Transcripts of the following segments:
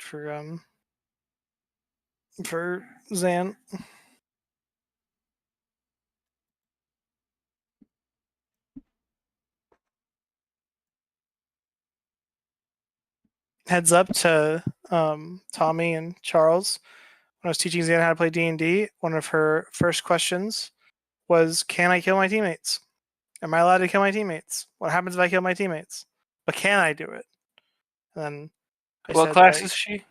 for Zan. Heads up to Tommy and Charles. When I was teaching Zan how to play D&D, one of her first questions was, "Can I kill my teammates? Am I allowed to kill my teammates? What happens if I kill my teammates? But can I do it?" And then what class is she?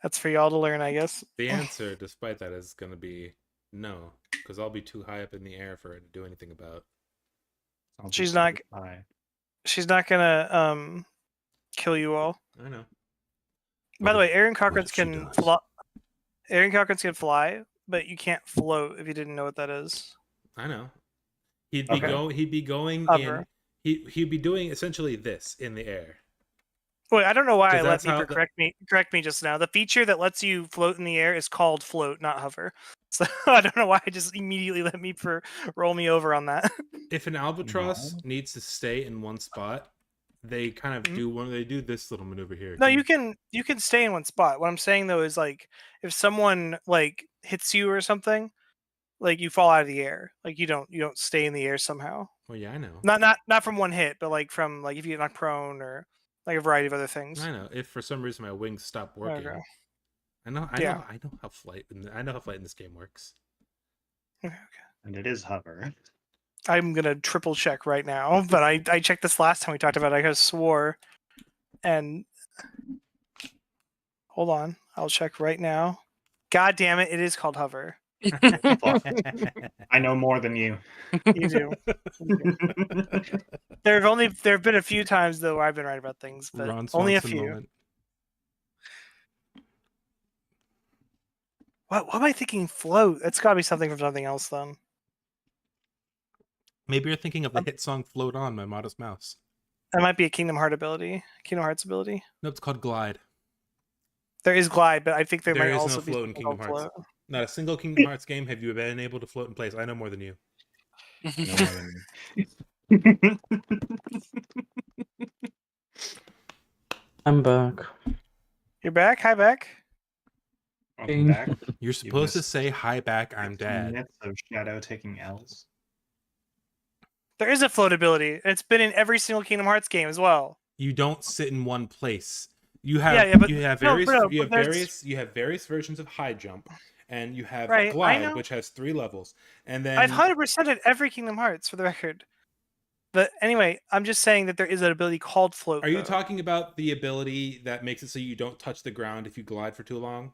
That's for y'all to learn, I guess. The answer, despite that, is going to be no, because I'll be too high up in the air for her to do anything about. She's not gonna kill you all. I know. By the way, Aaron Cochran's can fly. Aaron Cochran's can fly, but you can't float if you didn't know what that is. I know. He'd be going Hover. in. He'd be doing essentially this in the air. Wait, I don't know why I let That's Beeper correct me just now. The feature that lets you float in the air is called float, not hover. So I don't know why I just immediately let Beeper roll me over on that. If an albatross needs to stay in one spot, they kind of they do this little maneuver here. No, you can stay in one spot. What I'm saying though is like if someone like hits you or something, like you fall out of the air. Like you don't stay in the air somehow. Well, yeah, I know. Not from one hit, but like from like if you get knocked prone or like a variety of other things. I know. If for some reason my wings stop working, Okay. I know how flight in this game works. Okay. And it is hover. I'm gonna triple check right now, but I checked this last time we talked about it. I could have swore, and hold on, I'll check right now. God damn it! It is called hover. I know more than you. You do. There have been a few times though where I've been right about things, but only a few. Moment. What am I thinking? Float? It's got to be something from something else then. Maybe you're thinking of the hit song "Float On" by Modest Mouse. That might be a Kingdom Hearts ability. No, it's called Glide. There is Glide, but I think there might is also no be float in Kingdom Hearts. Float. Not a single Kingdom Hearts game have you been able to float in place. I know more than you. I'm back. You're back? Hi, back. Welcome back. You're supposed to say hi back, I'm dad. Minutes of Shadow taking L's. There is a float ability. It's been in every single Kingdom Hearts game as well. You don't sit in one place. You have various versions of high jump, and you have glide, which has 3 levels. And then I've 100%ed every Kingdom Hearts for the record. But anyway, I'm just saying that there is an ability called float. Are you talking about the ability that makes it so you don't touch the ground if you glide for too long?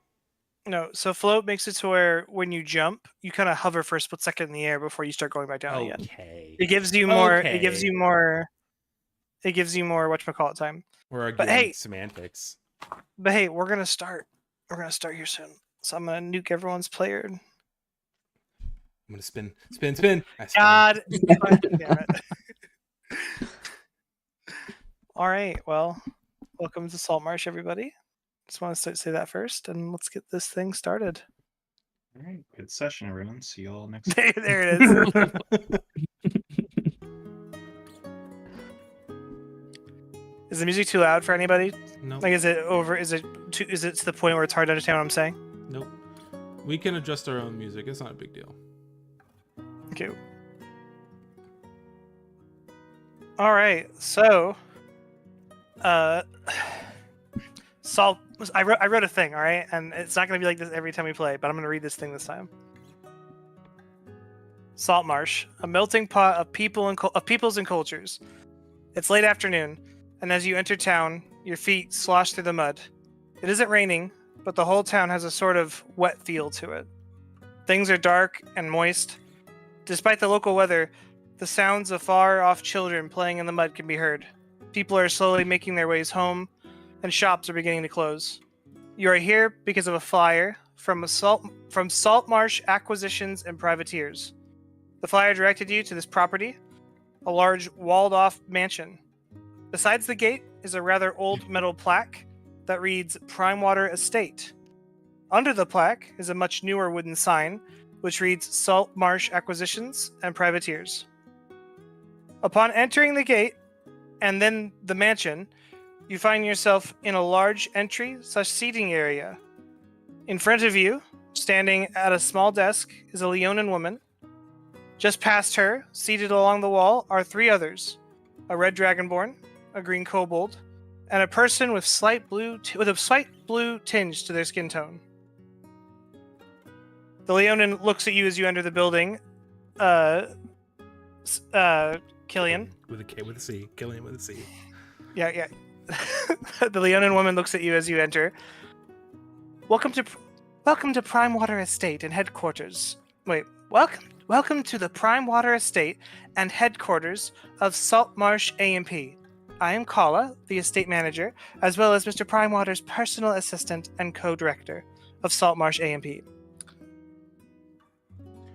No, so float makes it to where when you jump, you kind of hover for a split second in the air before you start going back down again. It gives you more. It gives you more whatchamacallit time. We're arguing semantics. But hey, we're gonna start. We're gonna start here soon. So I'm gonna nuke everyone's player. I'm gonna spin. God damn it! All right, well, welcome to Saltmarsh, everybody. Just want to say that first, and let's get this thing started. All right, good session, everyone. See you all next time. There it is. Is the music too loud for anybody? No. Like, is it over? Is it to the point where it's hard to understand what I'm saying? Nope. We can adjust our own music. It's not a big deal. Okay. All right. So, Salt. I wrote a thing. All right, and it's not going to be like this every time we play, but I'm going to read this thing this time. Saltmarsh, a melting pot of peoples and cultures. It's late afternoon, and as you enter town, your feet slosh through the mud. It isn't raining, but the whole town has a sort of wet feel to it. Things are dark and moist. Despite the local weather, the sounds of far-off children playing in the mud can be heard. People are slowly making their ways home, and shops are beginning to close. You are here because of a flyer from Saltmarsh Acquisitions and Privateers. The flyer directed you to this property, a large walled-off mansion. Besides the gate is a rather old metal plaque that reads Primewater Estate. Under the plaque is a much newer wooden sign, which reads Saltmarsh Acquisitions and Privateers. Upon entering the gate, and then the mansion, you find yourself in a large entry/seating area. In front of you, standing at a small desk, is a Leonin woman. Just past her, seated along the wall, are 3 others: a red dragonborn, a green kobold, and a person with a slight blue tinge to their skin tone. The Leonin looks at you as you enter the building. Killian. With a K with a C. Killian with a C. Yeah. The Leonin woman looks at you as you enter. Welcome to Primewater Estate and headquarters. Welcome to the Primewater Estate and headquarters of Saltmarsh A&P. I am Kala, the estate manager, as well as Mr. Primewater's personal assistant and co-director of Saltmarsh A&P.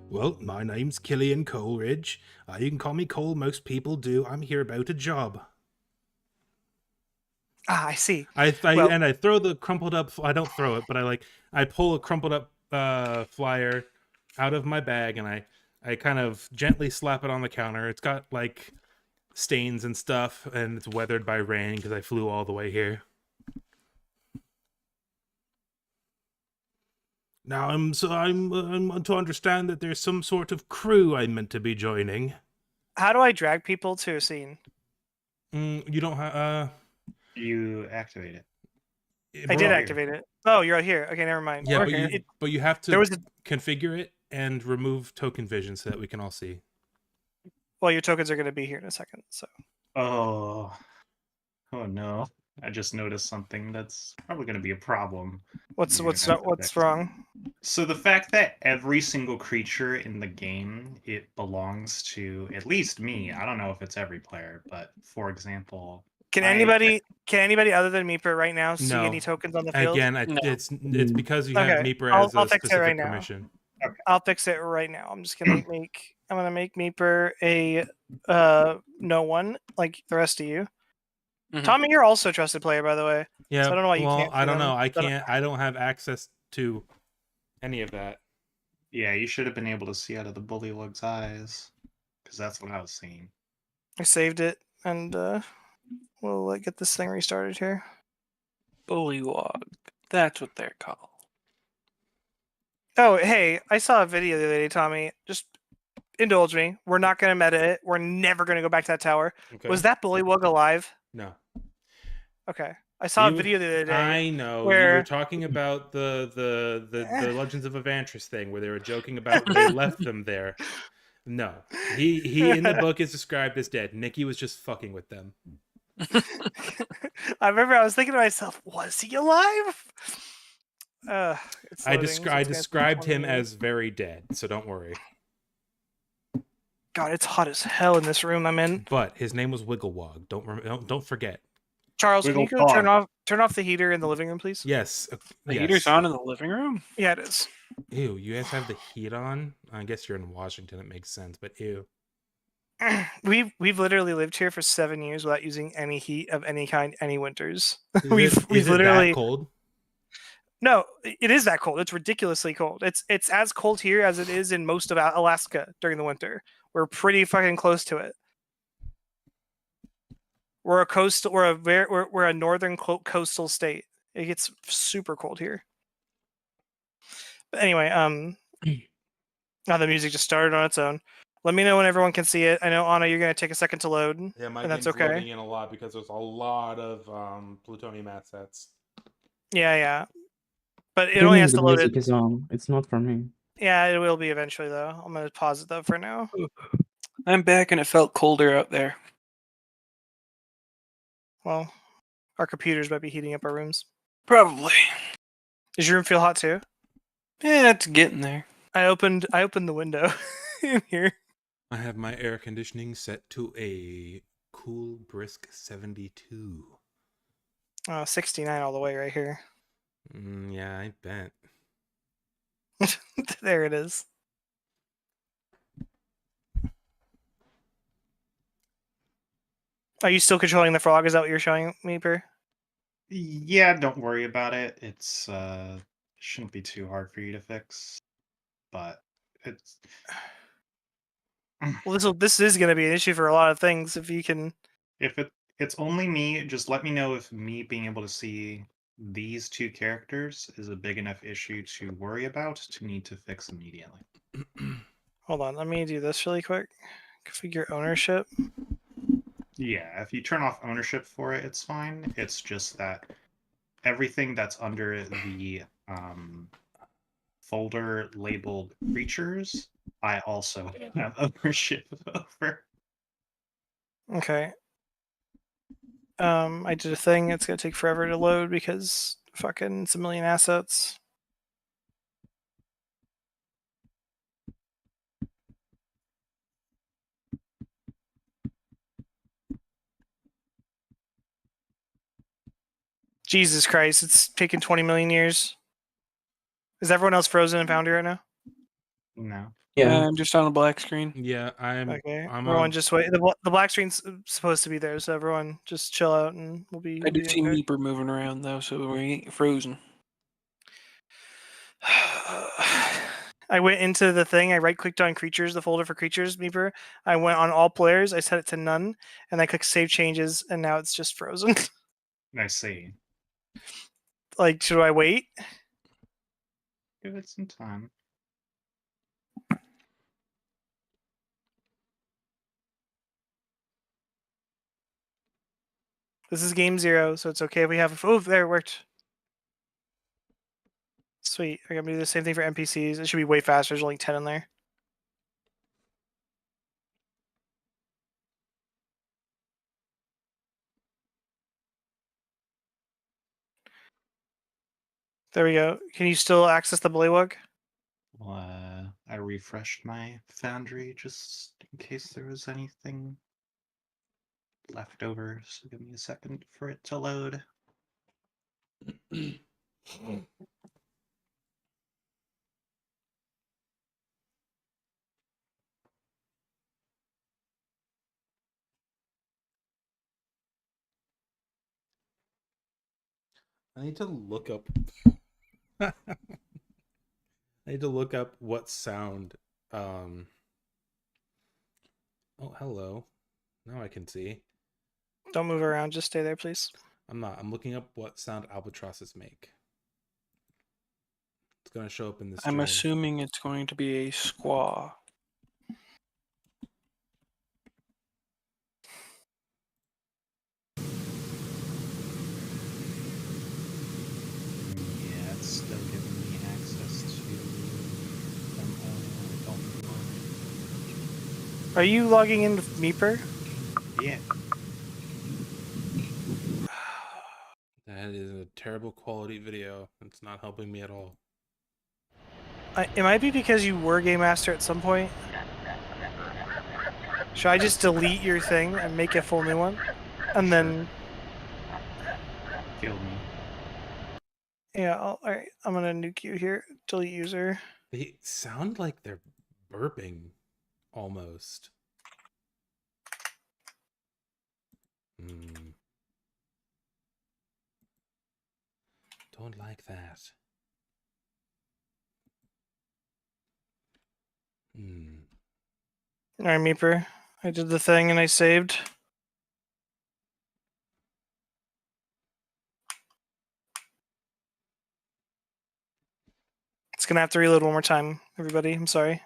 Well, my name's Killian Coleridge. You can call me Cole, most people do. I'm here about a job. Ah, I see. I throw the crumpled up. I don't throw it, but I pull a crumpled up flyer out of my bag and I kind of gently slap it on the counter. It's got like stains and stuff, and it's weathered by rain because I flew all the way here. Now I'm to understand that there's some sort of crew I'm meant to be joining. How do I drag people to a scene? You don't have. You activate it. I did activate it. Oh, you're right here. Okay, never mind. Yeah, okay. but you have to configure it and remove token vision so that we can all see. Well, your tokens are going to be here in a second. So. Oh no! I just noticed something that's probably going to be a problem. What's wrong? So the fact that every single creature in the game, it belongs to at least me. I don't know if it's every player, but for example, can anybody other than Meeper right now see any tokens on the field? Again, it's because you have Meeper as a specific permission. Okay. I'll fix it right now. I'm just gonna make Meeper a no one like the rest of you. Mm-hmm. Tommy, you're also a trusted player, by the way. Yeah. So I don't know why you can't. I don't know. I can't. I don't have access to any of that. Yeah, you should have been able to see out of the bullywug's eyes, because that's what I was seeing. I saved it, and we'll get this thing restarted here. Bullywug. That's what they're called. Oh, hey, I saw a video the other day, Tommy. Just indulge me. We're not going to meta it. We're never going to go back to that tower. Okay. Was that Bullywug alive? No. Okay. I saw a video the other day. I know. Where... You were talking about the Legends of Evantris thing where they were joking about they left them there. No. He in the book is described as dead. Nikki was just fucking with them. I remember I was thinking to myself, was he alive? I described him as very dead, so don't worry. God, it's hot as hell in this room I'm in. But his name was Wigglewog. Don't forget. Charles, can you go turn off the heater in the living room, please? Yes. The heater's on in the living room? Yeah, it is. Ew, you guys have the heat on? I guess you're in Washington, it makes sense, but ew. We've literally lived here for 7 years without using any heat of any kind, any winters. Is it that cold? No, it is that cold. It's ridiculously cold. It's as cold here as it is in most of Alaska during the winter. We're pretty fucking close to it. We're a northern coastal state. It gets super cold here. But anyway, now the music just started on its own. Let me know when everyone can see it. I know, Anna, you're going to take a second to load. Yeah, my game's loading in a lot because there's a lot of plutonium assets. Yeah. But it only has to load it. Is on. It's not for me. Yeah, it will be eventually, though. I'm going to pause it, though, for now. I'm back and it felt colder out there. Well, our computers might be heating up our rooms. Probably. Does your room feel hot, too? Yeah, it's getting there. I opened the window in here. I have my air conditioning set to a cool, brisk 72. 69 all the way right here. Yeah, I bet. There it is. Are you still controlling the frog? Is that what you're showing me, Per? Yeah, don't worry about it. It's shouldn't be too hard for you to fix, but it's. Well, this is going to be an issue for a lot of things if you can. If It's only me. Just let me know if me being able to see these two characters is a big enough issue to worry about to need to fix immediately. Hold on, let me do this really quick. Configure ownership. Yeah, if you turn off ownership for it, it's fine. It's just that everything that's under the folder labeled creatures, I also have ownership over. Okay. I did a thing. It's gonna take forever to load because fucking it's a million assets. Jesus Christ, it's taken 20 million years. Is everyone else frozen in Foundry right now? No. Yeah, Yeah. I'm just on a black screen. Yeah, I'm Everyone on. just wait. The black screen's supposed to be there, so everyone just chill out and we'll be. I do be see okay. Meeper moving around though, so we ain't frozen. I went into the thing. I right clicked on creatures, the folder for creatures, Meeper. I went on all players. I set it to none, and I clicked save changes, and now it's just frozen. I see. Like, should I wait? Give it some time. This is game 0, so it's okay if we have. Oh, there it worked. Sweet. I'm gonna do the same thing for NPCs. It should be way faster. There's only 10 in there. There we go. Can you still access the Bullywug? Well, I refreshed my Foundry just in case there was anything left over. So give me a second for it to load. I need to look up. I need to look up what sound. Oh, hello. Now I can see. Don't move around. Just stay there, please. I'm not. I'm looking up what sound albatrosses make. It's gonna show up in the stream. I'm assuming it's going to be a squaw. Yeah, it's still giving me access to Are you logging in with Meeper? Yeah. That is a terrible quality video. It's not helping me at all. It might be because you were Game Master at some point. Should I just delete your thing and make a full new one? And then, Kill me. yeah, alright. I'm gonna nuke you here. Delete user. They sound like they're burping, almost. Don't like that. Alright, Meeper. I did the thing and I saved. It's gonna have to reload one more time, everybody. I'm sorry.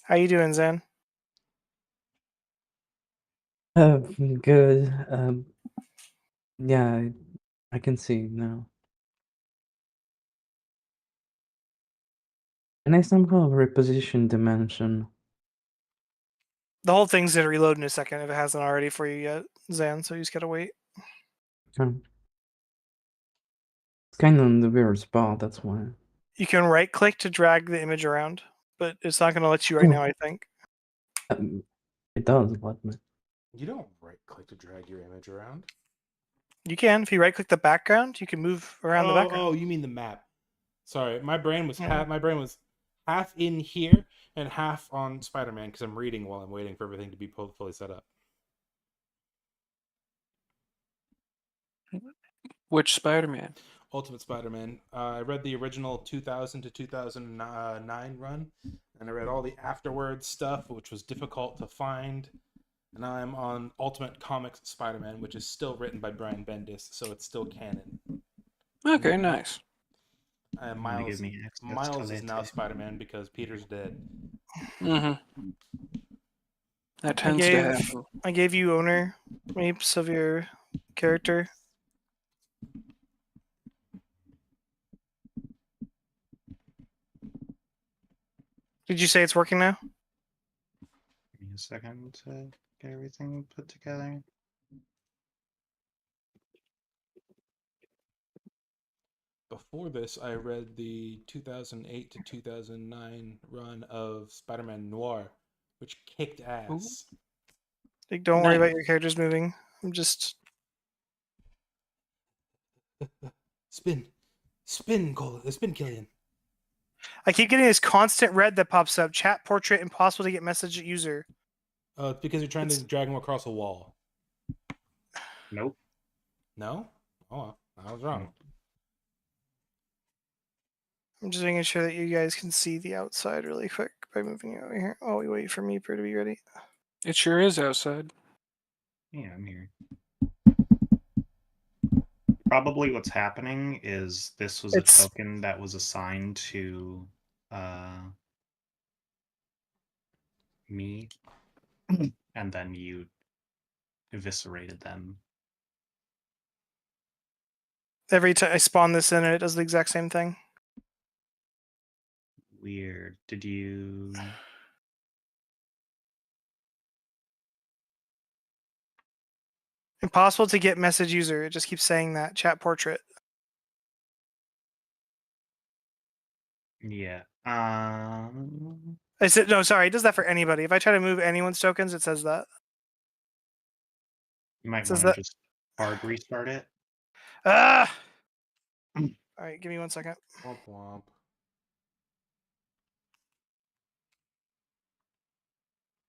How you doing, Zan? Good. Yeah, I can see now. And I somehow reposition dimension. The whole thing's gonna reload in a second if it hasn't already for you yet, Zan, so you just gotta wait. Okay. It's kind of in the weird spot, that's why. You can right click to drag the image around, but it's not gonna let you right now, I think. It does let me. You don't right click to drag your image around. You can. If you right click the background, you can move around the background. Oh, you mean the map. Sorry, my brain was Yeah. half in here and half on Spider-Man because I'm reading while I'm waiting for everything to be fully set up. Which Spider-Man? Ultimate Spider-Man. I read the original 2000 to 2009 run, and I read all the afterwards stuff, which was difficult to find. And I'm on Ultimate Comics Spider-Man, which is still written by Brian Bendis, so it's still canon. Okay, nice. Wanna Miles, give me access to Miles is now later? Spider-Man because Peter's dead. Mm-hmm. That tends to happen. I gave you owner maps of your character. Did you say it's working now? Give me a second to get everything put together. Before this, I read the 2008 to 2009 run of Spider-Man Noir, which kicked ass. Like, don't worry about Nice. your characters moving. I'm just Spin, Killian. I keep getting this constant red that pops up. Chat portrait impossible to get message user. It's because you're trying to drag him across a wall. Nope. No? Oh, I was wrong. I'm just making sure that you guys can see the outside really quick by moving it over here. Oh, we wait for Meeper to be ready. It sure is outside. Yeah, I'm here. Probably what's happening is this was a token that was assigned to me, and then you eviscerated them. Every time I spawn this in, it does the exact same thing. Weird. Did you? Impossible to get message user. It just keeps saying that. Chat portrait. Yeah. I said no. Sorry, it does that for anybody. If I try to move anyone's tokens, it says that. You might Says want to that. just hard restart it. Ah. All right, give me 1 second. Womp womp.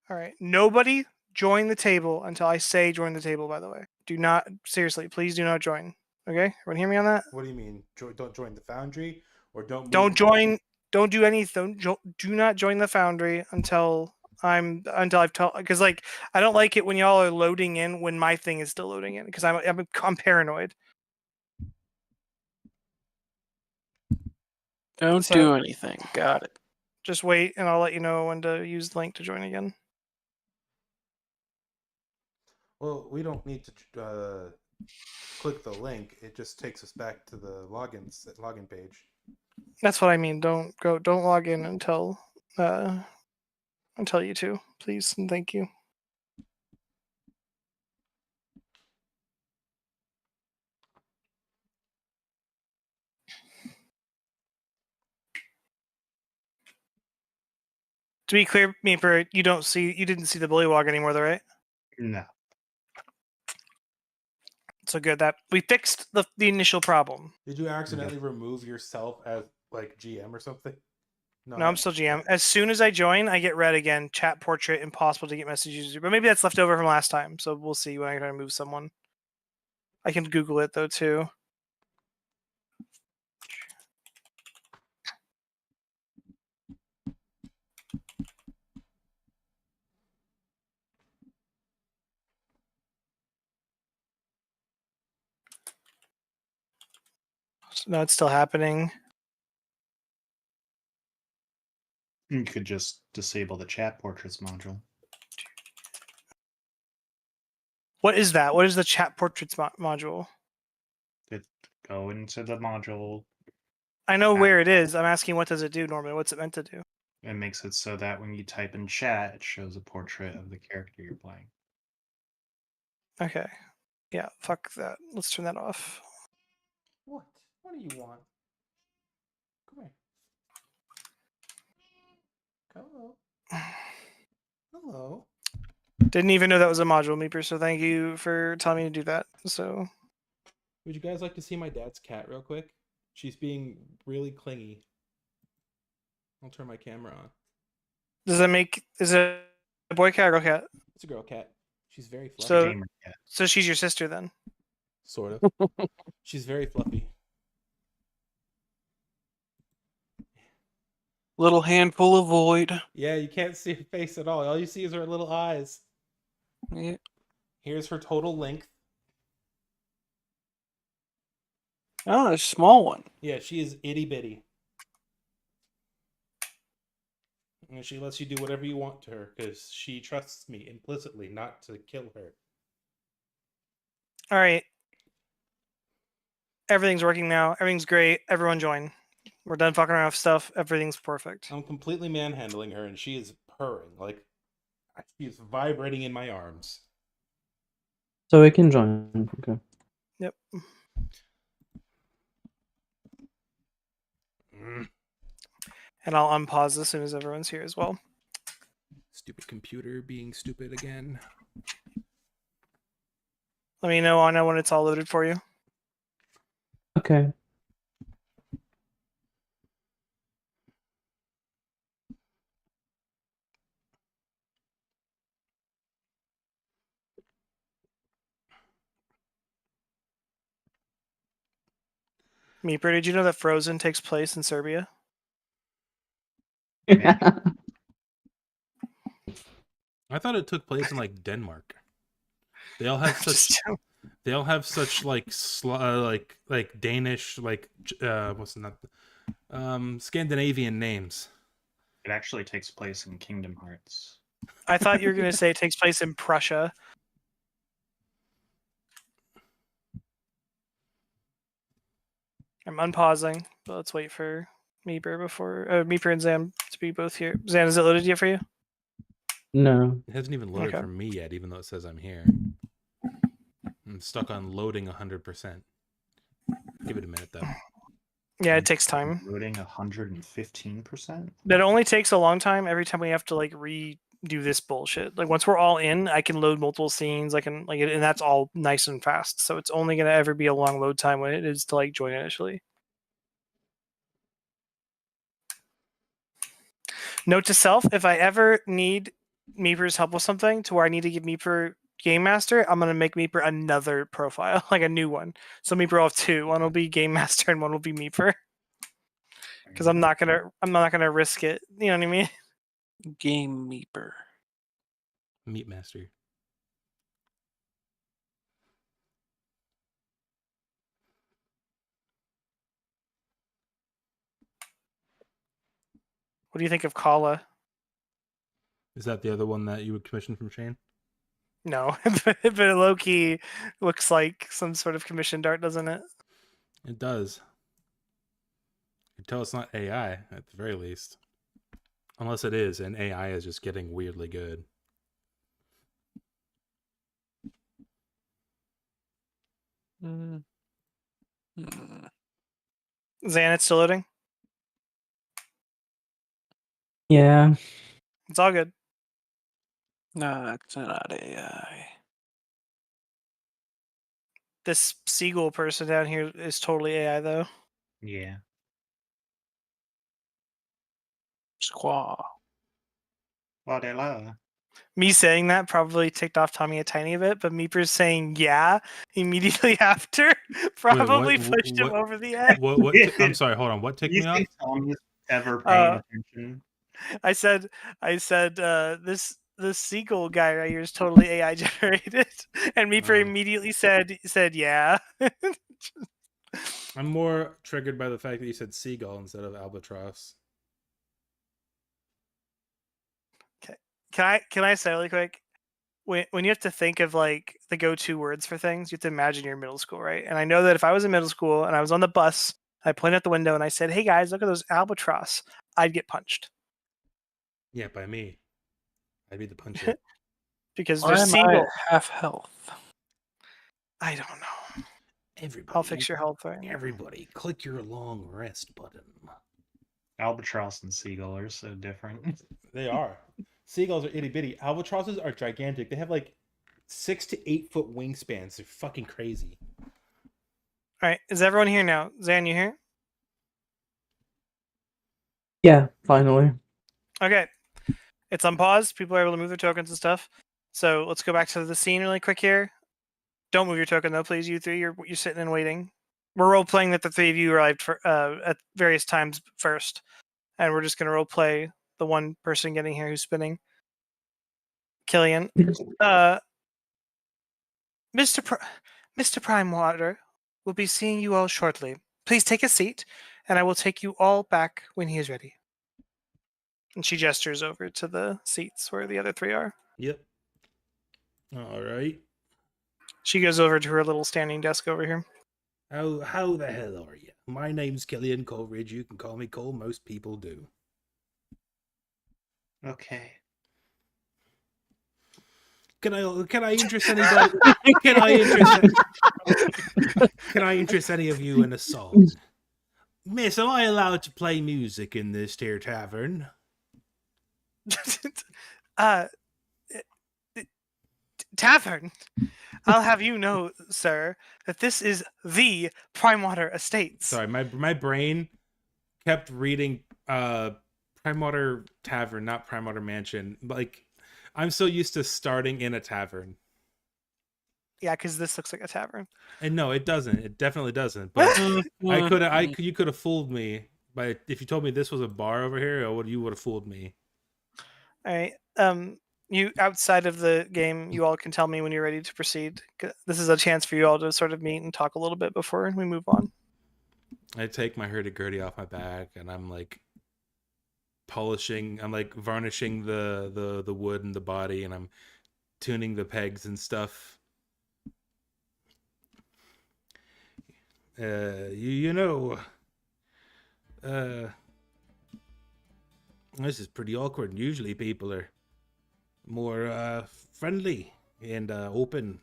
All right, nobody join the table until I say join the table. By the way, do not seriously, please do not join. Okay, everyone hear me on that? What do you mean? Don't join the Foundry, or don't move Don't join. Don't do anything. Do not join the Foundry until I've told, because like I don't like it when y'all are loading in when my thing is still loading in because I'm paranoid. Don't So- do anything. Got it. Just wait, and I'll let you know when to use the link to join again. Well, we don't need to click the link. It just takes us back to the login page. That's what I mean. Don't log in until you two, please, and thank you. To be clear, Meeper, you didn't see the bullywog anymore, though, right? No. So good that we fixed the initial problem. Did you accidentally remove yourself as like GM or something? No, I'm still GM. As soon as I join, I get red again. Chat portrait impossible to get messages, but maybe that's left over from last time. So we'll see when I try to move someone. I can Google it though too. So, no, it's still happening. You could just disable the chat portraits module. What is that? What is the chat portraits module? Go into the module. I know where it is. I'm asking what does it do normally? What's it meant to do? It makes it so that when you type in chat, it shows a portrait of the character you're playing. Okay. Yeah, fuck that. Let's turn that off. What? What do you want? Come here. Hello. Hello. Didn't even know that was a module, Meeper, so thank you for telling me to do that. So Would you guys like to see my dad's cat real quick? She's being really clingy. I'll turn my camera on. is it a boy cat or girl cat? It's a girl cat. She's very fluffy. So- Gamer cat. So she's your sister then. Sort of. She's very fluffy. Little handful of void. Yeah, you can't see her face at all. All you see is her little eyes. Yeah. Here's her total length. Oh, a small one. Yeah, she is itty bitty. And she lets you do whatever you want to her because she trusts me implicitly not to kill her. All right. Everything's working now. Everything's great. Everyone join. We're done fucking around with stuff. Everything's perfect. I'm completely manhandling her and she is purring. Like, she is vibrating in my arms. So we can join. Okay. Yep. And I'll unpause as soon as everyone's here as well. Stupid computer being stupid again. Let me know, Anna, when it's all loaded for you. Okay. Meeper, did you know that Frozen takes place in Serbia? I thought it took place in like Denmark. They all have such. They all have such like like Danish what's not Scandinavian names. It actually takes place in Kingdom Hearts. I thought you were going to say it takes place in Prussia. I'm unpausing, but let's wait for Meeper Meeper and Zan to be both here. Zan, is it loaded yet for you? No. It hasn't even loaded Okay. for me yet, even though it says I'm here. I'm stuck on loading 100%. Give it a minute though. Yeah, it takes time. Loading 115%? That only takes a long time every time we have to like redo this bullshit. Like once we're all in, I can load multiple scenes. I can like, and that's all nice and fast. So it's only gonna ever be a long load time when it is to like join initially. Note to self: if I ever need Meeper's help with something to where I need to give Meeper Game Master, I'm gonna make Meeper another profile, like a new one. So Meeper will have two. One will be Game Master and one will be Meeper. Because I'm not gonna risk it. You know what I mean? Game Meeper. Meat Master. What do you think of Kala? Is that the other one that you would commission from Shane? No, but low key looks like some sort of commissioned art, doesn't it? It does. You can tell it's not AI at the very least. Unless it is, and AI is just getting weirdly good. Mm. Zan, it's still loading. Yeah. It's all good. No, it's not AI. This seagull person down here is totally AI, though. Yeah. Squaw. Wadela. Me saying that probably ticked off Tommy a tiny bit, but Meeper's saying yeah immediately after probably pushed him over the edge. I'm sorry, hold on. What ticked You me off? think Tommy's ever paying attention? I said this seagull guy right here is totally AI generated, and Meeper immediately said yeah. I'm more triggered by the fact that you said seagull instead of albatross. Can I say really quick? When you have to think of like the go-to words for things, you have to imagine you're in middle school, right? And I know that if I was in middle school and I was on the bus, I pointed out the window and I said, "Hey guys, look at those albatross," I'd get punched. Yeah, by me. I'd be the puncher. Because Why there's am I seagull. at half health? I don't know. Everybody, I'll fix your health right now. Everybody, click your long rest button. Albatross and seagull are so different. They are. Seagulls are itty bitty. Albatrosses are gigantic. They have like 6 to 8 foot wingspans. They're fucking crazy. All right, is everyone here now? Zan, you here? Yeah, finally. Okay, it's on pause. People are able to move their tokens and stuff. So let's go back to the scene really quick here. Don't move your token though, please. You three, you're sitting and waiting. We're role playing that the three of you arrived for at various times first, and we're just gonna role play the one person getting here who's spinning. Killian, Mr. Mr. Primewater will be seeing you all shortly. Please take a seat, and I will take you all back when he is ready. And she gestures over to the seats where the other three are. Yep. All right. She goes over to her little standing desk over here. How the hell are you? My name's Killian Coleridge. You can call me Cole. Most people do. Okay. Can I interest anybody? Can I interest any of you in a song? Miss, am I allowed to play music in this here tavern? uh, Tavern. I'll have you know, sir, that this is the Primewater Estates. Sorry, my brain kept reading Primewater Tavern, not Primewater Mansion. Like, I'm so used to starting in a tavern. Yeah, because this looks like a tavern. And no, it doesn't. It definitely doesn't. But you could have fooled me. But if you told me this was a bar over here, you would have fooled me. All right. You outside of the game, you all can tell me when you're ready to proceed. This is a chance for you all to sort of meet and talk a little bit before we move on. I take my hurdy-gurdy off my back, and I'm like polishing. I'm like varnishing the wood and the body, and I'm tuning the pegs and stuff. You know, this is pretty awkward. Usually people are more friendly and open,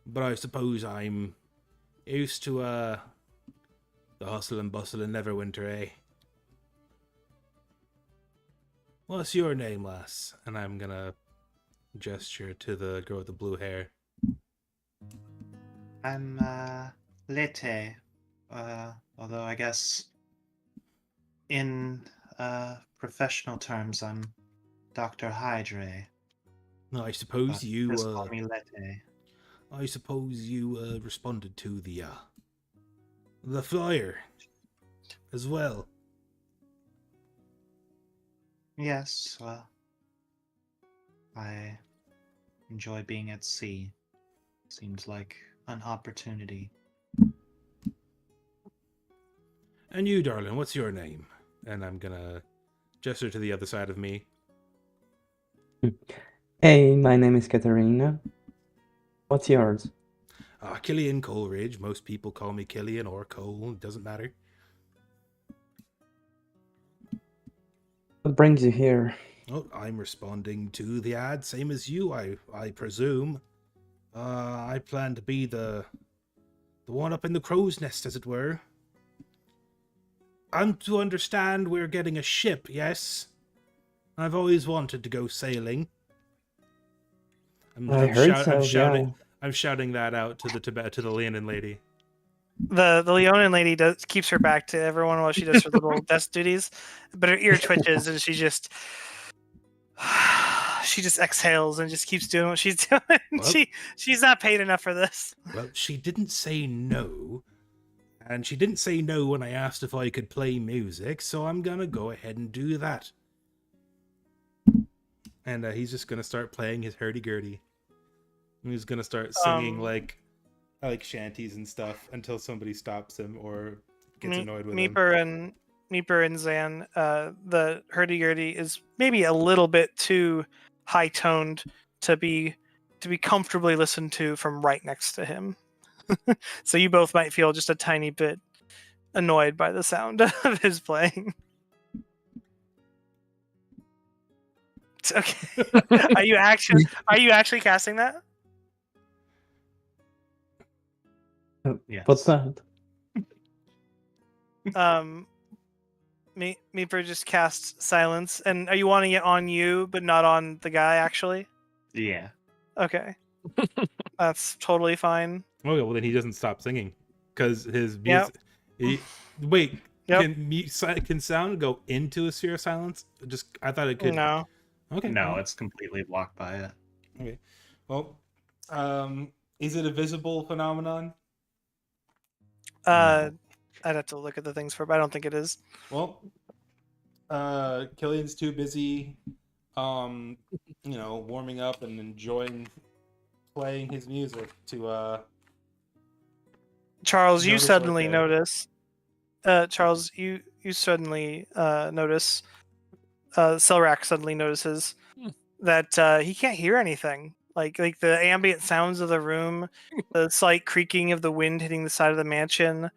but I suppose I'm used to the hustle and bustle in Neverwinter, eh? What's your name, lass? And I'm gonna gesture to the girl with the blue hair. I'm Lete. Although I guess in professional terms I'm Dr. Hydre. I suppose But you just call me Lete. I suppose you responded to the flyer as well. Yes, well, I enjoy being at sea. Seems like an opportunity. And you, darling, what's your name? And I'm gonna gesture to the other side of me. Hey, my name is Katerina. What's yours? Killian Coleridge. Most people call me Killian or Cole. It doesn't matter. What brings you here? Oh, I'm responding to the ad, same as you, I presume. I plan to be the one up in the crow's nest, as it were. I'm to understand we're getting a ship, yes? I've always wanted to go sailing. I heard so, yeah. I'm shouting that out to the Leonin lady. The Leonin lady keeps her back to everyone while she does her little desk duties, but her ear twitches and she just exhales and just keeps doing what she's doing. Well, she's not paid enough for this. Well, she didn't say no, and she didn't say no when I asked if I could play music, so I'm gonna go ahead and do that. And he's just gonna start playing his hurdy-gurdy. He's gonna start singing like shanties and stuff until somebody stops him or gets annoyed with him. Meeper and Zan, the hurdy-gurdy is maybe a little bit too high-toned to be comfortably listened to from right next to him. So you both might feel just a tiny bit annoyed by the sound of his playing. It's okay. Are you actually casting that? Yes. What's that? Meeper just casts silence, and are you wanting it on you, but not on the guy actually? Yeah. Okay, that's totally fine. Oh, well, then he doesn't stop singing because his Yep. music. Wait, Yep. can sound go into a sphere of silence? I thought it could. No. Okay. No, it's completely blocked by it. Okay. Well, is it a visible phenomenon? I'd have to look at the things for, but I don't think it is. Well, Killian's too busy, warming up and enjoying playing his music to Charles, you notice suddenly like notice. Charles, you suddenly notice. Selrak suddenly notices that he can't hear anything. Like the ambient sounds of the room, the slight creaking of the wind hitting the side of the mansion,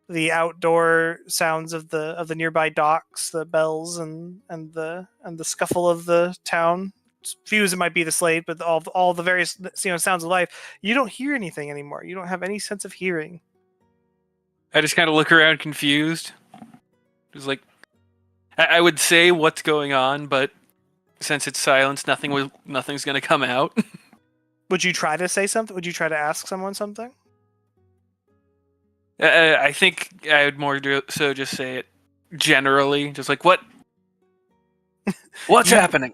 the outdoor sounds of the nearby docks, the bells and the scuffle of the town. Few as it might be the slate, but all the various sounds of life. You don't hear anything anymore. You don't have any sense of hearing. I just kind of look around confused. Just like, I would say what's going on, but since it's silence, nothing's gonna come out. Would you try to say something? Would you try to ask someone something? I think I would more so just say it generally, just like what's happening?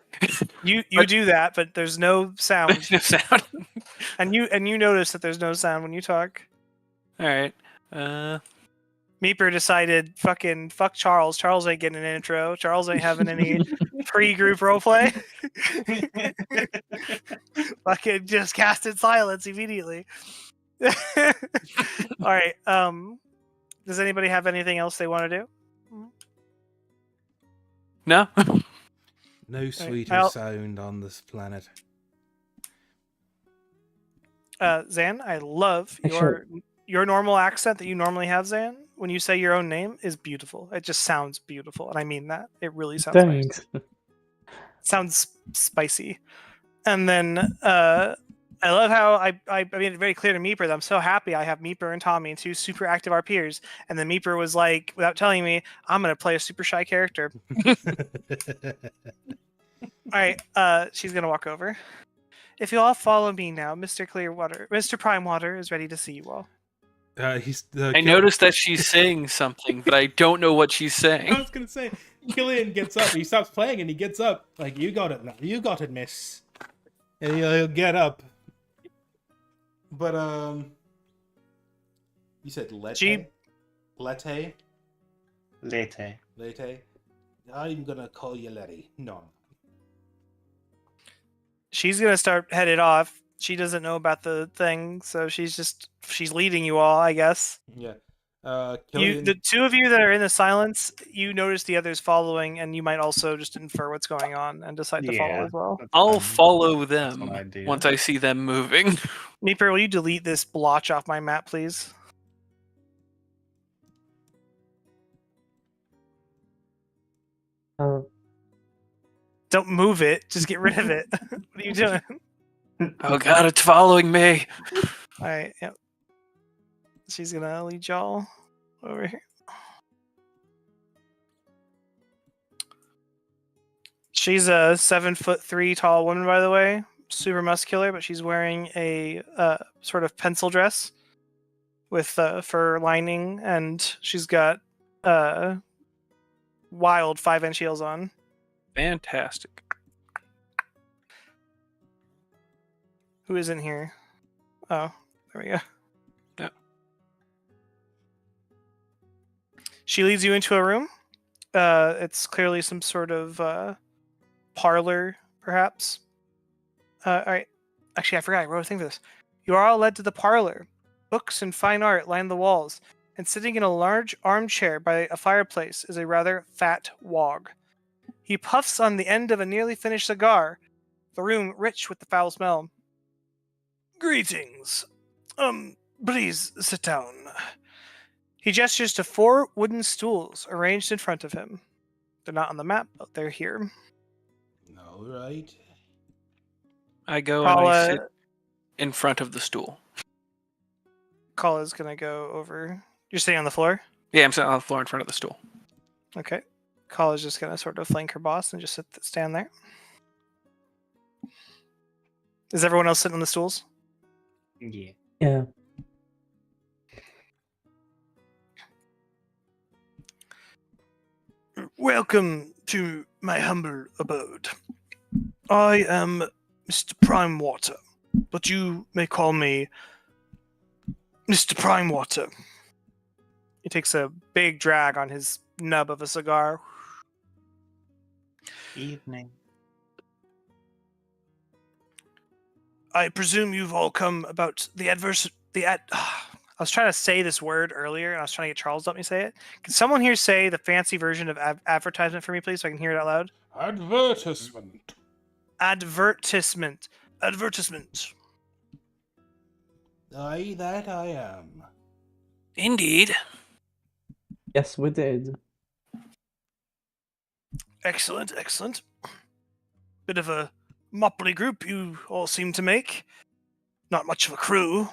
You But- do that, but there's no sound, There's no sound. and you notice that there's no sound when you talk. All right. Meeper decided, fuck Charles. Charles ain't getting an intro. Charles ain't having any pre-group roleplay. Fucking just casted silence immediately. All right. Does anybody have anything else they want to do? No. no sweeter I'll- sound on this planet. Zan, I love Sure. your normal accent that you normally have, Zan. When you say your own name is beautiful. It just sounds beautiful, and I mean that. It really sounds nice. Thanks. Sounds spicy. And then I love how I made it very clear to Meeper that I'm so happy I have Meeper and Tommy, two super active RPers. And then Meeper was like, without telling me, I'm gonna play a super shy character. All right, she's gonna walk over. If you all follow me now, Mr. Clearwater, Mr. Primewater is ready to see you all. I noticed that she's saying something, but I don't know what she's I saying. was gonna say, Killian gets up. He stops playing and he gets up. Like, you got it now. You got it, miss. And he'll get up. But you said Lete? She- Lete? Lete. Lete? I'm gonna call you Letty. No. She's gonna start headed off. She doesn't know about the thing, so she's leading you all, I guess. Yeah. You, Killian, the two of you that are in the silence, you notice the others following, and you might also just infer what's going on and decide to follow Yeah. as well. That's I'll fine. follow That's them what I do. once I see them moving. Meeper, will you delete this blotch off my map, please? Uh, Don't move it. Just get rid of it. What are you doing? Oh god, it's following me. All right. Yep. She's gonna lead y'all over here. She's a 7'3" tall woman, by the way. Super muscular, but she's wearing a sort of pencil dress with fur lining, and she's got wild 5-inch heels on. Fantastic. Who isn't here? Oh, there we go. Yeah. She leads you into a room. It's clearly some sort of parlor, perhaps. All right. Actually, I forgot. I wrote a thing for this. You are all led to the parlor. Books and fine art line the walls, and sitting in a large armchair by a fireplace is a rather fat wog. He puffs on the end of a nearly finished cigar, the room rich with the foul smell. Greetings. Please sit down. He gestures to 4 wooden stools arranged in front of him. They're not on the map, but they're here. all right. I go and I Kala, sit in front of the stool. Kala's gonna go over. You're sitting on the floor? Yeah, I'm sitting on the floor in front of the stool. Okay. Kala's just gonna sort of flank her boss and just stand there. Is everyone else sitting on the stools? Yeah. yeah. Welcome to my humble abode. I am Mr. Primewater, but you may call me Mr. Primewater. He takes a big drag on his nub of a cigar. Evening. I presume you've all come about I was trying to say this word earlier, and I was trying to get Charles to let me say it. Can someone here say the fancy version of advertisement for me, please, so I can hear it out loud? Advertisement. Advertisement. Advertisement. Aye, that I am. Indeed. Yes, we did. Excellent, excellent. Bit of a motley group you all seem to make. Not much of a crew.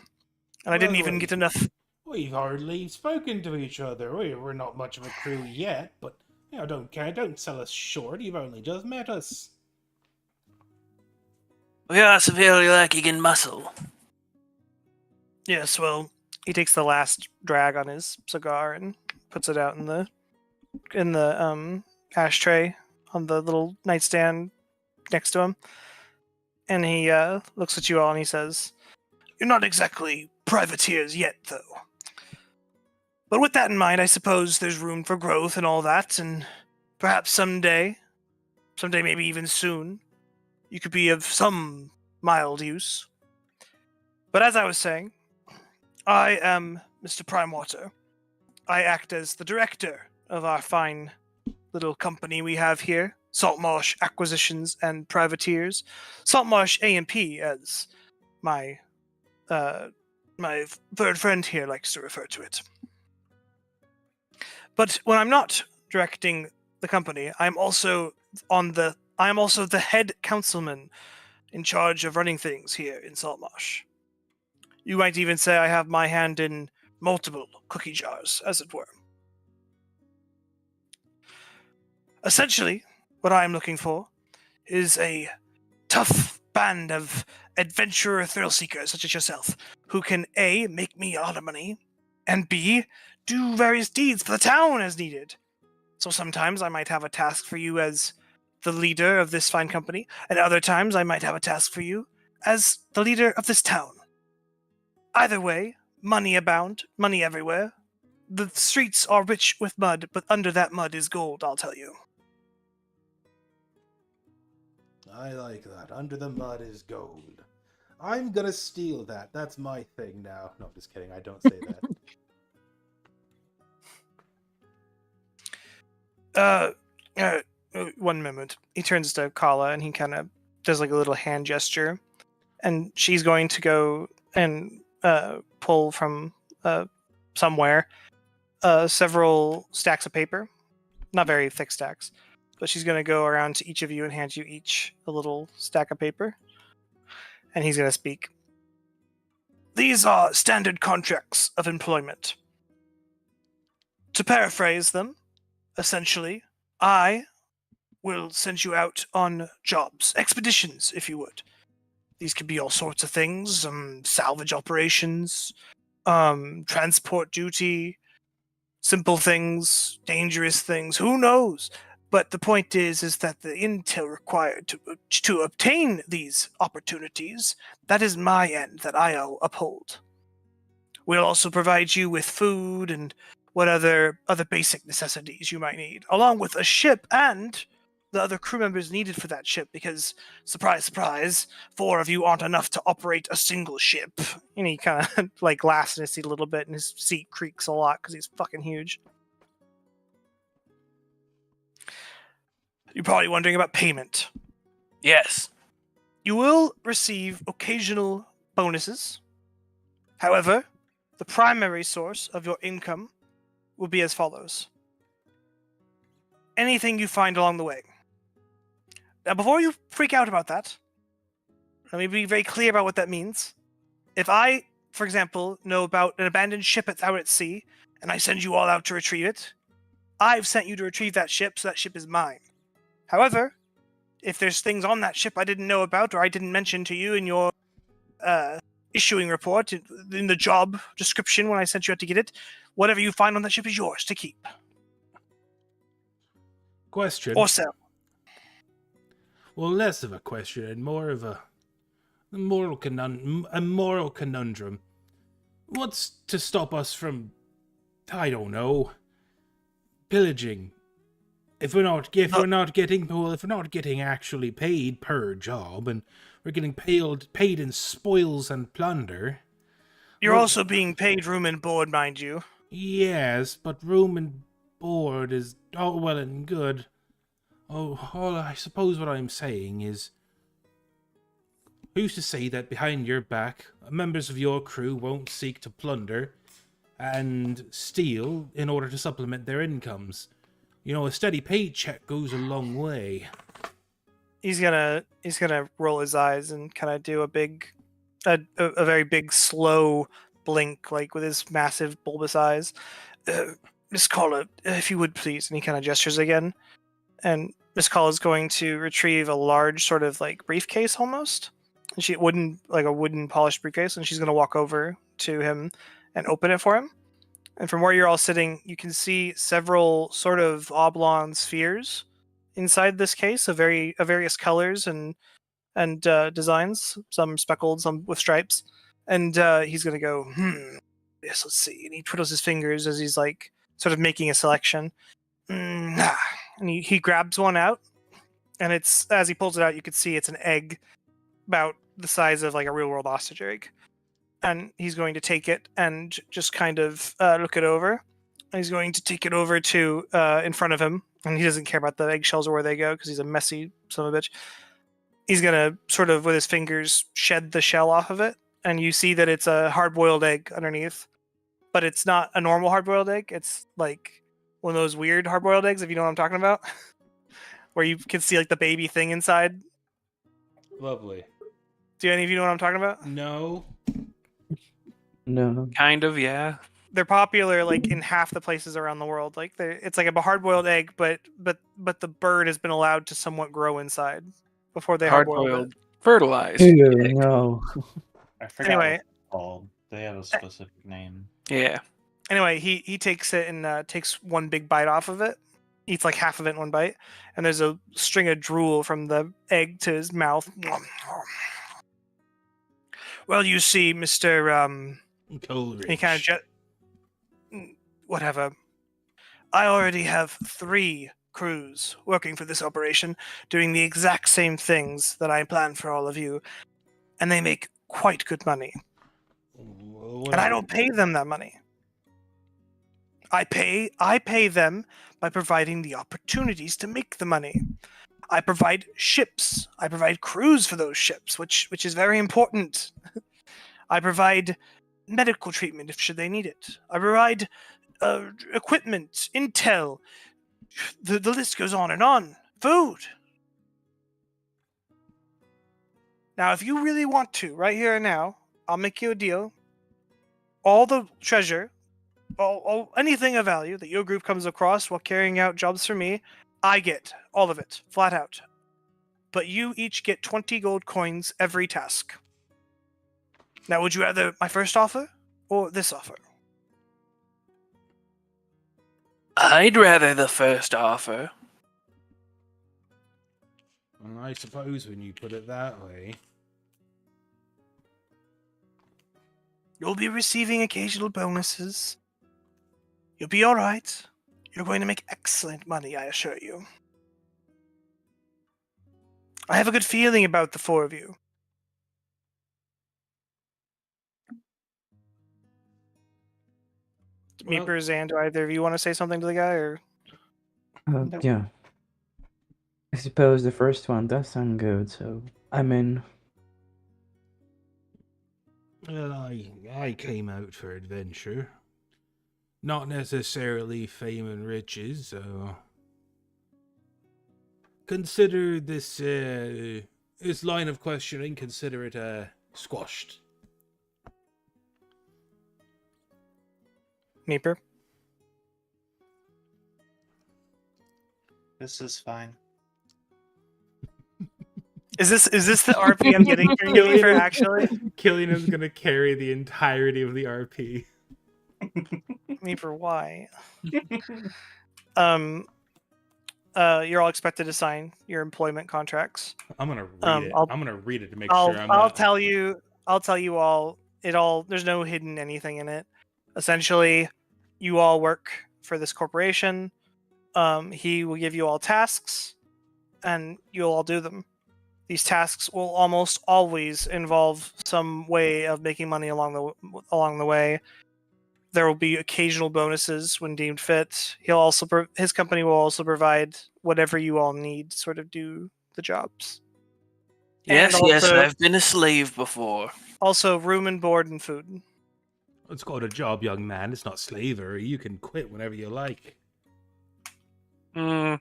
And I didn't Well, even get enough. We've hardly spoken to each other. We're not much of a crew yet, but don't care. Don't sell us short. You've only just met us. We are severely lacking in muscle. Yes, well, he takes the last drag on his cigar and puts it out in the ashtray on the little nightstand next to him. And he looks at you all and he says, "You're not exactly privateers yet, though. But with that in mind, I suppose there's room for growth and all that, and perhaps someday maybe even soon, you could be of some mild use. But as I was saying, I am Mr. Primewater. I act as the director of our fine little company we have here, Saltmarsh Acquisitions and Privateers. Saltmarsh A&P, as my third friend here likes to refer to it. But when I'm not directing the company, I'm also the head councilman in charge of running things here in Saltmarsh. You might even say I have my hand in multiple cookie jars, as it were. Essentially, what I am looking for is a tough band of adventurer thrill seekers such as yourself, who can A, make me a lot of money, and B, do various deeds for the town as needed. So sometimes I might have a task for you as the leader of this fine company, and other times I might have a task for you as the leader of this town. Either way, money abound, money everywhere. The streets are rich with mud, but under that mud is gold, I'll tell you. I like that. Under the mud is gold. I'm gonna steal that. That's my thing now. No, I'm just kidding. I don't say that. 1 moment. He turns to Kala and he kind of does like a little hand gesture, and she's going to go and pull from somewhere several stacks of paper. Not very thick stacks, but she's going to go around to each of you and hand you each a little stack of paper. And he's going to speak. These are standard contracts of employment. To paraphrase them, essentially, I will send you out on jobs, expeditions, if you would. These could be all sorts of things, salvage operations, transport duty, simple things, dangerous things, who knows? But the point is that the intel required to obtain these opportunities, that is my end that I uphold. We'll also provide you with food and what other basic necessities you might need, along with a ship and the other crew members needed for that ship, because, surprise, surprise, 4 of you aren't enough to operate a single ship. And he kind of like laughs in his seat a little bit, and his seat creaks a lot because he's fucking huge. You're probably wondering about payment. Yes. You will receive occasional bonuses. However, the primary source of your income will be as follows. Anything you find along the way. Now, before you freak out about that, let me be very clear about what that means. If I, for example, know about an abandoned ship out at sea, and I send you all out to retrieve it, I've sent you to retrieve that ship, so that ship is mine. However, if there's things on that ship I didn't know about or I didn't mention to you in your issuing report, in the job description when I sent you out to get it, whatever you find on that ship is yours to keep. Question. Or sell. Well, less of a question and more of a moral conundrum. What's to stop us from, I don't know, pillaging if we're not getting actually paid per job, and we're getting paid in spoils and plunder. You're Well- also being paid room and board, mind you. Yes, but room and board is all well and good. All I suppose what I'm saying is, who's to say that behind your back, members of your crew won't seek to plunder and steal in order to supplement their incomes? You know, a steady paycheck goes a long way. He's gonna roll his eyes and kind of do a very big slow blink, like with his massive bulbous eyes. Miss Caller, if you would please, and he kind of gestures again, and Miss Caller is going to retrieve a large sort of like briefcase almost, and a wooden polished briefcase, and she's gonna walk over to him and open it for him. And from where you're all sitting, you can see several sort of oblong spheres inside this case of various colors and designs, some speckled, some with stripes. And he's gonna go, yes, let's see. And he twiddles his fingers as he's like sort of making a selection. And he grabs one out, and it's, as he pulls it out, you can see it's an egg about the size of like a real world ostrich egg. And he's going to take it and just kind of look it over. And he's going to take it over to in front of him, and he doesn't care about the eggshells or where they go because he's a messy son of a bitch. He's gonna sort of with his fingers shed the shell off of it, and you see that it's a hard-boiled egg underneath, but it's not a normal hard-boiled egg. It's like one of those weird hard-boiled eggs, if you know what I'm talking about, where you can see like the baby thing inside. Lovely. Do any of you know what I'm talking about? No. No. Kind of, yeah. They're popular like in half the places around the world. Like it's like a hard-boiled egg, but the bird has been allowed to somewhat grow inside before they hard-boiled it. Hard-boiled, fertilized. Ew, egg. no. I forgot Anyway. what it's called. They have a specific name. Yeah. Anyway, he takes it and takes one big bite off of it, eats like half of it in one bite, and there's a string of drool from the egg to his mouth. Well, you see, Mr. Coleridge. He kind of whatever. I already have 3 crews working for this operation, doing the exact same things that I planned for all of you, and they make quite good money. And I don't pay them that money. I pay them by providing the opportunities to make the money. I provide ships. I provide crews for those ships, which is very important. I provide medical treatment if should they need it. I provide equipment, intel. The list goes on and on. Food. Now, if you really want to, right here and now, I'll make you a deal. All the treasure, all anything of value that your group comes across while carrying out jobs for me, I get all of it, flat out. But you each get 20 gold coins every task. Now, would you rather my first offer or this offer? I'd rather the first offer. Well, I suppose when you put it that way. You'll be receiving occasional bonuses. You'll be all right. You're going to make excellent money, I assure you. I have a good feeling about the 4 of you. Well- Meeper, Zan, do either of you want to say something to the guy, or Nope. Yeah. I suppose the first one does sound good, so I'm in. Well, I came out for adventure. Not necessarily fame and riches, so consider this line of questioning, consider it squashed. Meeper? This is fine. Is this the RP I'm getting from you, Meeper, actually? Killian is gonna carry the entirety of the RP. Meeper, why? You're all expected to sign your employment contracts. I'm gonna read it. I'll- I'm gonna read it to make I'll sure I'm I'll not... tell you all. There's no hidden anything in it. Essentially, you all work for this corporation. He will give you all tasks, and you'll all do them. These tasks will almost always involve some way of making money along the way. There will be occasional bonuses when deemed fit. His company will also provide whatever you all need to sort of do the jobs. Yes, And yes, also- I've been a slave before. Also, room and board and food. It's called a job, young man. It's not slavery. You can quit whenever you like. I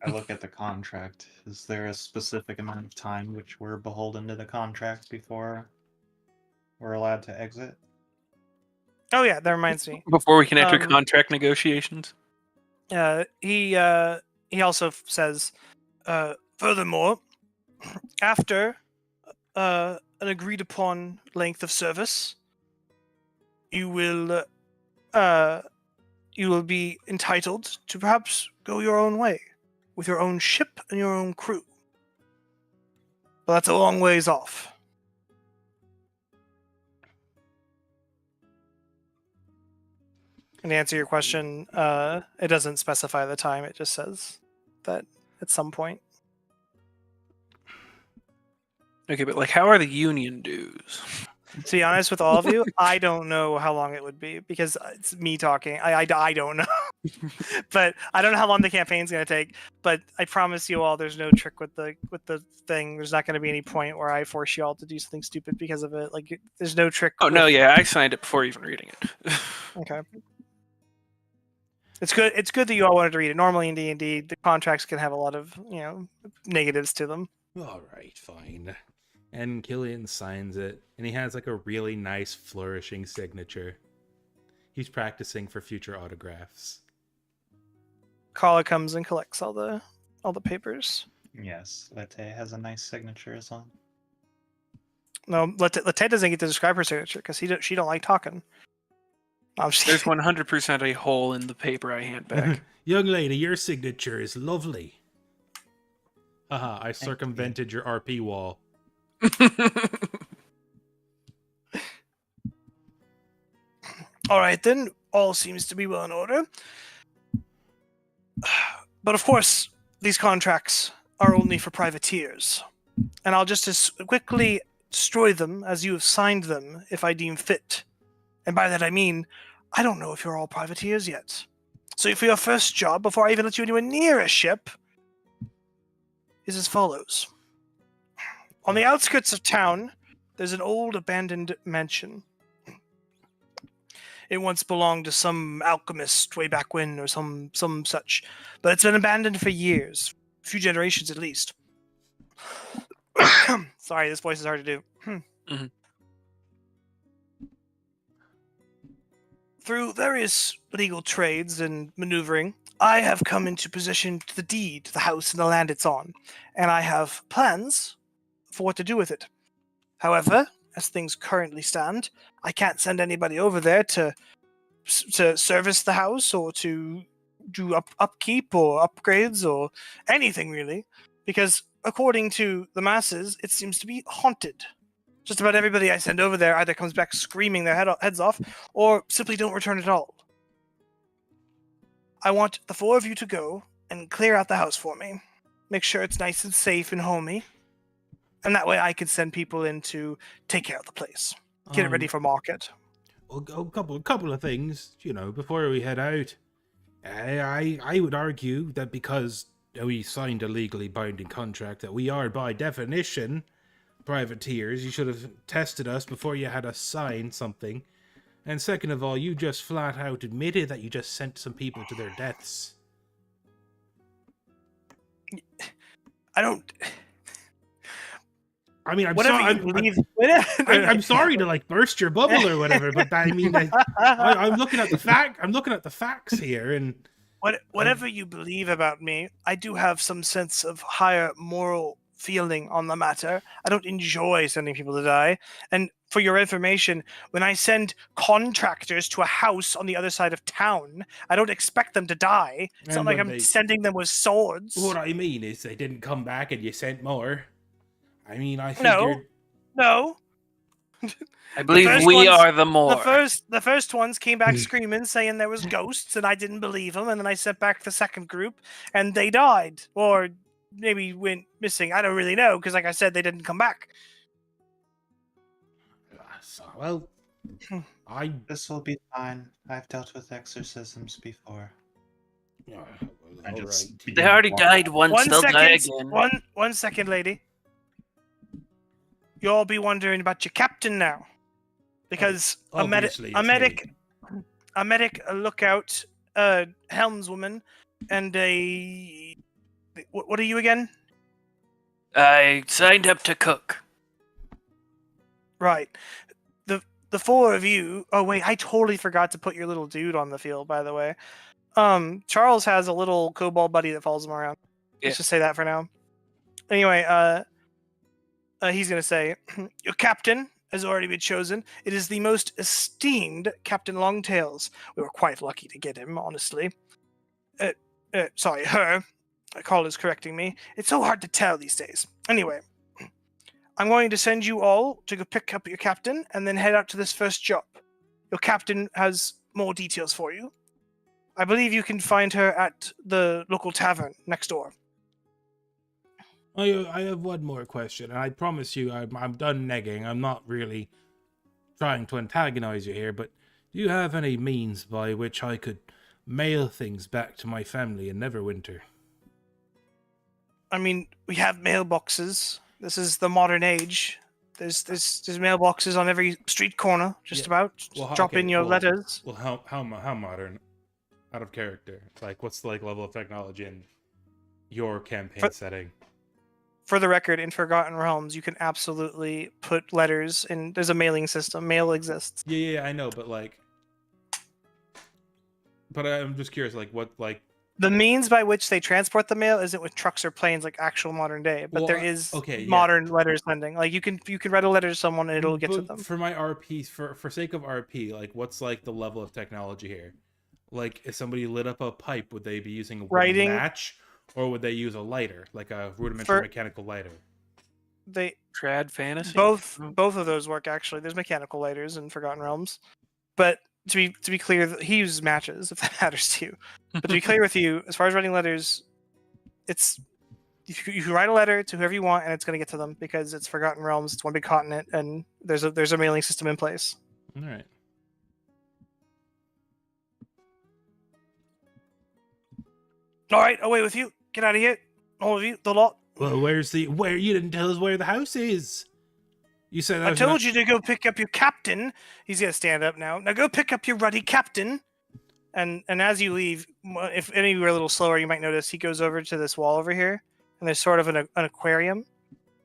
look at the contract. Is there a specific amount of time which we're beholden to the contract before we're allowed to exit? Oh yeah, that reminds me. Before we can enter Um, contract negotiations. He also says, furthermore, after an agreed upon length of service, you will be entitled to perhaps go your own way with your own ship and your own crew. But that's a long ways off. And to answer your question, it doesn't specify the time. It just says that at some point. Okay, but like, how are the union dues? To be honest with all of you, I don't know how long it would be because it's me talking. I don't know. But I don't know how long the campaign's going to take. But I promise you all, there's no trick with the thing. There's not going to be any point where I force you all to do something stupid because of it. Like, there's no trick. Oh no, with- yeah, I signed it before even reading it. Okay. It's good. It's good that you all wanted to read it. Normally in D&D, the contracts can have a lot of negatives to them. All right, fine. And Killian signs it, and he has like a really nice, flourishing signature. He's practicing for future autographs. Kala comes and collects all the papers. Yes, Lete has a nice signature as well. No, Lete doesn't get to describe her signature because she don't like talking. There's 100% a hole in the paper I hand back. Young lady, your signature is lovely. Haha, I you. circumvented your RP wall. All right, then. All seems to be well in order. But of course, these contracts are only for privateers. And I'll just as quickly destroy them as you have signed them if I deem fit. And by that I mean, I don't know if you're all privateers yet. So for your first job, before I even let you anywhere near a ship, is as follows. On the outskirts of town, there's an old abandoned mansion. It once belonged to some alchemist way back when, or some such. But it's been abandoned for years. A few generations at least. Sorry, this voice is hard to do. Mhm. Through various legal trades and maneuvering, I have come into possession to the deed to the house and the land it's on, and I have plans for what to do with it. However, as things currently stand, I can't send anybody over there to service the house or to do upkeep or upgrades or anything really, because according to the masses, it seems to be haunted. Just about everybody I send over there either comes back screaming their heads off or simply don't return at all. I want the four of you to go and clear out the house for me. Make sure it's nice and safe and homey. And that way I can send people in to take care of the place. Get it ready for market. A couple of things, before we head out. I would argue that because we signed a legally binding contract that we are by definition privateers, you should have tested us before you had us sign something. And second of all, you just flat out admitted that you just sent some people to their deaths. I don't. I mean, I'm Whatever sorry. you believe. I'm sorry to burst your bubble or whatever, but I mean, I'm looking at the fact. I'm looking at the facts here, and Whatever you believe about me, I do have some sense of higher moral feeling on the matter. I don't enjoy sending people to die. And for your information, when I send contractors to a house on the other side of town, I don't expect them to die. It's And not like when I'm they- sending them with swords. what I mean is they didn't come back and you sent more. I mean, I figured. No. I believe first we ones- are the more. The first ones came back screaming, saying there was ghosts, and I didn't believe them. And then I sent back the second group, and they died, or maybe went missing. I don't really know, because like I said, they didn't come back. Well, I. This will be fine. I've dealt with exorcisms before. I All just right. begin They already to walk died off. once. They'll die again. One second, lady. You'll be wondering about your captain now, because Obviously, a it's medic, a lookout, helmswoman, and a what are you again? I signed up to cook. Right. The four of you. Oh wait, I totally forgot to put your little dude on the field. By the way, Charles has a little kobold buddy that follows him around. Yeah. Let's just say that for now. Anyway, he's gonna say, your captain has already been chosen. It is the most esteemed Captain Longtails. We were quite lucky to get him, honestly. Sorry, her. Carl is correcting me. It's so hard to tell these days. Anyway, I'm going to send you all to go pick up your captain and then head out to this first job. Your captain has more details for you. I believe you can find her at the local tavern next door. I have one more question, and I promise you, I'm done negging. I'm not really trying to antagonize you here, but do you have any means by which I could mail things back to my family in Neverwinter? I mean, we have mailboxes. This is the modern age. There's mailboxes on every street corner, just about. Just drop in your letters. Well, how modern? Out of character. Like, what's the level of technology in your campaign setting? For the record, in Forgotten Realms, you can absolutely put letters in. There's a mailing system. Mail exists. Yeah, I know, but I'm just curious, what the means by which they transport the mail isn't with trucks or planes like actual modern day, but there is modern letter sending. Like you can write a letter to someone and it'll get to them. For my RP, for sake of RP, what's the level of technology here? If somebody lit up a pipe, would they be using a wooden match, or would they use a lighter, like a rudimentary mechanical lighter? Trad fantasy. Both of those work actually. There's mechanical lighters in Forgotten Realms, but to be clear, he uses matches if that matters to you. But to be clear with you, as far as writing letters, it's you can write a letter to whoever you want, and it's going to get to them because it's Forgotten Realms. It's one big continent, and there's a mailing system in place. All right. All right, away with you. Get out of here, all of you, the lot. Well, where you didn't tell us where the house is. You said I told you to go pick up your captain. He's gonna stand up now. Now go pick up your ruddy captain. And as you leave, if any of you are a little slower, you might notice he goes over to this wall over here, and there's sort of an aquarium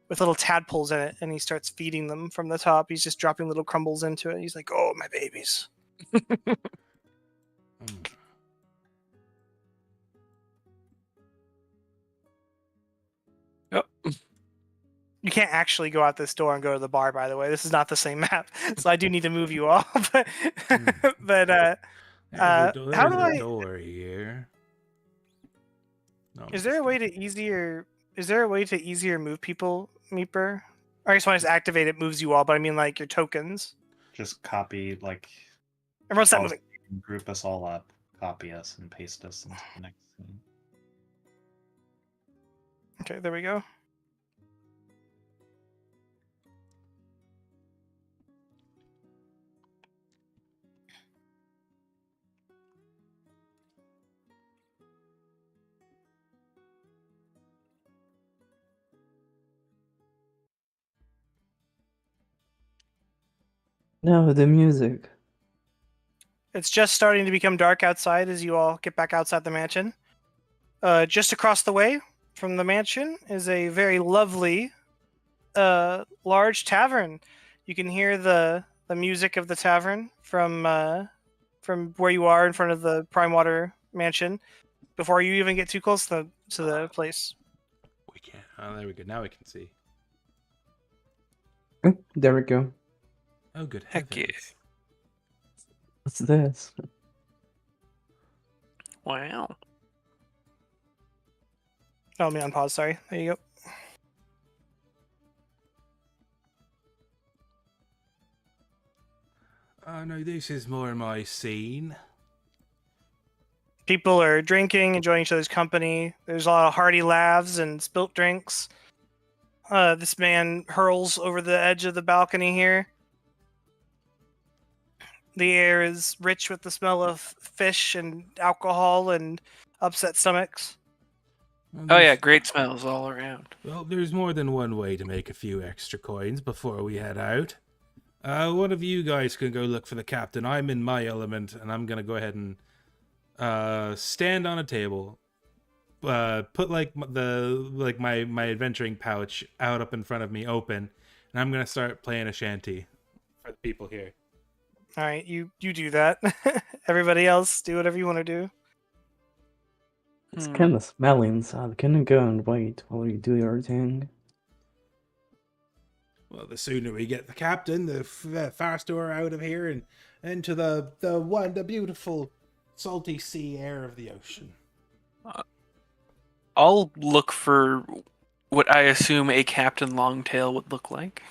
with little tadpoles in it, and he starts feeding them from the top. He's just dropping little crumbles into it. He's like, "Oh, my babies." Yep. You can't actually go out this door and go to the bar, by the way. This is not the same map, so I do need to move you all. But how do I? Door here. No, Is there a way to easier move people, Meeper? I just want to activate it, moves you all, but I mean your tokens. Just copy Everyone stop moving. Group us all up, copy us, and paste us into the next scene. Okay, there we go. No, the music. It's just starting to become dark outside as you all get back outside the mansion. Just across the way from the mansion is a very lovely, large tavern. You can hear the music of the tavern from where you are in front of the Prime Water mansion before you even get too close to the place. We can't. Oh, there we go. Now we can see. There we go. Oh, good Heck yeah. heavens. What's this? Wow. Oh, me on pause. Sorry. There you go. Oh no, this is more my scene. People are drinking, enjoying each other's company. There's a lot of hearty laughs and spilt drinks. This man hurls over the edge of the balcony here. The air is rich with the smell of fish and alcohol and upset stomachs. Well, Oh yeah, there's- great smells all around. Well, there's more than one way to make a few extra coins before we head out. One of you guys can go look for the captain. I'm in my element, and I'm gonna go ahead and stand on a table, put like my adventuring pouch out up in front of me, open, and I'm gonna start playing a shanty for the people here. All right, you do that. Everybody else, do whatever you want to do. It's Hmm. kind of smelly inside. Can you go and wait while you do your thing? Well, the sooner we get the captain, the faster we're out of here and into the beautiful salty sea air of the ocean. I'll look for what I assume a Captain Longtail would look like.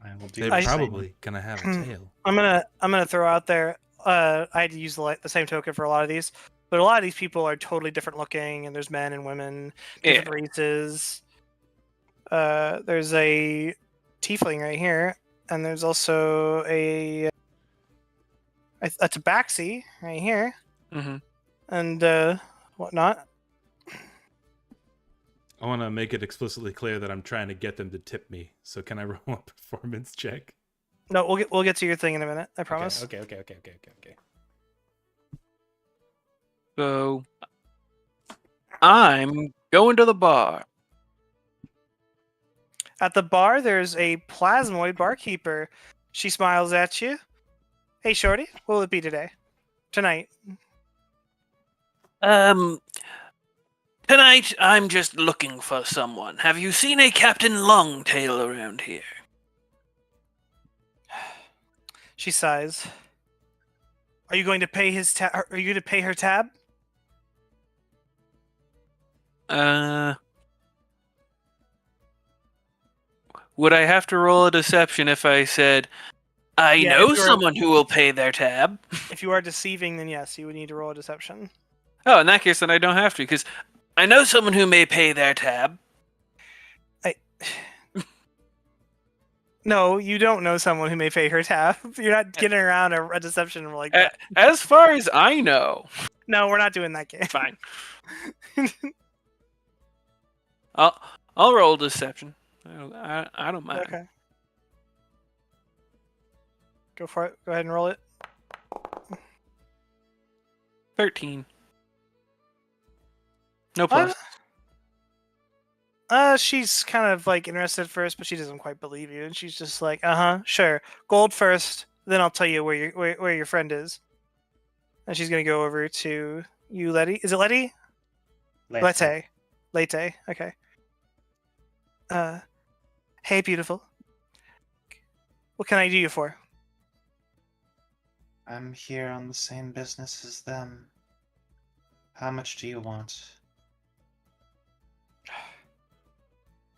I will do They the same. probably gonna have a tail. I'm gonna throw out there. I had to use the same token for a lot of these, but a lot of these people are totally different looking, and there's men and women, different races. There's a tiefling right here, and there's also a tabaxi right here, Mm-hmm. and whatnot. I want to make it explicitly clear that I'm trying to get them to tip me. So can I roll a performance check? No, we'll get to your thing in a minute. I promise. Okay. So I'm going to the bar. At the bar, there's a plasmoid barkeeper. She smiles at you. Hey, shorty, what will it be today? Tonight. Tonight I'm just looking for someone. Have you seen a Captain Longtail around here? She sighs. Are you going to pay his Are you going to pay her tab? Would I have to roll a deception if I said, I Yeah, know if you're- someone who will pay their tab? If you are deceiving, then yes, you would need to roll a deception. Oh, in that case, then I don't have to, because I know someone who may pay their tab. No, you don't know someone who may pay her tab. You're not getting around a deception like that. As far as I know. No, we're not doing that game. Fine. I'll roll deception. I don't mind. Okay. Go for it. Go ahead and roll it. 13. No plus. She's kind of like interested first, but she doesn't quite believe you, and she's just like, sure, gold first, then I'll tell you where your friend is. And she's gonna go over to you, Letty. Is it Letty? Lete. Okay. Hey, beautiful. What can I do you for? I'm here on the same business as them. How much do you want?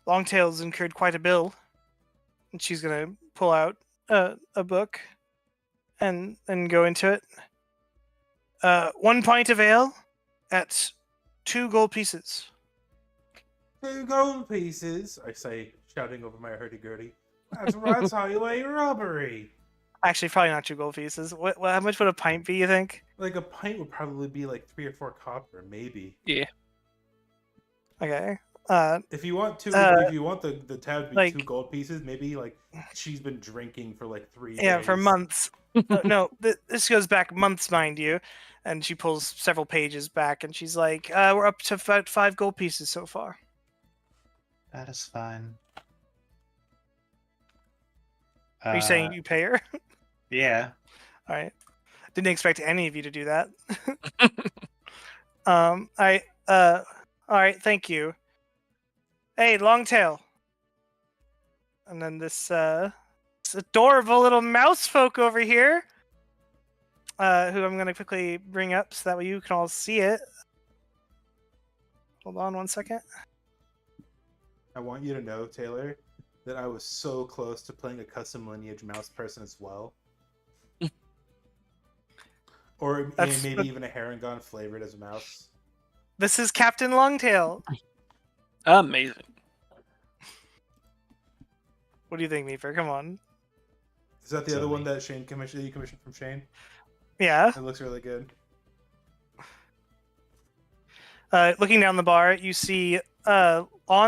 Longtail's incurred quite a bill, and she's gonna pull out a book and go into it. 1 pint of ale at 2 gold pieces. 2 gold pieces, I say, shouting over my hurdy-gurdy. That's highway robbery. Actually, probably not 2 gold pieces. How much would a pint be, you think? Like, a pint would probably be like 3 or 4 copper, maybe. Yeah. Okay. If you want if you want the tab to be like- 2 gold pieces, maybe like she's been drinking for like 3 Yeah, days. for months. No, this goes back months, mind you. And she pulls several pages back, and she's like, "We're up to 5 gold pieces so far." That is fine. Are you saying you pay her? Yeah. All right. Didn't expect any of you to do that. All right. Thank you. Hey, Longtail. And then this adorable little mouse folk over here, who I'm gonna quickly bring up so that way you can all see it. Hold on 1 second. I want you to know, Taylor, that I was so close to playing a custom lineage mouse person as well. Or That's maybe even a Herringon flavored as a mouse. This is Captain Longtail. Amazing. What do you think, Meeper? Come on. Is that the So other one neat. that Shane commissioned? You commissioned from Shane? Yeah. It looks really good. Looking down the bar, you see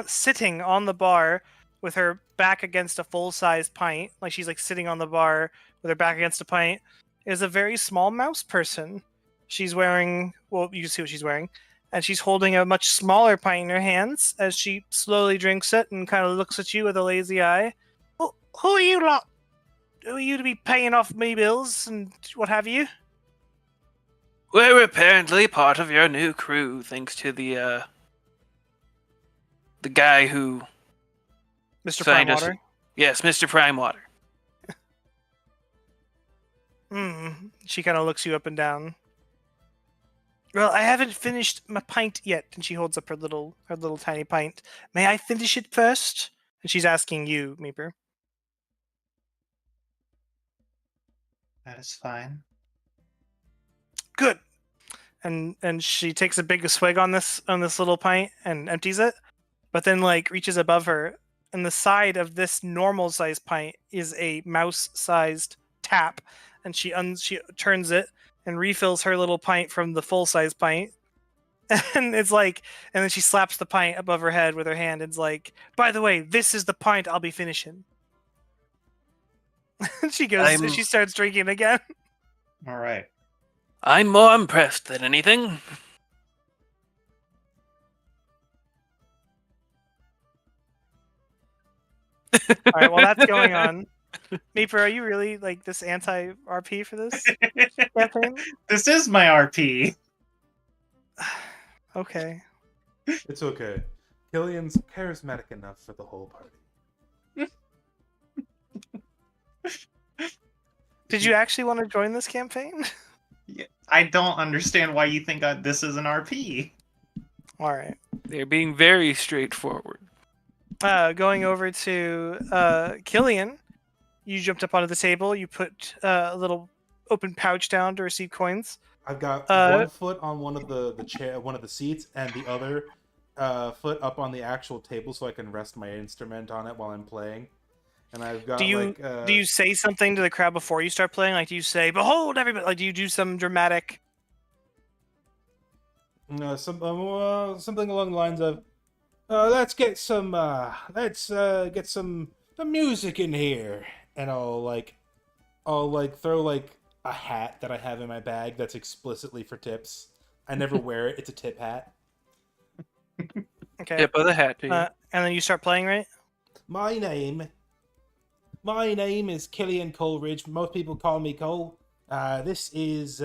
sitting on the bar with her back against a full-sized pint, like she's like sitting on the bar with her back against a pint, is a very small mouse person. She's wearing, well, you can see what she's wearing, and she's holding a much smaller pint in her hands as she slowly drinks it and kind of looks at you with a lazy eye. Who are you lot? Who are you to be paying off me bills and what have you? We're apparently part of your new crew, thanks to the guy who Mr. signed us. Primewater? Yes, Mr. Primewater. She kind of looks you up and down. Well, I haven't finished my pint yet, and she holds up her little tiny pint. May I finish it first? And she's asking you, Meeper. That is fine. Good. And she takes a big swig on this little pint and empties it, but then like reaches above her, and the side of this normal sized pint is a mouse sized tap, and she turns it and refills her little pint from the full size pint. And it's like, and then she slaps the pint above her head with her hand. And it's like, by the way, this is the pint I'll be finishing. And she goes, and she starts drinking again. All right. I'm more impressed than anything. All right, well that's going on. Meeper, are you really like this anti-RP for this campaign? This is my RP. Okay. It's okay. Killian's charismatic enough for the whole party. Did you actually want to join this campaign? Yeah, I don't understand why you think this is an RP. All right. They're being very straightforward. Going over to Killian, you jumped up onto the table. You put a little open pouch down to receive coins. I've got one foot on one of the chair, one of the seats, and the other foot up on the actual table so I can rest my instrument on it while I'm playing. And I've got do you say something to the crowd before you start playing? Like, do you say, "Behold, everybody"? Like, do you do some dramatic? Something along the lines of, "Let's get some music in here," and I'll throw like a hat that I have in my bag that's explicitly for tips. I never wear it. It's a tip hat. Okay. Tip of the hat, dude. And then you start playing, right? My name is Killian Coleridge. Most people call me Cole. This is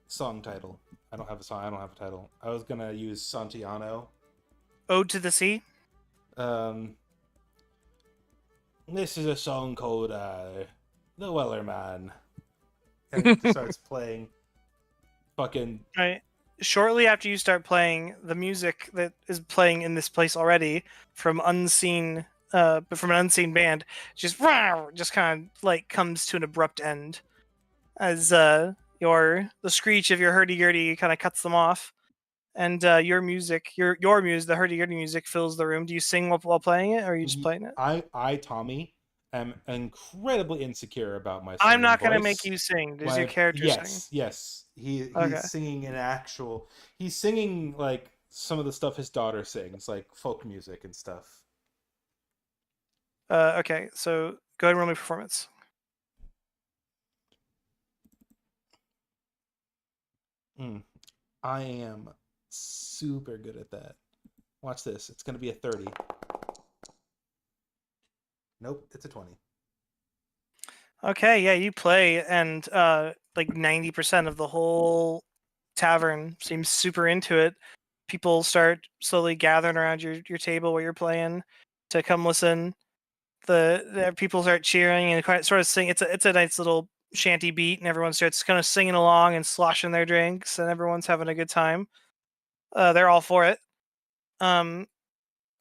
song title. I don't have a song. I don't have a title. I was gonna use Santiano. Ode to the Sea. This is a song called The Weller Man. And it starts playing fucking... Right. Shortly after you start playing, the music that is playing in this place already from an unseen band just kind of like comes to an abrupt end as the screech of your hurdy-gurdy kind of cuts them off, and your music, the hurdy-gurdy music fills the room. Do you sing while playing it, or are you just playing it? I Tommy, am incredibly insecure about my I'm not going to make you sing. Does your character sing? Yes. He's Okay. singing he's singing like some of the stuff his daughter sings, like folk music and stuff. Okay, so go ahead and roll me performance. I am super good at that. Watch this. It's going to be a 30. Nope, it's a 20. Okay, yeah, you play, and like 90% of the whole tavern seems super into it. People start slowly gathering around your table where you're playing to come listen. The people start cheering and sort of sing. It's a nice little shanty beat, and everyone starts kind of singing along and sloshing their drinks, and everyone's having a good time. They're all for it.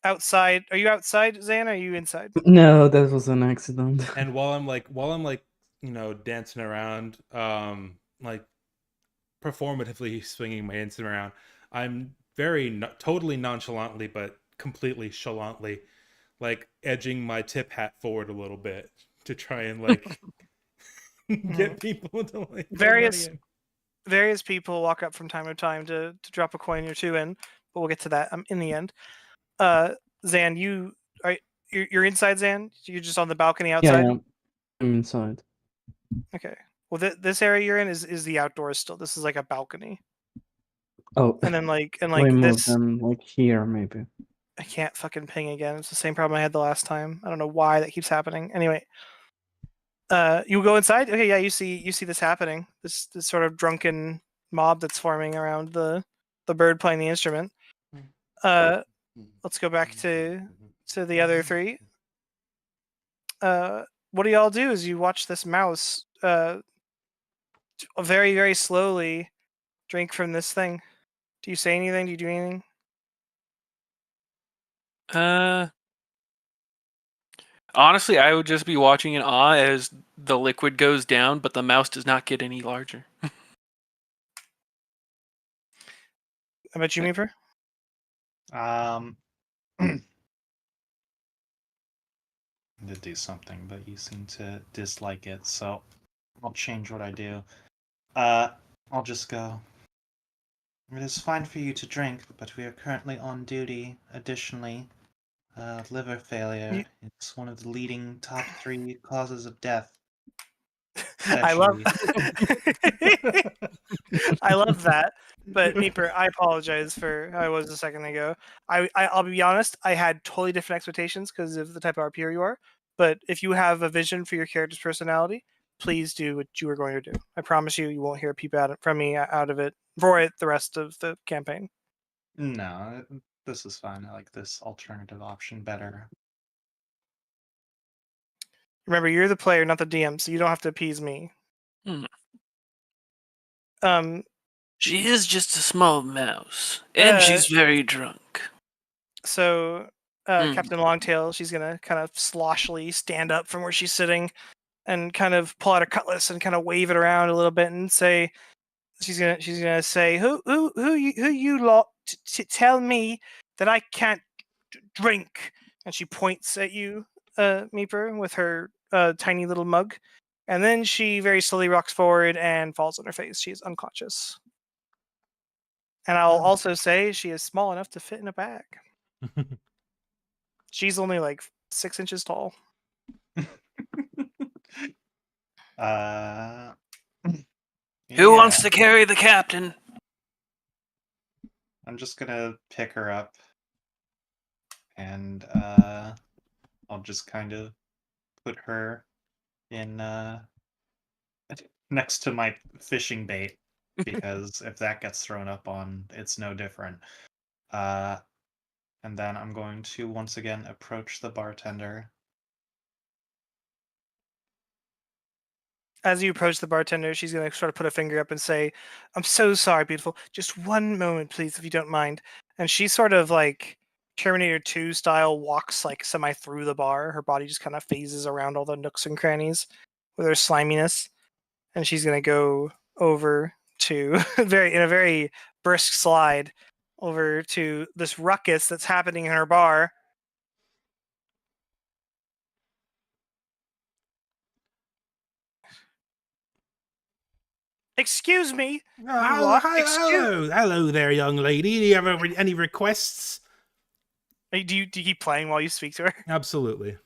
Outside, are you outside, Zan? Or are you inside? No, that was an accident. And while I'm like, dancing around, like performatively swinging my instant around. I'm very totally nonchalantly, but completely chalantly, like edging my tip hat forward a little bit to try and like get people to like put money Various in. various people walk up from time to time to drop a coin or two in, but we'll get to that in the end. Zan, you're inside, Zan? You're just on the balcony outside? Yeah, I'm inside. Okay. Well, this area you're in is the outdoors still. This is like a balcony. Oh, And then we move this, them like here maybe. I can't fucking ping again. It's the same problem I had the last time. I don't know why that keeps happening. Anyway, you go inside. Okay, yeah, you see this happening. This sort of drunken mob that's forming around the bird playing the instrument. Let's go back to the other three. What do y'all do as you watch this mouse very, very slowly drink from this thing? Do you say anything? Do you do anything? Honestly, I would just be watching in awe as the liquid goes down, but the mouse does not get any larger. I bet you, Meeper. To do something, but you seem to dislike it, so I'll change what I do. I'll just go. It is fine for you to drink, but we are currently on duty. Additionally, liver failure is one of the leading top 3 causes of death. I love Sexually. I love that. But Meeper, I apologize for how I was a second ago. I'll be honest, I had totally different expectations because of the type of RPer you are. But if you have a vision for your character's personality, please do what you are going to do. I promise you, you won't hear a peep from me out of it for it the rest of the campaign. No, this is fine. I like this alternative option better. Remember, you're the player, not the DM, so you don't have to appease me. She is just a small mouse, and she's very drunk. So, Captain Longtail, she's gonna kind of sloshily stand up from where she's sitting, and kind of pull out a cutlass and kind of wave it around a little bit and say, she's gonna say, who you lot tell me that I can't drink? And she points at you, Meeper, with her tiny little mug, and then she very slowly rocks forward and falls on her face. She's unconscious. And I'll also say she is small enough to fit in a bag. She's only like 6 inches tall. Who wants to carry the captain? I'm just gonna pick her up, and I'll just kind of put her in next to my fishing bait, because if that gets thrown up on, it's no different. And then I'm going to once again approach the bartender. As you approach the bartender, she's going to sort of put a finger up and say, I'm so sorry, beautiful. Just one moment, please, if you don't mind. And she sort of like Terminator 2 style walks like semi through the bar. Her body just kind of phases around all the nooks and crannies with her sliminess. And she's going to go over to, in a very brisk slide, over to this ruckus that's happening in her bar. Excuse me. Hello there, young lady. Do you have any requests? Do you keep playing while you speak to her? Absolutely.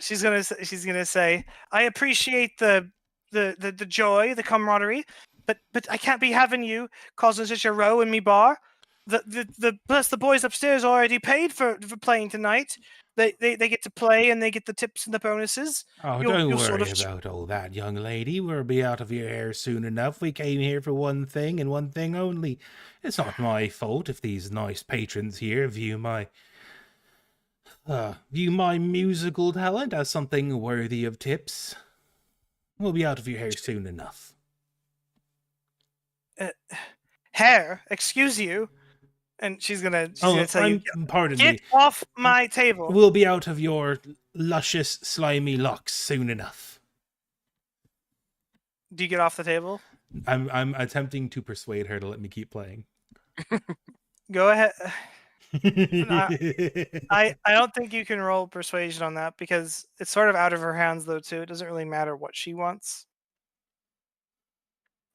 She's gonna say, I appreciate the joy, the camaraderie, but I can't be having you causing such a row in me bar. Plus the boys upstairs already paid for playing tonight. They get to play and they get the tips and the bonuses. Oh, don't worry about all that, young lady. We'll be out of your hair soon enough. We came here for one thing and one thing only. It's not my fault if these nice patrons here view my musical talent as something worthy of tips. We'll be out of your hair soon enough. Hair? Excuse you? And she's gonna tell you, pardon get me. off my table. We'll be out of your luscious, slimy locks soon enough. Do you get off the table? I'm attempting to persuade her to let me keep playing. Go ahead. I don't think you can roll persuasion on that because it's sort of out of her hands though too. It doesn't really matter what she wants.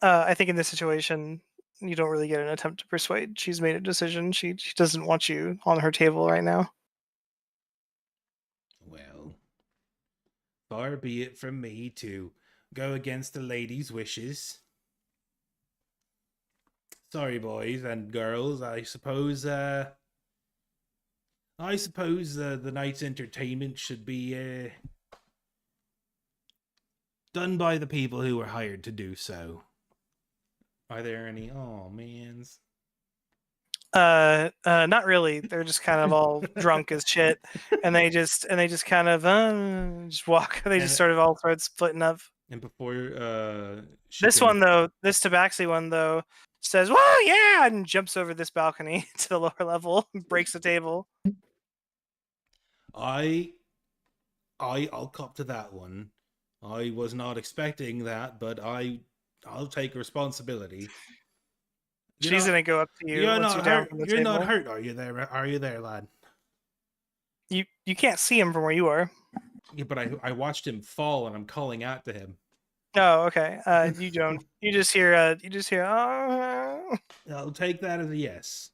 I think in this situation you don't really get an attempt to persuade. She's made a decision. She doesn't want you on her table right now. Well, far be it from me to go against the lady's wishes. Sorry, boys and girls. I suppose the night's entertainment should be done by the people who were hired to do so. Are there any? Oh, mans. Not really. They're just kind of all drunk as shit, and they just kind of just walk. They just sort of all start splitting up. And before this Tabaxi one though says, "Well, yeah," and jumps over this balcony to the lower level, and breaks the table. I'll cop to that one. I was not expecting that, but I'll take responsibility. She's gonna go up to you. You're once not you're down hurt. from the You're table. not hurt, are you there? Are you there, lad? You can't see him from where you are. Yeah, but I watched him fall, and I'm calling out to him. Oh, okay. You don't. You just hear. Oh. I'll take that as a yes.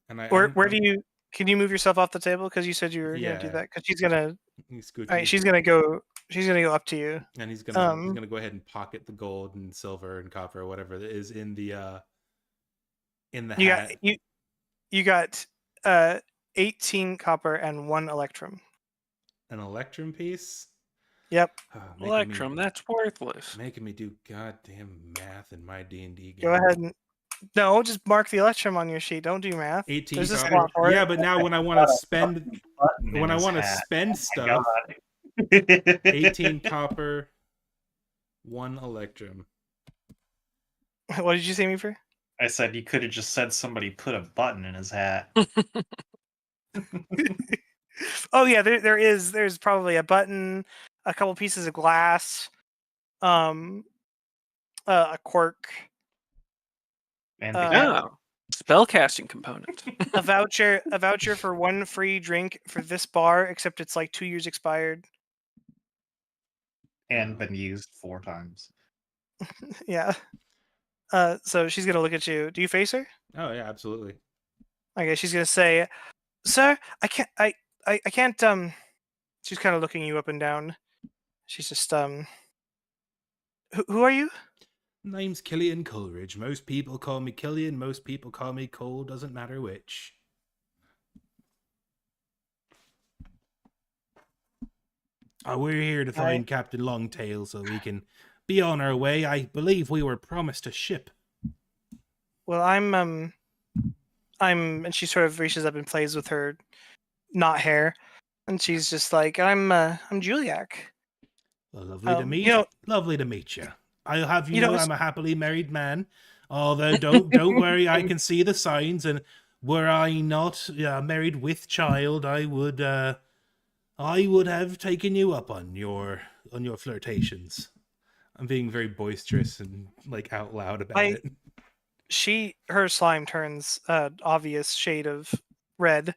And where do you? Can you move yourself off the table? Because you said you were gonna do that. Because she's gonna. All right, she's gonna go. She's gonna go up to you. And he's gonna go ahead and pocket the gold and silver and copper or whatever is in the hat. You got 18 copper and 1 electrum. An electrum piece? Yep. Electrum, that's worthless. Making me do goddamn math in my D&D game. Go ahead and just mark the electrum on your sheet. Don't do math. 18 There's a copper. spot for it. Yeah, but now when I want to spend spend stuff, 18 copper, 1 electrum. What did you say, Meeper? I said you could have just said somebody put a button in his hat. Oh yeah, there's probably a button, a couple pieces of glass, a quirk, And spellcasting component. a voucher for 1 free drink for this bar, except it's like 2 years expired. and been used 4 times. Yeah. So she's gonna look at you. Do you face her? Oh yeah, absolutely. Okay, she's gonna say, "Sir, I can't." She's kind of looking you up and down. She's just Who are you? Name's Killian Coleridge. Most people call me Killian. Most people call me Cole. Doesn't matter which. We're here to find Captain Longtail so we can be on our way. I believe we were promised a ship. Well, I'm, and she sort of reaches up and plays with her knot hair, and she's just like, I'm Juliak. Well, lovely to meet you. Lovely to meet you. I'll have you know I'm a happily married man. Although don't worry, I can see the signs, and were I not married with child, I would have taken you up on your flirtations. I'm being very boisterous and like out loud about it. Her slime turns obvious shade of red,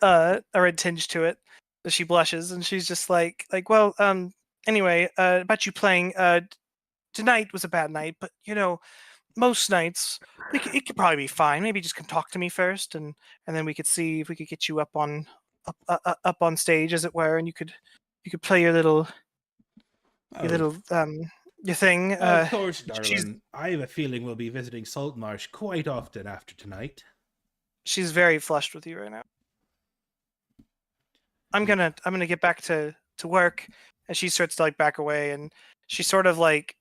a red tinge to it. She blushes and she's just like, well, anyway, about you playing. Tonight was a bad night, but most nights it could probably be fine. Maybe just come talk to me first, and then we could see if we could get you up on stage, as it were, and you could play your little your thing. Of course, darling. I have a feeling we'll be visiting Saltmarsh quite often after tonight. She's very flushed with you right now. I'm gonna get back to work, and she starts to like back away, and she sort of like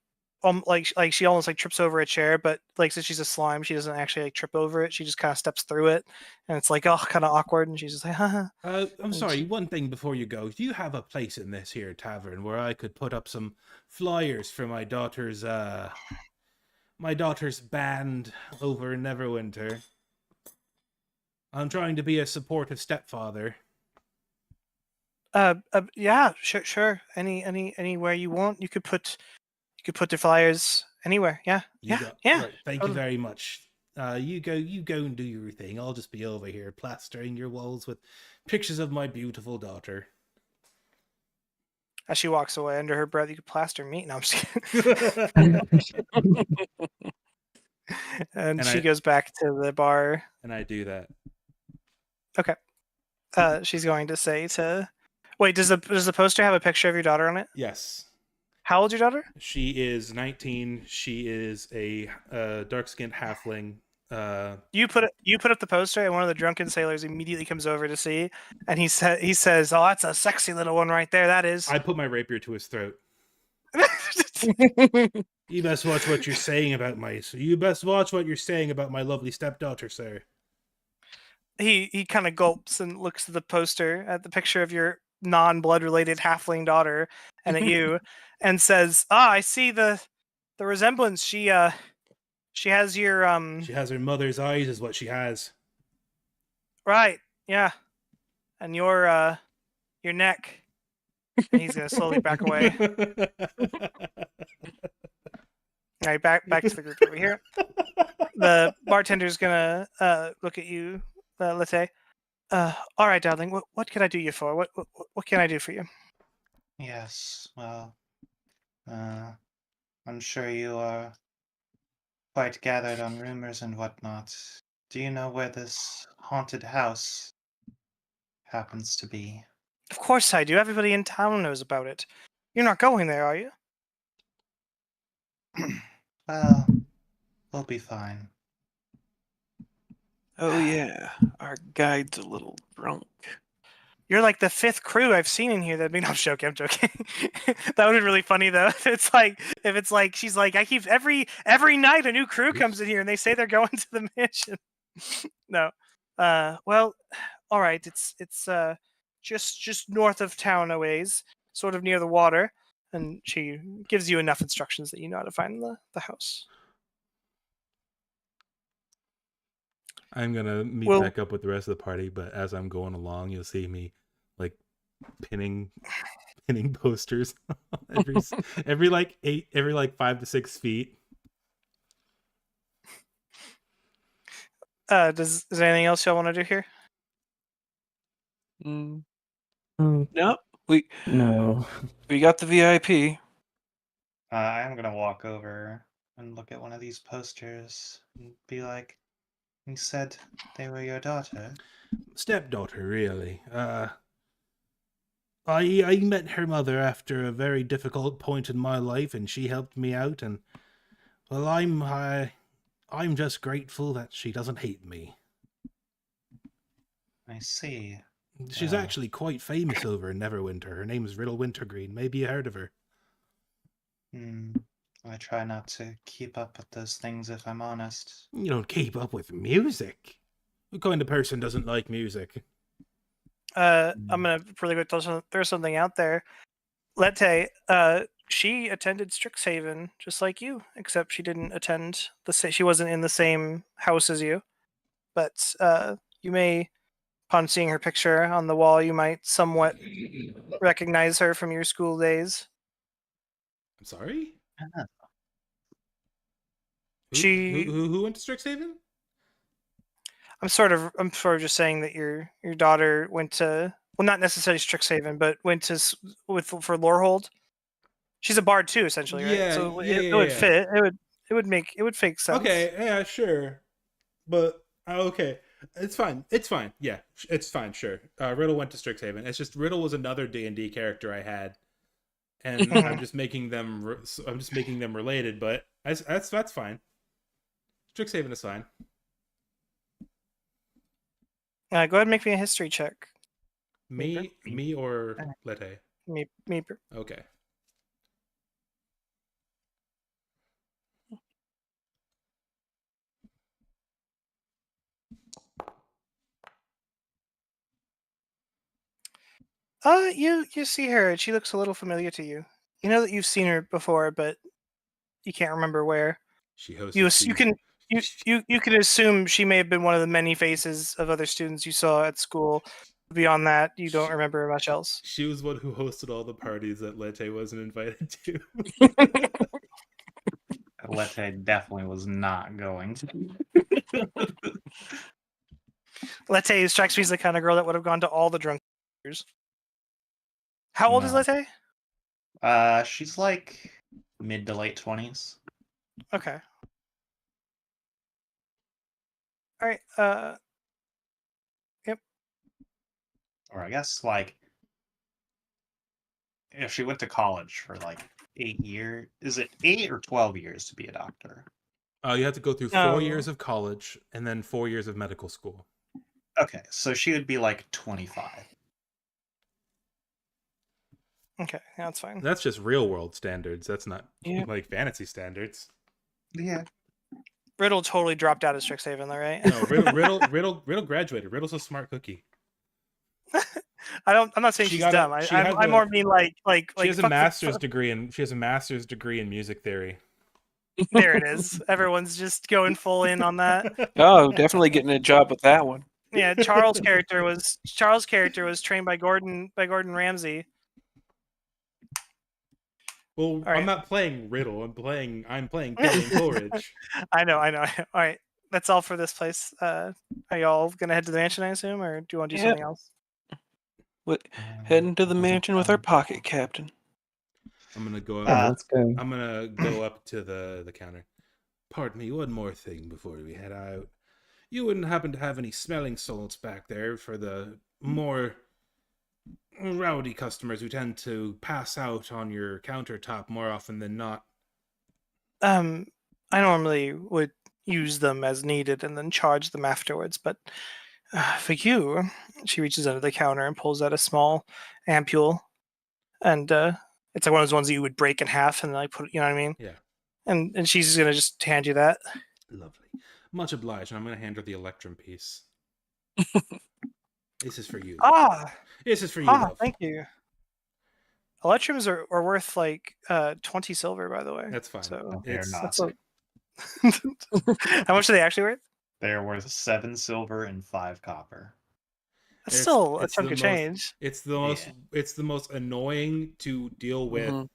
she almost like trips over a chair, but like since she's a slime, she doesn't actually like trip over it. She just kind of steps through it, and it's like kind of awkward. And she's just like, haha. I'm sorry. One thing before you go, do you have a place in this here tavern where I could put up some flyers for my daughter's band over in Neverwinter? I'm trying to be a supportive stepfather. Yeah, sure. Anywhere you want. You could put could put the flyers anywhere. Yeah, yeah. Right, thank you totally. very much. You go and do your thing. I'll just be over here plastering your walls with pictures of my beautiful daughter. As she walks away, under her breath, you could plaster meat. No, I'm just kidding. And she goes back to the bar. And I do that. Okay. She's going to say to. Wait, does the poster have a picture of your daughter on it? Yes. How old's your daughter? She is 19. She is a dark-skinned halfling. You put up the poster, and one of the drunken sailors immediately comes over to see, and he says, "Oh, that's a sexy little one right there. That is." I put my rapier to his throat. You best watch what you're saying about my. You best watch what you're saying about my lovely stepdaughter, sir. He kind of gulps and looks at the poster, at the picture of your non-blood related halfling daughter, and at you, and says, "Ah, I see the resemblance. She has your She has her mother's eyes, is what she has. Right, yeah, and your neck." And he's gonna slowly back away. All right, back to the group over here. The bartender's gonna look at you, Latte. All right, darling. What can I do you for? What can I do for you? Yes, well, I'm sure you are quite gathered on rumors and whatnot. Do you know where this haunted house happens to be? Of course I do. Everybody in town knows about it. You're not going there, are you? Well, we'll be fine. Oh yeah, our guide's a little drunk. You're like the fifth crew I've seen in here. No, I'm joking. That would be really funny though. If it's like she's like, I keep every night a new crew comes in here and they say they're going to the mission. No. Well, all right. It's just north of town a ways, sort of near the water, and she gives you enough instructions that you know how to find the house. I'm gonna meet back up with the rest of the party, but as I'm going along, you'll see me like pinning posters every like 5 to 6 feet. Is there anything else y'all want to do here? Nope. No. We got the VIP. I'm gonna walk over and look at one of these posters and be like, "You said they were your daughter?" Stepdaughter, really. I met her mother after a very difficult point in my life, and she helped me out. And well, I'm just grateful that she doesn't hate me. I see. She's actually quite famous over in Neverwinter. Her name is Riddle Wintergreen. Maybe you heard of her. I try not to keep up with those things, if I'm honest. You don't keep up with music? What kind of person doesn't like music? I'm gonna really quick throw something out there. Lette, she attended Strixhaven just like you, except she didn't attend she wasn't in the same house as you. But you may, upon seeing her picture on the wall, you might somewhat recognize her from your school days. I'm sorry? Who went to Strixhaven? I'm sort of just saying that your daughter went to, well, not necessarily Strixhaven, but went to for Lorehold. She's a bard too, essentially, right? Yeah, So it would fit. It would make sense. Okay, yeah, sure, but okay, it's fine. Yeah, it's fine. Sure. Riddle went to Strixhaven. It's just Riddle was another D&D character I had, and I'm just making them related. But that's fine. Strixhaven is fine. Go ahead and make me a history check. Me or Lette? Me. Okay. You see her, and she looks a little familiar to you. You know that you've seen her before, but you can't remember where. She hosted. You can assume she may have been one of the many faces of other students you saw at school. Beyond that, you don't remember much else. She was one who hosted all the parties that Lette wasn't invited to. Lete definitely was not going to. Lete strikes me as the kind of girl that would have gone to all the drunk years. How old is No. Lete? She's like mid to late 20s. Okay. All right. Yep. Or I guess like if she went to college for like 8 years, is it 8 or 12 years to be a doctor? You have to go through 4 years of college and then 4 years of medical school. Okay, so she would be like 25. Okay, yeah, that's fine. That's just real world standards. That's not Yeah. like fantasy standards. Yeah. Riddle totally dropped out of Strixhaven, though, right? No, Riddle graduated. Riddle's a smart cookie. I'm not saying She she's got a- dumb. she had I the- more mean like She has a fuck the- master's degree in music theory. There it is. Everyone's just going full in on that. Oh, definitely getting a job with that one. Yeah, Charles' character was trained by Gordon Ramsay. Well, right. I'm not playing Riddle. I'm playing Killing Coleridge. I know. All right, that's all for this place. Are y'all gonna head to the mansion, I assume, or do you want to do Yep. something else? Heading to the mansion with our pocket captain. I'm gonna go up. Yeah, let's go. I'm gonna go up to the counter. Pardon me, one more thing before we head out. You wouldn't happen to have any smelling salts back there for the more rowdy customers who tend to pass out on your countertop more often than not? I normally would use them as needed and then charge them afterwards, but for you, she reaches under the counter and pulls out a small ampule, and it's like one of those ones that you would break in half and like put, you know what I mean? Yeah. And she's gonna just hand you that. Lovely. Much obliged. And I'm gonna hand her the electrum piece. This is for you. This is for you, love. Thank you. Electrums are worth like 20 silver, by the way. That's fine. So They're It's- not. that's how much are they actually worth? They're worth 7 silver and 5 copper. That's It's- still a it's chunk the of most- change. It's the most. Yeah. It's the most annoying to deal with Mhm.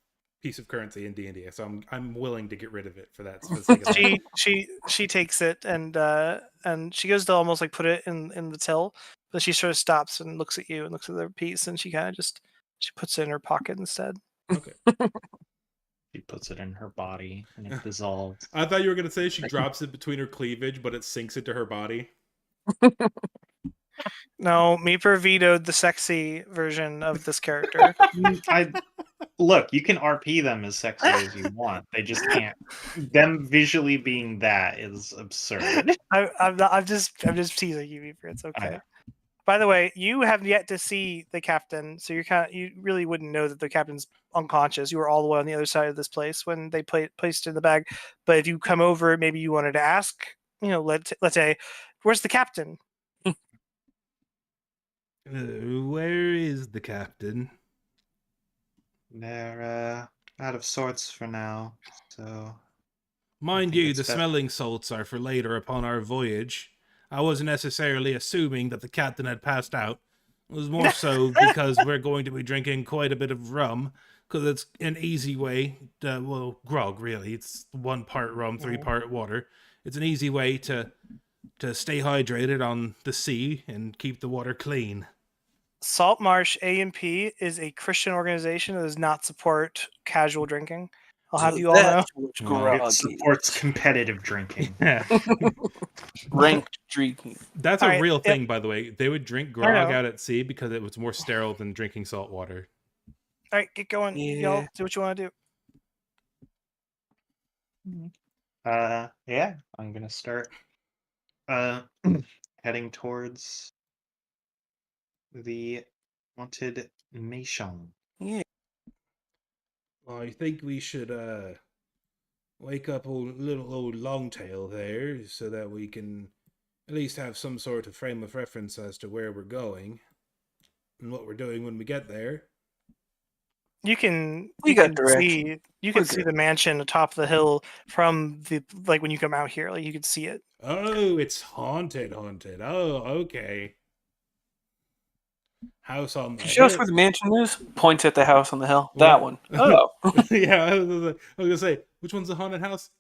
piece of currency in D&D. So I'm willing to get rid of it for that. For the sake of that. She takes it and she goes to almost like put it in the till, but she sort of stops and looks at you and looks at the piece, and she kind of she puts it in her pocket instead. Okay. She puts it in her body and it dissolves. I thought you were gonna say she drops it between her cleavage, but it sinks into her body. No, Meeper vetoed the sexy version of this character. Look, you can RP them as sexy as you want. They just can't. Them visually being that is absurd. I'm just teasing you, Meeper. It's okay. By the way, you have yet to see the captain, so you really wouldn't know that the captain's unconscious. You were all the way on the other side of this place when they placed it in the bag. But if you come over, maybe you wanted to ask, let's say, where's the captain? Where is the captain? They're out of sorts for now, so Mind think you, it's the best- smelling salts are for later upon our voyage. I wasn't necessarily assuming that the captain had passed out. It was more so because we're going to be drinking quite a bit of rum, because it's an easy way grog, really. It's 1 part rum, 3 part water. It's an easy way to stay hydrated on the sea and keep the water clean. Saltmarsh A&P is a Christian organization that does not support casual drinking. I'll have you all know. it supports competitive drinking. Yeah. Ranked drinking. That's All a right, real yep. thing, by the way. They would drink I grog know. out at sea because it was more sterile than drinking salt water. All right, get going. Yeah. Y'all do what you want to do. Yeah, I'm gonna start heading towards the haunted mansion. Yeah. I think we should wake up little old Longtail there so that we can at least have some sort of frame of reference as to where we're going and what we're doing when we get there. You can We you got can direction. see We're see good. the mansion atop the hill from the when you come out here, like you can see it. Oh, it's haunted. Oh, okay. House on the Show us hill. where the mansion is. Points at the house on the hill. That What? one. Oh. Yeah, I was gonna say, which one's the haunted house?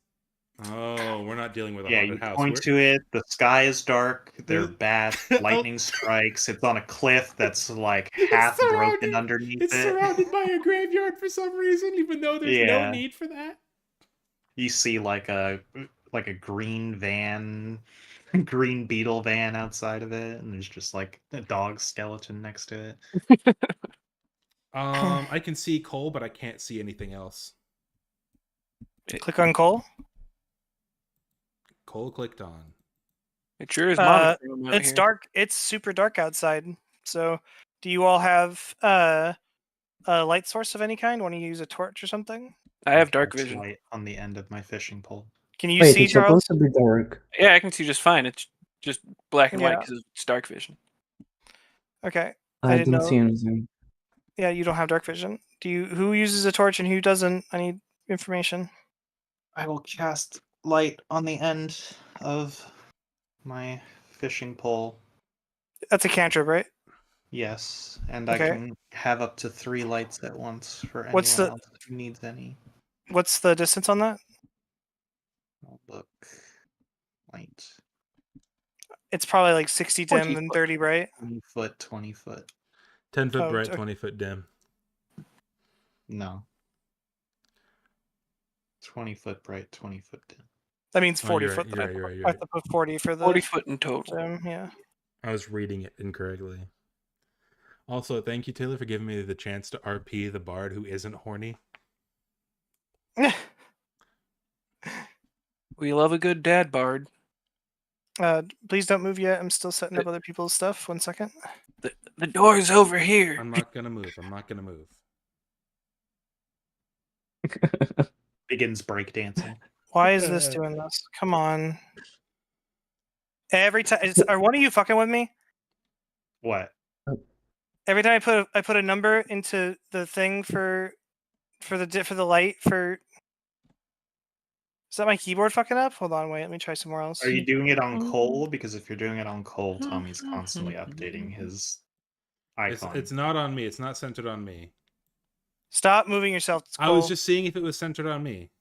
Oh, we're not dealing with a Yeah, haunted you house. point to it. The sky is dark. There are There's- bats. Oh. Lightning strikes. It's on a cliff that's like It's half broken surrounded- underneath It's it. surrounded by a graveyard for some reason, even though there's no Yeah. need for that. You see like a green van, green beetle van outside of it, and there's just like a dog skeleton next to it. I can see Cole, but I can't see anything else. Click on Cole. Cole clicked on. It sure is monochrome out It's here. dark. It's super dark outside. So, do you all have a light source of any kind? Want to use a torch or something? I have dark That's vision. light on the end of my fishing pole. Can you Wait, see, it's Charles? supposed to be dark. Yeah, I can see just fine. It's just black and white Yeah. because it's dark vision. Okay. I didn't don't know. see anything. Yeah, you don't have dark vision. Who uses a torch and who doesn't? I need information. I will cast light on the end of my fishing pole. That's a cantrip, right? Yes, and Okay. I can have up to 3 lights at once for anyone What's the- else who needs any. What's the distance on that? I'll look. Light. It's probably like 60 dim 20 and foot. 30 bright. 20 foot, 20 foot. 10-foot Oh, bright, okay. 20-foot dim. No. 20 foot bright, 20 foot dim. That means Oh, 40 you're foot. right, that you're right, I you're right. have to put 40 for the 40 foot in total. dim. Yeah. I was reading it incorrectly. Also, thank you, Taylor, for giving me the chance to RP the bard who isn't horny. We love a good dad bard. Please don't move yet. I'm still setting up other people's stuff. 1 second. The door's over here. I'm not gonna move. I'm not gonna move. Begins breakdancing. Why is this doing this? Come on. Every time, are one of you fucking with me? What? Every time I put a number into the thing for the light for. Is that my keyboard fucking up? Hold on, wait. Let me try somewhere else. Are you doing it on Cole? Because if you're doing it on Cole, Tommy's constantly updating his icon. It's not on me. It's not centered on me. Stop moving yourself. It's I was Cole. just seeing if it was centered on me.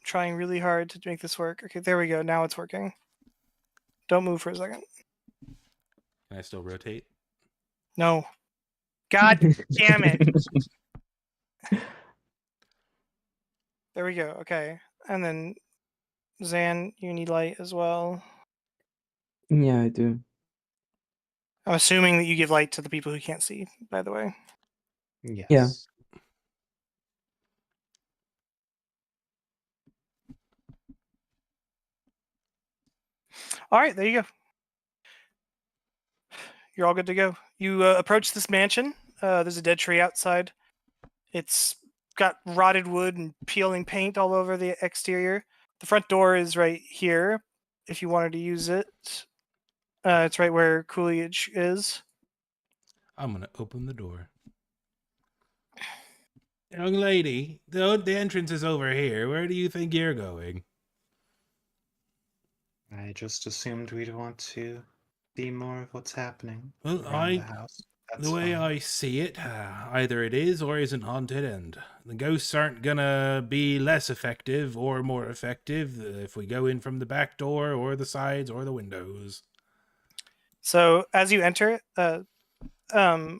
Trying really hard to make this work. Okay, there we go. Now it's working. Don't move for a second. Can I still rotate? No. God damn it. There we go. Okay. And then Zan, you need light as well. Yeah, I do. I'm assuming that you give light to the people who can't see, by the way. Yes. Yeah. All right, there you go. You're all good to go. You approach this mansion. There's a dead tree outside. It's got rotted wood and peeling paint all over the exterior. The front door is right here if you wanted to use it. It's right where Coolidge is. I'm gonna open the door. Young lady, the entrance is over here. Where do you think you're going? I just assumed we'd want to see more of what's happening Well, around the house. That's the way fine. I see it, either it is or isn't haunted, and the ghosts aren't gonna be less effective or more effective if we go in from the back door or the sides or the windows. So as you enter, I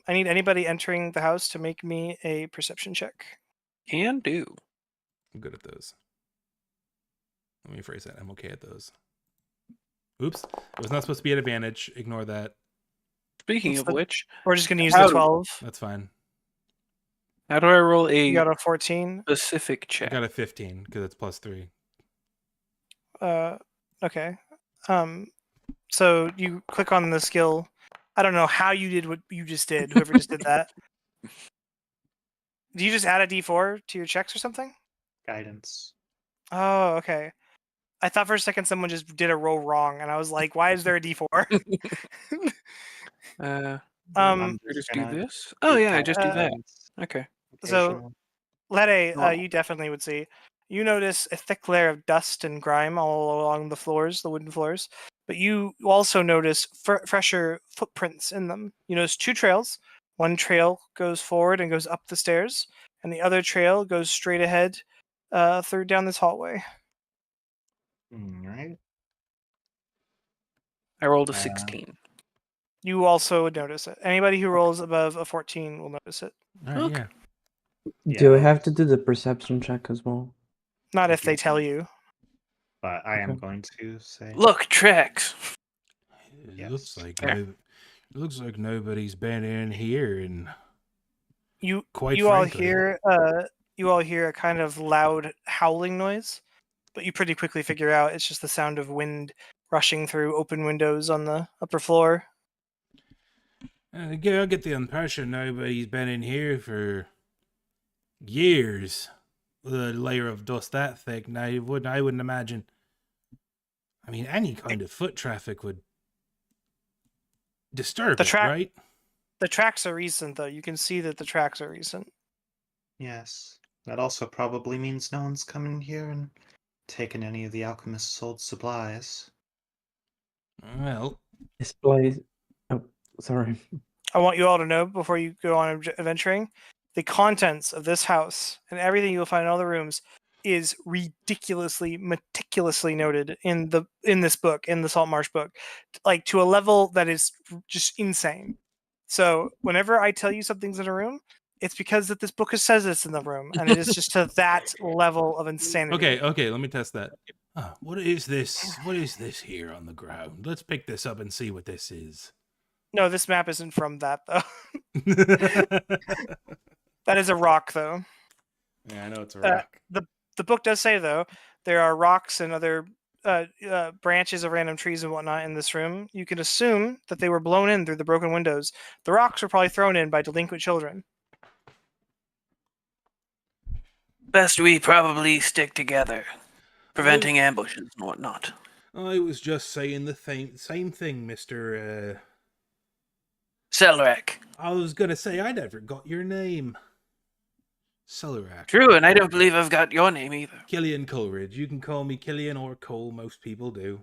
need anybody entering the house to make me a perception check. Can do. I'm good at those. Let me phrase that. I'm okay at those. Oops. It was not supposed to be at advantage. Ignore that. Speaking What's of the- which, We're just going to use How the do- 12. That's fine. how do I roll You a got a 14. specific I check? got a 15 because it's +3. Okay. So you click on the skill. I don't know how you did what you just did. Whoever just did that. Do you just add a D4 to your checks or something? Guidance. Oh, okay. I thought for a second someone just did a roll wrong, and I was like, "Why is there a D4?" I'm Um, just do gonna this. Oh take yeah, I just do that. guidance Okay. So- occasionally. Lede, Normal. you definitely would see. You notice a thick layer of dust and grime all along the floors, the wooden floors. But you also notice fresher footprints in them. You notice 2 trails. One trail goes forward and goes up the stairs, and the other trail goes straight ahead through down this hallway. Right. I rolled a Uh, 16. You also would notice it. Anybody who rolls above a 14 will notice it. All right, Okay. yeah. Do I Yeah. have to do the perception check as well? Not if they You tell can, you. but I am Okay. going to say Look, tracks. It Yes. There. looks like nobody's been in here, and You quite you all frankly, hear a kind of loud howling noise, but you pretty quickly figure out it's just the sound of wind rushing through open windows on the upper floor. I get the impression nobody's been in here for years. With a layer of dust that thick, and I wouldn't imagine. I mean, any kind of foot traffic would disturb The it, track right? the tracks are recent though. You can see that the tracks are recent. yes. That also probably means no one's come in here and taken any of the alchemist's old supplies. Well, This place. Oh, sorry. I want you all to know before you go on adventuring, the contents of this house and everything you'll find in all the rooms is ridiculously, meticulously noted in this book, in the Saltmarsh book, like to a level that is just insane. So whenever I tell you something's in a room, it's because that this book says it's in the room, and it is just to that level of insanity. okay, let me test that. What is this? What is this here on the ground? Let's pick this up and see what this is. No, this map isn't from that though. That is a rock though. Yeah, I know it's a Uh, rock. The book does say though there are rocks and other branches of random trees and whatnot in this room. You can assume that they were blown in through the broken windows. The rocks were probably thrown in by delinquent children. Best we probably stick together, preventing ambushes and whatnot. I was just saying the same thing, Mr. Selrak. I was gonna say I never got your name. Celorak. True, and I don't believe I've got your name either. Killian Coleridge. You can call me Killian or Cole. Most people do.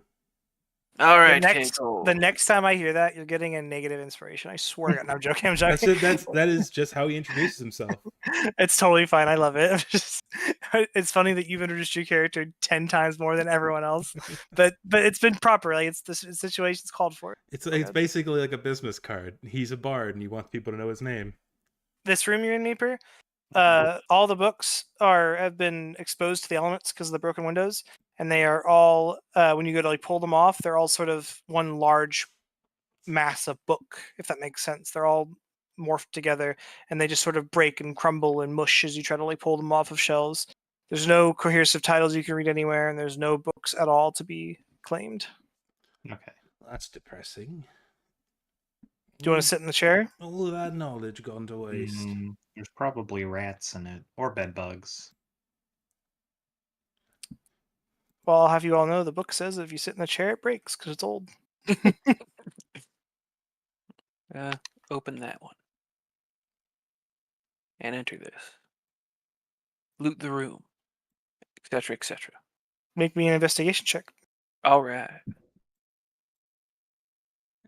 All right, The next time I hear that, you're getting a negative inspiration. I swear to God. No, I'm joking. I'm joking. That is just how he introduces himself. It's totally fine. I love it. It's funny that you've introduced your character 10 times more than everyone else, but it's been proper. Like it's the situation's called for it. It's basically like a business card. He's a bard and he wants people to know his name. This room you're in, Meeper, all the books have been exposed to the elements because of the broken windows, and they are all when you go to like pull them off, they're all sort of one large mass of book, if that makes sense. They're all morphed together, and they just sort of break and crumble and mush as you try to like pull them off of shelves. There's no cohesive titles you can read anywhere, and there's no books at all to be claimed. Okay. That's depressing. Do you want to sit in the chair? All of that knowledge gone to waste. There's probably rats in it, or bed bugs. Well, I'll have you all know the book says if you sit in the chair, it breaks because it's old. Open that one. And enter this. Loot the room. Etc., etc. Make me an investigation check. All right.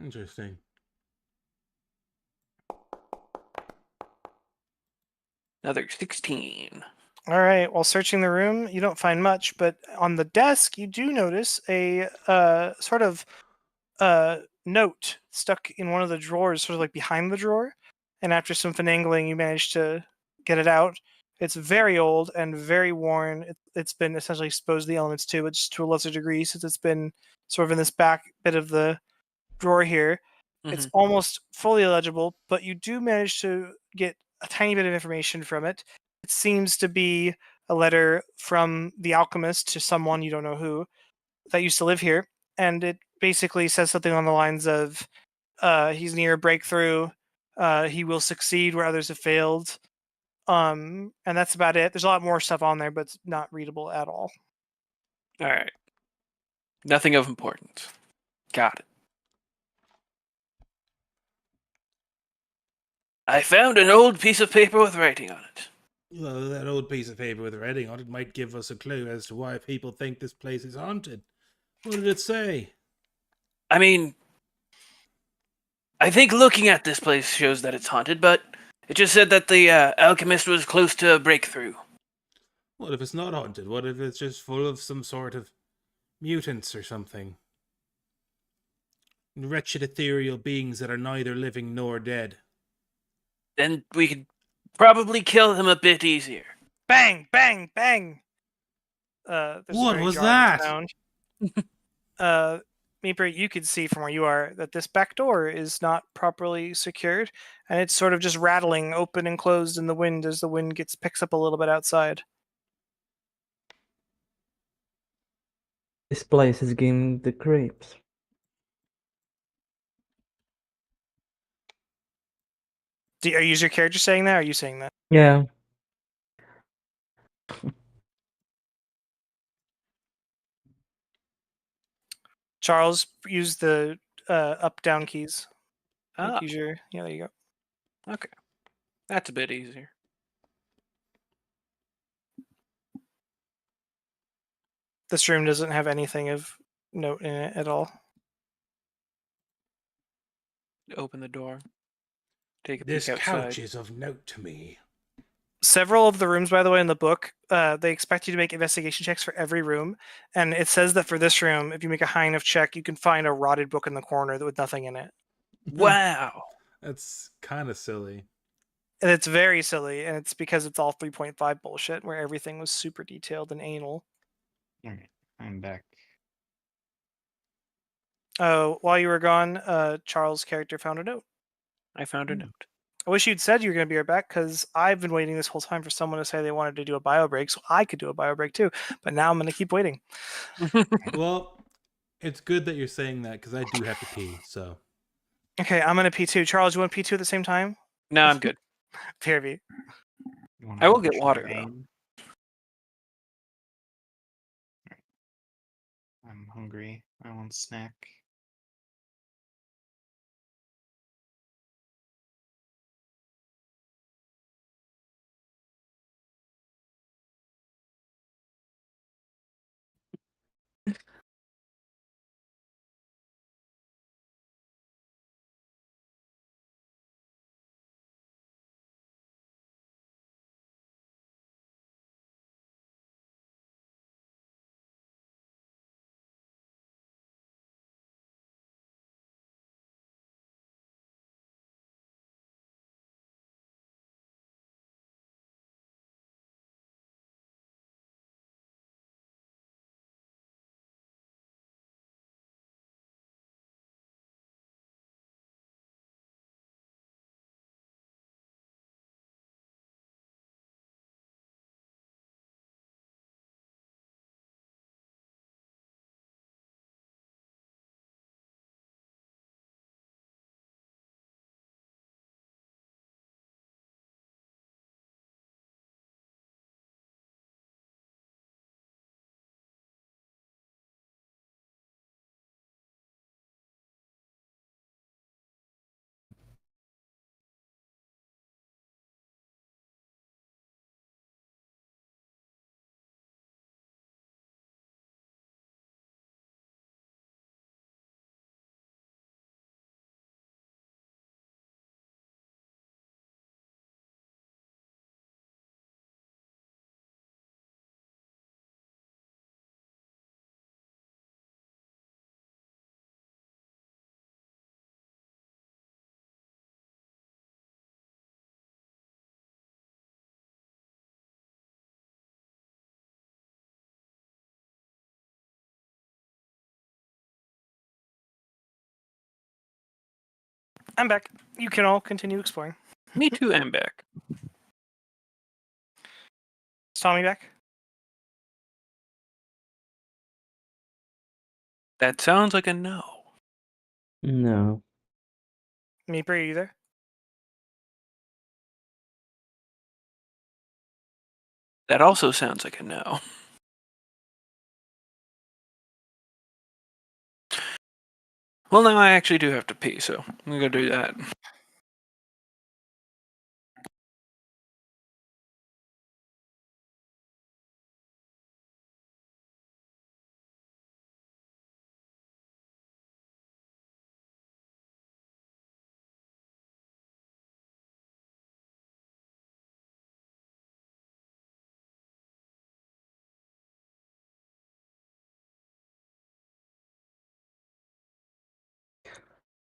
Interesting. Another 16. All right. While searching the room, you don't find much, but on the desk, you do notice a sort of note stuck in one of the drawers, sort of like behind the drawer. And after some finagling, you manage to get it out. It's very old and very worn. It's been essentially exposed to the elements too, but just to a lesser degree since it's been sort of in this back bit of the drawer here. It's almost fully illegible, but you do manage to get a tiny bit of information from it. It seems to be a letter from the alchemist to someone you don't know who that used to live here, and it basically says something on the lines of he's near a breakthrough, he will succeed where others have failed, and that's about it. There's a lot more stuff on there, but it's not readable at all. All right. Nothing of importance. Got it. I found an old piece of paper with writing on it. Well, that old piece of paper with writing on it might give us a clue as to why people think this place is haunted. What did it say? I mean, I think looking at this place shows that it's haunted, but it just said that the alchemist was close to a breakthrough. What if it's not haunted? What if it's just full of some sort of Mutants or something. Wretched ethereal beings that are neither living nor dead. Then we could probably kill them a bit easier. Bang, bang, bang. There's a What very was jarring that? sound. Meeper, you could see from where you are that this back door is not properly secured, and it's sort of just rattling open and closed in the wind as the wind picks up a little bit outside. This place is giving the creeps. Are you your character saying that, or are you saying that? Yeah. Charles, use the up-down keys. Ah, Use your, yeah, there you go. okay. That's a bit easier. This room doesn't have anything of note in it at all. Open the door. Take a This peek outside. couch is of note to me. Several of the rooms, by the way, in the book, they expect you to make investigation checks for every room, and it says that for this room, if you make a high enough check, you can find a rotted book in the corner with nothing in it. Wow. That's kind of silly. And it's very silly, and it's because it's all 3.5 bullshit, where everything was super detailed and anal. Alright, I'm back. While you were gone, Charles' character found a note. I found a note. I wish you'd said you were going to be right back, because I've been waiting this whole time for someone to say they wanted to do a bio break, so I could do a bio break too. But now I'm going to keep waiting. Well, it's good that you're saying that because I do have to pee. So Okay, I'm going to P2. Charles, you want P2 at the same time? No, I'm good. PRV. You wanna I will go get try water, though. aim? I'm hungry. I want snack. I'm back. You can all continue exploring. Me too, I'm back. Is Tommy back? That sounds like a no. No. Meeper, are you there? That also sounds like a no. Well, now I actually do have to pee, so I'm gonna go do that.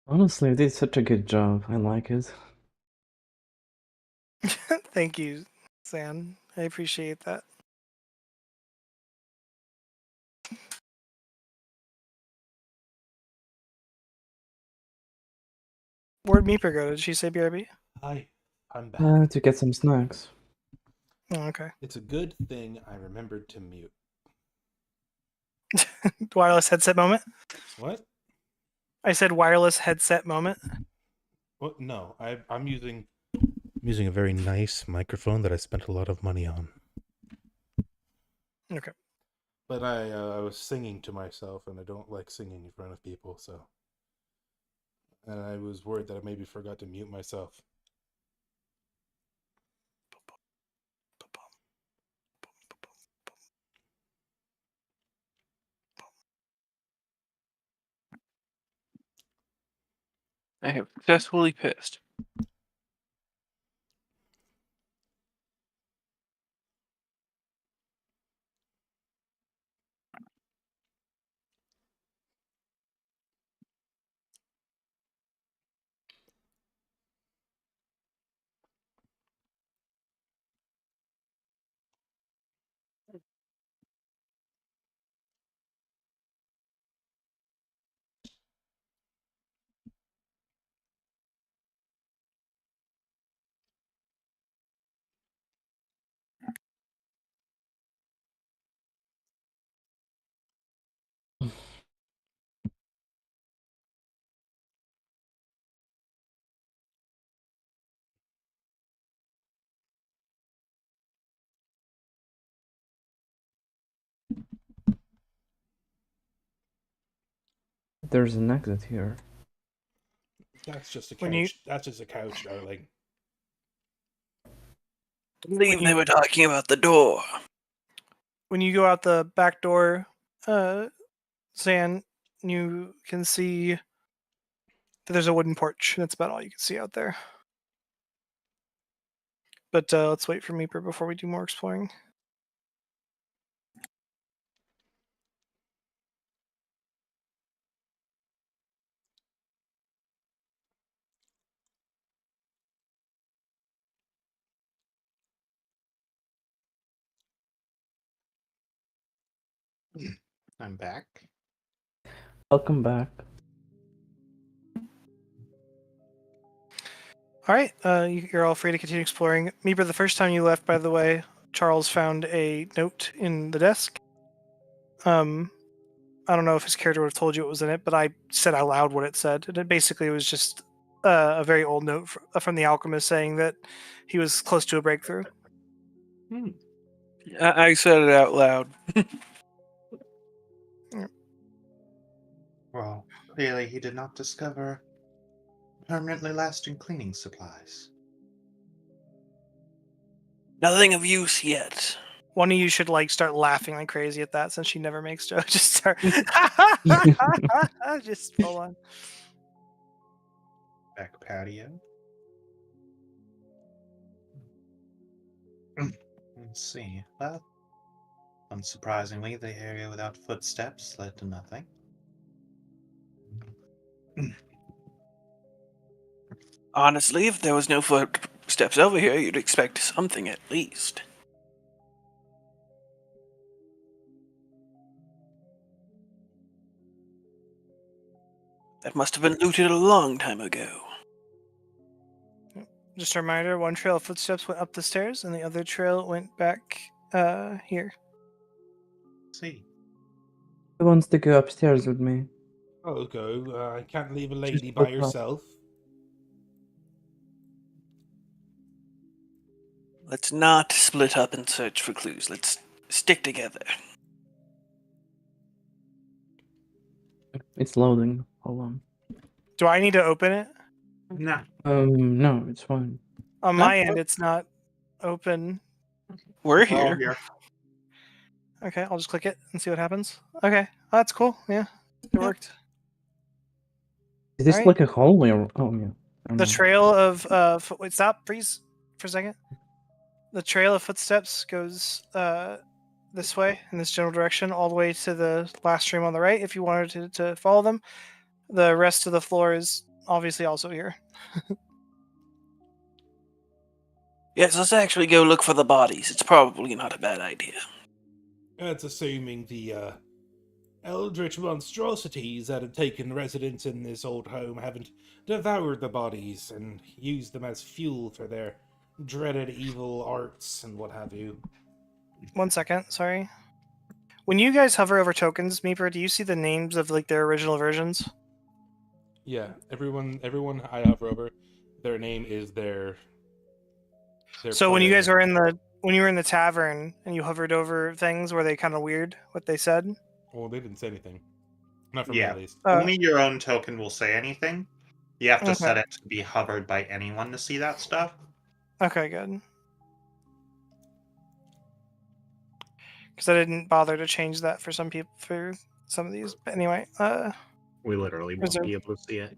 Honestly, you did such a good job. I like it. Thank you, Zan. I appreciate that. Where'd Meeper go? Did she say BRB? Hi, I'm back. To get some snacks. Oh, okay. It's a good thing I remembered to mute. Wireless headset moment? What? I said wireless headset moment. What? No, I'm using a very nice microphone that I spent a lot of money on. Okay. But I was singing to myself, and I don't like singing in front of people, so. And I was worried that I maybe forgot to mute myself. I have successfully pissed. There's an exit here. That's just a When you- couch. That's just a couch, darling. I believe they were talking about the door. When you go out the back door, Zan, you can see that there's a wooden porch. That's about all you can see out there. But let's wait for Meeper before we do more exploring. I'm back. Welcome back. All right, you're all free to continue exploring. Meeper, the first time you left, by the way, Charles found a note in the desk. I don't know if his character would have told you what was in it, but I said out loud what it said. And it basically was just a very old note from the alchemist saying that he was close to a breakthrough. I said it out loud. Well, clearly he did not discover permanently lasting cleaning supplies. Nothing of use yet. One of you should start laughing like crazy at that, since she never makes jokes. Just start, just full on. Back patio. Let's see. Well, unsurprisingly, the area without footsteps led to nothing. Honestly, if there was no footsteps over here, you'd expect something at least. That must have been looted a long time ago. Just a reminder: one trail of footsteps went up the stairs, and the other trail went back here. See. Who wants to go upstairs with me? I'll go. I can't leave a Just lady by look up. herself. Let's not split up and search for clues. Let's stick together. It's loading. Hold on. Do I need to open it? No. No, it's fine. On my end, it's not open. We're We're all here. here. Okay, I'll just click it and see what happens. Okay, that's cool. Yeah, it worked. Is this Alright. like a hallway or? Oh yeah. I don't The know. trail of wait, stop, freeze for a second. The trail of footsteps goes this way in this general direction, all the way to the last stream on the right. If you wanted to follow them, the rest of the floor is obviously also here. Yes, let's actually go look for the bodies. It's probably not a bad idea. That's assuming the eldritch monstrosities that have taken residence in this old home haven't devoured the bodies and used them as fuel for their dreaded evil arts and what have you. 1 second, sorry. When you guys hover over tokens, Meeper, do you see the names of like their original versions? Yeah, everyone I hover over, their name is their So when you player guys were when you were in the tavern and you hovered over things, were they kind of weird what they said? Well, they didn't say anything. Not for me, Yeah. at least. Only your own token will say anything. You have to Okay. set it to be hovered by anyone to see that stuff. Okay, good. Because I didn't bother to change that for some people for some of these. But anyway, We literally won't be able to see it.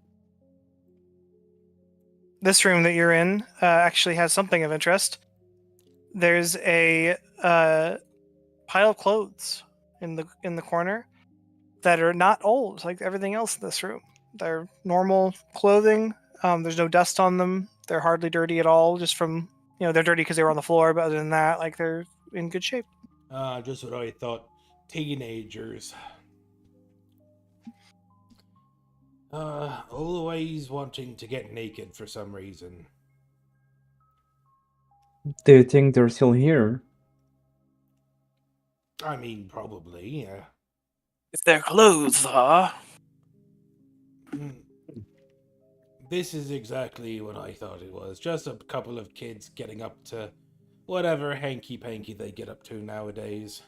this room that you're in actually has something of interest. There's a pile of clothes in the corner that are not old like everything else in this room. They're normal clothing. There's no dust on them. They're hardly dirty at all. Just from they're dirty because they were on the floor, but other than that, like they're in good shape. Just what I thought. Teenagers. Always wanting to get naked for some reason. Do you think they're still here? I mean, probably, yeah. If their clothes are. This is exactly what I thought it was. Just a couple of kids getting up to whatever hanky-panky they get up to nowadays.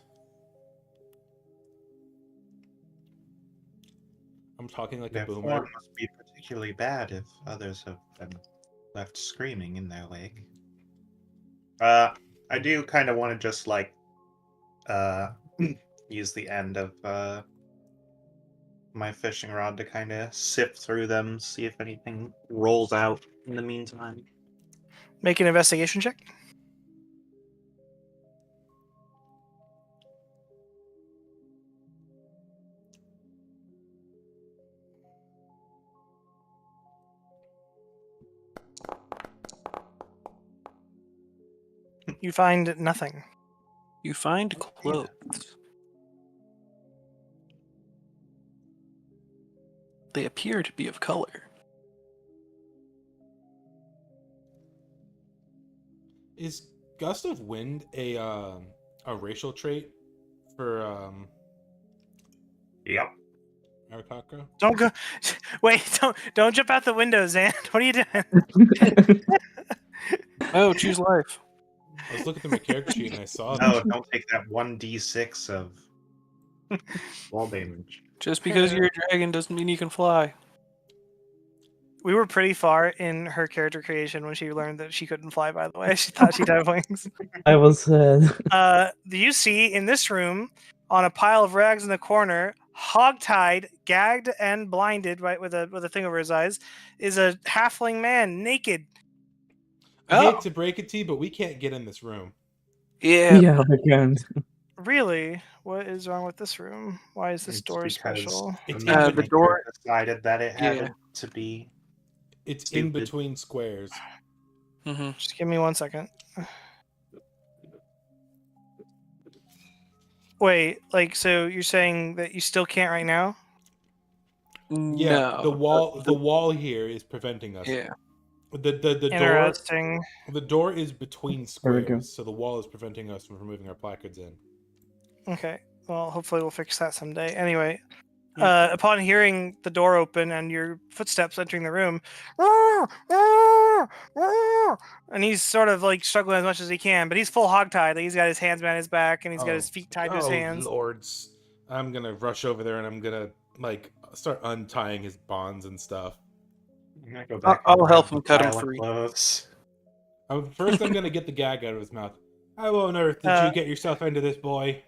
I'm talking like Their a boomer. form must be particularly bad if others have been left screaming in their wake. I do kind of want to just like use the end of my fishing rod to kind of sift through them, see if anything rolls out in the meantime. Make an investigation check. You find nothing. You find clothes. They appear to be of color. Is gust of wind a racial trait for Yep. Arakaka? Don't go. Wait! Don't jump out the window, Zan. What are you doing? Oh, choose life. I was looking through my character sheet and I saw No, that. don't take that 1d6 of wall damage. Just because you're a dragon doesn't mean you can fly. We were pretty far in her character creation when she learned that she couldn't fly. By the way, she thought she'd have wings. I was Do you see in this room, on a pile of rags in the corner, hog-tied, gagged, and blinded, right, with a thing over his eyes, is a halfling man, naked. I Oh. hate to break it to you, but we can't get in this room. Yeah. yeah, I can't. Really? What is wrong with this room? Why is this It's door because special? It's the in the manager door- decided that it had Yeah. to be. It's in Stupid. between squares. Mm-hmm. Just give me 1 second. Wait, like, so you're saying that you still can't right now? Yeah, No. the wall here is preventing us. Yeah. Interesting. The door is between There we go. squares, so the wall is preventing us from moving our placards in. Okay. Well, hopefully we'll fix that someday. Anyway, Yeah. upon hearing the door open and your footsteps entering the room, and he's sort of like struggling as much as he can, but he's full hogtied. Like, he's got his hands behind his back and he's got his feet tied to his hands. Lords. I'm gonna rush over there and I'm gonna like start untying his bonds and stuff. I'm gonna go back. I'll and help grab him the cut him pile of free. clothes. First, I'm gonna get the gag out of his mouth. How on earth did you get yourself into this, boy?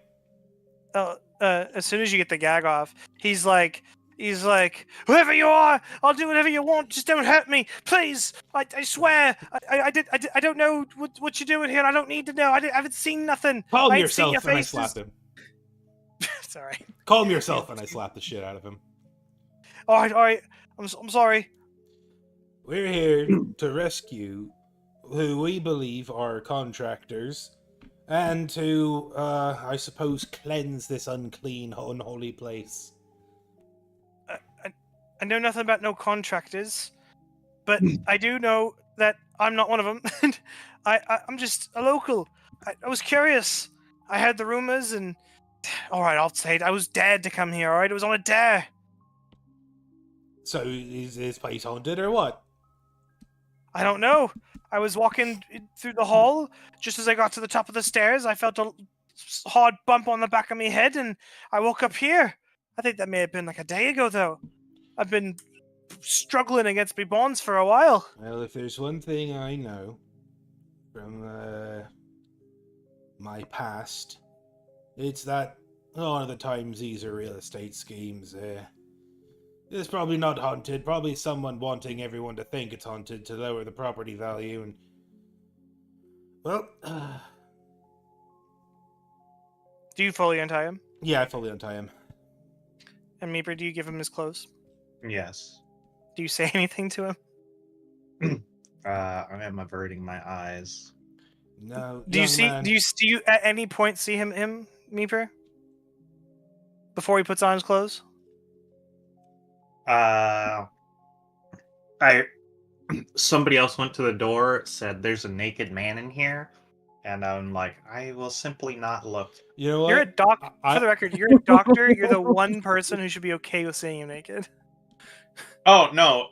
As soon as you get the gag off, he's like, whoever you are, I'll do whatever you want. Just don't hurt me, please. I swear. I don't know what you're doing here. I don't need to know. I haven't seen nothing. Calm I ain't seen yourself, your and I faces. slapped him. Sorry. Calm yourself, and I slapped the shit out of him. All right. I'm sorry. We're here to rescue who we believe are contractors, and to, I suppose, cleanse this unclean, unholy place. I know nothing about no contractors, but I do know that I'm not one of them. I'm just a local. I was curious. I heard the rumors, and all right, I'll say it. I was dared to come here. All right, it was on a dare. So, is this place haunted or what? I don't know. I was walking through the hall. Just as I got to the top of the stairs, I felt a hard bump on the back of my head, and I woke up here. I think that may have been like a day ago, though. I've been struggling against my bonds for a while. Well, if there's one thing I know from my past, it's that a lot of the times these are real estate schemes. It's probably not haunted. Probably someone wanting everyone to think it's haunted to lower the property value. And well, Do you fully untie him? yeah, I fully untie him. And Meeper, do you give him his clothes? Yes. Do you say anything to him? I am averting my eyes. No, Do you young see? man. Do you at any point see him, Meeper? Before he puts on his clothes? Somebody else went to the door, said there's a naked man in here, and I'm like, I will simply not look. You know what? You're a doc. I- For the record, you're a doctor. You're the one person who should be okay with seeing you naked. Oh no,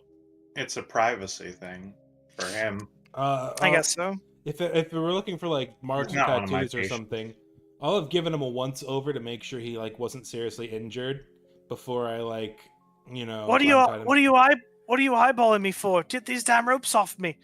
it's a privacy thing for him. I guess so. If we're looking for like marks or Not one of my tattoos or patients. something, I'll have given him a once over to make sure he like wasn't seriously injured before I like, you know. What are you eyeballing me for? Get these damn ropes off me.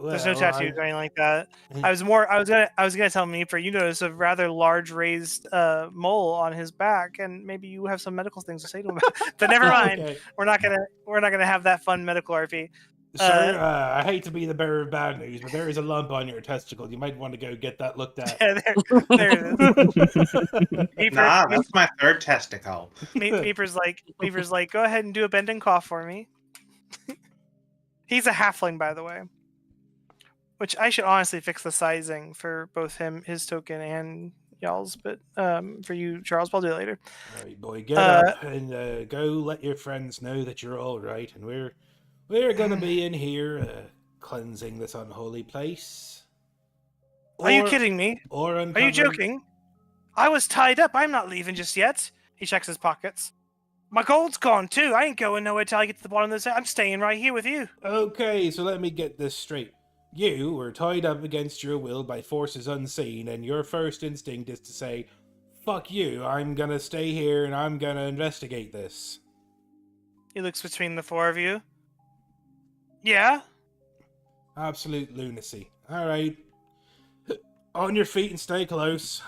There's no tattoos or anything like that. I was gonna tell Meeper, you notice a rather large raised mole on his back, and maybe you have some medical things to say to him. But never mind. Okay. We're not gonna have that fun medical RP. Sir, I hate to be the bearer of bad news, but there is a lump on your testicle. You might want to go get that looked at. Yeah, there it is. Meeper, Nah, that's my third testicle. Meeper's like, go ahead and do a bend and cough for me. He's a halfling, by the way. Which I should honestly fix the sizing for both his token and y'all's, but for you, Charles, I'll do it later. All right, boy, get up and go let your friends know that you're all right, and we're gonna be in here cleansing this unholy place. Are you kidding me? Or Are you joking? I was tied up. I'm not leaving just yet. He checks his pockets. My gold's gone too. I ain't going nowhere till I get to the bottom of this. I'm staying right here with you. Okay, so let me get this straight. You were tied up against your will by forces unseen, and your first instinct is to say, fuck you, I'm gonna stay here and I'm gonna investigate this. He looks between the four of you. Yeah? Absolute lunacy. Alright. On your feet and stay close.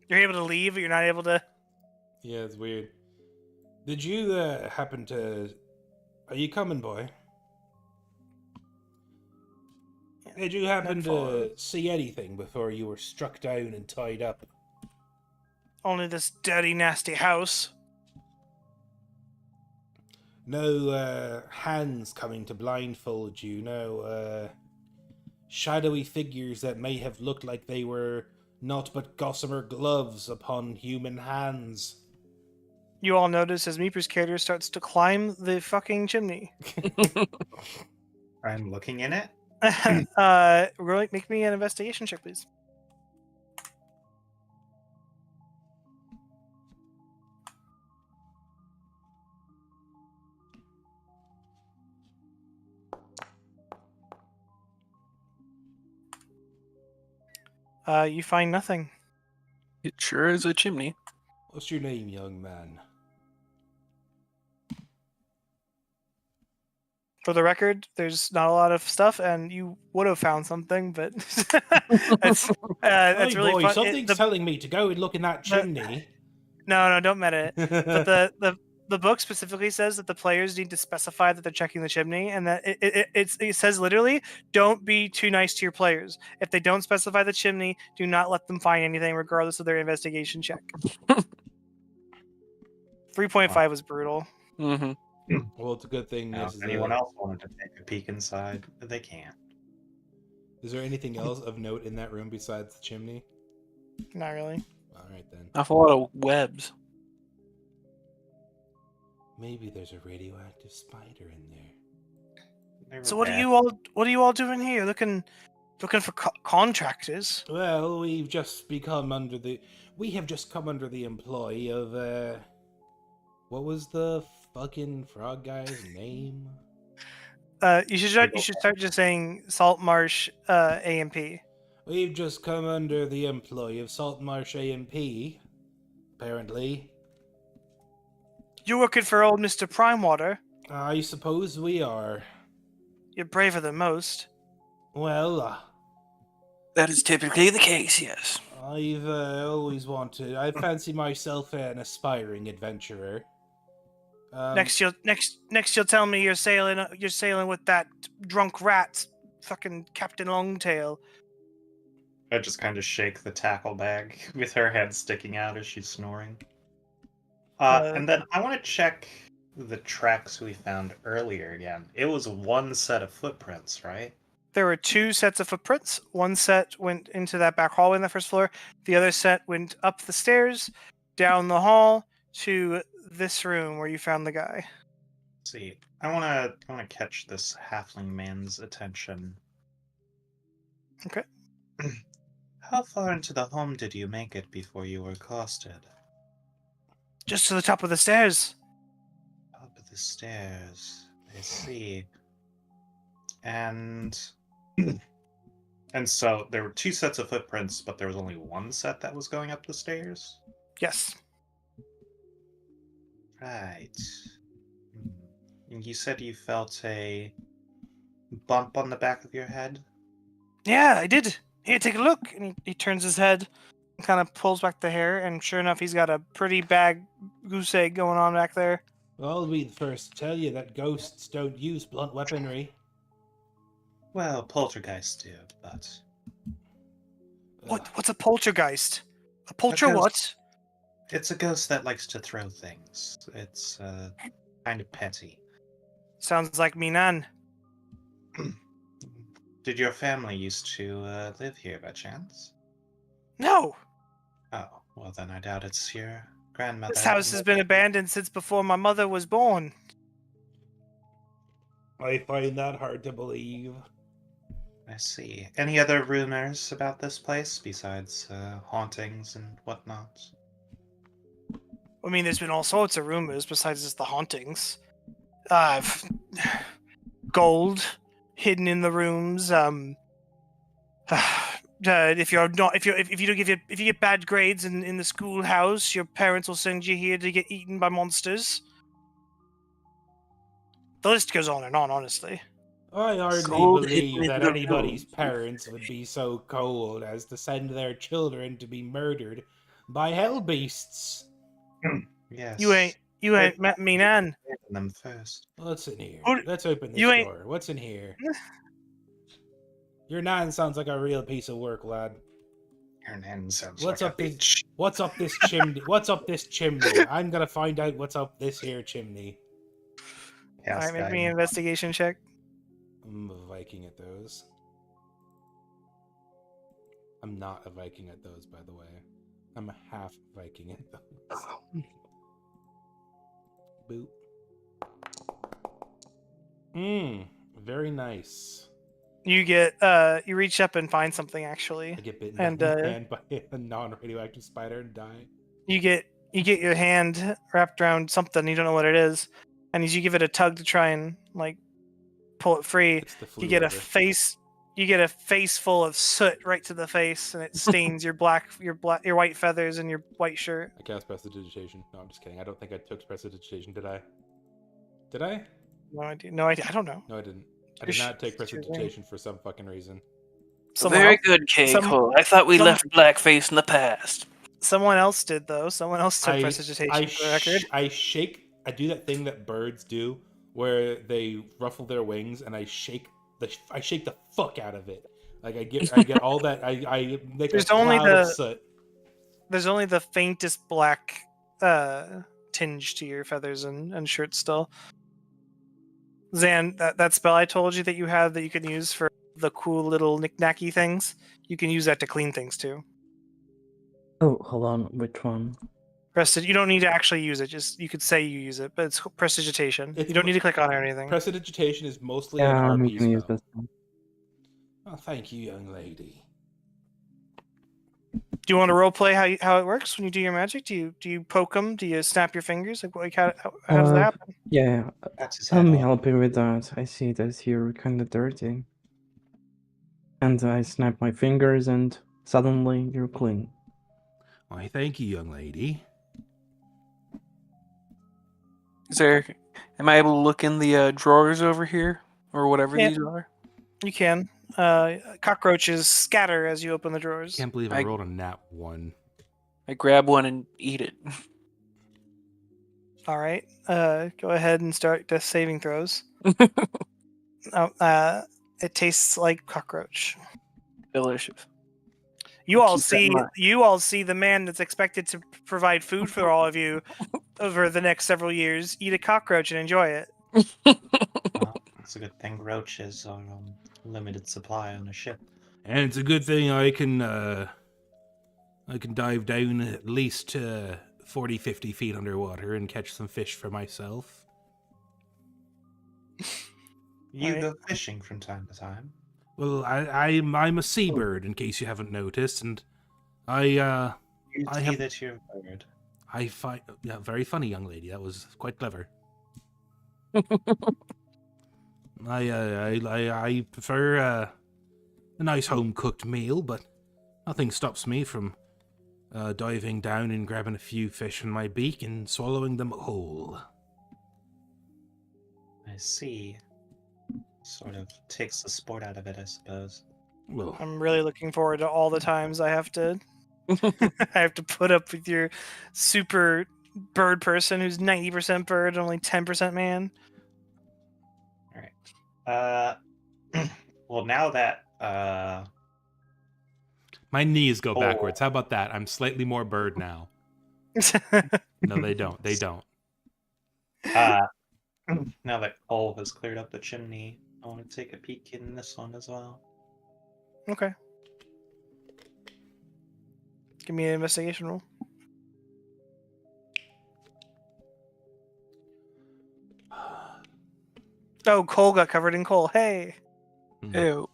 You're able to leave, but you're not able to... Yeah, it's weird. Did you happen to... Are you coming, boy? Did you happen to see anything before you were struck down and tied up? Only this dirty, nasty house. No hands coming to blindfold you, no shadowy figures that may have looked like they were naught but gossamer gloves upon human hands. You all notice as Meeper's character starts to climb the fucking chimney. I'm looking in it. Make me an investigation check, please. You find nothing. It sure is a chimney. What's your name, young man? For the record, there's not a lot of stuff, and you would have found something, but that's Hey, really boy, fun. something's telling me to go and look in that chimney. No, don't meta it. But the the book specifically says that the players need to specify that they're checking the chimney, and that it says literally, don't be too nice to your players. If they don't specify the chimney, do not let them find anything, regardless of their investigation check. 3.5 was brutal. Mm-hmm. Well, it's a good thing. Now, if anyone else wanted to take a peek inside, they can. Is there anything else of note in that room besides the chimney? Not really. All right then. Awful lot of webs. Maybe there's a radioactive spider in there. They were So what bad. are you all doing here? Looking for contractors? Well, we have just come under the employ of what was the fucking frog guy's name? You should start just saying Saltmarsh AMP. We've just come under the employ of Saltmarsh AMP, apparently. You're working for old Mr. Primewater. I suppose we are. You're braver than most. Well, That is typically the case, yes. I've always wanted. I fancy myself an aspiring adventurer. Next you'll tell me you're sailing with that drunk rat, fucking Captain Longtail. I just kind of shake the tackle bag with her head sticking out as she's snoring. And then I want to check the tracks we found earlier again. It was one set of footprints, right? There were 2 sets of footprints. One set went into that back hallway on the first floor. The other set went up the stairs, down the hall to this room where you found the guy. Let's see, I want to catch this halfling man's attention. Okay. How far into the home did you make it before you were accosted? Just to the top of the stairs. Top of the stairs. I see. And so there were 2 sets of footprints, but there was only one set that was going up the stairs? Yes. Right. And you said you felt a bump on the back of your head? Yeah, I did. Here, take a look. And he turns his head and kind of pulls back the hair, and sure enough, he's got a pretty bad goose egg going on back there. I'll be the first to tell you that ghosts don't use blunt weaponry. Well, poltergeists do, but... What's a poltergeist? A polter ghost. what? It's a ghost that likes to throw things. It's kind of petty. Sounds like me nan. Did your family used to live here by chance? No, Oh, well then I doubt it's your grandmother. this house has been abandoned since before my mother was born. I find that hard to believe. I see. Any other rumors about this place besides hauntings and whatnot? I mean, there's been all sorts of rumors besides just the hauntings. Gold hidden in the rooms. If you get bad grades in the schoolhouse, your parents will send you here to get eaten by monsters. The list goes on and on, honestly. I hardly Cold believe hidden that in the anybody's rooms. parents would be so cold as to send their children to be murdered by hell beasts. Yes. You ain't met me nan. Abandon them first. What's in here? Oh, Let's open this you ain't- door. What's in here? Your nan sounds like a real piece of work, lad. Your nan sounds What's like up a this- bitch. What's up this chimney? What's up this chimney? I'm gonna find out what's up this here chimney. Yes, Alright, make guy. me an investigation check. I'm a Viking at those. I'm not a Viking at those, by the way. I'm a half Viking at those. Boop. Very nice. You get you reach up and find something actually. I get bitten And, by the hand by a non-radioactive spider and die. You get your hand wrapped around something, you don't know what it is. And as you give it a tug to try and like pull it free, It's the flu you get a liver. face full of soot right to the face, and it stains your white feathers and your white shirt. I cast prestidigitation. No, I'm just kidding. I don't think I took prestidigitation, did I? Did I? No idea. I don't know. No, I didn't. I You're did not take you're doing- prestidigitation for some fucking reason. Very good, Keiko. I thought we left blackface in the past. Someone else did though. Someone else took prestidigitation I, for the record. I shake I do that thing that birds do, where they ruffle their wings, and I shake the fuck out of it. Like I get all that. I make There's a cloud of soot. There's only the faintest black tinge to your feathers and shirt still. Zan, that spell I told you that you have that you can use for the cool little knick-knacky things, you can use that to clean things too. Oh, hold on. Which one? You don't need to actually use it. Just you could say you use it, but it's prestidigitation. You don't need to click on it or anything. Prestidigitation is mostly an Yeah, I'm RP gonna use spell. this one. Oh, thank you, young lady. Do you want to roleplay how it works when you do your magic? Do you poke them? Do you snap your fingers? Like how does that happen? Yeah, That's his let head me off. help you with that. I see that you're kind of dirty. And I snap my fingers and suddenly you're clean. Why, thank you, young lady. Am I able to look in the drawers over here or whatever Yeah. these are? You can. Cockroaches scatter as you open the drawers. Can't believe I rolled a nat 1. I grab one and eat it. All right. Go ahead and start death saving throws. It tastes like cockroach. Delicious. You I'll all keep that in see mind. the man that's expected to provide food for all of you over the next several years eat a cockroach and enjoy it. Well, it's a good thing roaches are on limited supply on a ship. And it's a good thing I can dive down at least 40, 50 feet underwater and catch some fish for myself. You Alright. go fishing from time to time. Well, I'm a seabird, in case you haven't noticed, and You I see have- that you're a bird. I find very funny, young lady. That was quite clever. I prefer a nice home cooked meal, but nothing stops me from diving down and grabbing a few fish in my beak and swallowing them whole. I see. Sort of takes the sport out of it, I suppose. Well, I'm really looking forward to all the times I have to I have to put up with your super bird person who's 90% bird and only 10% man. Well, now that my knees go Oh. backwards. How about that? I'm slightly more bird now. No, they don't. They don't. now that Cole has cleared up the chimney, I want to take a peek in this one as well. Okay. Give me an investigation roll. Oh, Cole got covered in coal. Hey. Ew.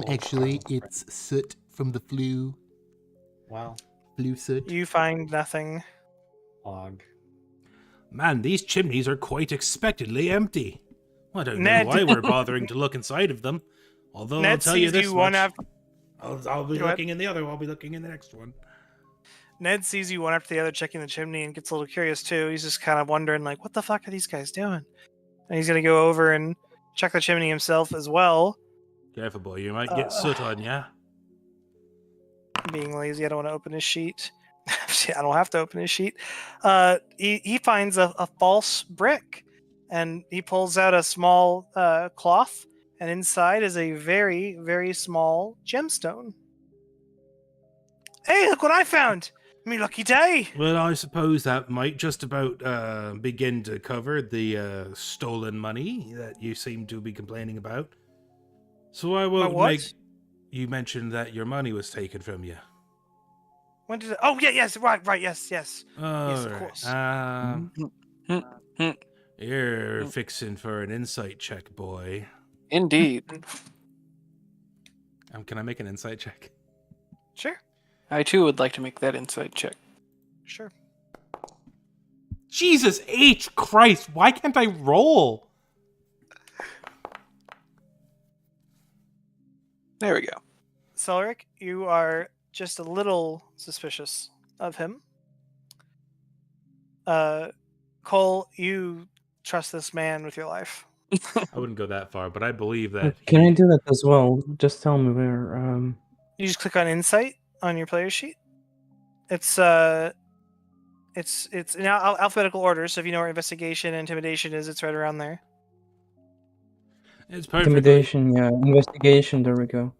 Actually, it's soot from the flu. Well, Flu soot. You find nothing. log. Man, these chimneys are quite expectedly empty. I don't Ned. know why we're bothering to look inside of them. Although Ned I'll tell you sees this you much. one after I'll be Go ahead. looking in the other. I'll be looking in the next one. Ned sees you one after the other checking the chimney and gets a little curious too. He's just kind of wondering, like, what the fuck are these guys doing? And he's gonna go over and check the chimney himself as well. Careful, boy. You might get soot on ya. Being lazy, I don't want to open his sheet. I don't have to open his sheet. He finds a false brick, and he pulls out a small cloth, and inside is a very, very small gemstone. Hey, look what I found! Me lucky day! Well, I suppose that might just about begin to cover the stolen money that you seem to be complaining about. So I will what? make. You mentioned that your money was taken from you. When did it? Oh, yeah, yes, right, yes. Yes, of Alright, course. You're fixing for an insight check, boy. Indeed. Can I make an insight check? Sure, I too would like to make that insight check. sure. Jesus H. Christ, why can't I roll? There we go. Celric, you are just a little suspicious of him. Cole, you trust this man with your life. I wouldn't go that far, but I believe that. Can I do that as well? Just tell me where. You just click on Insight on your player sheet. It's It's in alphabetical order, so if you know where investigation and intimidation is, it's right around there. It's perfectly, Intimidation, yeah. Investigation, there we go.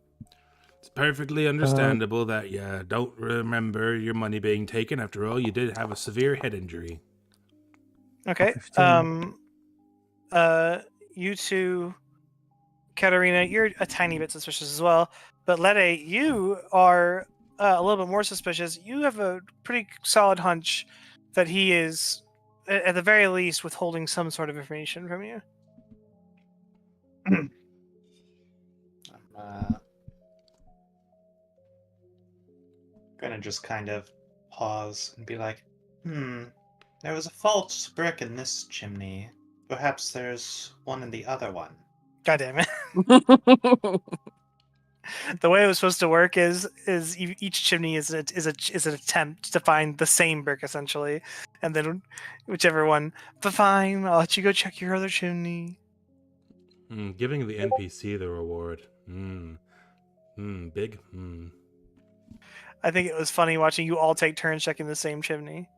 it's perfectly understandable that you don't remember your money being taken. After all, you did have a severe head injury. Okay. 15. You two, Katarina, you're a tiny bit suspicious as well. But Lede, you are a little bit more suspicious. You have a pretty solid hunch that he is, at the very least, withholding some sort of information from you. I'm gonna just kind of pause and be like, there was a false brick in this chimney. Perhaps there's one in the other one. God damn it. The way it was supposed to work is each chimney is an attempt to find the same brick essentially, and then whichever one. But fine, I'll let you go check your other chimney. Giving the NPC the reward. Big. I think it was funny watching you all take turns checking the same chimney.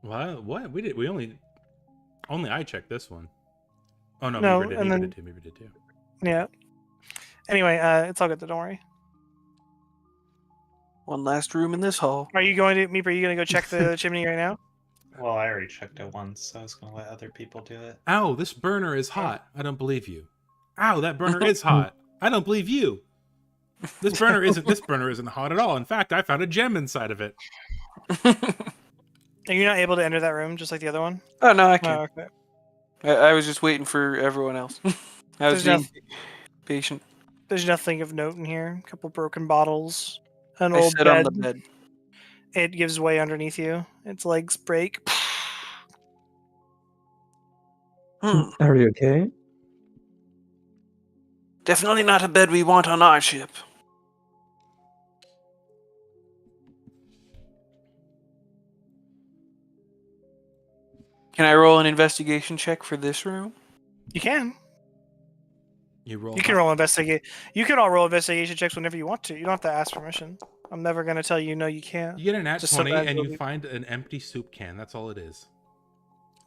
What? We only I checked this one. Oh no, No, Meeper did. and Meeper then- did too. Meeper did too. Yeah. Anyway, it's all good. Don't worry. One last room in this hall. Are you going to Meeper? Are you going to go check the chimney right now? Well, I already checked it once, so I was gonna let other people do it. Ow! This burner is hot. I don't believe you. Ow! That burner is hot. I don't believe you. This burner isn't. This burner isn't hot at all. In fact, I found a gem inside of it. Are you not able to enter that room just like the other one? Oh no, I Oh, can't. okay. I was just waiting for everyone else. I was There's being patient. There's nothing of note in here. A couple broken bottles, an I old sit bed. on the bed. It gives way underneath you. Its legs break. Are you okay? Definitely not a bed we want on our ship. Can I roll an investigation check for this room? You can. You roll. You can roll investigate. You can all roll investigation checks whenever you want to. You don't have to ask permission. I'm never gonna tell you no. You can't. You get an nat Just so 20 that and you'll you be- find an empty soup can. That's all it is.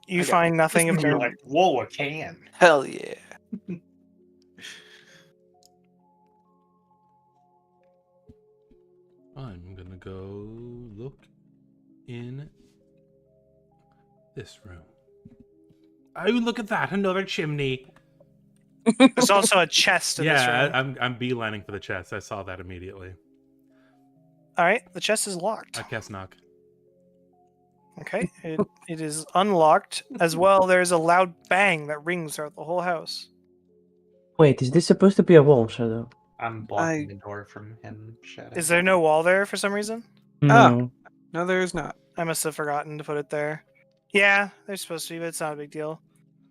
You Okay. find nothing of You're note. like, whoa, a can. Hell yeah. I'm gonna go look in this room. Oh, look at that! Another chimney. There's also a chest in this Yeah, room. I'm beelining for the chest. I saw that immediately. All right, the chest is locked. I cast knock. Okay, it is unlocked as well. There's a loud bang that rings throughout the whole house. Wait, is this supposed to be a wall, Shadow? I'm blocking the door from him, Shadow. Is there no wall there for some reason? No. No, there is not. I must have forgotten to put it there. Yeah, there's supposed to be, but it's not a big deal.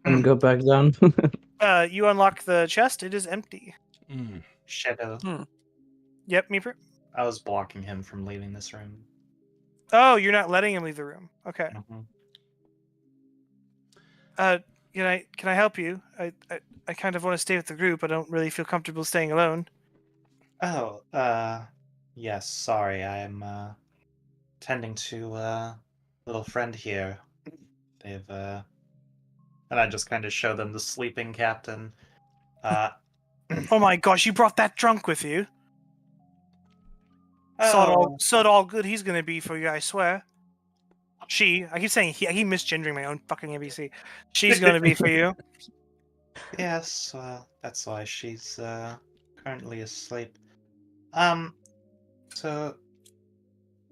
And go back down. You unlock the chest. It is empty. Shadow. Yep, Meeper. I was blocking him from leaving this room. Oh, you're not letting him leave the room. Okay. Mhm. Can I help you? I kind of want to stay with the group. I don't really feel comfortable staying alone. Oh, yes, sorry, I'm, tending to a little friend here. They've, and I just kind of show them the sleeping captain. Oh my gosh, you brought that drunk with you. So all good he's gonna be for you, I swear. I keep saying I keep misgendering my own fucking NPC. She's gonna be for you. Yes, that's why she's, currently asleep. So,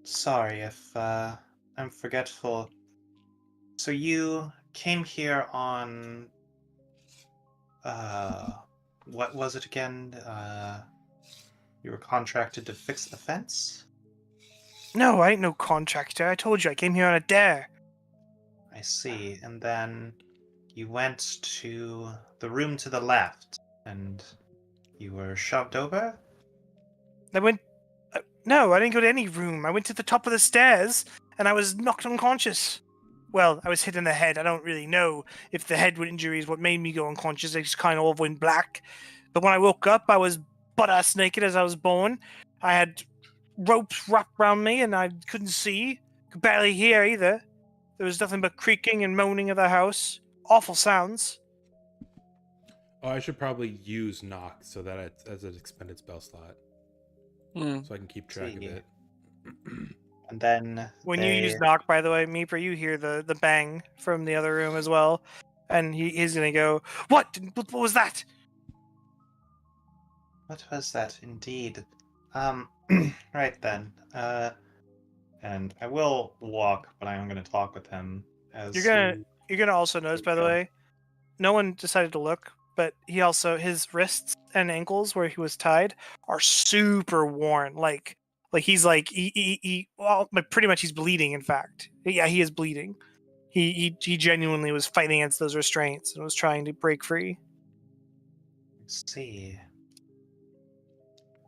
sorry if, I'm forgetful. So you came here on, what was it again? You were contracted to fix the fence? No, I ain't no contractor. I told you I came here on a dare. I see. And then you went to the room to the left, and you were shoved over? I went. No, I didn't go to any room. I went to the top of the stairs, and I was knocked unconscious. Well, I was hit in the head. I don't really know if the head injury is what made me go unconscious. I just kind of all went black. But when I woke up, I was butt-ass naked as I was born. I had ropes wrapped around me, and I couldn't see, could barely hear either. There was nothing but creaking and moaning of the house. Awful sounds. Oh, I should probably use knock so that it's as an expended spell slot, Hmm. so I can keep track of See. it. And then When you use knock, by the way, Meeper, you hear the bang from the other room as well, and he's gonna go, What was that? What was that indeed? Right then. And I will walk, but I am gonna talk with him as You're gonna also notice, by the Okay. way, no one decided to look, but his wrists and ankles where he was tied are super worn. Like he's like pretty much he's bleeding. In fact, yeah, he is bleeding. He genuinely was fighting against those restraints and was trying to break free. see.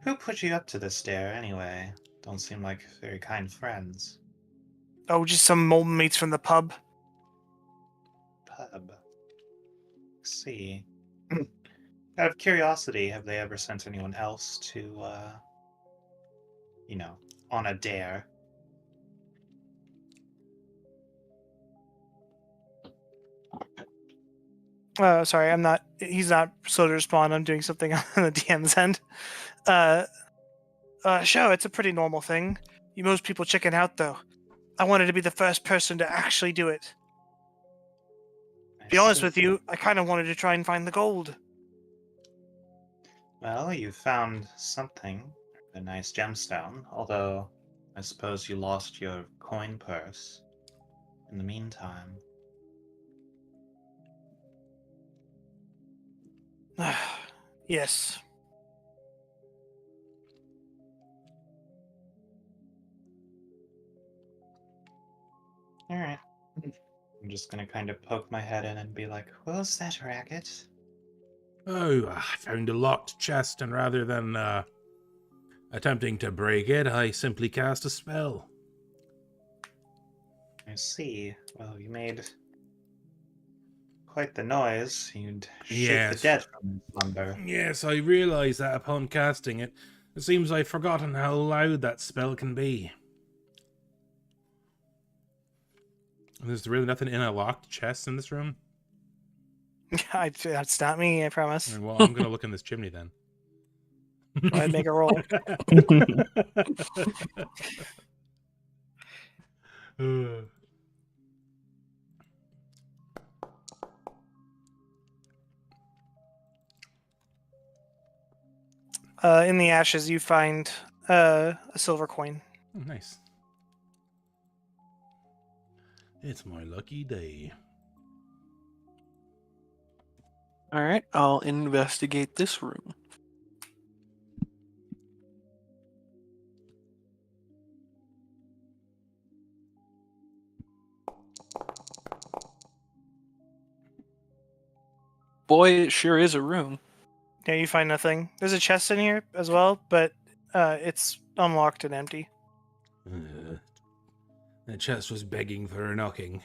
Who put you up to this dare anyway? Don't seem like very kind friends. Oh, just some old mates from the pub. Pub. See. Out of curiosity, have they ever sent anyone else to, on a dare? Sorry, I'm not. He's not slow to respond. I'm doing something on the DM's end. Sure, it's a pretty normal thing. Most people chicken out, though. I wanted to be the first person to actually do it. I To be honest see. with you, I kind of wanted to try and find the gold. Well, you found something, a nice gemstone, although I suppose you lost your coin purse in the meantime. Yes. Alright. I'm just gonna kind of poke my head in and be like, "Was that racket?" Oh, I found a locked chest, and rather than attempting to break it, I simply cast a spell. I see. Well, you made quite the noise. You'd shake the Yes. dead from slumber. Yes, I realize that upon casting it. It seems I've forgotten how loud that spell can be. There's really nothing in a locked chest in this room? That's not me, I promise. Well, I'm going to look in this chimney then. Go ahead, make a roll. In the ashes, you find a silver coin. Oh, nice. It's my lucky day. All right, I'll investigate this room. Boy, it sure is a room. Yeah, you find nothing. There's a chest in here as well, but it's unlocked and empty. The chest was begging for a knocking.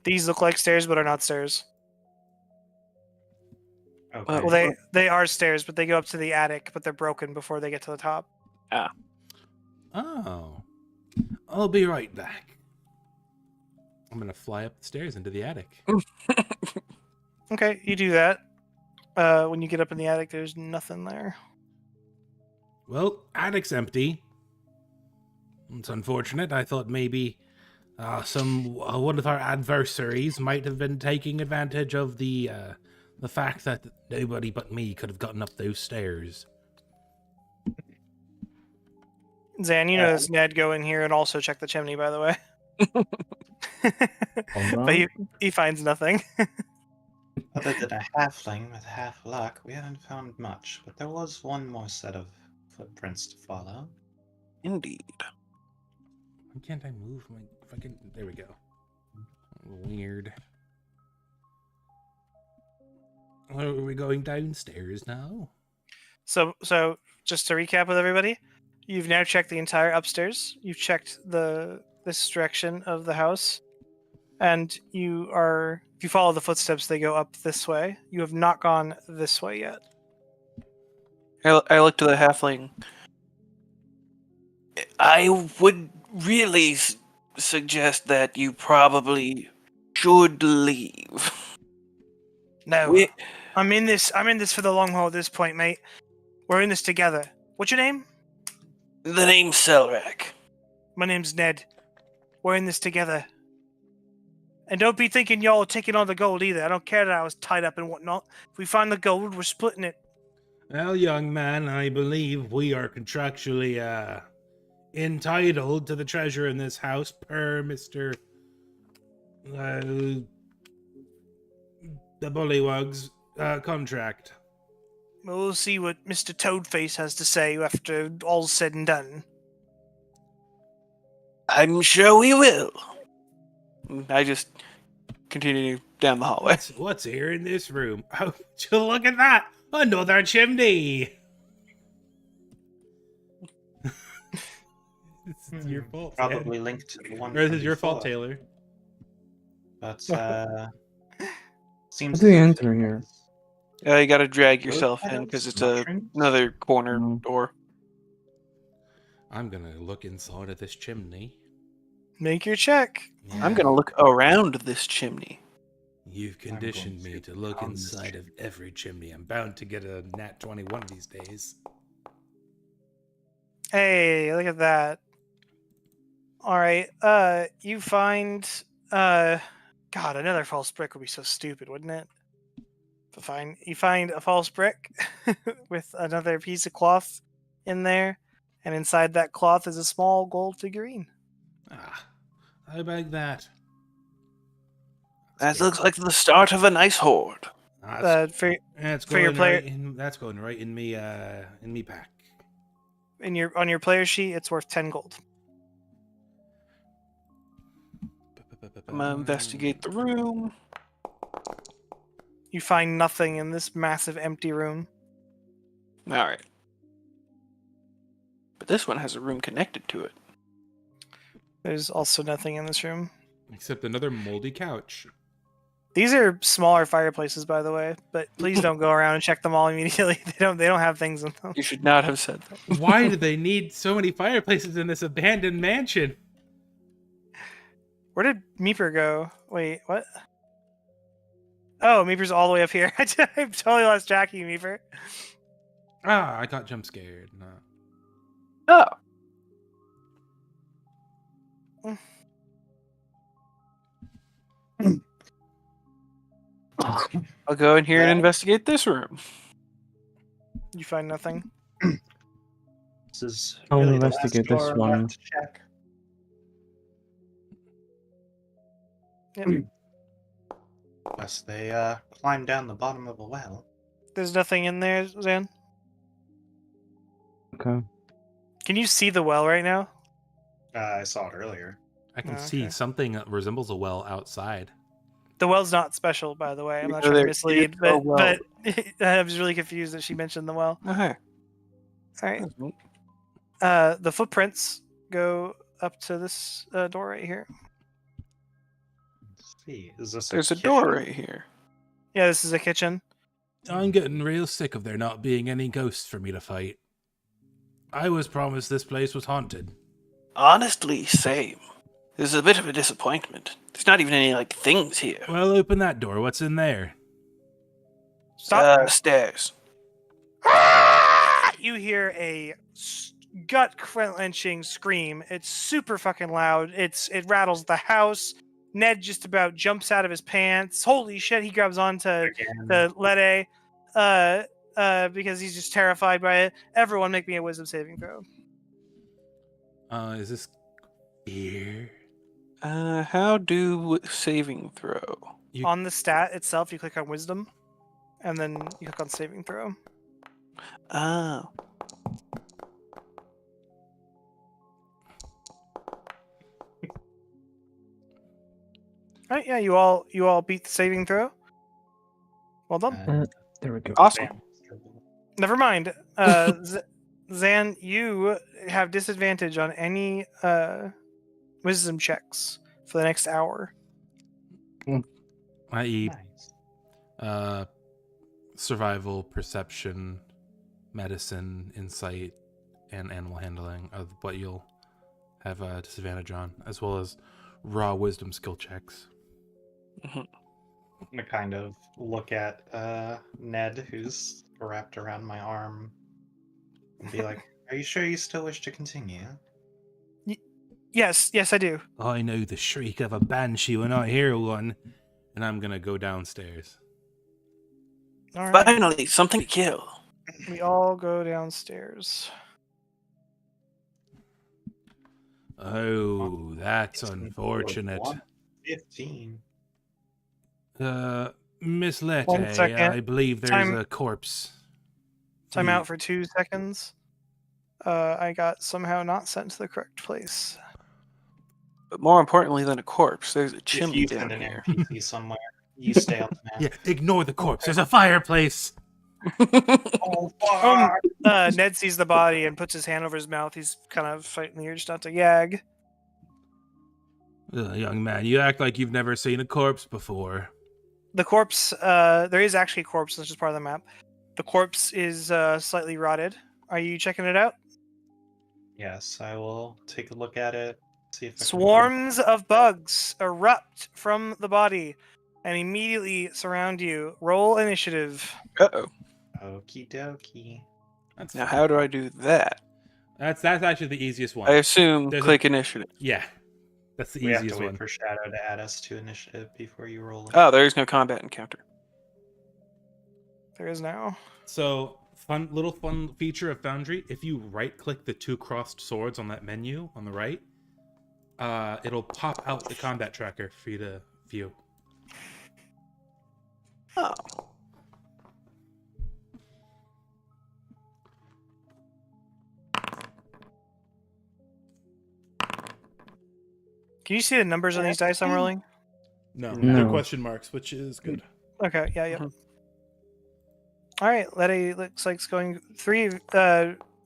These look like stairs, but are not stairs. Okay. Well, they are stairs, but they go up to the attic, but they're broken before they get to the top. Oh. I'll be right back. I'm going to fly up the stairs into the attic. Okay, you do that. When you get up in the attic, there's nothing there. Well, attic's empty. It's unfortunate. I thought maybe one of our adversaries might have been taking advantage of the fact that nobody but me could have gotten up those stairs. Zan, you notice Ned go in here and also check the chimney, by the way. But he finds nothing. Other than a halfling with half luck, we haven't found much, but there was one more set of footprints to follow. Indeed. Why can't I move my fucking... There we go. Weird. Are we going downstairs now? So just to recap with everybody, you've now checked the entire upstairs. You've checked this direction of the house, and if you follow the footsteps, they go up this way. You have not gone this way yet. I look to the halfling. I would really suggest that you probably should leave. No, We, I'm in this for the long haul at this point, mate. We're in this together. What's your name? the name's Selrak. My name's Ned. We're in this together. And don't be thinking y'all are taking all the gold either. I don't care that I was tied up and whatnot. If we find the gold, we're splitting it. Well, young man, I believe we are contractually entitled to the treasure in this house per Mr. The Bullywug's contract. We'll see what Mr. Toadface has to say after all's said and done. I'm sure we will. I just continue down the hallway. What's here in this room? Oh, look at that! Another chimney! It's your fault. Probably linked to the one. Or is from it your fault, before. Taylor? But How seems. do you as if enter it here? is. You gotta drag Those yourself kind in of because it's mushrooms? another corner Mm. door. I'm gonna look inside of this chimney. Make your check. I'm gonna look around this chimney. You've conditioned me going to look down this inside of every chimney. I'm bound to get a nat 20 one of these days. Hey, look at that. All right. You find God, another false brick would be so stupid, wouldn't it? You find a false brick with another piece of cloth in there, and inside that cloth is a small gold figurine. Ah, I beg that. That looks like the start of a nice hoard. That's for your going player- right in. That's going right in me pack. On your player sheet, it's worth 10 gold. I'm gonna investigate the room. You find nothing in this massive empty room. All right, but this one has a room connected to it. There's also nothing in this room. Except another moldy couch. These are smaller fireplaces, by the way, but please don't go around and check them all immediately. They don't have things in them. You should not have said that. Why do they need so many fireplaces in this abandoned mansion? Where did Meeper go? Wait, what? Oh, Meeper's all the way up here. I totally lost track of you, Meeper. Ah, I got jump scared. No. Oh, I'll go in here and investigate this room. You find nothing. This is I'll really investigate the last this door one. left to check. Yep. Unless they climb down the bottom of a well. There's nothing in there, Zan. Okay. Can you see the well right now? I saw it earlier. I can Oh, see okay. something that resembles a well outside. The well's not special, by the way. I'm not Yeah, trying to there mislead, is a but well. I was really confused that she mentioned the well. Okay. All right. That's neat. The footprints go up to this door right here. Let's see. Is this There's a kitchen? door right here. Yeah, this is a kitchen. I'm getting real sick of there not being any ghosts for me to fight. I was promised this place was haunted. Honestly, same. This is a bit of a disappointment. There's not even any like things here. Well, open that door. What's in there? Stop. Stairs. You hear a gut-wrenching scream. It's super fucking loud. It rattles the house. Ned just about jumps out of his pants. Holy shit! He grabs onto Again. the Lede, because he's just terrified by it. Everyone, make me a wisdom saving throw. Is this here? How do saving throw? You- On the stat itself, you click on wisdom, and then you click on saving throw. Oh. All right, yeah, you all beat the saving throw. Well done. There we go. Awesome. Never mind. Zan, you have disadvantage on any wisdom checks for the next hour. I.e., Nice. survival, perception, medicine, insight, and animal handling of what you'll have disadvantage on, as well as raw wisdom skill checks. I'm gonna kind of look at Ned, who's wrapped around my arm, and be like, "Are you sure you still wish to continue?" Yes, I do. I know the shriek of a banshee when I hear one, and I'm gonna go downstairs. All right. Finally, something to kill. We all go downstairs. Oh, that's It's gonna be unfortunate. 1:15. Miss Lette, 1 second. I believe there's Time- a corpse. Time You- out for 2 seconds. I got somehow not sent to the correct place. But more importantly than a corpse, there's a If chimney you down send an here. NPC somewhere, you stay on the map. Yeah, ignore the corpse. There's a fireplace. Oh, fuck! Ned sees the body and puts his hand over his mouth. He's kind of fighting the urge not to gag. Young man, you act like you've never seen a corpse before. The corpse, there is actually a corpse, that's just part of the map. The corpse is slightly rotted. Are you checking it out? Yes, I will take a look at it. See if I can Swarms of bugs erupt from the body and immediately surround you. Roll initiative. Uh-oh. Okie dokie. That's Now, how do I do that? That's actually the easiest one. I assume There's a- click initiative. Yeah, that's the We have to easiest wait one. for Shadow to add us to initiative before you roll it. Oh, there is no combat encounter. There is now. So, little fun feature of Foundry: if you right-click the 2 crossed swords on that menu on the right, it'll pop out the combat tracker for you to view. Oh. Can you see the numbers on these dice I'm rolling? No, No. they're question marks, which is good. Okay, yeah. Mhm. All right, Letty looks like it's going 3.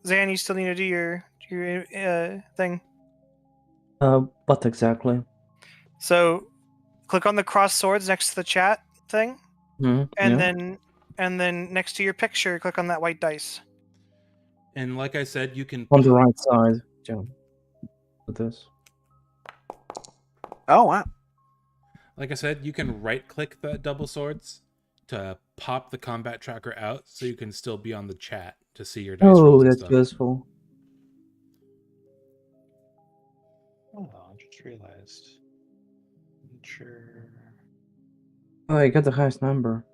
Zan, you still need to do your thing. What exactly? So, click on the cross swords next to the chat thing, Hmm, and yeah. then next to your picture, click on that white dice. And like I said, you can On the right side, John. With this. Oh, wow. Like I said, you can right-click the double swords to pop the combat tracker out, so you can still be on the chat to see your dice Oh, rolls and that's stuff. useful. Oh, I just realized. Sure. Oh, I got the highest number.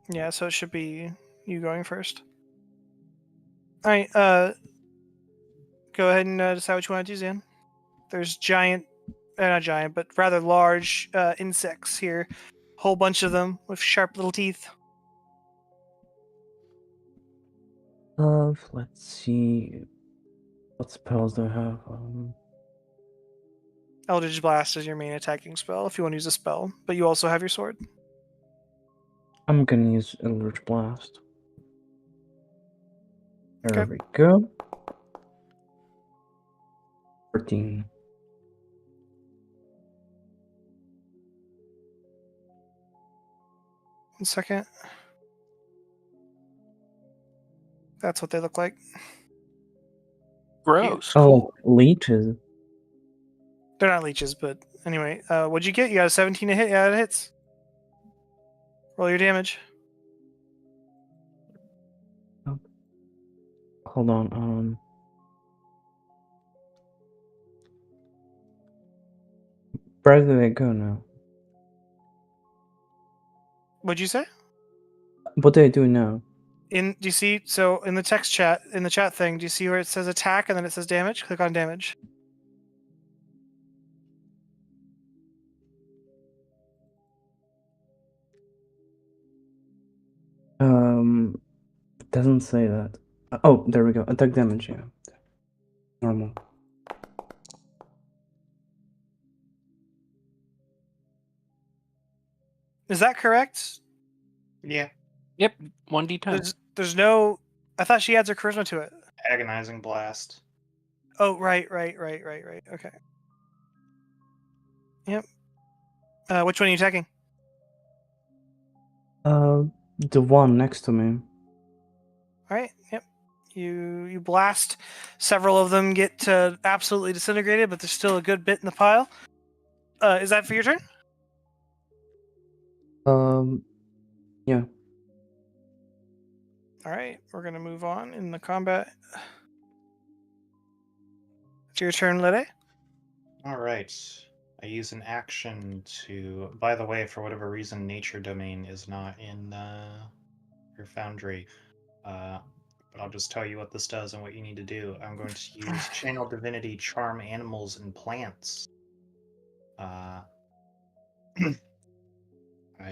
Yeah, so it should be you going first. All right, go ahead and decide what you want to do, Zan. There's not giant, but rather large insects here. Whole bunch of them with sharp little teeth. Let's see. What spells do I have? Eldritch Blast is your main attacking spell if you want to use a spell, but you also have your sword. I'm gonna use Eldritch Blast. There Okay. we go. 14. One second. That's what they look like. Gross. Oh, leeches. They're not leeches, but anyway. What'd you get? You got a 17 to hit? Yeah, it hits. Roll your damage. Hold on. Where do I go now? What'd you say? What do I do now? Do you see? So in the text chat, in the chat thing, do you see where it says attack and then it says damage? Click on damage. It doesn't say that. Oh, there we go. Attack damage, yeah. Normal. Is that correct? Yeah. Yep, 1d10. There's no. I thought she adds her charisma to it. Agonizing blast. Oh, right. Okay. Yep. Which one are you attacking? The one next to me. All right. Yep. You blast. Several of them get absolutely disintegrated, but there's still a good bit in the pile. Is that for your turn? Yeah. All right, we're gonna move on in the combat. It's your turn, Lede. All right. I use an action to. By the way, for whatever reason, Nature Domain is not in your Foundry. But I'll just tell you what this does and what you need to do. I'm going to use Channel Divinity, Charm Animals and Plants. I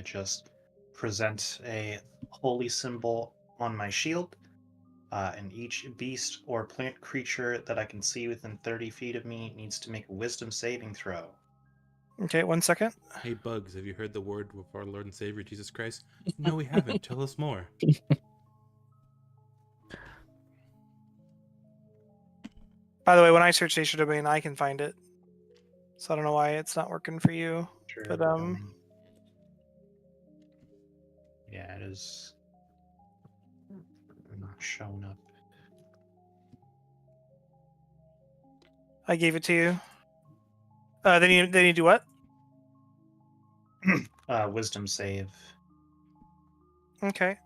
just present a holy symbol on my shield, and each beast or plant creature that I can see within 30 feet of me needs to make a wisdom saving throw. Okay, 1 second. Hey, Bugs, have you heard the word of our Lord and Savior Jesus Christ? No, we haven't. Tell us more. By the way, when I search Nature Domain, I can find it. So I don't know why it's not working for you. Sure, But yeah, it is not showing up. I gave it to you. They need to do what? Wisdom save. Okay.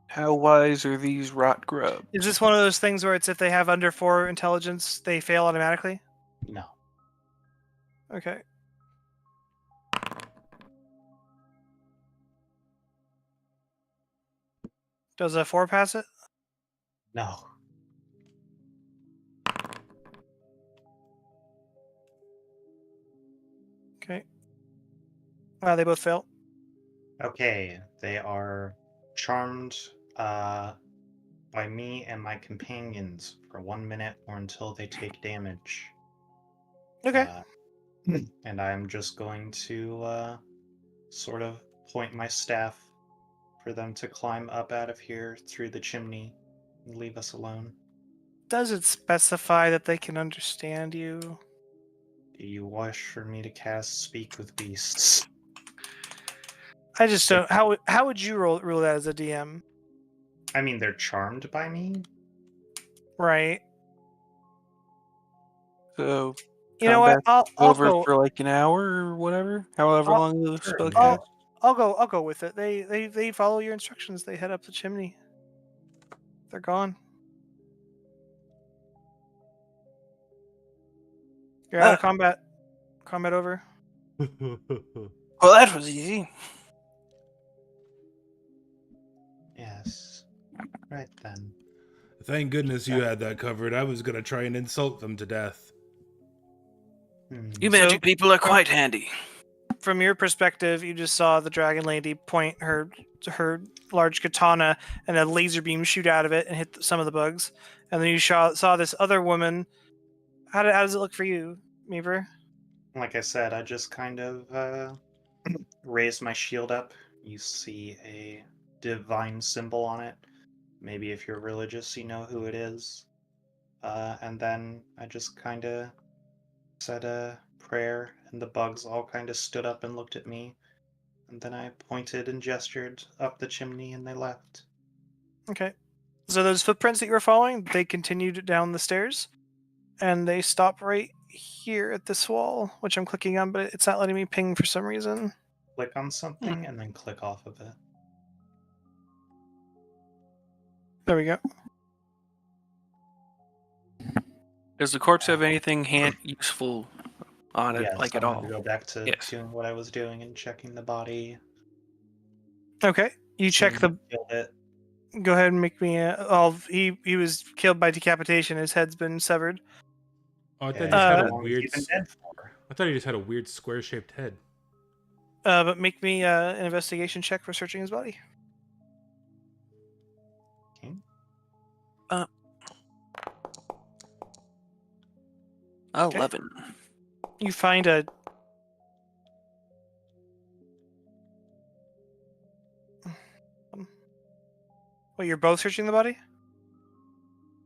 How wise are these rot grubs? Is this one of those things where it's if they have under 4 intelligence, they fail automatically? No. Okay. Does a 4 pass it? No. Okay. They both fail. Okay, they are charmed by me and my companions for 1 minute or until they take damage. Okay. And I'm just going to sort of point my staff for them to climb up out of here through the chimney and leave us alone. Does it specify that they can understand you? Do you wish for me to cast Speak with Beasts? I just don't. How would you rule that as a DM? I mean, they're charmed by me. Right. So You know what? combat's I'll over go. for like an hour or whatever, however long the Sure, spell yeah. casts. I'll go with it. They follow your instructions. They head up the chimney. They're gone. You're out of combat. Combat over. Well, that was easy. Yes. Right then. Thank goodness you had that covered. I was going to try and insult them to death. You So- magic people are quite handy. From your perspective, you just saw the dragon lady point her large katana and a laser beam shoot out of it and hit some of the bugs. And then you saw this other woman. How does it look for you, Meaver? Like I said, I just kind of raise my shield up. You see a divine symbol on it. Maybe if you're religious, you know who it is. And then I just kind of said a prayer, and the bugs all kind of stood up and looked at me. And then I pointed and gestured up the chimney, and they left. Okay. So those footprints that you were following, they continued down the stairs, and they stop right here at this wall, which I'm clicking on, but it's not letting me ping for some reason. Click on something and then click off of it. There we go. Does the corpse have anything useful on it, Yes, like I'm at going all? to go back to Yes. doing what I was doing and checking the body. Okay. You check the. Killed it. Go ahead and make me. He was killed by decapitation. His head's been severed. Oh, I thought he Yeah, just had how a long has weird. he been dead for? I thought he just had a weird square-shaped head. But make me an investigation check for searching his body. Okay. 11. You find a. Well, you're both searching the body?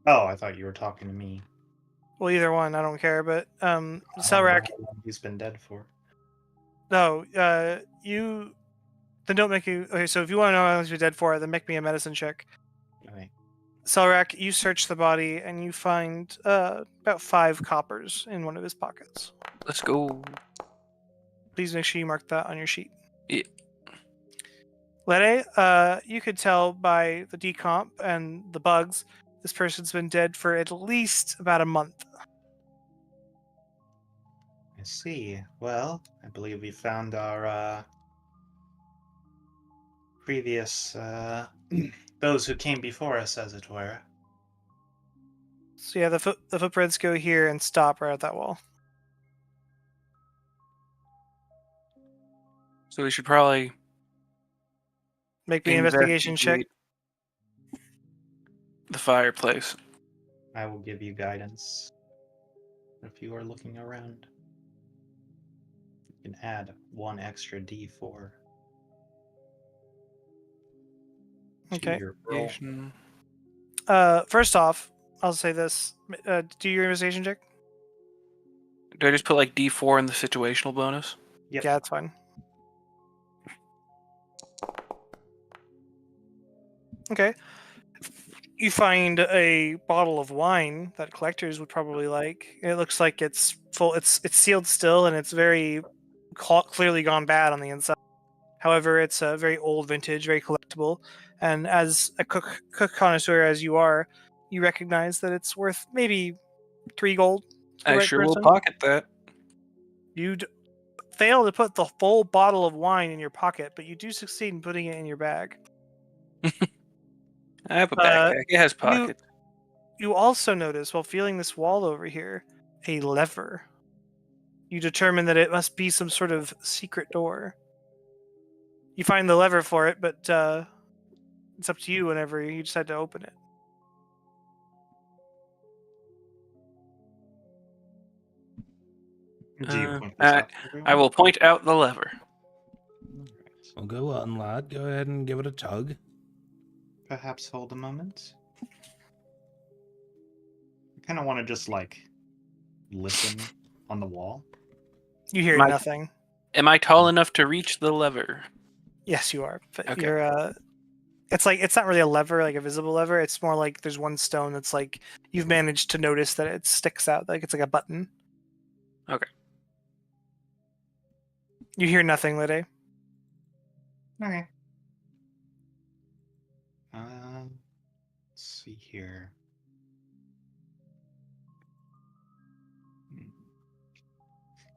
Oh, I thought you were talking to me. Well, either one, I don't care. But I don't know Selrak, how long he's been dead for. no, you. Then don't make you. Okay, so if you want to know how long he's been dead for, then make me a medicine check. Okay. Selrak, you search the body and you find about 5 coppers in one of his pockets. Let's go. Please make sure you mark that on your sheet. Yeah. Lede, you could tell by the decomp and the bugs, this person's been dead for at least about a month. I see. Well, I believe we found our previous those who came before us, as it were. So yeah, the footprints go here and stop right at that wall. So we should probably Make me an investigation check. investigate the fireplace. I will give you guidance if you are looking around. You can add 1 extra D4. to Okay. your roll. Investigation. First off, I'll say this. Do your investigation check. Do I just put like D4 in the situational bonus? Yep. Yeah, that's fine. Okay. You find a bottle of wine that collectors would probably like. It looks like it's full. It's sealed still, and it's very clearly gone bad on the inside. However, it's a very old vintage, very collectible. And as a cook connoisseur as you are, you recognize that it's worth maybe 3 gold. To the I right sure will person. pocket that. You'd fail to put the full bottle of wine in your pocket, but you do succeed in putting it in your bag. I have a backpack. It has pockets. You also notice, while feeling this wall over here, a lever. You determine that it must be some sort of secret door. You find the lever for it, but it's up to you whenever you decide to open it. Do you point this out to everyone? I will point out the lever. Alright. Well, go on, lad. Go ahead and give it a tug. Perhaps hold a moment. I kind of want to just like listen on the wall. You hear My- nothing. Am I tall enough to reach the lever? Yes, you are. But Okay. you're it's not really a lever, like a visible lever. It's more like there's one stone that's like you've managed to notice that it sticks out, like it's like a button. Okay. You hear nothing, Lede. Okay. Let's see here.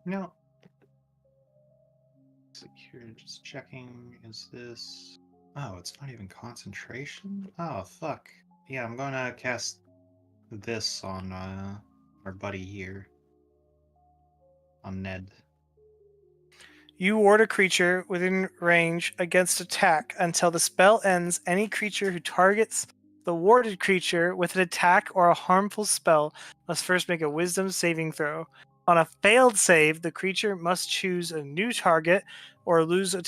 No. Let's see here, just checking. Is this? Oh, it's not even concentration. Oh fuck. Yeah, I'm gonna cast this on our buddy here. On Ned. You ward a creature within range against attack until the spell ends. Any creature who targets the warded creature with an attack or a harmful spell must first make a wisdom saving throw. On a failed save, the creature must choose a new target or lose the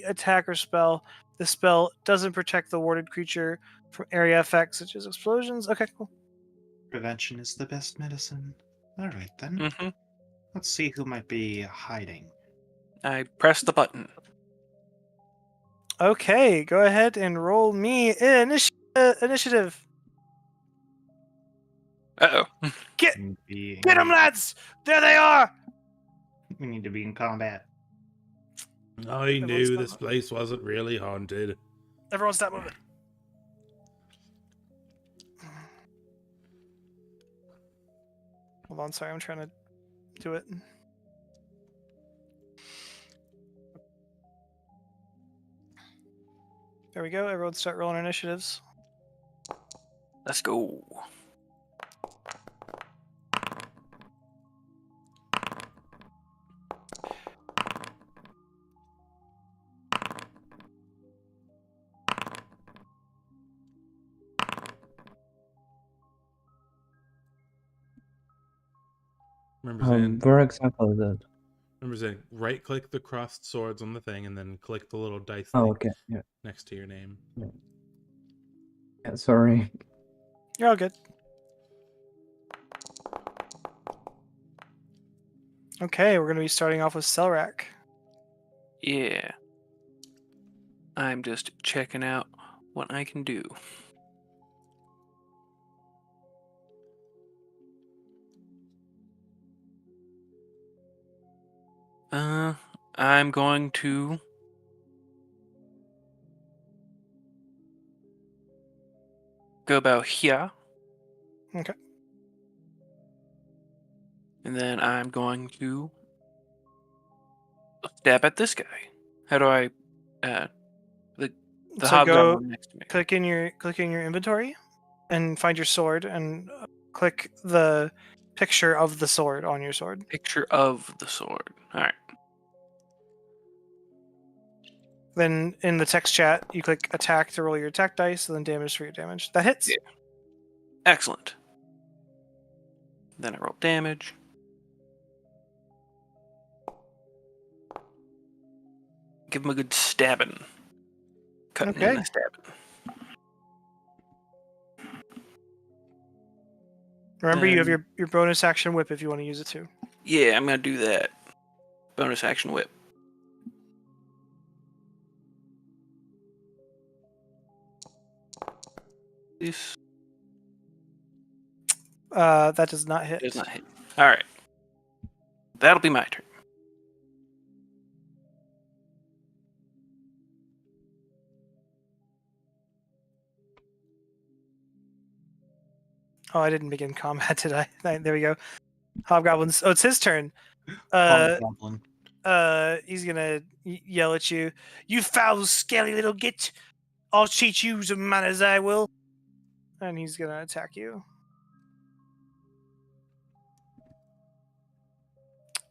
attack or spell. The spell doesn't protect the warded creature from area effects such as explosions. Okay, cool. Prevention is the best medicine. Alright then. Mm-hmm. Let's see who might be hiding. I press the button. Okay, go ahead and roll me initiative. Uh-oh. Get We need to be Get them, lads! There they are! We need to be in combat. I Everyone's knew done this it. place wasn't really haunted. Everyone stop moving. Hold on, sorry, I'm trying to do it. There we go, everyone start rolling initiatives. Let's go. Remember saying, Where exactly is it? right click the crossed swords on the thing and then click the little dice Oh, thing okay. Yeah. next to your name. Yeah, sorry. You're all good. Okay, we're going to be starting off with Selrak. Yeah. I'm just checking out what I can do. I'm going to go about here. Okay. And then I'm going to stab at this guy. How do I the So hobgoblin next to me? click in your inventory and find your sword and click the picture of the sword on your sword. Picture of the sword. Alright. Then in the text chat, you click attack to roll your attack dice, and then damage for your damage. That hits. Yeah. Excellent. Then I roll damage. Give him a good stabbing. Cutting Okay. in the stabbing. Remember, you have your bonus action whip if you want to use it too. Yeah, I'm gonna do that. Bonus action whip. This That does not hit. does not hit. Alright. That'll be my turn. Oh, I didn't begin combat, did I? There we go. Hobgoblins. Oh, it's his turn. Uh, Hobgoblin. He's gonna yell at you. You foul, scaly little git! I'll teach you some manners, I will. And he's gonna attack you.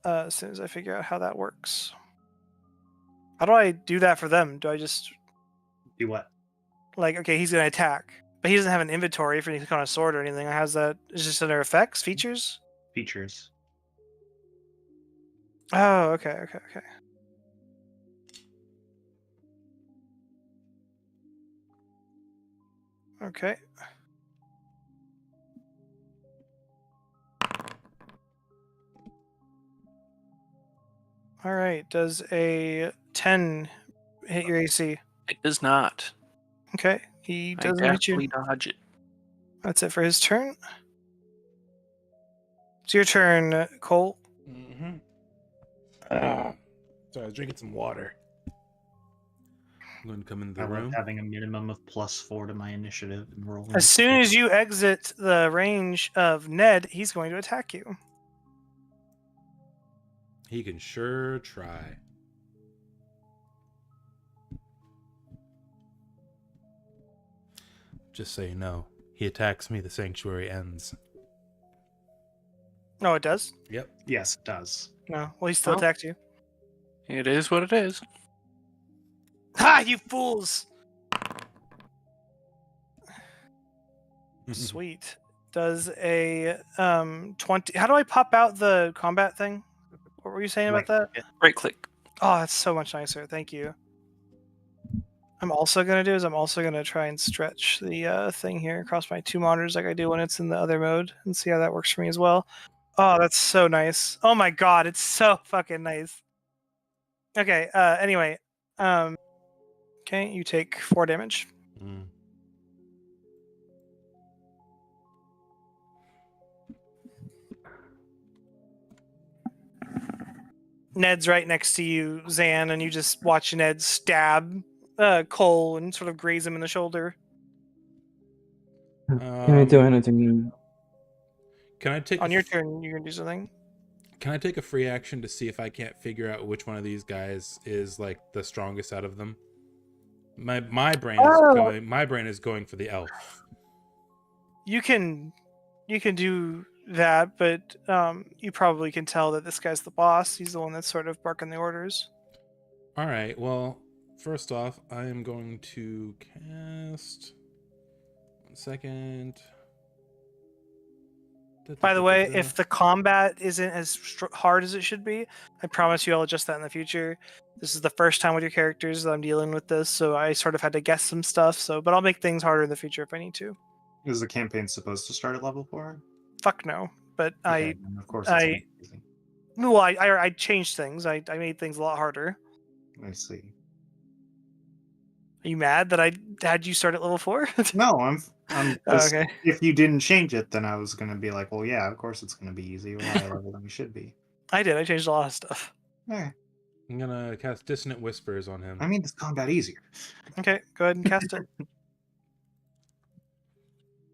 As soon as I figure out how that works. How do I do that for them? Do I just Do what? like, okay, he's gonna attack, but he doesn't have an inventory for any kind of sword or anything. How's that? Is just under effects, features? Features. Oh, okay. Okay. All right. Does a 10 hit your AC? It does not. Okay. He I doesn't hit you. definitely dodge it. That's it for his turn. It's your turn, Cole. Mm-hmm. Sorry, I was drinking some water. I'm going to come into the I love room. having a minimum of +4 to my initiative and rolling. As soon as you exit the range of Ned, he's going to attack you. He can sure try. Just so you know, he attacks me, the sanctuary ends. No, it does. Yep. Yes, it does. No. Well, he still Oh. attacked you. It is what it is. Ha! You fools! Sweet. Does a 20? How do I pop out the combat thing? What were you saying about that? Right click. Oh, that's so much nicer. Thank you. I'm also gonna try and stretch the thing here across my two monitors like I do when it's in the other mode and see how that works for me as well. Oh, that's so nice. Oh my god, it's so fucking nice. Okay. Anyway, okay, you take 4 damage. Mm. Ned's right next to you, Zan, and you just watch Ned stab Cole and sort of graze him in the shoulder. Can I do anything? Can I take On your turn, you're gonna do something. Can I take a free action to see if I can't figure out which one of these guys is like the strongest out of them? My brain is going for the elf. You can do that, but you probably can tell that this guy's the boss. He's the one that's sort of barking the orders. All right. Well, first off, I am going to cast. 1 second. By the way, if the combat isn't as hard as it should be, I promise you I'll adjust that in the future. This is the first time with your characters that I'm dealing with this, so I sort of had to guess some stuff. But I'll make things harder in the future if I need to. Is the campaign supposed to start at level 4? Fuck no, but Okay, then of course it's easy. I changed things. I made things a lot harder. I see. Are you mad that I had you start at level 4? No, I'm Okay. If you didn't change it, then I was gonna be like, well, yeah, of course it's gonna be easy. We're higher level than we should be. I did. I changed a lot of stuff. Eh, I'm gonna cast Dissonant Whispers on him. I made this combat easier. Okay, go ahead and cast it.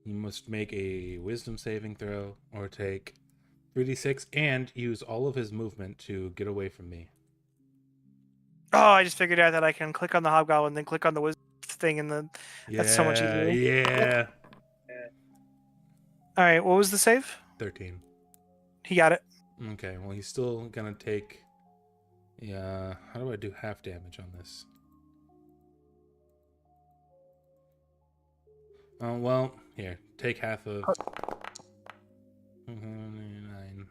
He must make a Wisdom saving throw or take 3d6 and use all of his movement to get away from me. Oh, I just figured out that I can click on the hobgoblin, then click on the wisdom thing, and then That's so much easier. Yeah. all right. What was the save? 13. He got it. Okay, well, he's still gonna take. Yeah, how do I do half damage on this? Oh, well, here, take half of. 9.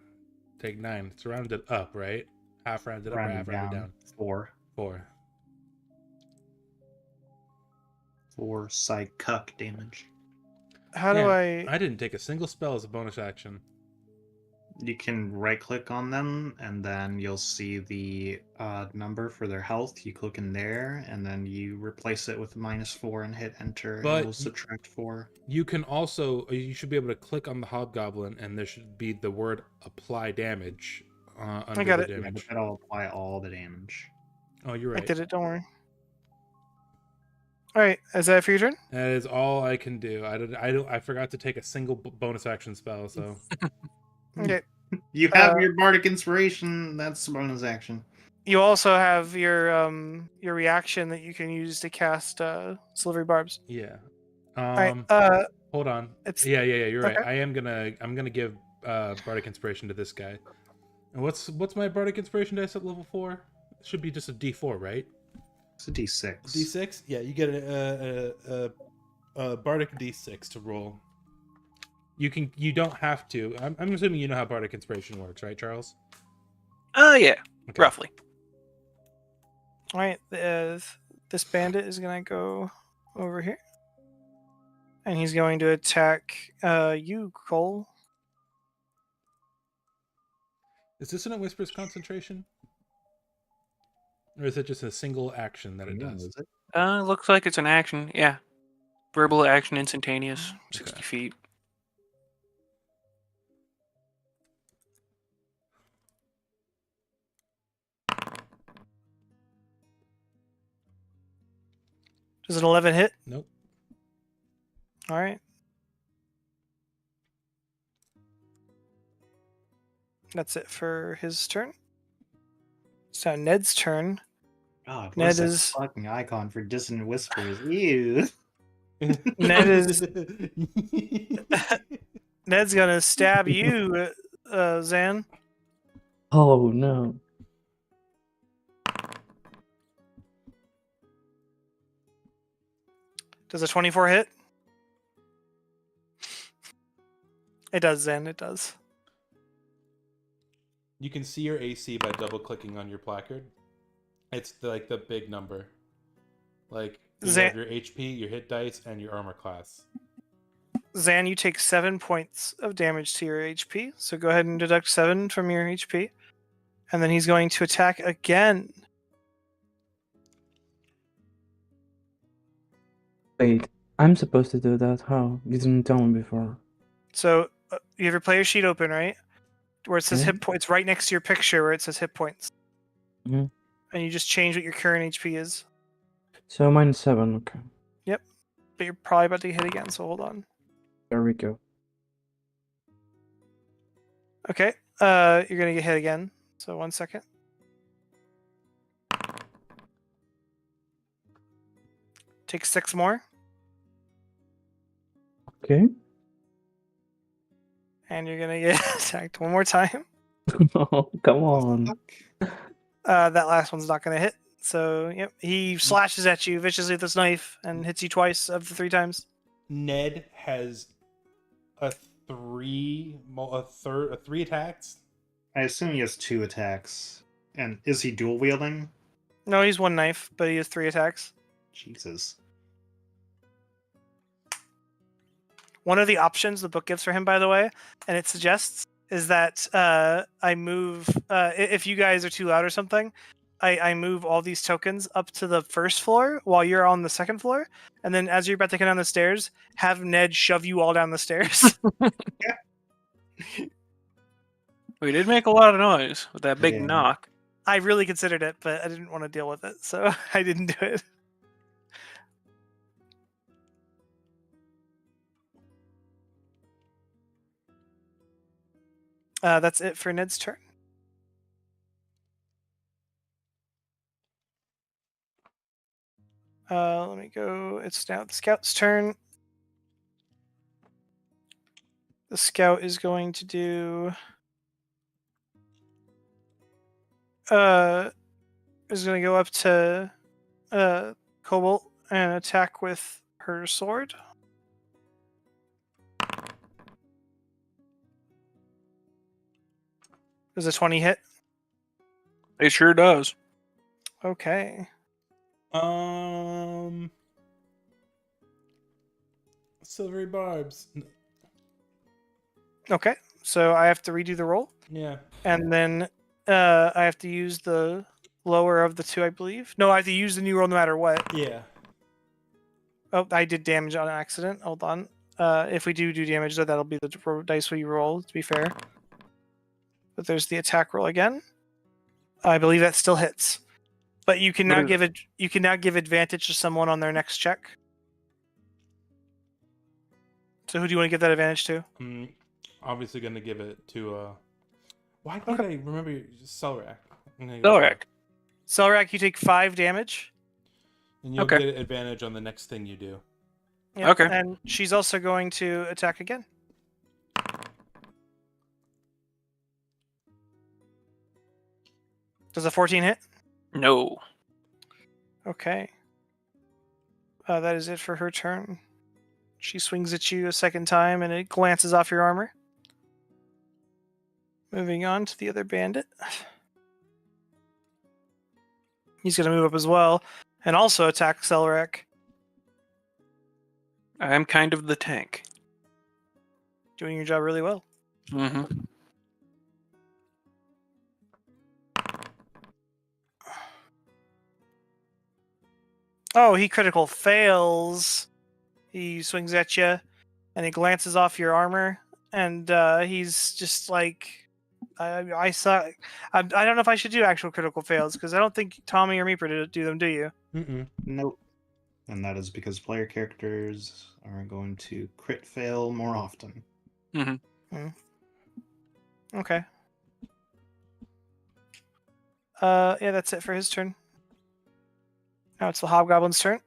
Take 9. It's rounded up, right? Half rounded up or half rounded down? 4. 4. 4 side cuck damage. How do Yeah, I? I didn't take a single spell as a bonus action. You can right click on them, and then you'll see the number for their health. You click in there, and then you replace it with -4 and hit enter, and But it will subtract 4. You can also, you should be able to click on the hobgoblin, and there should be the word apply damage under got the it. Yeah, but damage. that'll apply all the damage. Oh, you're I right. did it. Don't worry. All right. Is that for your turn? That is all I can do. I forgot to take a single bonus action spell, so Okay. You have your bardic inspiration. That's a bonus action. You also have your reaction that you can use to cast Silvery Barbs. yeah. All right. Hold on. It's Yeah, you're right. okay. I'm gonna give bardic inspiration to this guy. And what's my bardic inspiration dice at level 4? It should be just a D4, right? It's a D6. D6? Yeah, you get a bardic D6 to roll. You don't have to. I'm assuming you know how bardic inspiration works, right, Charles? Yeah, Okay. roughly. All right. This bandit is gonna go over here, and he's going to attack you, Cole. Is this in a Whispers concentration? Or is it just a single action that it Yeah, does? is it? Looks like it's an action. Yeah, verbal action, instantaneous, 60 Okay. feet. Does an 11 hit? Nope. All right. That's it for his turn. So Ned's turn. God, Ned what is that is- fucking icon for dissonant whispers? Ew. Ned is Ned's gonna stab you, Zan. Oh no. Does a 24 hit? It does, Zan. It does. You can see your AC by double clicking on your placard. It's like the big number. Like you Zan- have your HP, your hit dice, and your armor class. Zan, you take 7 points of damage to your HP. So go ahead and deduct 7 from your HP. And then he's going to attack again. Wait, I'm supposed to do that? How? You didn't tell me before. So you have your player sheet open, right? Where it says Yeah. hit points, right next to your picture where it says hit points. Mhm. And you just change what your current HP is. So -7, okay. But you're probably about to get hit again, so hold on. There we go. Okay. You're gonna get hit again. So 1 second. Take 6 more, Okay. and you're gonna get attacked one more time. Oh, come on. That last one's not gonna hit. So yep, he slashes at you viciously with this knife and hits you twice of the 3 times. Ned has three attacks. I assume he has 2 attacks. And is he dual wielding? No, he's 1 knife, but he has 3 attacks. Jesus. One of the options the book gives for him, by the way, and it suggests, is that I move, if you guys are too loud or something, I move all these tokens up to the first floor while you're on the second floor, and then as you're about to come down the stairs, have Ned shove you all down the stairs. We did make a lot of noise with that big Yeah. knock. I really considered it, but I didn't want to deal with it, so I didn't do it. That's it for Ned's turn. Let me go. It's now the scout's turn. The scout is going to do. Is going to go up to Cobalt and attack with her sword. Does a 20 hit? It sure does. Okay. Silvery barbs. Okay. So I have to redo the roll, Yeah. and then I have to use the lower of the two, I believe. No, I have to use the new roll no matter what. Yeah. Oh, I did damage on accident. Hold on. If we do damage, though, that'll be the dice we roll, to be fair. But there's the attack roll again. I believe that still hits. But you can now give advantage to someone on their next check. So who do you want to give that advantage to? I'm obviously gonna give it to why can't I remember Selrak? Selrak. Selrak, you take 5 damage. And you'll Okay. get advantage on the next thing you do. Yep. Okay. And she's also going to attack again. Does a 14 hit? No. Okay. That is it for her turn. She swings at you a second time and it glances off your armor. Moving on to the other bandit. He's going to move up as well and also attack Selrak. I'm kind of the tank. Doing your job really well. Mm-hmm. Oh, he critical fails. He swings at you, and he glances off your armor, and he's just like, I suck. I don't know if I should do actual critical fails, because I don't think Tommy or Meeper do them, do you? Mm-mm. Nope. And that is because player characters are going to crit fail more often. Okay. Yeah, that's it for his turn. Now it's the Hobgoblin's turn.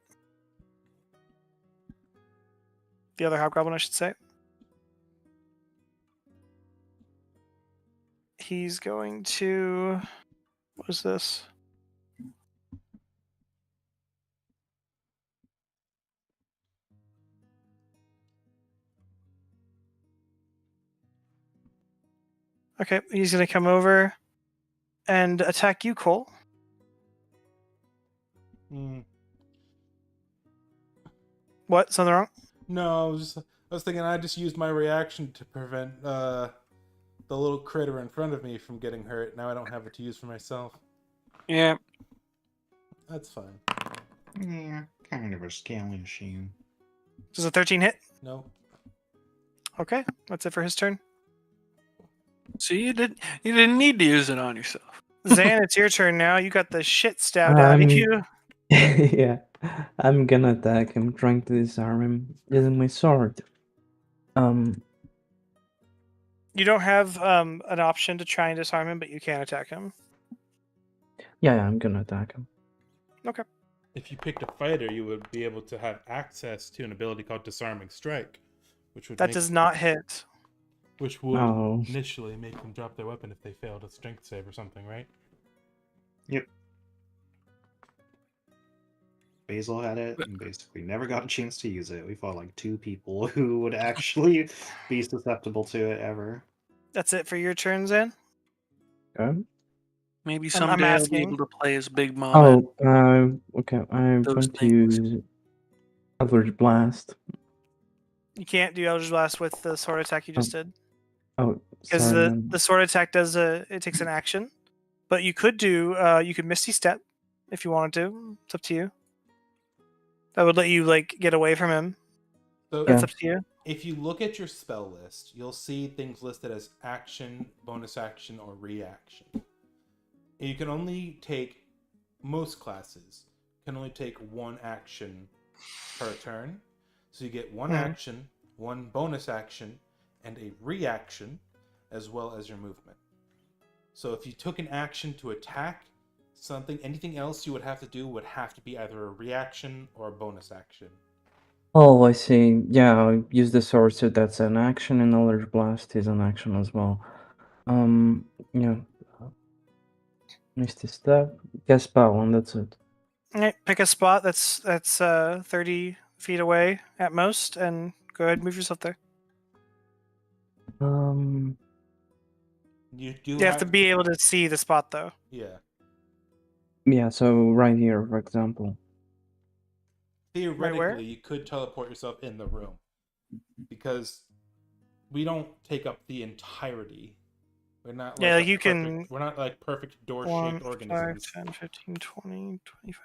The other Hobgoblin, I should say. He's going to... What is this? Okay, he's going to come over and attack you, Cole. What? Something wrong? No, I was thinking I just used my reaction to prevent the little critter in front of me from getting hurt. Now I don't have it to use for myself. Yeah. That's fine. Yeah, kind of a scaling machine. Does a 13 hit? No. Okay, that's it for his turn. See, you didn't need to use it on yourself. Zan, it's your turn now. You got the shit stabbed out of you. Yeah, I'm gonna attack him, trying to disarm him using my sword. You don't have an option to try and disarm him, but you can attack him. Yeah, I'm gonna attack him. Okay. If you picked a fighter, you would be able to have access to an ability called Disarming Strike, which would Does not hit. Which would Oh. initially make them drop their weapon if they failed a strength save or something, right? Yep. Basil had it and basically never got a chance to use it. We fought like 2 people who would actually be susceptible to it ever. That's it for your turn, Zan? Okay. Maybe I'm someday I'll be asking. able to play as Big Mom. Okay. I'm Those going to things. use Eldritch Blast. You can't do Eldritch Blast with the sword attack you just did. Oh, Because sorry. then. the sword attack it takes an action. But you could do, you could Misty Step if you wanted to. It's up to you. That would let you, like, get away from him. So That's Yeah. up to you. if you look at your spell list, you'll see things listed as action, bonus action, or reaction. you can only take, most classes can only take one action per turn. So you get one action, one bonus action, and a reaction, as well as your movement. So if you took an action to attack something, anything else you would have to do would have to be either a reaction or a bonus action. Oh, I see. Yeah, use the sword, so that's an action, and Eldritch Blast is an action as well. Yeah. Misty Step, cast spell, and that's it. Alright, pick a spot that's 30 feet away at most, and go ahead and move yourself there. You do You have to be able to see the spot, though. Yeah. Yeah, so right here, for example. Theoretically, you could teleport yourself in the room. Because we don't take up the entirety. We're not like you perfect, can. we're not like perfect 1, door-shaped 5, organisms. 10, 15, 20, 25.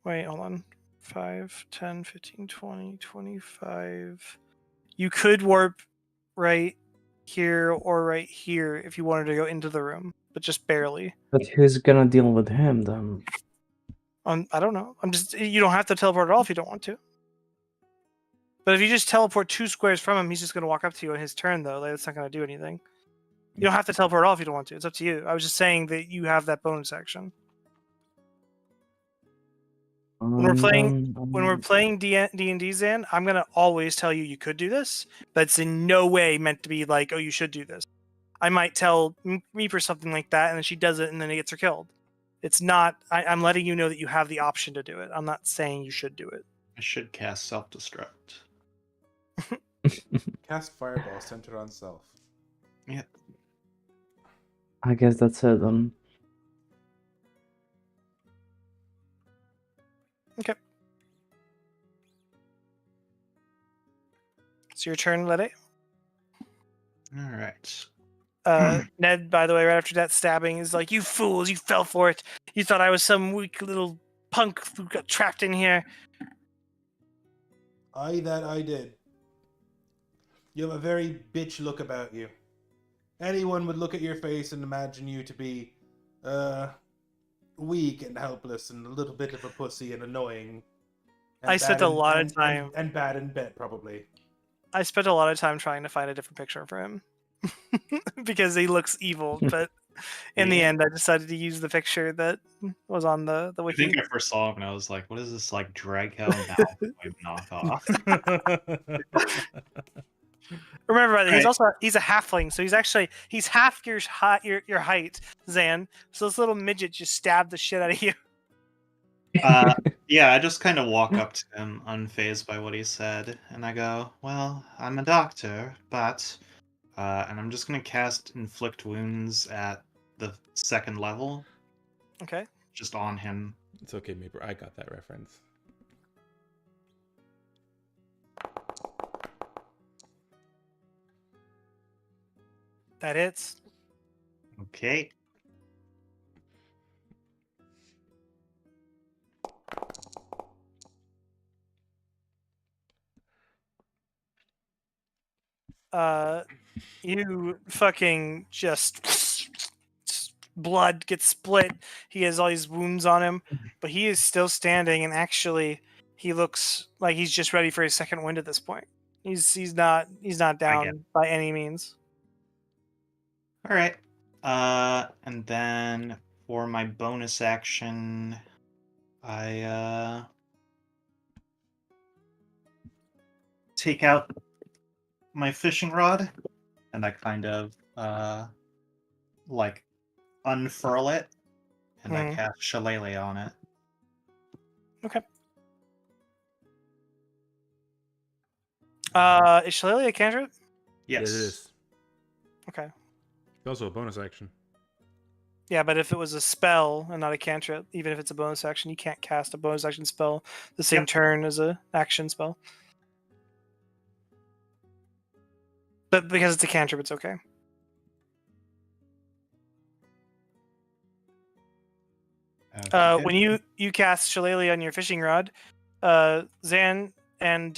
Wait, hold on. 5, 10, 15, 20, 25. You could warp right here or right here if you wanted to go into the room, but just barely. But who's gonna deal with him then? I don't know. You don't have to teleport at all if you don't want to. But if you just teleport 2 squares from him, he's just going to walk up to you on his turn, though. Like, that's not going to do anything. You don't have to teleport at all if you don't want to. It's up to you. I was just saying that you have that bonus action. When we're playing D&D, Zan, I'm going to always tell you could do this, but it's in no way meant to be like, oh, you should do this. I might tell Reaper something like that, and then she does it, and then it gets her killed. It's not... I'm letting you know that you have the option to do it. I'm not saying you should do it. I should cast self-destruct. Cast Fireball centered on self. Yeah. I guess that's it then. Okay. It's your turn, Lede. Alright. Ned, by the way, right after that stabbing, is like, you fools, you fell for it. You thought I was some weak little punk who got trapped in here. Aye, that I did. You have a very bitch look about you. Anyone would look at your face and imagine you to be, weak and helpless and a little bit of a pussy and annoying. And I spent a lot of time... And bad in bed, probably. I spent a lot of time trying to find a different picture for him. Because he looks evil, but in the end, I decided to use the picture that was on the wiki. I think I first saw him and I was like, what is this, like, Draco Malfoy knockoff? Remember, he's a halfling, so he's half your height, Zan. So this little midget just stabbed the shit out of you. Yeah, I just kind of walk up to him, unfazed by what he said, and I go, well, I'm a doctor, but... and I'm just going to cast Inflict Wounds at the 2nd level. Okay. Just on him. It's okay, Maper. I got that reference. That hits. Okay. You fucking just blood gets split. He has all these wounds on him, but he is still standing, and actually he looks like he's just ready for his second wind at this point. He's not down by any means. All right. And then for my bonus action, I take out my fishing rod, and I kind of like unfurl it, and I cast Shillelagh on it. Okay. Is Shillelagh a cantrip? Yes. It is. Okay. It's also a bonus action. Yeah, but if it was a spell and not a cantrip, even if it's a bonus action, you can't cast a bonus action spell the same turn as a action spell. But because it's a cantrip, it's okay. When you cast Shillelagh on your fishing rod, Zan and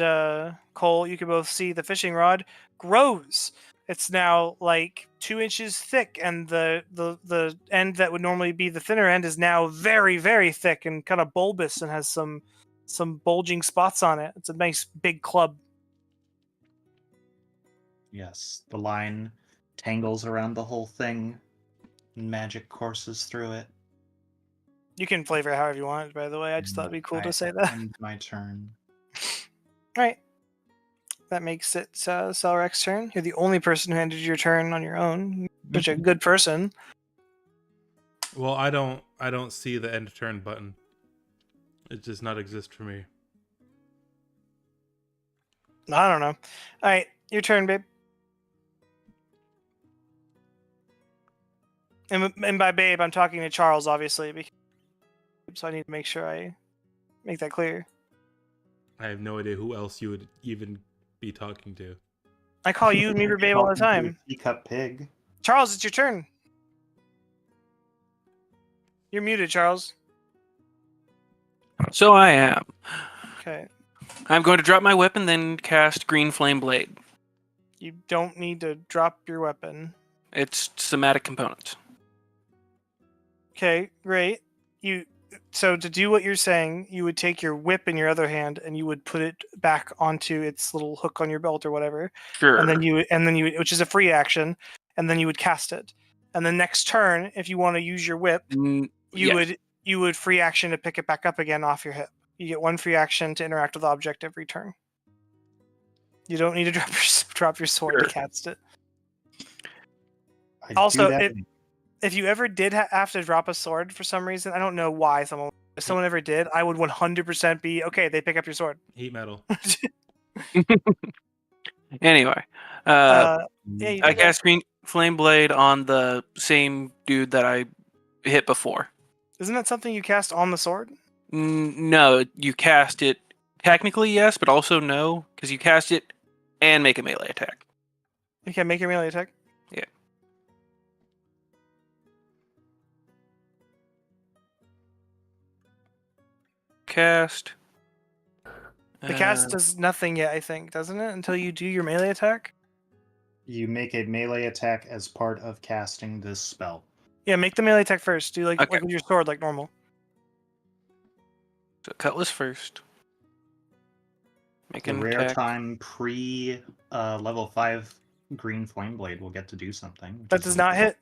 Cole, you can both see the fishing rod grows. It's now like 2 inches thick, and the end that would normally be the thinner end is now very, very thick and kind of bulbous and has some bulging spots on it. It's a nice big club. Yes, the line tangles around the whole thing, and magic courses through it. You can flavor it however you want, by the way. I just thought it'd be cool to say that. End my turn. All right. That makes it Selrex's turn. You're the only person who ended your turn on your own. Such a good person. Well, I don't see the end turn button. It does not exist for me. I don't know. All right, your turn, babe. And by babe, I'm talking to Charles, obviously, because, so I need to make sure I make that clear. I have no idea who else you would even be talking to. I call you Meaver babe all the time. Teacup pig. Charles, it's your turn. You're muted, Charles. So I am. Okay. I'm going to drop my weapon, then cast Green Flame Blade. You don't need to drop your weapon. It's somatic components. Okay, great. So to do what you're saying, you would take your whip in your other hand and you would put it back onto its little hook on your belt or whatever. Sure. And then you which is a free action, and then you would cast it. And the next turn, if you want to use your whip, Yes. you would free action to pick it back up again off your hip. You get 1 free action to interact with the object every turn. You don't need to drop your sword Sure. to cast it. I Also, do that if you ever did have to drop a sword for some reason, I don't know why if someone ever did, I would 100% be okay. They pick up your sword. Heat metal. Anyway, Yeah, you I did that. cast Green Flame Blade on the same dude that I hit before. Isn't that something you cast on the sword? No, you cast it. Technically, yes, but also no, because you cast it and make a melee attack. You can make your melee attack. Yeah. Cast. The cast does nothing yet, I think, doesn't it? Until you do your melee attack? You make a melee attack as part of casting this spell. Yeah, make the melee attack first. Do like Okay. with your sword, like normal. So cutlass first. Make The an rare attack. time pre level 5 green flame blade will get to do something. which That is does not hit.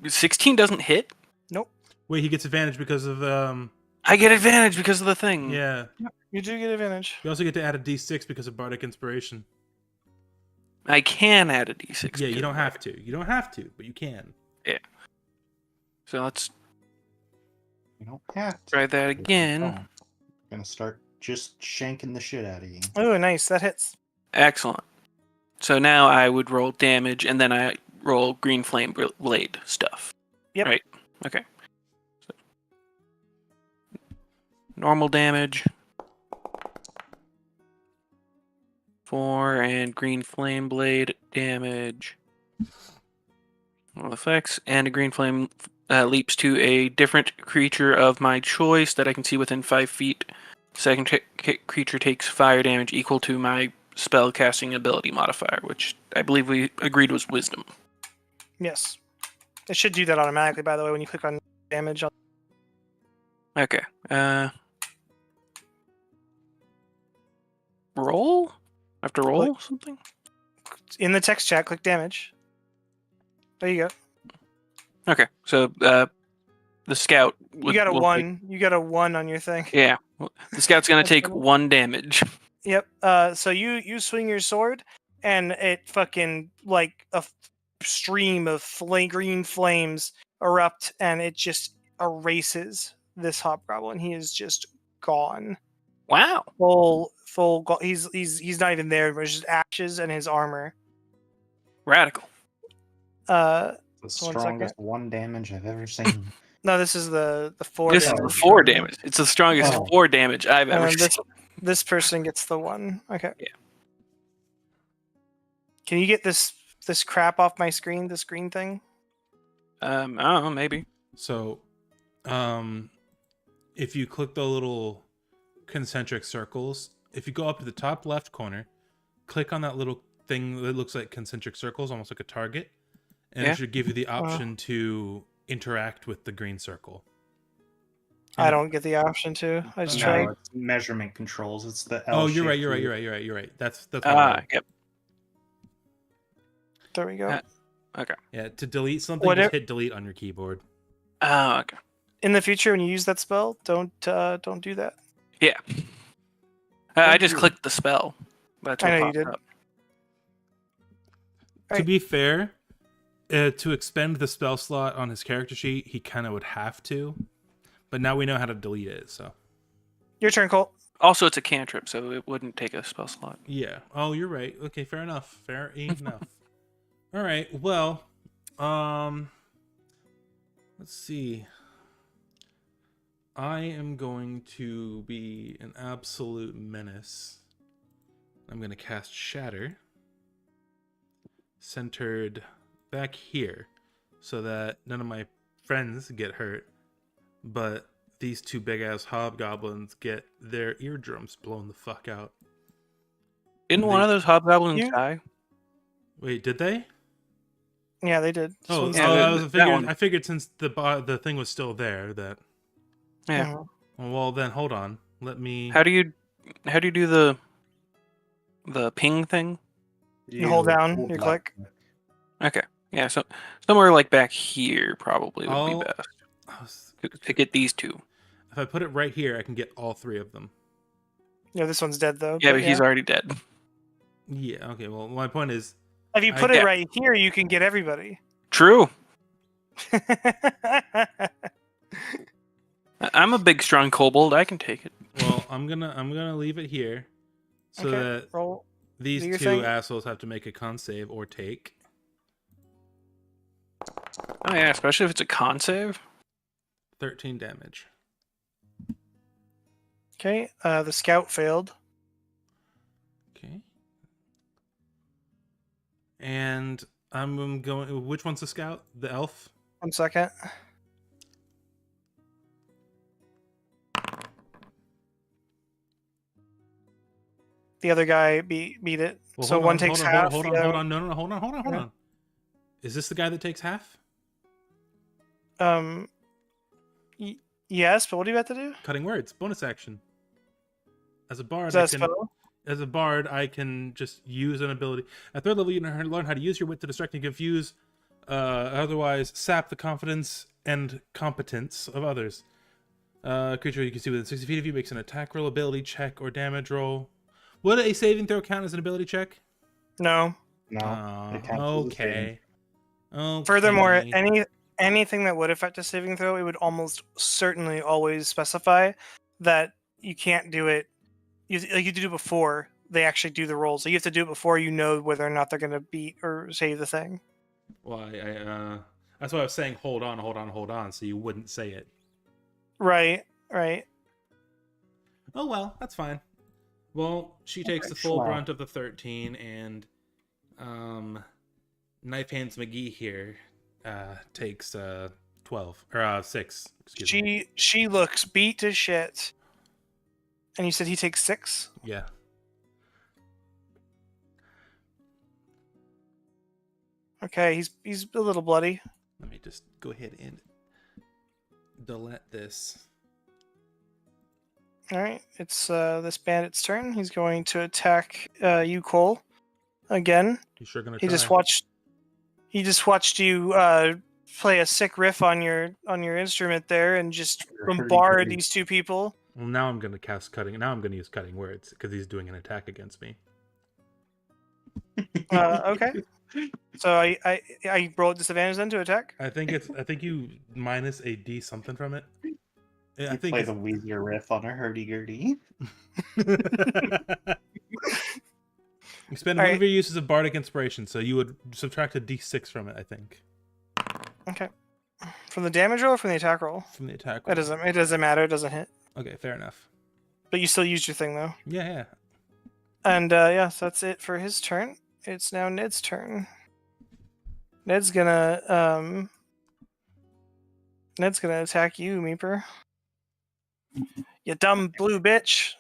16 doesn't hit. Wait, he gets advantage because of I get advantage because of the thing. yeah. You do get advantage. You also get to add a D6 because of bardic inspiration. I can add a d6. Yeah, because you don't of have to. You don't have to, but you can. that. So let's You don't have to. try that Oh, again. gonna start just shanking the shit out of you. Oh, nice. That hits. Excellent. So now I would roll damage, and then I roll green flame blade stuff. Yep. Right. Okay. So, normal damage. 4 and green flame blade damage. All effects, and a green flame leaps to a different creature of my choice that I can see within 5 feet. Second creature takes fire damage equal to my spell casting ability modifier, which I believe we agreed was wisdom. Yes. It should do that automatically, by the way, when you click on damage. Okay. Roll? I have to roll something? In the text chat, click damage. There you go. Okay. So the scout. You got a 1. You got a 1 on your thing. Yeah. The scout's going to That's take funny. 1 damage. Yep. So you swing your sword, and it fucking like a stream of green flames erupt, and it just erases this hobgoblin. He is just gone. Wow. Full. He's not even there. It's just ashes and his armor. Radical. The 1 strongest 1 damage I've ever seen. No, this is the 4 This is damage. the 4 damage. It's the strongest Oh. 4 damage I've ever And seen. this person gets the 1. Okay. Yeah. Can you get this crap off my screen? This green thing? I don't know, maybe. So, if you click the little concentric circles, if you go up to the top left corner, click on that little thing that looks like concentric circles, almost like a target, and Yeah. it should give you the option to interact with the green circle. I don't get the option to. I just tried. No, it's measurement controls. It's the Oh, L. you're right. You're right. That's my Ah, bad. yep. There we go. Okay. Yeah, to delete something, Whatever- just hit delete on your keyboard. Oh, okay. In the future, when you use that spell, don't do that. Yeah. I Thank just you. clicked the spell. That's what I know you popped did. up. To Right. be fair, to expend the spell slot on his character sheet, he kind of would have to. But now we know how to delete it, so. Your turn, Colt. Also, it's a cantrip, so it wouldn't take a spell slot. Yeah. Oh, you're right. Okay, fair enough. Fair enough. All right. Well, let's see. I am going to be an absolute menace. I'm going to cast Shatter, centered back here, so that none of my friends get hurt, but these two big-ass hobgoblins get their eardrums blown the fuck out. Didn't one of those hobgoblins You- die? Wait, did they? Yeah, they did. This Oh, one's yeah, dead. that one. I figured since the thing was still there that. Yeah. Mhm. Well, then hold on. Let me. How do you do the ping thing? You hold down your left click. Okay. Yeah, so somewhere like back here probably would I'll- be best I was- to get these two. If I put it right here, I can get all three of them. Yeah, this one's dead though. Yeah, but he's already dead. Yeah. Okay. Well, my point is, If you I put it get- right here, you can get everybody. True. I'm a big strong kobold. I can take it. well, I'm gonna leave it here, so Okay, that roll. these do your two thing. assholes have to make a con save or take Oh yeah, especially if it's a con save. 13 damage. Okay, the scout failed. Okay. And I'm going. Which one's the scout? The elf. 1 second. The other guy beat it. Well, So hold one on, takes hold on, half. Hold on, the hold other- on. No, hold on. Yeah. Is this the guy that takes half? Yes, but what do you have to do? Cutting words, bonus action. As a bard, Is that I a can. spell? As a bard, I can just use an ability. At third level, you learn how to use your wit to distract and confuse, otherwise sap the confidence and competence of others. Creature you can see within 60 feet of you makes an attack roll, ability check, or damage roll. Would a saving throw count as an ability check? No. No. it counts as a Okay. Okay. Furthermore, anything that would affect a saving throw, it would almost certainly always specify that you can't do it. You have to do it before they actually do the roll. So you have to do it before you know whether or not they're going to beat or save the thing. Well, that's why I was saying hold on, so you wouldn't say it. Right. Oh well, that's fine. Well, she takes the full brunt of the 13, and Knife Hands McGee here takes 12 or 6. Excuse me. She looks beat to shit. And you said he takes 6? Yeah. Okay, he's a little bloody. Let me just go ahead and delete this. All right, it's this bandit's turn. He's going to attack you, Cole, again. You sure gonna He try? just watched you play a sick riff on your instrument there and just bombard these two people. Well, now I'm gonna cast cutting. Now I'm gonna use cutting words because he's doing an attack against me. Okay. So I rolled disadvantage then to attack. I think you minus a D something from it. Yeah, I You think play it's- the Weezer riff on a hurdy-gurdy. You spend All one right. of your uses of bardic inspiration, so you would subtract a D6 from it. I think Okay. From the damage roll or from the attack roll? from the attack. It roll. doesn't matter. It doesn't hit. Okay, fair enough. But you still used your thing though. Yeah. And so that's it for his turn. It's now Ned's turn. Ned's gonna attack you, Meeper. You dumb blue bitch.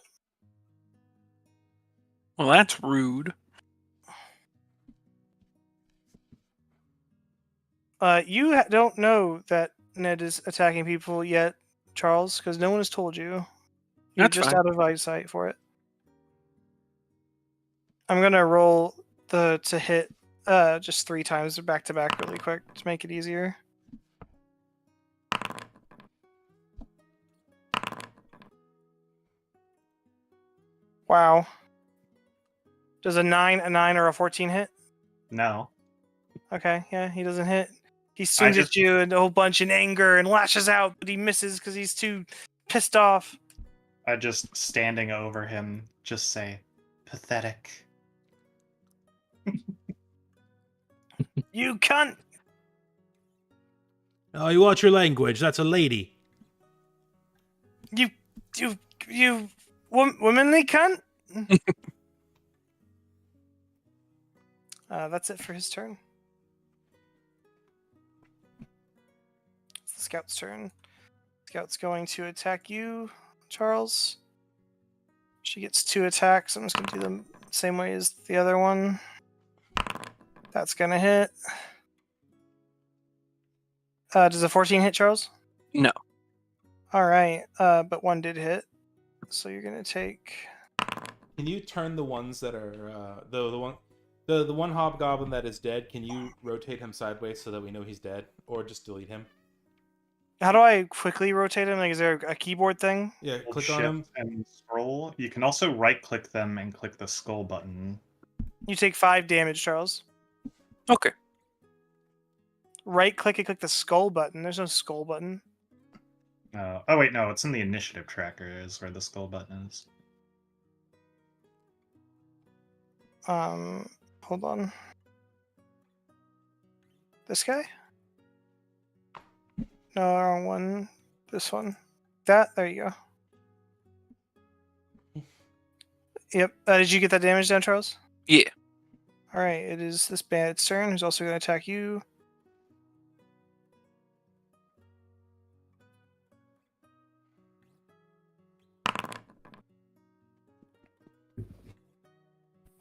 Well, that's rude. You don't know that Ned is attacking people yet, Charles, because no one has told you. You're That's just fine. out of eyesight for it. I'm gonna roll to hit just 3 times back to back really quick to make it easier. Wow. Does a 9, or a 14 hit? No. Okay, yeah, he doesn't hit. He swings at you and a whole bunch in anger and lashes out, but he misses because he's too pissed off. I just standing over him, just say, pathetic. You cunt! Oh, you watch your language. That's a lady. You womanly cunt! That's it for his turn. It's the scout's turn. Scout's going to attack you, Charles. She gets 2 attacks. I'm just going to do them the same way as the other one. That's going to hit. Does a 14 hit, Charles? No. All right, but 1 did hit. So you're going to take... Can you turn the ones that are the one hobgoblin that is dead? Can you rotate him sideways so that we know he's dead, or just delete him? How do I quickly rotate him? Like, is there a keyboard thing? Yeah, Hold click shift on him. and scroll. You can also right-click them and click the skull button. You take 5 damage, Charles. Okay. Right click and click the skull button. There's no skull button. Oh wait, no, it's in the initiative tracker is where the skull button is. Hold on. This guy? No, wrong one. This one. That. There you go. Yep. Did you get that damage down, Charles? Yeah. All right. It is this bandit's turn. Who's also going to attack you.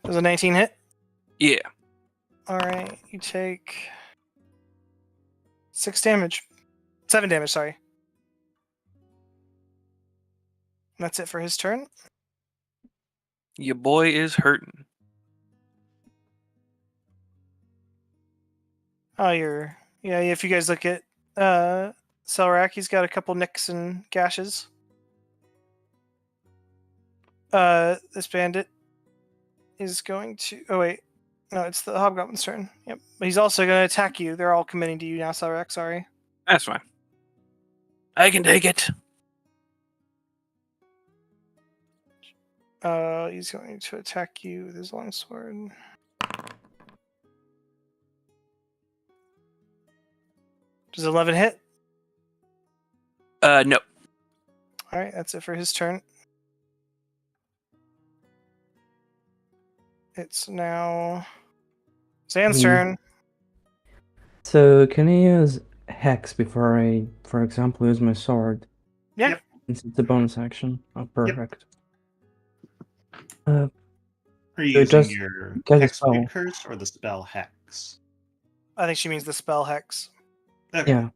Does a 19 hit? Yeah. All right. You take 6 damage. 7 damage. Sorry. And that's it for his turn. Your boy is hurting. Oh, yeah. If you guys look at Selrak, he's got a couple nicks and gashes. This bandit is going to. Oh wait, no, it's the hobgoblin's turn. Yep, but he's also going to attack you. They're all committing to you now, Selrak. Sorry. That's fine. I can take it. He's going to attack you with his longsword. Does 11 hit? No. All right, that's it for his turn. It's now Zan's turn. So can I use Hex before I, for example, use my sword? Yeah. Yep. Since it's a bonus action. Oh, perfect. Are you So using just your get a Hex spell. curse or the spell Hex? I think she means the spell Hex. Okay. Yeah.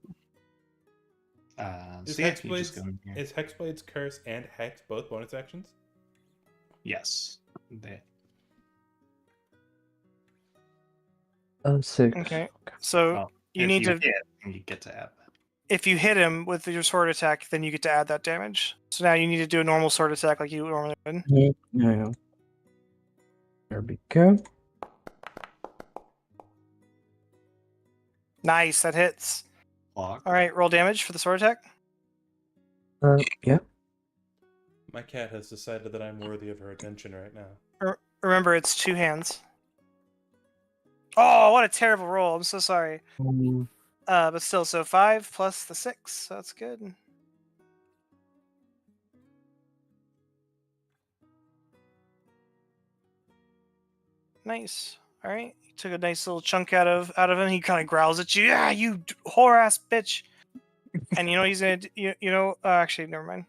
Is So yeah, you just go in here. Is Hexblade's curse and Hex both bonus actions? Yes. They... 6. Okay. So Well, you if need you to. hit, you get to add that. If you hit him with your sword attack, then you get to add that damage. So now you need to do a normal sword attack like you normally would. Yeah, I know. There we go. Nice, that hits. Block. All right, roll damage for the sword attack. Yeah. My cat has decided that I'm worthy of her attention right now. Remember, it's 2 hands. Oh, what a terrible roll. I'm so sorry. But still, so 5 plus the 6. So that's good. Nice. All right. You took a nice little chunk out of him. He kind of growls at you. Yeah, you whore ass bitch. And you know what he's gonna do? Actually, never mind.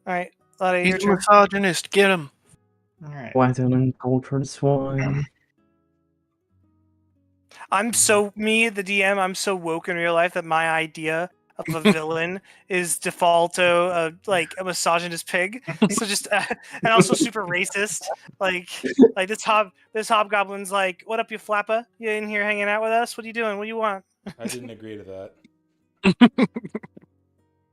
All right. He's a misogynist. Get him. All right. White and cultured swine. I'm so me, the DM. I'm so woke in real life that my idea of a villain is defaulto, like a misogynist pig. So just and also super racist. Like this hobgoblin's like, "What up, you flapper? You in here hanging out with us? What are you doing? What do you want?" I didn't agree to that.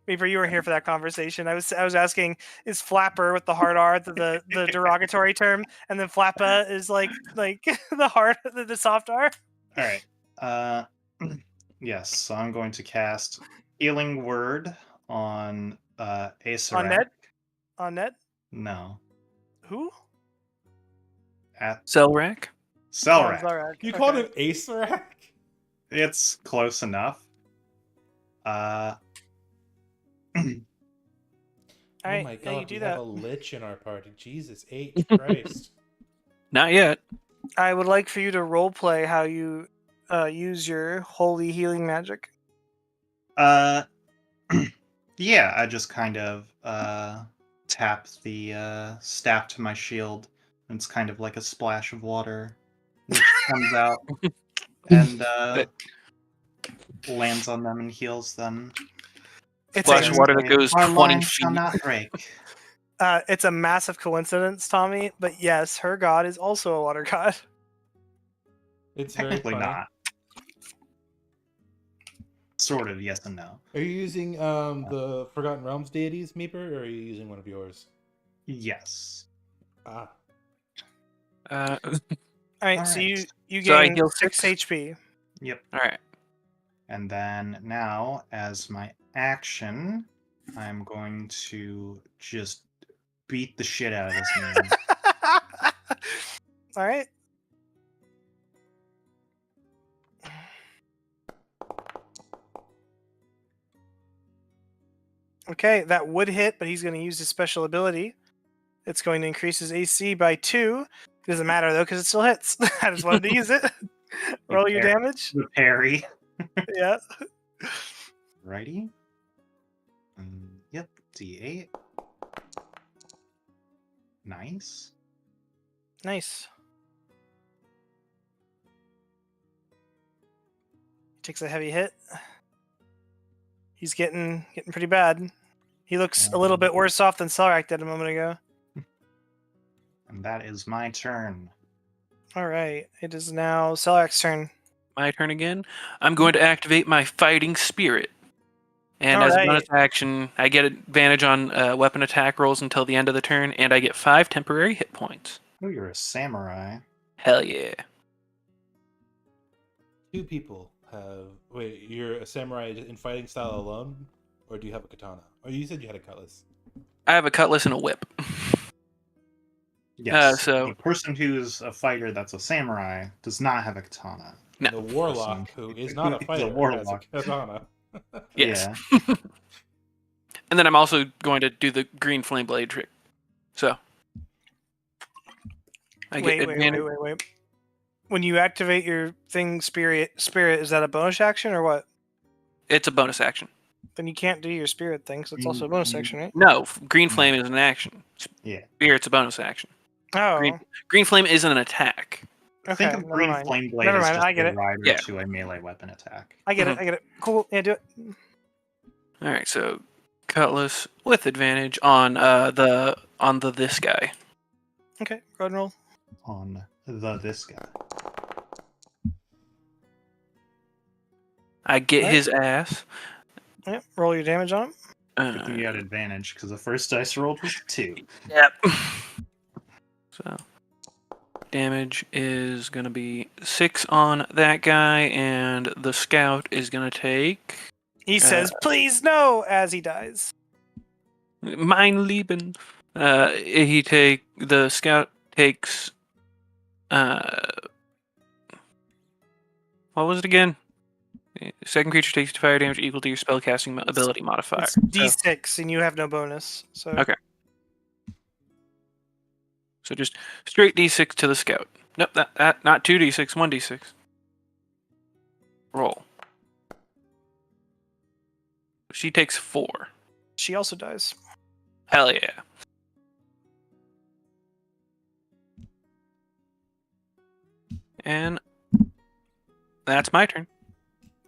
Reaper, you were here for that conversation. I was asking, is flapper with the hard R the derogatory term, and then flappa is like the hard the soft R. All right. Yes. So I'm going to cast Healing Word on Acerak. On Ned? On Ned? No. Who? At Selrac. Selrak. Oh, Zarak. You Okay. called him Acerak? It's close enough. All Oh right, my yeah, god, you do we that. have a lich in our party. Jesus H. Christ. Not yet. I would like for you to roleplay how you use your holy healing magic. Yeah, I just kind of tap the staff to my shield, and it's kind of like a splash of water, which comes out and lands on them and heals them. It's Splash of water that goes Our 20 line shall feet. not break. it's a massive coincidence, Tommy. But yes, her god is also a water god. It's very Technically funny. not. Sort of, yes and no. Are you using the Forgotten Realms deities, Meeper, or are you using one of yours? Yes. Ah. All right, All so right. you So I gain heal 6 6? HP. Yep. All right. And then now, as my action, I'm going to just beat the shit out of this man. All right. Okay, that would hit, but he's going to use his special ability. It's going to increase his AC by 2. It doesn't matter though, because it still hits. I just wanted to use it. Roll your damage. The parry. Yeah. Righty. Yep. D8. Nice. Nice. Takes a heavy hit. He's getting pretty bad. He looks a little bit worse off than Selrak did a moment ago. And that is my turn. All right, it is now Selrak's turn. My turn again. I'm going to activate my fighting spirit. And as a Alright. bonus action, I get advantage on weapon attack rolls until the end of the turn, and I get 5 temporary hit points. Oh, you're a samurai. Hell yeah. 2 people have... Wait, you're a samurai in fighting style alone? Or do you have a katana? Or you said you had a cutlass. I have a cutlass and a whip. Yes. So- the person who's a fighter that's a samurai does not have a katana. No. The warlock, who is not a He's a fighter, has a warlock. katana. Yes. Yeah. And then I'm also going to do the green flame blade trick. So I get advantage. Wait. When you activate your thing, spirit, is that a bonus action or what? It's a bonus action. Then you can't do your spirit thing, so it's also a bonus action, right? No, green flame is an action. Yeah. Spirit's a bonus action. Oh, Green flame isn't an attack. okay. Think of Never green mind. flame blade Never as mind, just I get a it. rider Yeah. to a melee weapon attack. I get it. Cool. Yeah, do it. All right, so cutlass with advantage on this guy. Okay, go ahead and roll. On this guy. I get Alright. his ass. Yep, roll your damage on him. Good thing you had advantage because the first dice rolled was 2. Yep. So damage is gonna be 6 on that guy, and the scout is gonna take He says, "Please no," as he dies. mein Leben. The scout takes what was it again? Second creature takes fire damage equal to your spellcasting ability modifier. It's D6, and you have no bonus. So Okay. So just straight D6 to the scout. Nope, that not 2D6, 1D6. Roll. She takes 4. she also dies. Hell yeah. And That's my turn.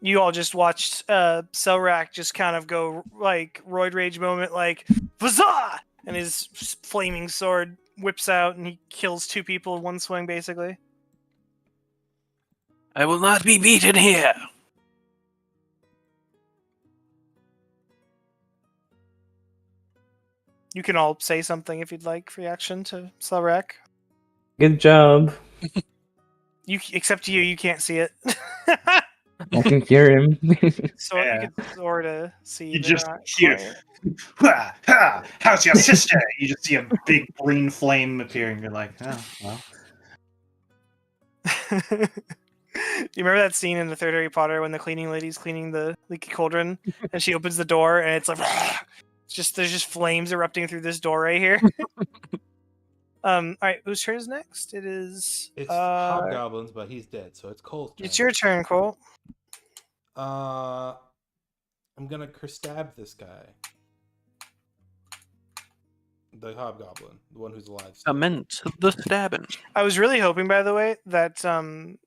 You all just watched Selrak just kind of go like roid rage moment, like Vazah! And his flaming sword whips out and he kills 2 people in one swing, basically. I will not be beaten here. You can all say something if you'd like for reaction to Selrak. Good job. Except you can't see it. I can hear him. So Yeah. you could sort of see. You but just not hear, quite. how's your sister? You just see a big green flame appearing. You're like, oh, well. You remember that scene in the third Harry Potter when the cleaning lady's cleaning the leaky cauldron and she opens the door and it's like there's just flames erupting through this door right here. All right, whose turn is next? It is It's Hobgoblins, but he's dead, so it's Cole's turn. it's your turn, Cole. I'm gonna stab this guy. The Hobgoblin, the one who's alive. still. Commence the stabbing. I was really hoping, by the way, that Zan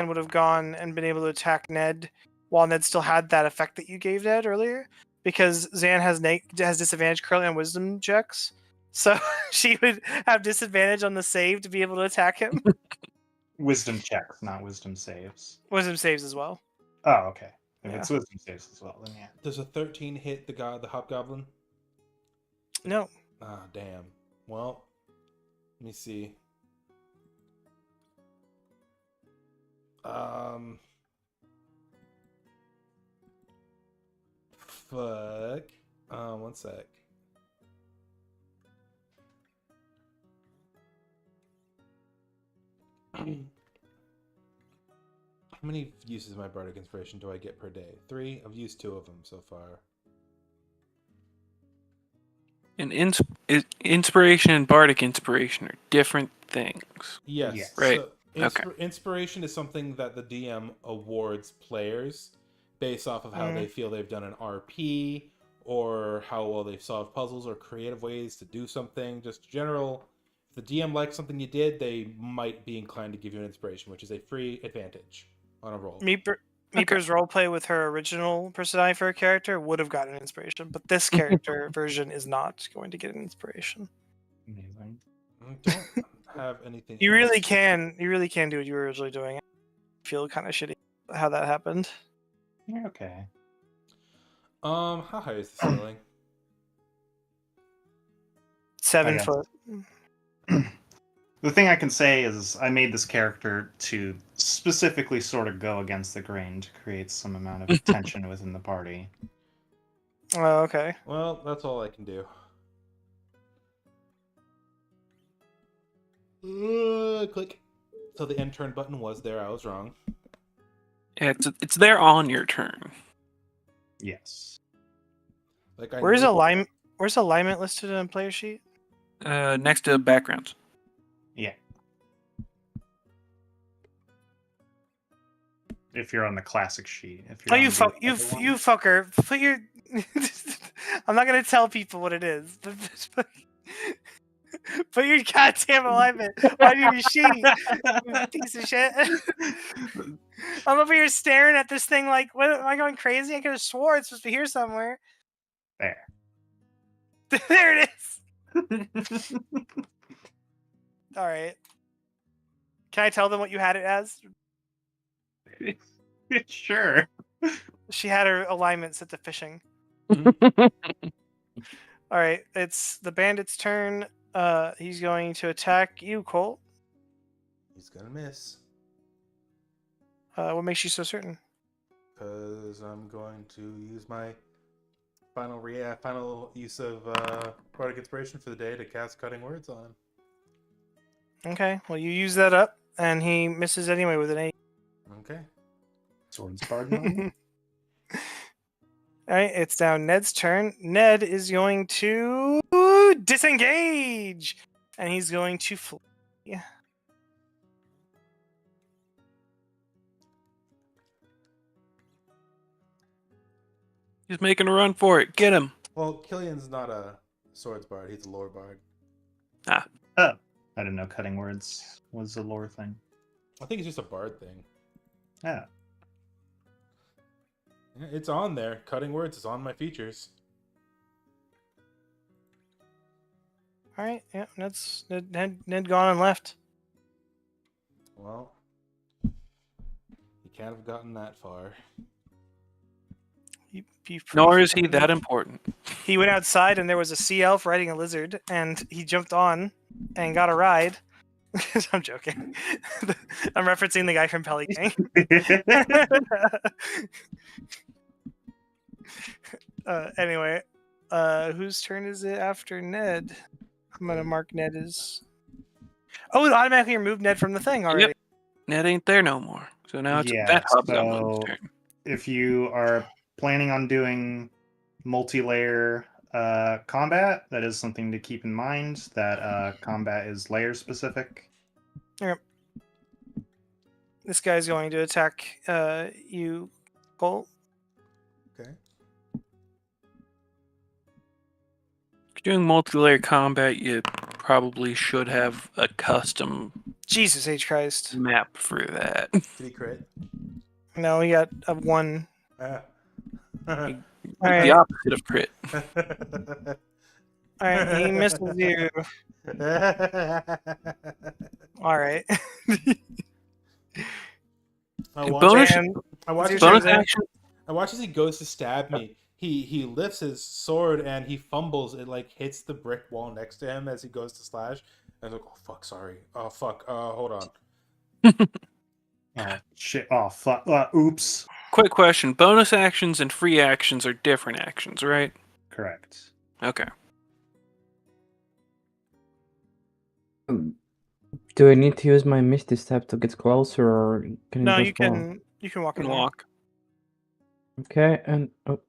would have gone and been able to attack Ned while Ned still had that effect that you gave Ned earlier, because Zan has disadvantage currently on wisdom checks, so she would have disadvantage on the save to be able to attack him. Wisdom checks, not wisdom saves. Wisdom saves as well. Oh, okay. If Yeah. it's wisdom saves as well, then yeah. Does a 13 hit the Hobgoblin? No. Ah, damn. Well, let me see. Fuck. One sec. How many uses of my Bardic Inspiration do I get per day? 3? I've used 2 of them so far. And inspiration and bardic inspiration are different things. Yes. Yes. Right. So inspiration is something that the DM awards players based off of how they feel they've done an RP, or how well they've solved puzzles, or creative ways to do something. Just general. If the DM likes something you did, they might be inclined to give you an inspiration, which is a free advantage on a roll. Meeper's roleplay with her original personality for her character would have gotten an inspiration, but this character version is not going to get an inspiration. Amazing. I don't have anything. You else. really can do what you were originally doing. I feel kind of shitty how that happened. You're okay. How high is the ceiling? 7 guess. foot. The thing I can say is I made this character to specifically sort of go against the grain to create some amount of tension within the party. Oh, okay. Well, that's all I can do. Click. So the end turn button was there. I was wrong. Yeah, it's there on your turn. Yes. Like I Where's knew- alignment listed on player sheet? Next to backgrounds. Yeah. If you're on the classic sheet. If you're Oh, on you the fuck, other you one- fucker! Put your. I'm not gonna tell people what it is. Put your goddamn alignment on your sheet, you piece of shit. I'm over here staring at this thing like, what am I going crazy? I could have swore it's supposed to be here somewhere. There. There it is. All right. Can I tell them what you had it as? Sure. She had her alignment set to fishing. All right, it's the bandit's turn. He's going to attack you, Colt. He's gonna miss. What makes you so certain? Because I'm going to use my final use of Bardic Inspiration for the day to cast Cutting Words on. Okay, well, you use that up, and he misses anyway with an 8. Okay. Swords pardon. All right, it's down Ned's turn. Ned is going to disengage, and he's going to flee. He's making a run for it. Get him. Well, Killian's not a swords bard; he's a lore bard. I didn't know cutting words was a lore thing. I think it's just a bard thing. Yeah. Yeah, it's on there. Cutting words is on my features. All right, yeah, that's Ned gone and left. Well, he can't have gotten that far. Nor is he that important. He went outside and there was a sea elf riding a lizard, and he jumped on and got a ride. I'm joking. I'm referencing the guy from Pelly Gang. Anyway, whose turn is it after Ned? I'm gonna mark Ned as. Oh, it automatically removed Ned from the thing already. Yep. Ned ain't there no more. So now it's Yeah, that hobgoblin's so- turn. If you are planning on doing multi-layer combat, that is something to keep in mind. That combat is layer specific. This guy's going to attack you, Cole. Okay. If you're doing multi-layer combat, you probably should have a custom Jesus H Christ. map for that. Did he crit? No, he got a 1. Ah. Alright. The opposite of crit. Alright, he misses you. Alright. Bonus- I watch Your Bonus turn, Zach. action. I watch as he goes to stab me. He lifts his sword and he fumbles. It like hits the brick wall next to him as he goes to slash. And I'm like, oh fuck, sorry. Oh fuck. Hold on. Oh shit! Oh fuck! Oops. Quick question: bonus actions and free actions are different actions, right? Correct. Okay. Do I need to use my Misty Step to get closer, or can No, you you just walk? can walk in Can there. walk. Okay, and oh.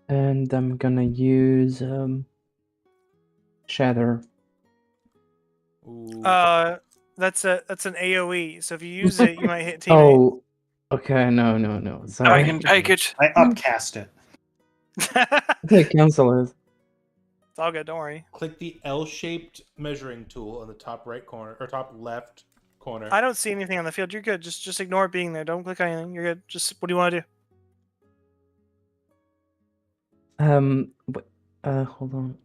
And I'm gonna use Shatter. Ooh. That's an AoE. So if you use it, you might hit teammate. Oh, okay, no. Sorry. I can take it. I upcast it. Okay, cancel it. It's all good. Don't worry. Click the L-shaped measuring tool in the top right corner or top left corner. I don't see anything on the field. You're good. Just ignore it being there. Don't click on anything. You're good. Just what do you want to do? Hold on.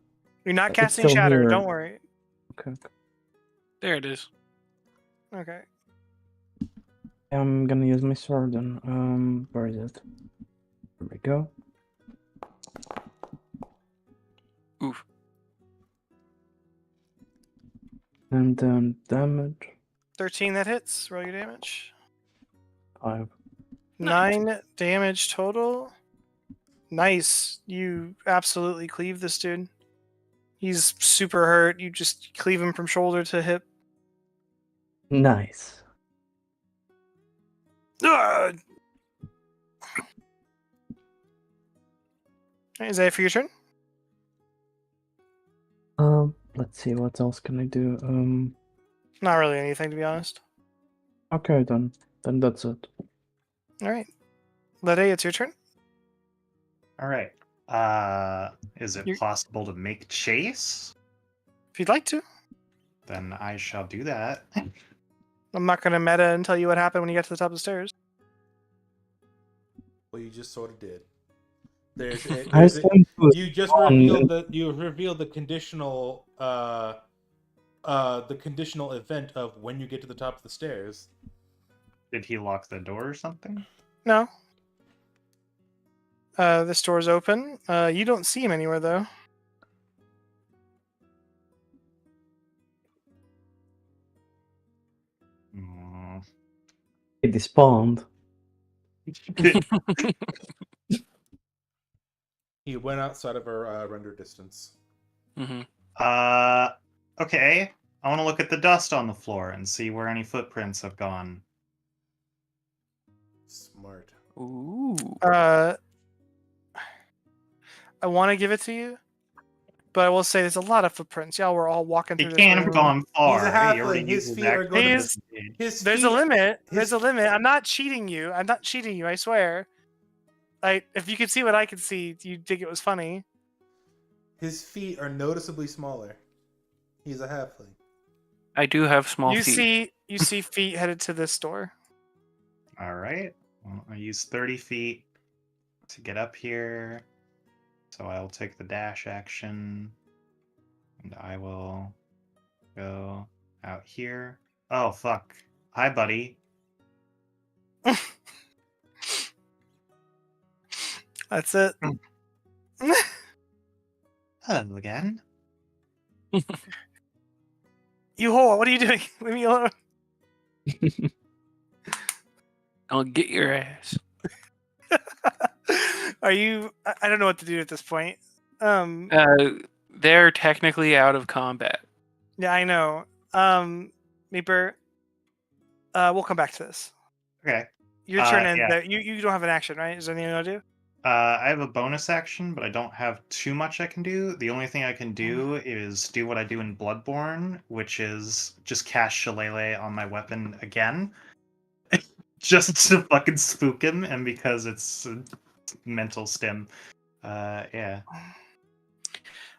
You're not It's casting still shatter. here. Don't worry. Okay. There it is. Okay. I'm gonna use my sword then. Where is it? There we go. Oof. And then damage. 13 that hits. Roll your damage. 5. 9 damage total. Nice. You absolutely cleave this dude. He's super hurt. You just cleave him from shoulder to hip. Nice. Ugh! Is that it for your turn? Let's see, what else can I do? Not really anything, to be honest. Okay, then that's it. All right. Lede, it's your turn. All right. Is it You're- possible to make chase? If you'd like to. Then I shall do that. I'm not going to meta and tell you what happened when you got to the top of the stairs. Well, you just sort of did. There's I a, seem to you just spawn revealed the conditional event of when you get to the top of the stairs. Did he lock the door or something? No. This door's open. You don't see him anywhere, though. Mm. it despawned. He went outside of our render distance. Mm-hmm. Okay. I want to look at the dust on the floor and see where any footprints have gone. Smart. Ooh. I want to give it to you, but I will say there's a lot of footprints. Y'all were all walking He through this can't have room. gone far. He's a He already halfling. His used feet are action going to to His- disengage. His There's a feet- limit. There's his- a limit. I'm not cheating you. I'm not cheating you. I swear. If you could see what I could see, you'd think it was funny. His feet are noticeably smaller. He's a halfling. I do have small You feet. see feet headed to this door. All right. Well, I use 30 feet to get up here. So I'll take the dash action. And I will go out here. Oh, fuck. Hi, buddy. That's it. Hello again. You whore, what are you doing? Leave me alone. I'll get your ass. Are you? I don't know what to do at this point. They're technically out of combat. Yeah, I know. Meeper, we'll come back to this. Okay. Your turn ends yeah. there. You don't have an action, right? Is there anything you want to do? I have a bonus action, but I don't have too much I can do. The only thing I can do is do what I do in Bloodborne, which is just cast Shillelagh on my weapon again. Just to fucking spook him, and because it's a mental stim. Yeah.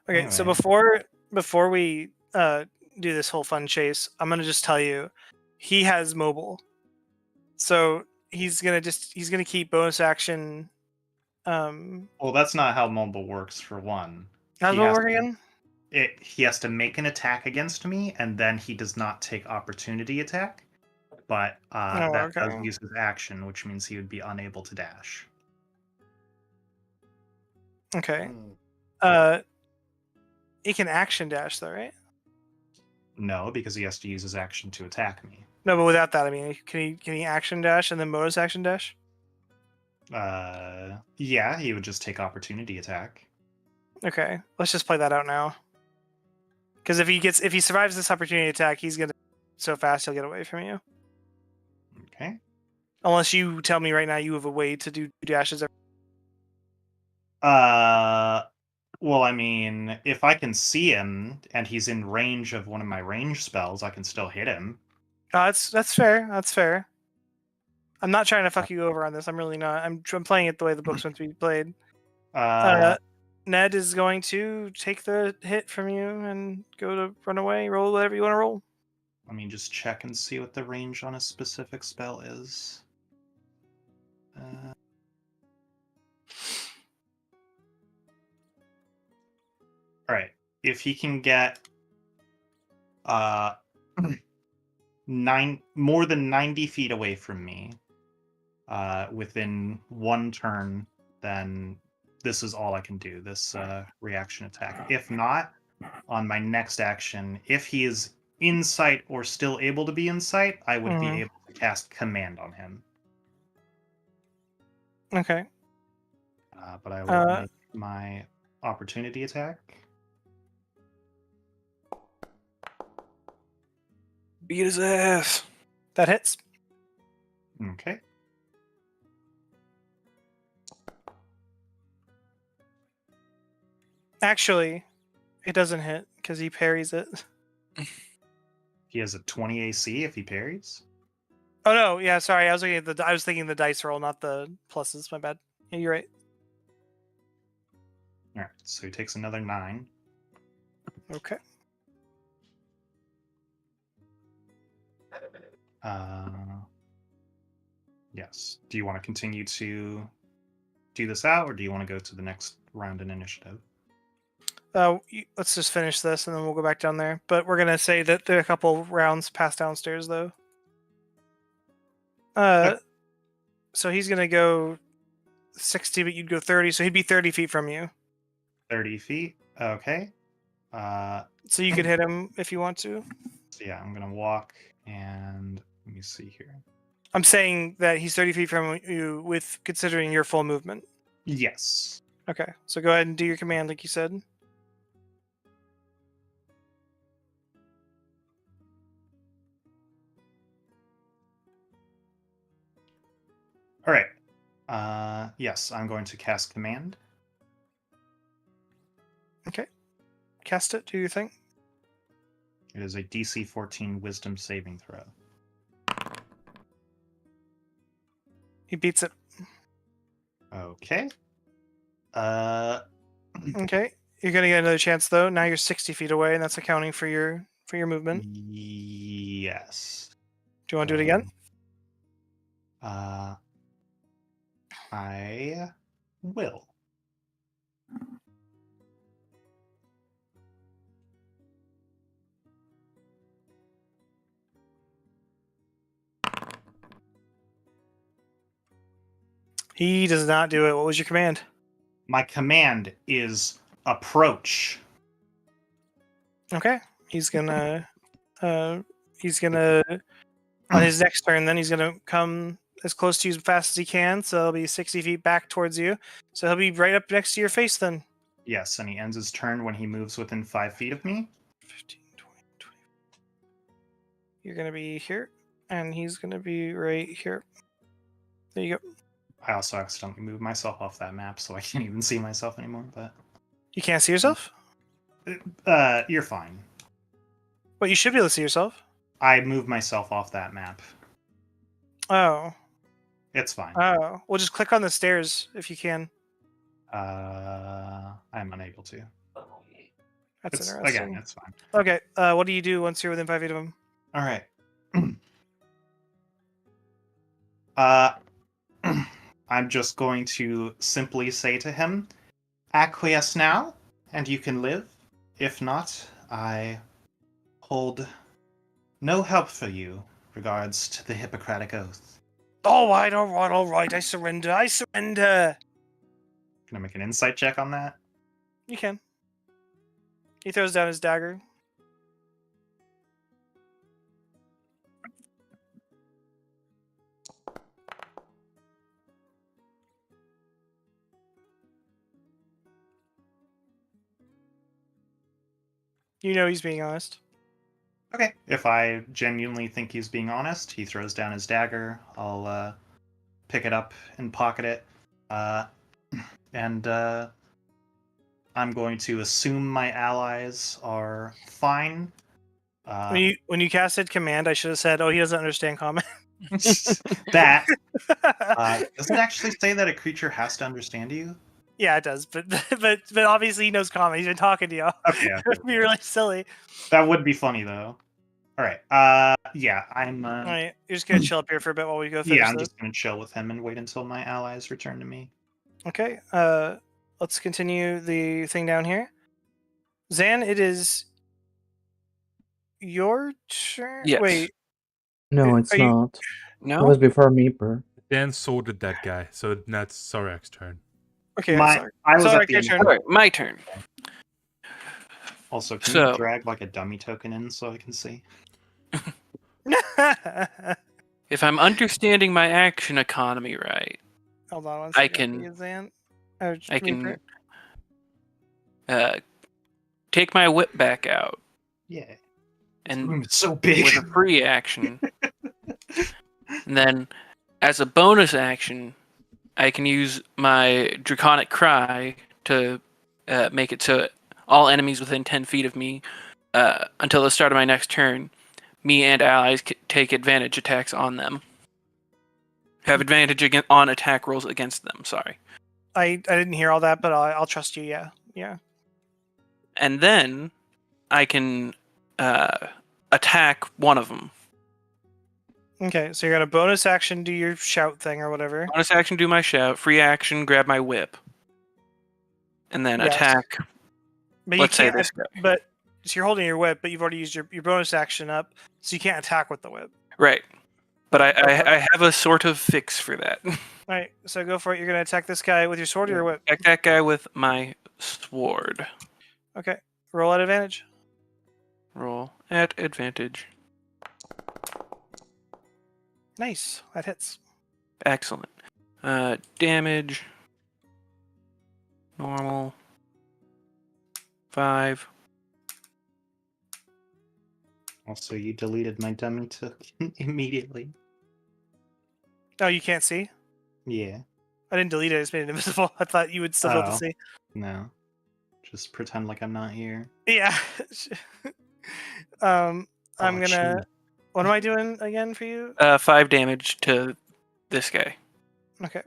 Okay, Anyway. so before we do this whole fun chase, I'm gonna just tell you, he has mobile, so he's gonna keep bonus action. Well, that's not how mobile works, for one. How's He mobile has work to- again? He has to make an attack against me, and then he does not take opportunity attack. But Oh, that does okay. use his action, which means he would be unable to dash. Okay. Mm. He can action dash though, right? No, because he has to use his action to attack me. No, but without that, I mean, can he action dash and then bonus action dash? Yeah, he would just take opportunity attack. Okay, let's just play that out now. Because if he survives this opportunity attack, he's gonna so fast he'll get away from you. Okay. Unless you tell me right now you have a way to do dashes. Well, I mean, if I can see him and he's in range of one of my range spells, I can still hit him. That's fair. That's fair. I'm not trying to fuck you over on this. I'm really not. I'm playing it the way the book's meant to be played. Ned is going to take the hit from you and go to run away. Roll whatever you want to roll. Let me just check and see what the range on a specific spell is. Alright. If he can get more than 90 feet away from me within one turn, then this is all I can do, this reaction attack. If not, on my next action, if he is in sight or still able to be in sight, I would be able to cast command on him. Okay. But I will make my opportunity attack. Beat his ass. That hits. Okay. Actually, it doesn't hit because he parries it. He has a 20 AC if he parries. Oh no, yeah, sorry. I was thinking the dice roll, not the pluses. My bad. Yeah, you're right. All right, so he takes another 9. Okay. Yes. Do you want to continue to do this out, or do you want to go to the next round in initiative? Let's just finish this and then we'll go back down there. But we're gonna say that there are a couple rounds past downstairs though. So he's gonna go 60, but you'd go 30, so he'd be 30 feet from you. 30 feet. Okay. So you could hit him if you want to. So yeah, I'm gonna walk and let me see here. I'm saying that he's 30 feet from you with considering your full movement. Yes. Okay, so go ahead and do your command like you said. All right. Yes, I'm going to cast command. Okay. Cast it, do your thing. It is a DC 14 Wisdom saving throw. He beats it. Okay. Okay. You're gonna get another chance though. Now you're 60 feet away, and that's accounting for your movement. Yes. Do you want to do it again? I will. He does not do it. What was your command? My command is approach. Okay. He's gonna on his next turn. Then he's gonna come as close to you as fast as he can. So he'll be 60 feet back towards you. So he'll be right up next to your face then. Yes, and he ends his turn when he moves within 5 feet of me. 15, 20, 20. You're gonna be here, and he's gonna be right here. There you go. I also accidentally moved myself off that map, so I can't even see myself anymore. But You can't see yourself? you're fine. But you should be able to see yourself. I moved myself off that map. Oh. It's fine. Oh. Well, just click on the stairs if you can. I'm unable to. That's It's, interesting. again, it's fine. Okay. What do you do once you're within 5 feet of him? All right. I'm just going to simply say to him, acquiesce now, and you can live. If not, I hold no help for you, regards to the Hippocratic Oath. All right. I surrender. Can I make an insight check on that? You can. He throws down his dagger. You know he's being honest. Okay. If I genuinely think he's being honest, he throws down his dagger. I'll pick it up and pocket it. And I'm going to assume my allies are fine. When you casted command, I should have said, "Oh, he doesn't understand common." That does it actually say that a creature has to understand you? Yeah, it does. But obviously he knows common. He's been talking to you. Okay. It'd be really silly. That would be funny though. All right. Yeah, I'm. All right, you're just gonna chill up here for a bit while we go finish Yeah, I'm this. just gonna chill with him and wait until my allies return to me. Okay. Let's continue the thing down here. Zan, it is your turn. Yes. Wait. No, it's Are you- not. It No? was before me, bro. Dan sorted that guy, so that's Sorek's turn. Okay. Sorry. I was Sorry, at the your end. turn. Alright, my turn. Also, can So- you drag like a dummy token in so I can see? If I'm understanding my action economy right, Hold on one I second. can- Zan. I Reaper. can take my whip back out, Yeah. and It's so big. with a free action, and then as a bonus action, I can use my Draconic Cry to make it so all enemies within 10 feet of me, until the start of my next turn, me and allies take advantage attacks on them. Have advantage on attack rolls against them, sorry. I didn't hear all that, but I'll trust you. Yeah. And then I can attack one of them. Okay, so you're gonna bonus action do your shout thing or whatever. Bonus action, do my shout. Free action, grab my whip. And then Yes. attack, But let's you say can't. this guy. But so you're holding your whip, but you've already used your bonus action up, so you can't attack with the whip. Right. But I have a sort of fix for that. All right, so go for it. You're gonna attack this guy with your sword or your whip. Attack that guy with my sword. Okay, roll at advantage. Roll at advantage. Nice, that hits. Excellent. Damage. Normal. 5. Also, you deleted my dummy token immediately. Oh, you can't see? Yeah. I didn't delete it. I just made it invisible. I thought you would still be able to Oh. see. No. Just pretend like I'm not here. Yeah. I'm Oh, gonna. shoot. What am I doing again for you? 5 damage to this guy. Okay.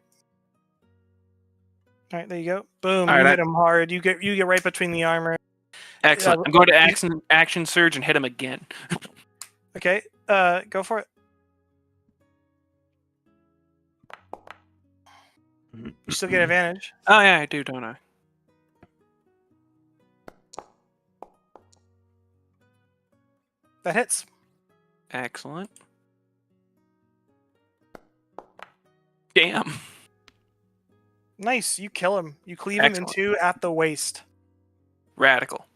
All right, there you go. Boom! All You right, hit him hard. You get right between the armor. Excellent. Yeah, I'm going to action surge and hit him again. Okay. Go for it. You still get advantage. Oh yeah, I do, don't I? That hits. Excellent. Damn. Nice. You kill him. You cleave him in Excellent. two at the waist. Radical.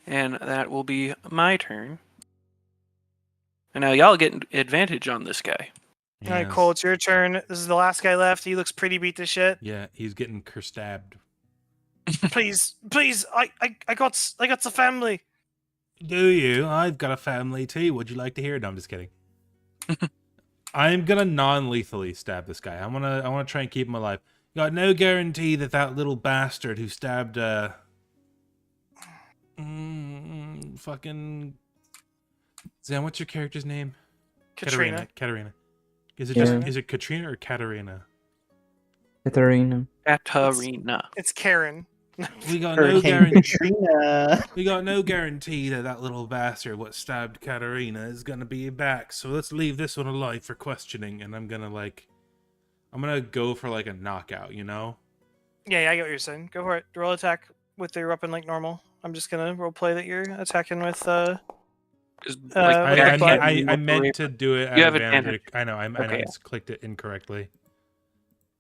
And that will be my turn. And now y'all get advantage on this guy. All right, Cole, it's your turn. This is the last guy left. He looks pretty beat to shit. Yeah, he's getting stabbed. Please, I got the family. Do you? I've got a family too. Would you like to hear it? No, I'm just kidding. I'm gonna non-lethally stab this guy. I wanna try and keep him alive. Got no guarantee that little bastard who stabbed fucking Zan, what's your character's name? Katrina. Katarina. Is it Yeah. just is it Katrina or Katarina? Katarina. Katarina. It's Karen. We got no Hurricane guarantee. Katrina. We got no guarantee that little bastard what stabbed Katarina is gonna be back. So let's leave this one alive for questioning, and I'm gonna go for like a knockout, you know? Yeah, I get what you're saying. Go for it. Roll attack with your weapon like normal. I'm just gonna role play that you're attacking with Just, I meant to do it at You have advantage. I know I Okay. just clicked it incorrectly.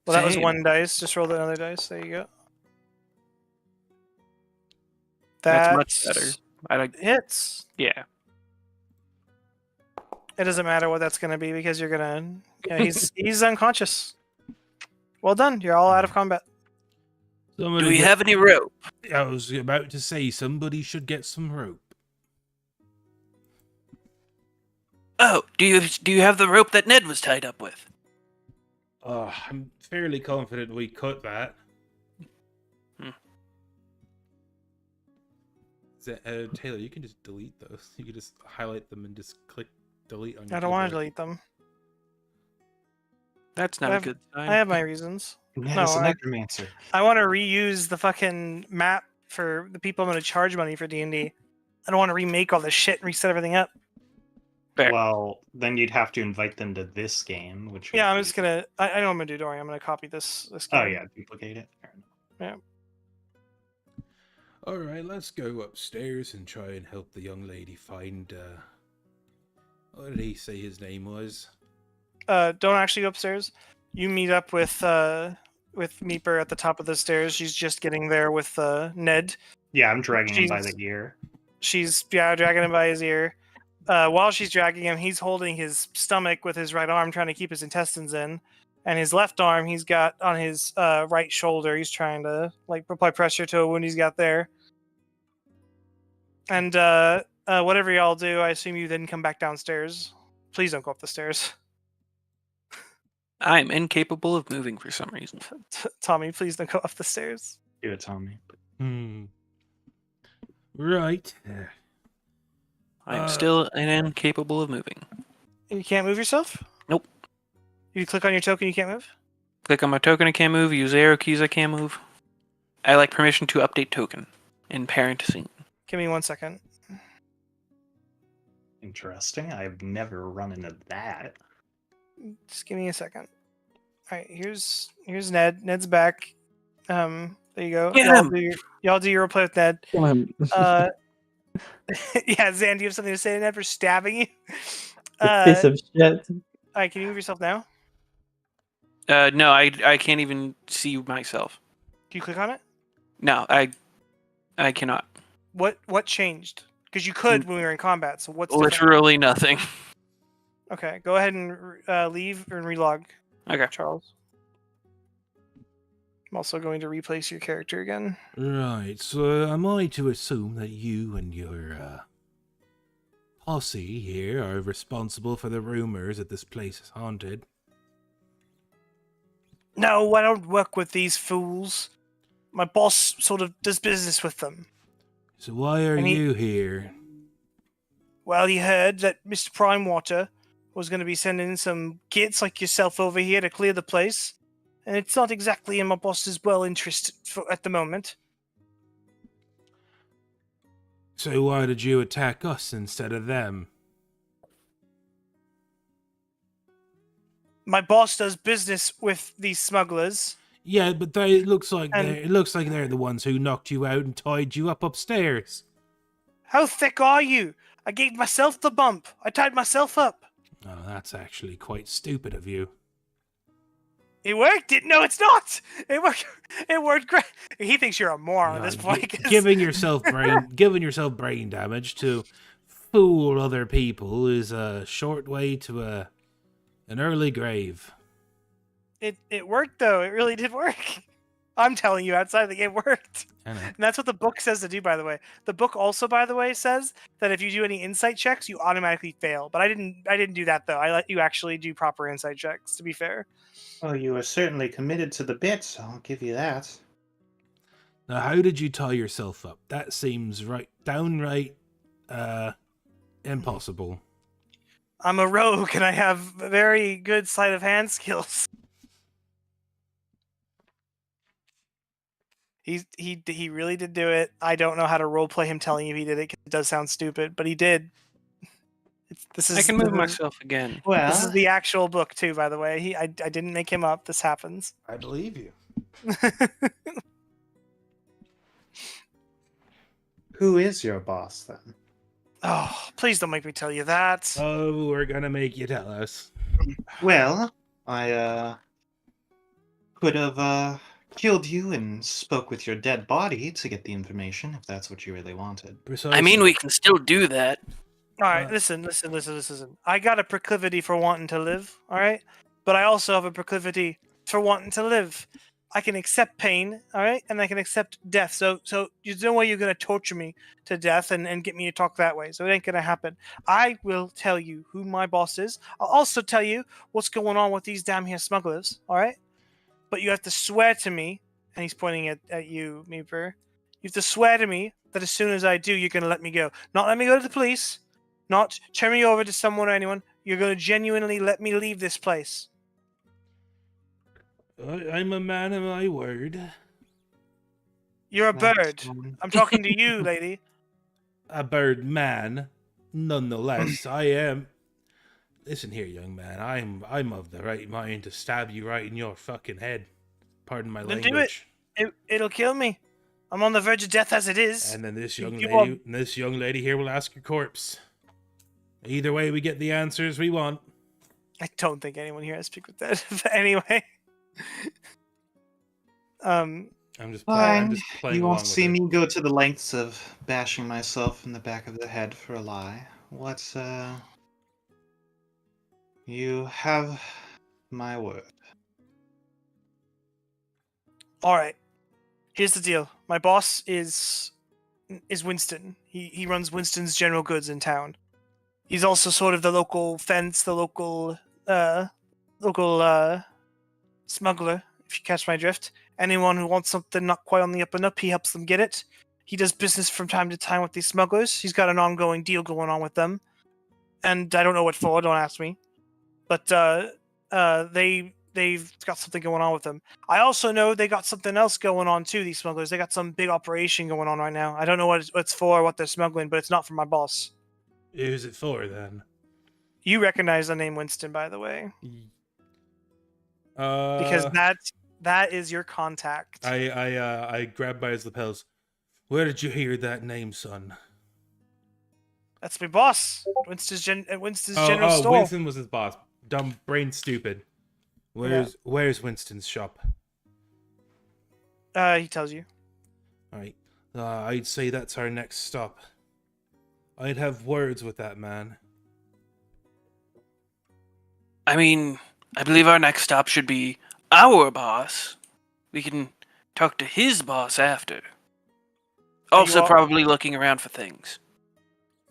Well, that was Same. one dice. Just roll another dice. There you go. That's much better. I like. Hits. Yeah. It doesn't matter what that's gonna be because you're gonna. Yeah, he's unconscious. Well done. You're all out of combat. Do we have any rope? I was about to say somebody should get some rope. Oh, do you have the rope that Ned was tied up with? I'm fairly confident we cut that. Taylor, you can just delete those. You can just highlight them and just click delete on your I don't want to keyboard. delete them. That's not I a have- good sign. I have my reasons. That No, is a I- necromancer. I want to reuse the fucking map for the people I'm going to charge money for D&D. I don't want to remake all this shit and reset everything up. Fair. Well, then you'd have to invite them to this game, which. Yeah, would I'm be- just gonna. I know what I'm gonna do. Don't worry. I'm gonna copy this game. Oh yeah, duplicate it. Fair enough. All right, let's go upstairs and try and help the young lady find. What did he say his name was? Don't actually go upstairs. You meet up with Meeper at the top of the stairs. She's just getting there with Ned. Yeah, I'm dragging him by She's- the ear. She's dragging him by his ear. While she's dragging him, he's holding his stomach with his right arm, trying to keep his intestines in, and his left arm he's got on his right shoulder. He's trying to like apply pressure to a wound he's got there. And whatever y'all do, I assume you then come back downstairs. Please don't go up the stairs. I'm incapable of moving for some reason. Tommy, please don't go up the stairs. Do it, Tommy. Right. I'm still incapable of moving. You can't move yourself? Nope. You click on your token, you can't move? Click on my token, I can't move. Use arrow keys, I can't move. I like permission to update token in parent scene. Give me 1 second. Interesting. I've never run into that. Just give me a second. Alright, here's Ned. Ned's back. There you go. Get Y'all him! do your roleplay with Ned. Well, Yeah, Zan, do you have something to say to Ned for stabbing you? piece of shit. Alright, can you move yourself now? No, I can't even see myself. Can you click on it? No, I cannot. What changed? Because you could when we were in combat, so what's different? Literally nothing. Okay, go ahead and leave and relog, Okay. Charles. I'm also going to replace your character again. Right. So am I to assume that you and your posse here are responsible for the rumors that this place is haunted? No, I don't work with these fools. My boss sort of does business with them. So why are And he- you here? Well, he heard that Mr. Primewater was going to be sending some kids like yourself over here to clear the place. and it's not exactly in my boss's well interest at the moment. So why did you attack us instead of them? My boss does business with these smugglers. Yeah, but it looks like And- they're the ones who knocked you out and tied you up upstairs. How thick are you? I gave myself the bump. I tied myself up. Oh, that's actually quite stupid of you. It worked. No, it's not. It worked. It worked great. He thinks you're a moron at this point. 'Cause... Giving yourself brain damage to fool other people is a short way to an early grave. It worked though. It really did work. I'm telling you, outside the game worked. I know. And that's what the book says to do, by the way. The book also, by the way, says that if you do any insight checks, you automatically fail. But I didn't do that though. I let you actually do proper insight checks, to be fair. Well, you were certainly committed to the bit, so I'll give you that. Now, how did you tie yourself up? That seems downright impossible. I'm a rogue and I have very good sleight of hand skills. He really did do it. I don't know how to roleplay him telling you he did it 'cause it does sound stupid, but he did. I can move myself again. Well, This is the actual book too, by the way. I didn't make him up. This happens. I believe you. who is your boss then? Oh, please don't make me tell you that. Oh, we're gonna make you tell us. Well, I could have killed you and spoke with your dead body to get the information if that's what you really wanted. Precisely. I mean, we can still do that. All right, listen. I got a proclivity for wanting to live, all right? But I also have a proclivity for wanting to live. I can accept pain, all right? And I can accept death. So there's no way you're going to torture me to death and get me to talk that way. So it ain't going to happen. I will tell you who my boss is. I'll also tell you what's going on with these damn here smugglers, all right? But you have to swear to me, and he's pointing at you, Meeper. You have to swear to me that as soon as I do, you're going to let me go. Not let me go to the police. Not turn me over to someone or anyone. You're going to genuinely let me leave this place. I'm a man of my word. You're a That's bird. fine. I'm talking to you, lady. A bird man, nonetheless. I am. Listen here, young man. I'm of the right mind to stab you right in your fucking head. Pardon my Then language. do it. It'll kill me. I'm on the verge of death as it is. And then this young You lady here will ask your corpse. Either way, we get the answers we want. I don't think anyone here has speak with that. But anyway. I'm just Fine. playing You along won't with see it. me go to the lengths of bashing myself in the back of the head for a lie. You have my word. All right. Here's the deal. My boss is Winston. He runs Winston's General Goods in town. He's also sort of the local fence, the local smuggler, if you catch my drift. Anyone who wants something not quite on the up and up, he helps them get it. He does business from time to time with these smugglers. He's got an ongoing deal going on with them. And I don't know what for, don't ask me. But they've got something going on with them. I also know they got something else going on too, these smugglers. They got some big operation going on right now. I don't know what it's for, what they're smuggling, but it's not for my boss. Who's it for then? You recognize the name Winston, by the way. Because that is your contact. I grabbed by his lapels. Where did you hear that name, son? That's my boss. Winston's General Store. Winston was his boss. Dumb brain stupid. Where's Winston's shop? He tells you. Alright. I'd say that's our next stop. I'd have words with that man. I mean, I believe our next stop should be our boss. We can talk to his boss after. Also, probably looking around for things.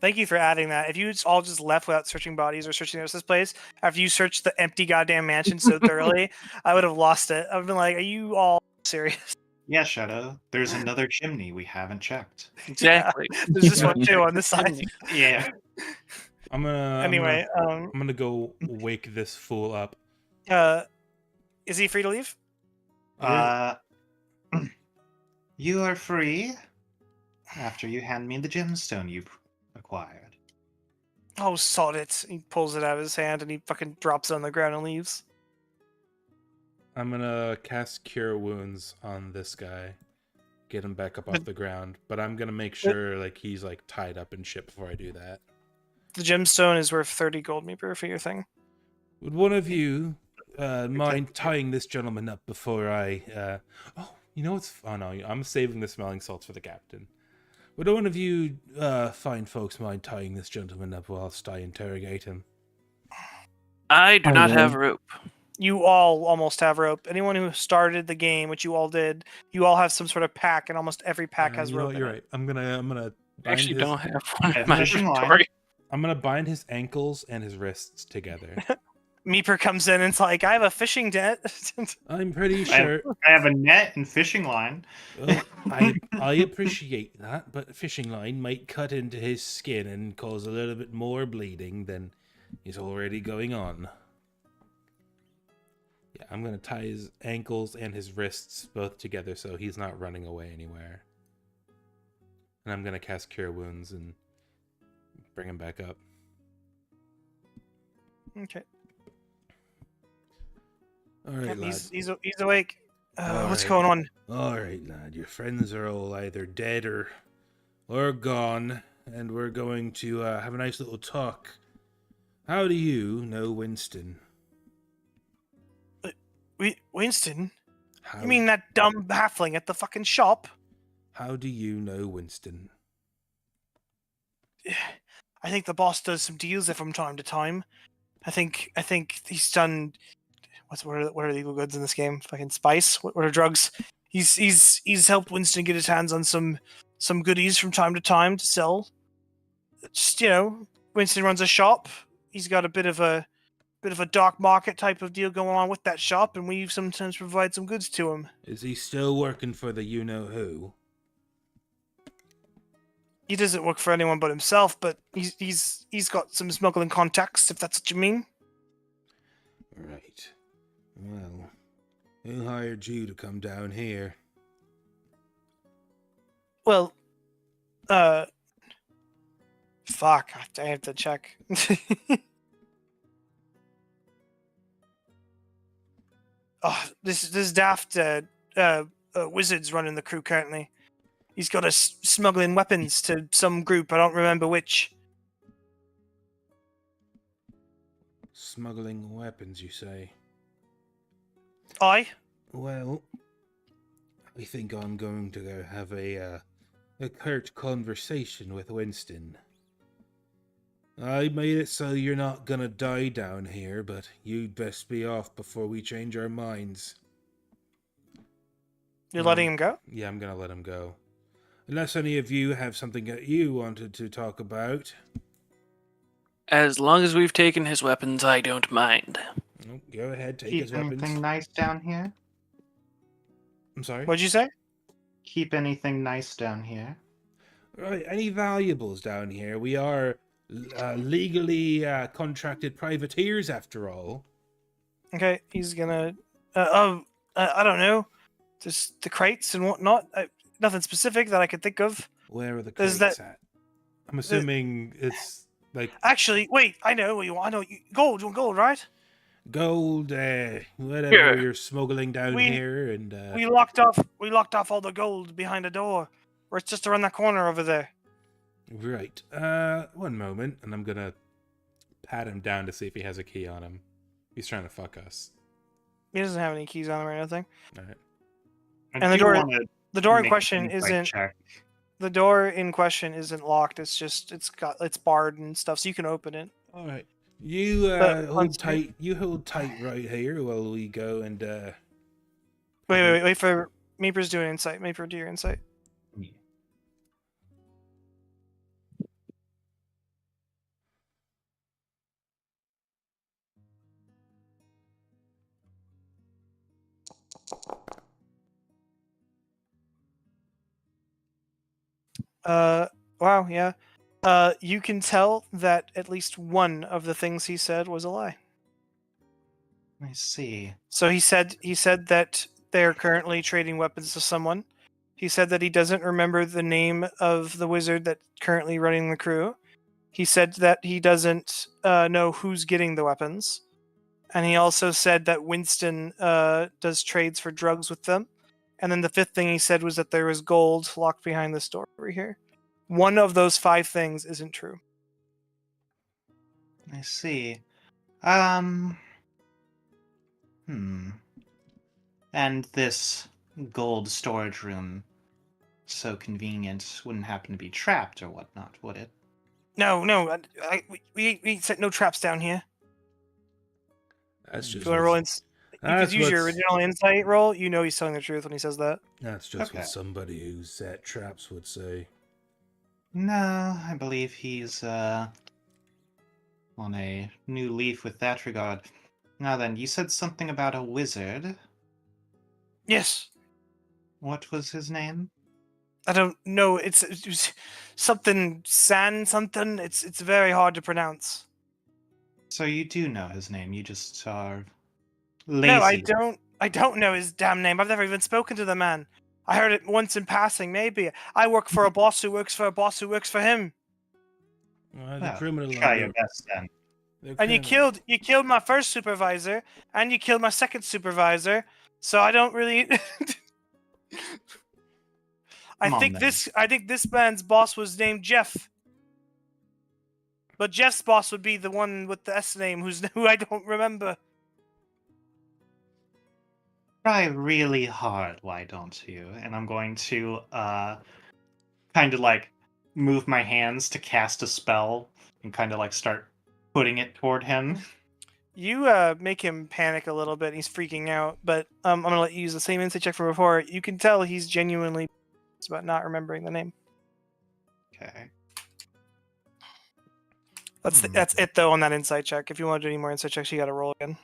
Thank you for adding that. If you all just left without searching bodies or searching the rest of this place, after you searched the empty goddamn mansion so thoroughly, I would have lost it. I've been like, are you all serious? Yeah, Shadow. There's another chimney we haven't checked. Exactly. There's this one too on this side. Yeah. I'm Anyway, gonna go wake this fool up. is he free to leave? You are free after you hand me the gemstone you've acquired. Oh, sod it. He pulls it out of his hand and he fucking drops it on the ground and leaves. I'm gonna cast Cure Wounds on this guy, get him back up off the ground. But I'm gonna make sure like he's like tied up and shit before I do that. The gemstone is worth 30 gold meeper for your thing. Would one of you mind tying this gentleman up before I? Oh, you know what's? Oh no, I'm saving the smelling salts for the captain. Would one of you fine folks mind tying this gentleman up whilst I interrogate him? I do not have rope. You all almost have rope. Anyone who started the game, which you all did, you all have some sort of pack, and almost every pack has rope. You're right. I'm gonna. I actually don't have one in Yeah, my fishing line. inventory. I'm gonna bind his ankles and his wrists together. Meeper comes in and it's like, I have a fishing net. I'm pretty sure. I have a net and fishing line. Well, I appreciate that, but fishing line might cut into his skin and cause a little bit more bleeding than is already going on. Yeah, I'm gonna tie his ankles and his wrists both together so he's not running away anywhere. And I'm gonna cast Cure Wounds and bring him back up. Okay. All right, Yep, lad. he's awake. What's Alright. going on? All right, lad. Your friends are all either dead or gone, and we're going to have a nice little talk. How do you know Winston? Winston? How, You mean that dumb halfling at the fucking shop? How do you know Winston? I think the boss does some deals there from time to time. I think he's done. What are legal goods in this game? Fucking spice. What are drugs? He's helped Winston get his hands on some goodies from time to time to sell. Just Winston runs a shop. He's got a bit of a dark market type of deal going on with that shop, and we sometimes provide some goods to him. Is he still working for the you-know-who? He doesn't work for anyone but himself, but he's got some smuggling contacts, if that's what you mean. Right. Well, who hired you to come down here? Well, fuck, I have to check. Oh, this daft wizard's running the crew currently. He's got us smuggling weapons to some group. I don't remember which. Smuggling weapons, you say? Aye. Well, I think I'm going to go have a curt conversation with Winston. I made it so you're not gonna die down here, but you'd best be off before we change our minds. You're letting him go? Yeah, I'm gonna let him go. Unless any of you have something that you wanted to talk about. As long as we've taken his weapons, I don't mind. Oh, go ahead, take Keep his weapons. anything nice down here? I'm sorry? What'd you say? Keep anything nice down here? Right, any valuables down here? We are legally contracted privateers, after all. Okay, he's gonna. I don't know. Just the crates and whatnot. Nothing specific that I could think of. Where are the Is crates that- at? I'm assuming it's like Actually, wait. I know what you want. I know gold. You want gold, right? gold, whatever Yeah. you're smuggling down We- here, and We locked off all the gold behind a door, or it's just around that corner over there. right. One moment, and I'm gonna pat him down to see if he has a key on him. He's trying to fuck us. He doesn't have any keys on him or anything. All right. And the door in question isn't the door in question isn't locked. It's just it's barred and stuff, so you can open it. All right. You But hold once- tight. You hold tight right here while we go and Wait for Meeper's doing insight. Meeper, do your insight. Wow, yeah. You can tell that at least one of the things he said was a lie. I see. So he said that they're currently trading weapons to someone. He said that he doesn't remember the name of the wizard that's currently running the crew. He said that he doesn't know who's getting the weapons. And he also said that Winston does trades for drugs with them. And then the fifth thing he said was that there was gold locked behind this door over here. One of those 5 things isn't true. I see. And this gold storage room, so convenient, wouldn't happen to be trapped or whatnot, would it? No, we set no traps down here. That's If just you want to roll in, you that's could use your what's- original insight roll. You know he's telling the truth when he says that. That's just Okay. what somebody who set traps would say. No, I believe he's on a new leaf with that regard. Now then, you said something about a wizard. Yes. What was his name? I don't know. It's something San something. It's very hard to pronounce. So you do know his name, you just are lazy. No, I don't. I don't know his damn name. I've never even spoken to the man. I heard it once in passing. Maybe I work for a boss who works for a boss who works for him. Well, the Well, criminal try under- your best then. the And you criminal- killed my first supervisor, and you killed my second supervisor. So I don't really. Come on, then. I think this man's boss was named Jeff. But Jeff's boss would be the one with the S name, who I don't remember. Try really hard, why don't you? And I'm going to kind of like move my hands to cast a spell and kind of like start putting it toward him. You make him panic a little bit. And he's freaking out, but I'm gonna let you use the same insight check from before. You can tell he's genuinely about not remembering the name. Okay. That's it though on that insight check. If you want to do any more insight checks, you got to roll again.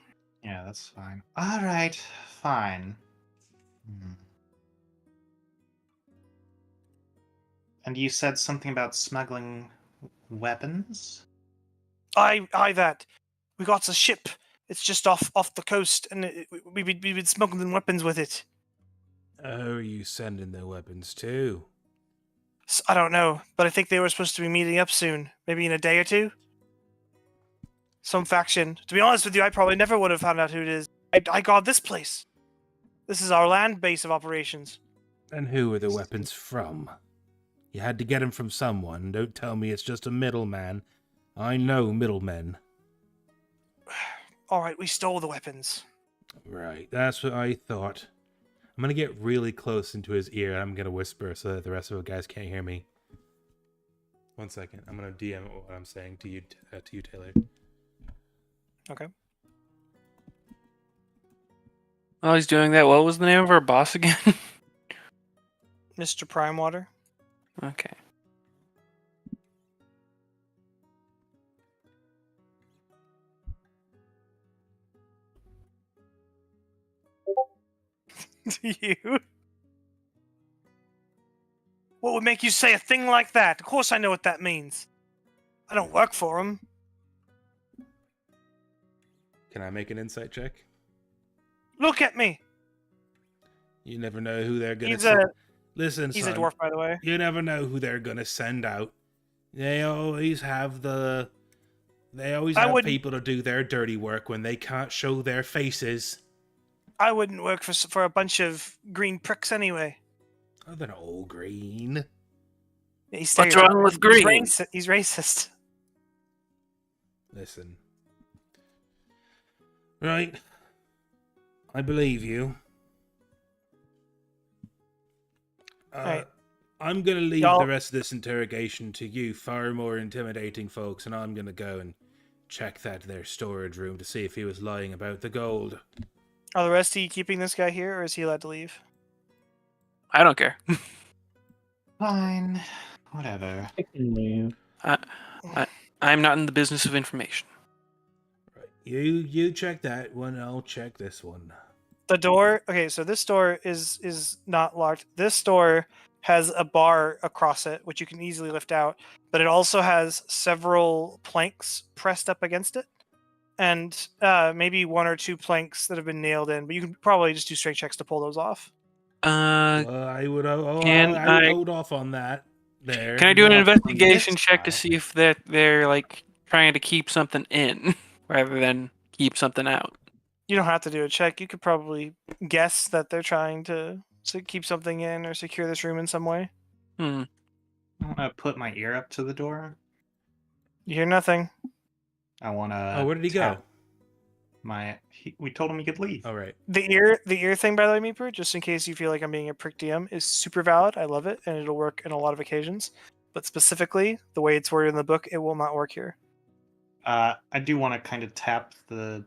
Yeah, that's fine. All right, fine. And you said something about smuggling weapons? Aye, that. We got a ship. It's just off the coast, and we've been smuggling weapons with it. Oh, are you sending their weapons too? I don't know, but I think they were supposed to be meeting up soon. Maybe in a day or two. Some faction. To be honest with you, I probably never would have found out who it is. I got this place. This is our land base of operations. And who are the weapons from? You had to get them from someone. Don't tell me it's just a middleman. I know middlemen. All right, we stole the weapons. Right, that's what I thought. I'm gonna get really close into his ear and I'm gonna whisper so that the rest of the guys can't hear me. 1 second. I'm gonna DM what I'm saying to you, Taylor. Okay. While he's doing that, what was the name of our boss again? Mr. Primewater. Okay. You? What would make you say a thing like that? Of course I know what that means. I don't work for him. Can I make an insight check? Look at me. You never know who they're gonna He's send. a Listen, he's son, a dwarf, by the way. you never know who they're gonna send out. They always have wouldn't- people to do their dirty work when they can't show their faces. I wouldn't work for a bunch of green pricks anyway. Oh, they're all green. He's What's wrong with green? He's racist. Listen. Right. I believe you. Right. I'm going to leave Y'all- the rest of this interrogation to you far more intimidating folks, and I'm going to go and check their storage room to see if he was lying about the gold. Are the rest of you keeping this guy here, or is he allowed to leave? I don't care. Fine. Whatever. I can leave. I'm not in the business of information. Right. You check that one, I'll check this one. The door. Okay, so this door is not locked. This door has a bar across it, which you can easily lift out, but it also has several planks pressed up against it. and maybe 1 or 2 planks that have been nailed in, but you can probably just do strength checks to pull those off. I would Can I would I- hold off on that. There. Can I do an Well, on investigation this check to side- see if they're like trying to keep something in rather than keep something out? You don't have to do a check. You could probably guess that they're trying to keep something in or secure this room in some way. Hmm. I want to put my ear up to the door. You hear nothing. I want to. Oh, where did he go? We told him he could leave. All right. The ear thing, by the way, Meeper, just in case you feel like I'm being a prick DM, is super valid. I love it, and it'll work in a lot of occasions. But specifically, the way it's worded in the book, it will not work here. I do want to kind of tap the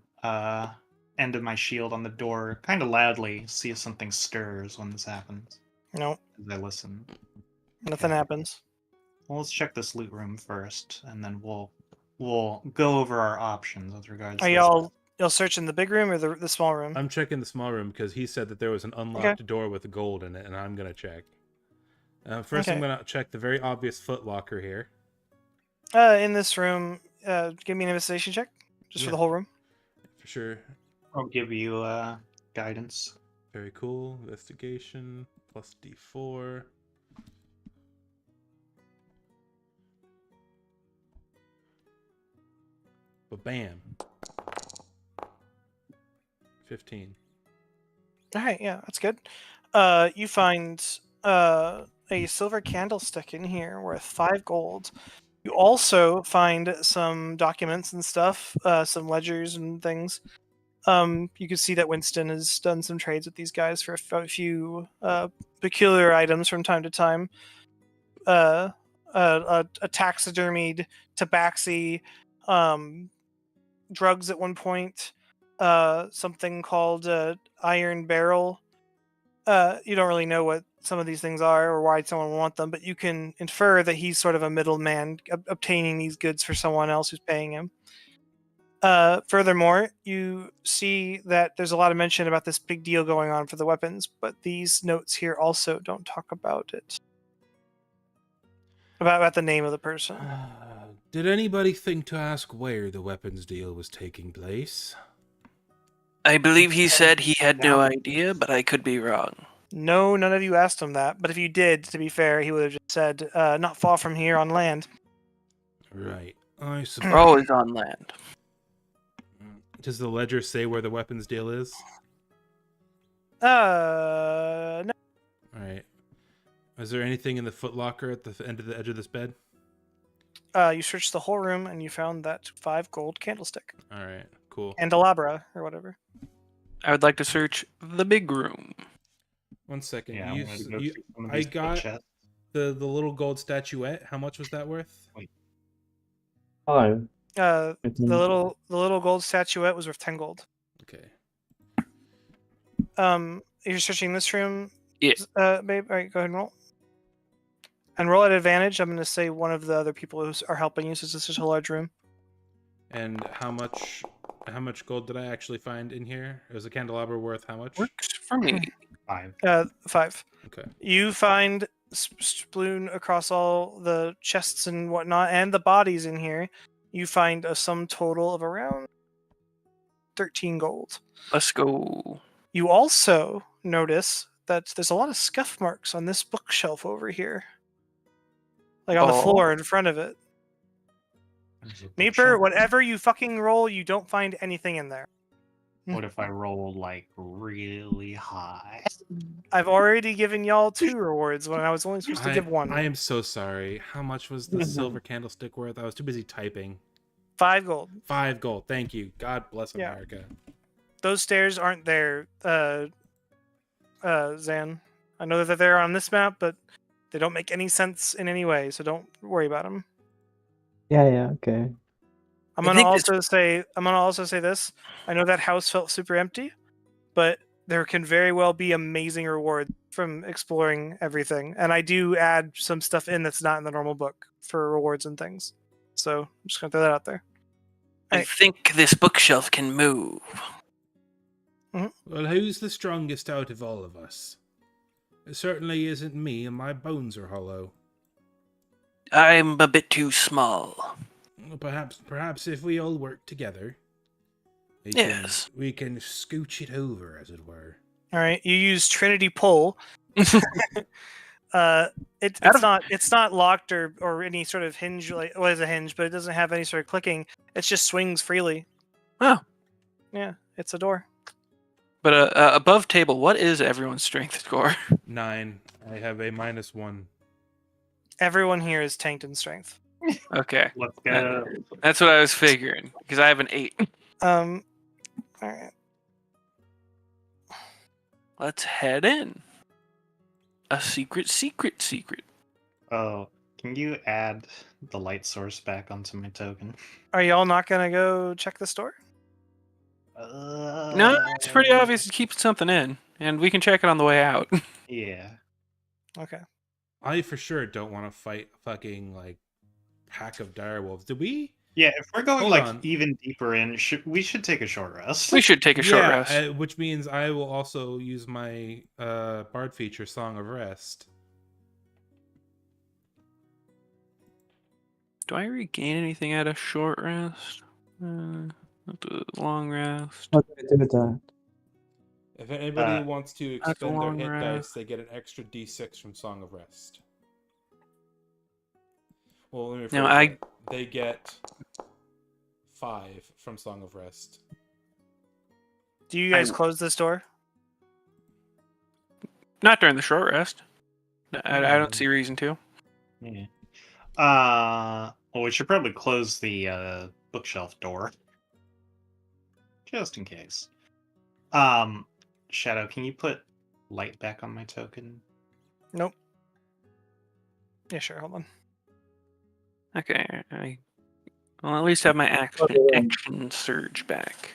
end of my shield on the door, kind of loudly, see if something stirs when this happens. No, As I listen. nothing Okay. happens. Well, let's check this loot room first, and then we'll go over our options with regards. Are to y'all search in the big room or the small room? I'm checking the small room because he said that there was an unlocked door with gold in it, and I'm gonna check. First, I'm Okay. gonna check the very obvious foot locker here. In this room, give me an investigation check, just for Yeah. the whole room. For sure. I'll give you guidance. Very cool. Investigation plus D4. But bam. 15. All right, yeah, that's good. You find a silver candlestick in here worth 5 gold. You also find some documents and stuff, some ledgers and things. You can see that Winston has done some trades with these guys for a few peculiar items from time to time. A taxidermied tabaxi, drugs at one point, something called iron barrel. You don't really know what some of these things are or why someone would want them, but you can infer that he's sort of a middleman obtaining these goods for someone else who's paying him. Furthermore, you see that there's a lot of mention about this big deal going on for the weapons, but these notes here also don't talk about it. About the name of the person. Did anybody think to ask where the weapons deal was taking place? I believe he said he had no idea, but I could be wrong. No, none of you asked him that, but if you did, to be fair, he would have just said, not far from here on land. Right. I We're suppose. always on land. Does the ledger say where the weapons deal is? No. All right. Is there anything in the footlocker at the end of the edge of this bed? You searched the whole room and you found that 5 gold candlestick. All right. Cool. Candelabra, or whatever. I would like to search the big room. 1 second. Yeah, I'm gonna go through some of I these got chests. the little gold statuette. How much was that worth? 5. The I think. little gold statuette was worth 10 gold. Okay. You're searching this room? Yeah. Babe, all right, go ahead and roll. And roll at advantage. I'm going to say one of the other people who are helping you, since this is a large room. And how much gold did I actually find in here? Is a candelabra worth how much? Works for me. 5. 5. Okay. You find sploon across all the chests and whatnot, and the bodies in here. You find a sum total of around 13 gold. Let's go. You also notice that there's a lot of scuff marks on this bookshelf over here. Like on the Oh. floor in front of it. Meeper, whatever you fucking roll, you don't find anything in there. What if I roll like really high? I've already given y'all 2 rewards when I was only supposed to give 1. I am so sorry. How much was the silver candlestick worth? I was too busy typing. 5 gold. 5 gold. Thank you. God bless Yeah. America. Those stairs aren't there, Zan. I know that they're there on this map, but they don't make any sense in any way, so don't worry about them. Yeah, okay. I'm I gonna think also say this. I know that house felt super empty, but there can very well be amazing rewards from exploring everything. And I do add some stuff in that's not in the normal book for rewards and things. So I'm just gonna throw that out there. I think this bookshelf can move. Well, who's the strongest out of all of us? It certainly isn't me, and my bones are hollow. I'm a bit too small. Well, perhaps if we all work together, Yes. We can scooch it over, as it were. All right, you use Trinity Pull. It's Out of- not locked or any sort of hinge. Like, well, it's a hinge, but it doesn't have any sort of clicking. It just swings freely. Oh. Yeah, it's a door. But above table, what is everyone's strength score? 9. I have a -1. Everyone here is tanked in strength. Okay. Let's go. That's what I was figuring, because I have an 8. All right. Let's head in. A secret. Oh, can you add the light source back onto my token? Are y'all not gonna go check the store? No, it's pretty obvious to keep something in, and we can check it on the way out. Yeah. Okay. I for sure don't want to fight a fucking like pack of direwolves. Did we? Yeah, if we're going Hold like on. even deeper in, we should take a short rest. We should take a short rest. Which means I will also use my bard feature, Song of Rest. Do I regain anything at a short rest? Long rest. How do I do that? If anybody wants to That's a expend their long hit rest. dice, they get an extra d6 from Song of Rest. Well, let me No, rephrase that. They get 5 from Song of Rest. Do you guys close this door? Not during the short rest. I don't see a reason to. Yeah. Well, we should probably close the bookshelf door. Just in case. Shadow, can you put light back on my token? Nope. Yeah, sure. Hold on. Okay, I'll at least have my action surge back.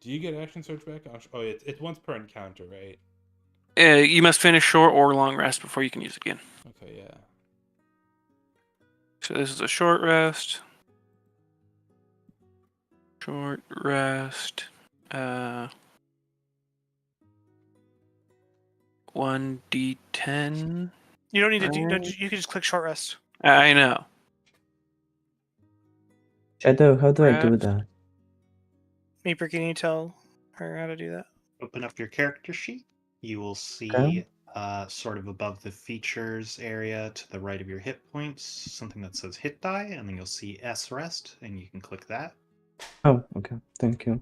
Do you get action surge back? Oh, it's once per encounter, right? You must finish short or long rest before you can use it again. Okay, yeah. So this is a short rest. Short rest. 1d10. You don't need to do. You can just click short rest. I know. Shadow, how do I do Rest. that? Meeper, can you tell her how to do that? Open up your character sheet. You will see Okay. sort of above the features area to the right of your hit points, something that says hit die, and then you'll see S rest, and you can click that. Oh, okay. Thank you.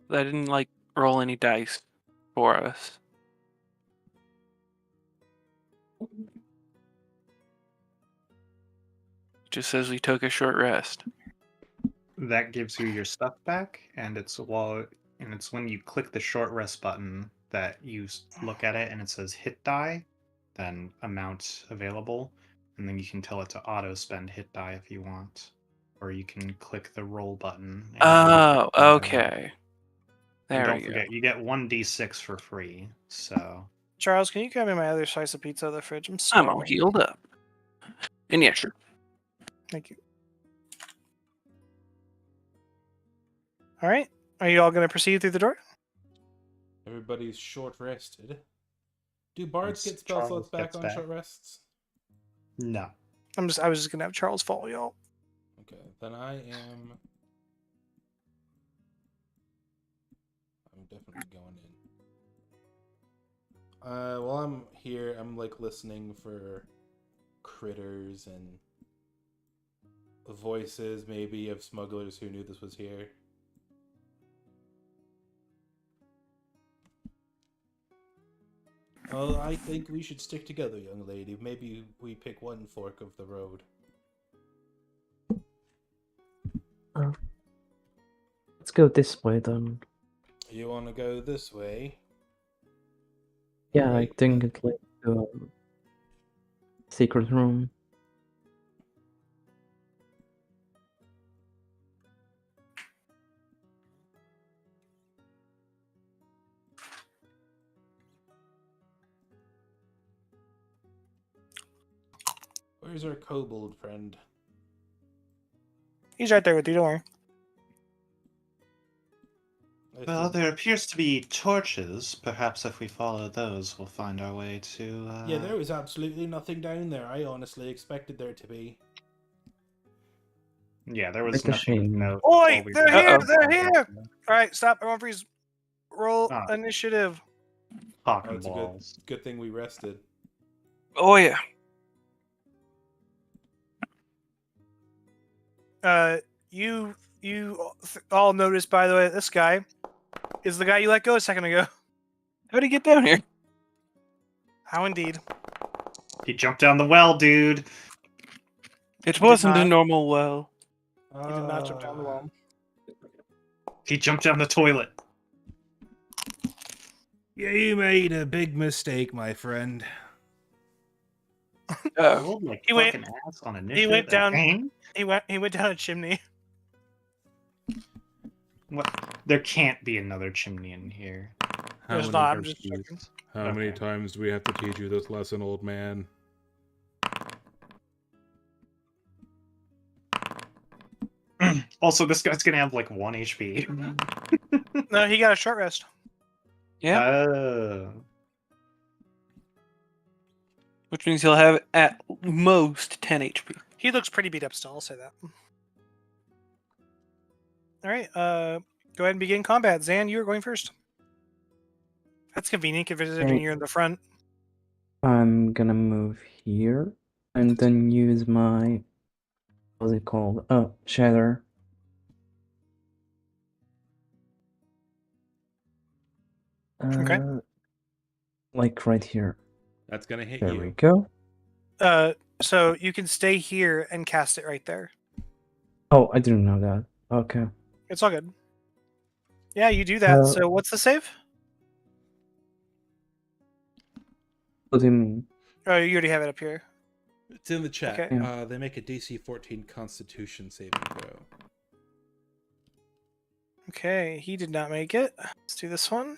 I didn't roll any dice for us. Just says we took a short rest. That gives you your stuff back, and it's when you click the short rest button that you look at it and it says hit die, then amount available, and then you can tell it to auto spend hit die if you want, or you can click the roll button. And Oh, okay. and There don't we go. forget, you get 1d6 for free. So Charles, can you grab me my other slice of pizza out of the fridge? I'm I'm all starving. healed up. And yeah, sure. Thank you. All right. Are you all going to proceed through the door? Everybody's short rested. Do bards Yes, get spell Charles slots back gets on back. short rests? no. I was just going to have Charles follow y'all. Okay, then I'm definitely going in. While I'm here, I'm listening for critters and voices, maybe, of smugglers who knew this was here. Well, I think we should stick together, young lady. Maybe we pick one fork of the road. Let's go this way then. You want to go this way? Yeah, Right. I think it leads to a secret room. Where's our kobold friend? He's right there with you, don't worry. Well, there appears to be torches. Perhaps if we follow those, we'll find our way to. Yeah, there was absolutely nothing down there. I honestly expected there to be. Yeah, there was Ricochet. nothing to note. Oi, while we they're were- here, Uh-oh. they're here! All right, stop. Everyone freeze. Roll Ah. initiative. Talking Oh, it's a balls. good thing we rested. Oh yeah. You all noticed, by the way, this guy is the guy you let go a second ago. How'd he get down here? How indeed. He jumped down the well, dude. It He did wasn't a not. normal well. He did not jump down the wall. He jumped down the toilet. Yeah, you made a big mistake, my friend. Oh. Rolled like He went- fucking ass on initiative. went down- Dang. He went down a chimney. What? There can't be another chimney in here. There's not. I'm just Excuse. checking. How many Okay. times do we have to teach you this lesson, old man? Also, this guy's gonna have like 1 HP. No, he got a short rest. Yeah. Oh. Which means he'll have at most 10 HP. He looks pretty beat up still. I'll say that. All right. Go ahead and begin combat. Zan, you're going first. That's convenient considering Right. you're in the front. I'm gonna move here and then use my what's it called? Shatter. Okay. Like right here. That's gonna hit There you. we go. So you can stay here and cast it right there. Oh, I didn't know that. Okay. It's all good. Yeah, you do that. Uh, So what's the save? What do you mean? Oh, you already have it up here. It's in the chat. Okay. Yeah. They make a DC 14 Constitution saving throw. Okay, he did not make it. Let's do this one.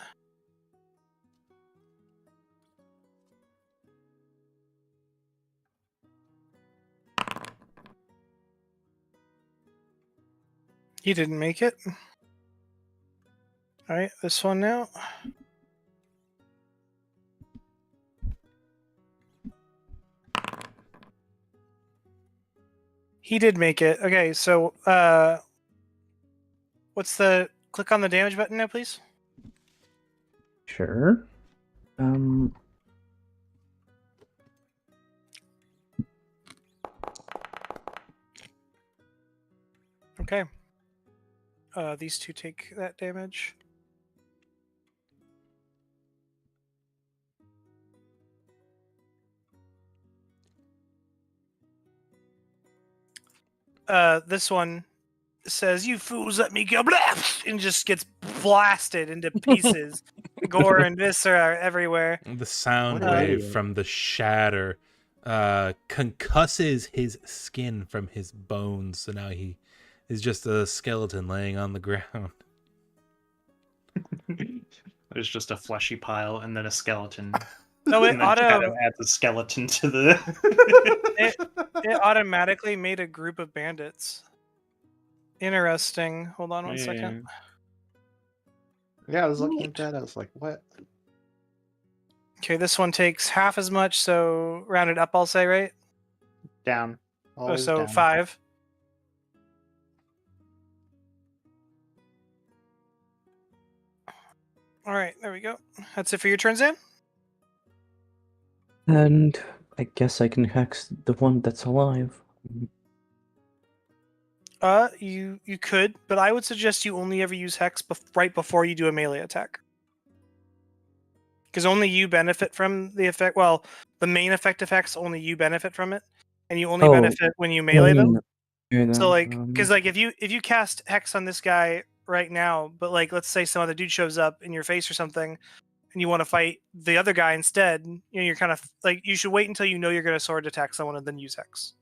He didn't make it. All right, this one now. He did make it. Okay, so what's the click on the damage button now, please? Sure. Okay. These two take that damage. This one says, "You fools, let me go!" Blah! And just gets blasted into pieces. Gore and viscera are everywhere. The sound What wave idiot. from the shatter concusses his skin from his bones, so now he is just a skeleton laying on the ground. There's just a fleshy pile and then a skeleton. No, it And then Shadow auto adds a skeleton to the. it automatically made a group of bandits. Interesting. Hold on one second. Yeah, I was looking Neat. at that. I was like, what? Okay, this one takes half as much, so rounded up, I'll say, right? Down. Oh, Always so down. 5. All right, there we go. That's it for your turn, Zan. And I guess I can hex the one that's alive. You could, but I would suggest you only ever use Hex right before you do a melee attack. Because only you benefit from the effect. Well, the main effect of Hex, only you benefit from it, and you only Oh, benefit when you melee them. Yeah, So like, um, because like if you cast Hex on this guy right now, but like let's say some other dude shows up in your face or something, and you want to fight the other guy instead, you're kind of like you should wait until you know you're going to sword attack someone and then use Hex.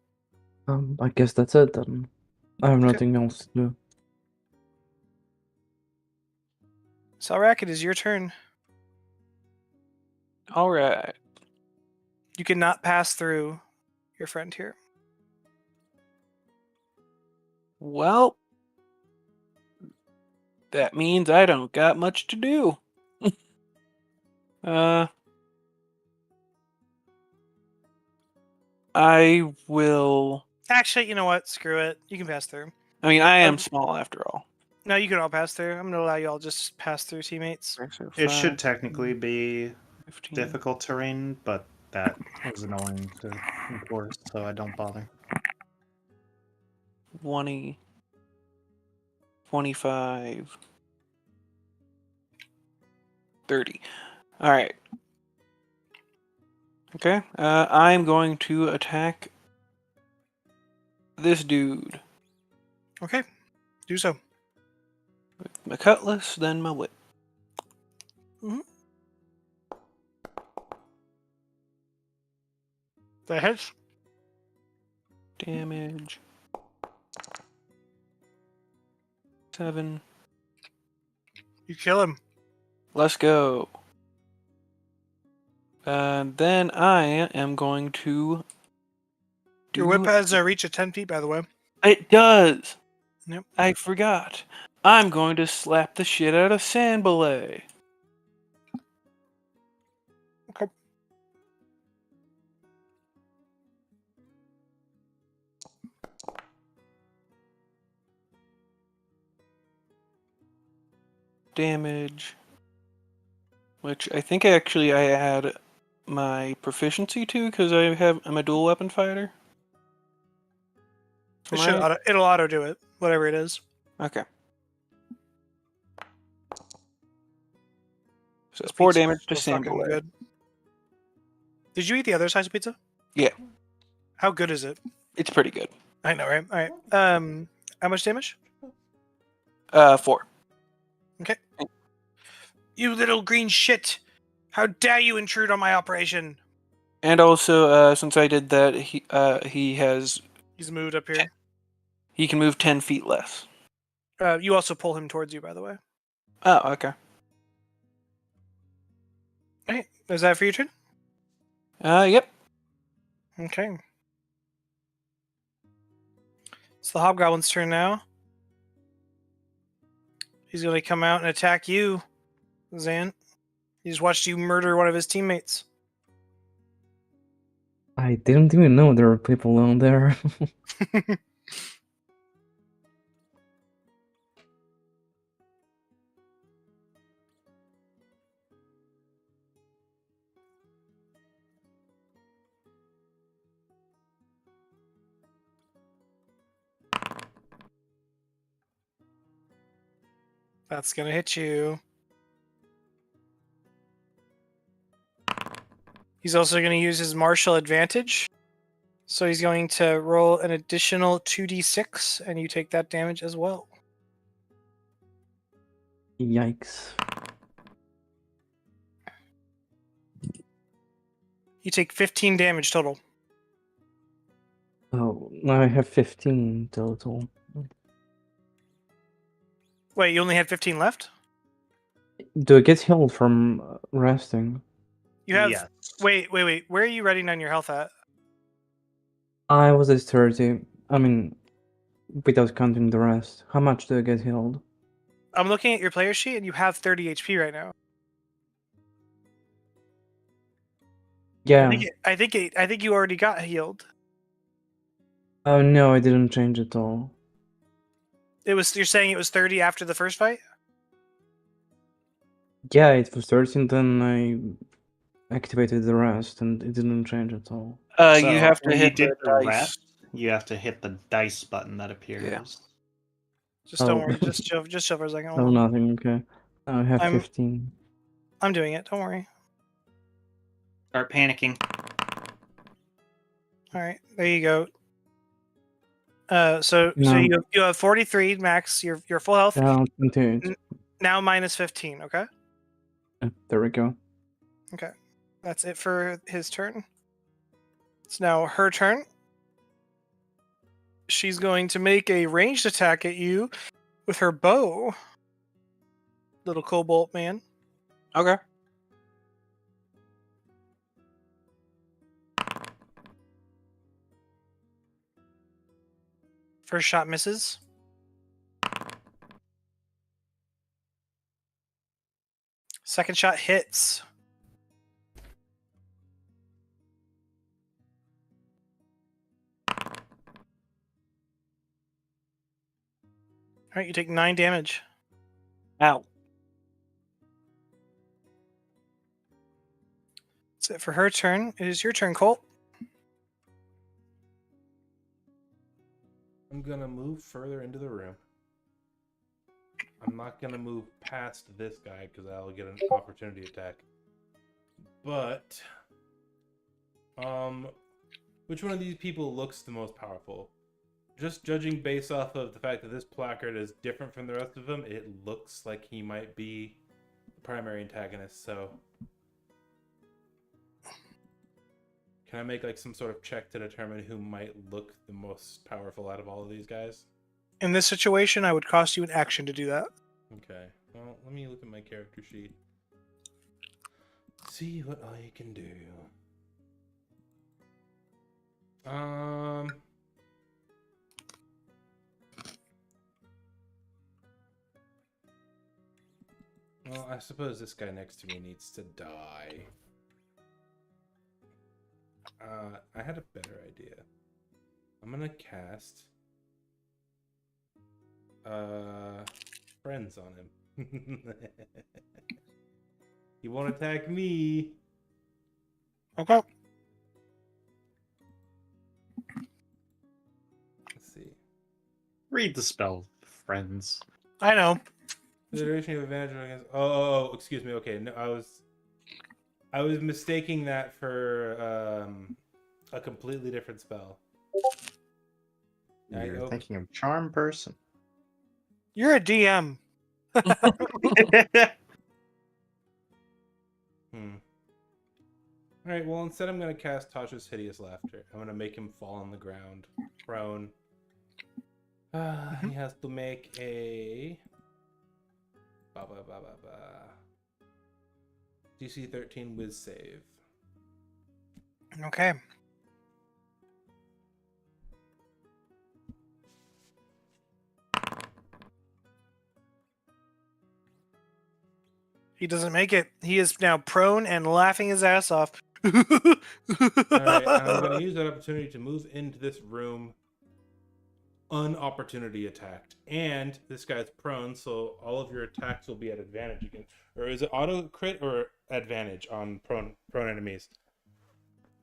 I guess that's it then. I have Okay. nothing else to do. Salrak, it is your turn. All right. You cannot pass through your friend here. Well, that means I don't got much to do. I will. Actually, you know what? Screw it. You can pass through. I mean, I am small after all. No, you can all pass through. I'm gonna allow you all just pass through, teammates. So It 5, should technically be 15. difficult terrain, but that is annoying to enforce, so I don't bother. 20, 25, 30. All right. Okay. I'm going to attack this dude. Okay, do so. My cutlass, then my whip. That hits. Damage. 7. You kill him. Let's go. Then I am going to do... Your whip has a reach of 10 feet, by the way. It does! Yep. I forgot. I'm going to slap the shit out of Sandballet. Okay. Damage. Which I think actually I add my proficiency to because I'm a dual weapon fighter. It'll auto do it, whatever it is. Okay. So it's This 4 pizza's damage to so fucking Sandballet. good. Did you eat the other slice of pizza? Yeah. How good is it? It's pretty good. I know, right? All right. How much damage? 4. Okay. You little green shit! How dare you intrude on my operation? And also, since I did that, he has... He's moved up here. He can move 10 feet less. You also pull him towards you, by the way. Oh, okay. Okay. Is that for your turn? Yep. Okay. It's the Hobgoblin's turn now. He's going to come out and attack you, Zan. He just watched you murder one of his teammates. I didn't even know there were people down there. That's going to hit you. He's also going to use his martial advantage. So he's going to roll an additional 2d6, and you take that damage as well. Yikes. You take 15 damage total. Oh, now I have 15 total. Wait, you only had 15 left? Do I get healed from resting? You have... Yes. Wait. Where are you writing down your health at? I was at 30. I mean, without counting the rest. How much do I get healed? I'm looking at your player sheet, and you have 30 HP right now. Yeah. I think you already got healed. Oh no, I didn't change at all. You're saying it was 30 after the first fight? Yeah, it was 13, then I activated the rest, and it didn't change at all. You have to when hit you did the dice. rest, you have to hit the dice button that appears. Just don't Oh. worry. Just chill for a second. Hold Oh, on. nothing, okay. I have I'm- 15. I'm doing it. Don't worry. Start panicking. All right, there you go. So No. you have 43 max. Your full health Down 28. now minus 15. Okay. There we go. Okay, that's it for his turn. It's now her turn. She's going to make a ranged attack at you with her bow. Little cobalt man. Okay. First shot misses. Second shot hits. All right, you take 9 damage. Ow. That's it for her turn. It is your turn, Colt. I'm gonna move further into the room. I'm not gonna move past this guy because I'll get an opportunity attack. But, which one of these people looks the most powerful? Just judging based off of the fact that this placard is different from the rest of them, it looks like he might be the primary antagonist. So, can I make like some sort of check to determine who might look the most powerful out of all of these guys? In this situation, I would cost you an action to do that. Okay. Well, let me look at my character sheet. See what I can do. Well, I suppose this guy next to me needs to die. I had a better idea. I'm gonna cast friends on him. He won't attack me. Okay. Let's see. Read the spell, friends. I know. The duration of advantage against. Oh, excuse me. Okay, no, I was mistaking that for a completely different spell. You're thinking of charm person. You're a DM. Alright, well, instead I'm going to cast Tasha's Hideous Laughter. I'm going to make him fall on the ground, prone. He has to make a... DC 13 Wiz save. Okay. He doesn't make it. He is now prone and laughing his ass off. Alright, I'm going to use that opportunity to move into this room unopportunity attacked. And this guy's prone, so all of your attacks will be at advantage again. Or is it auto crit or advantage on prone enemies?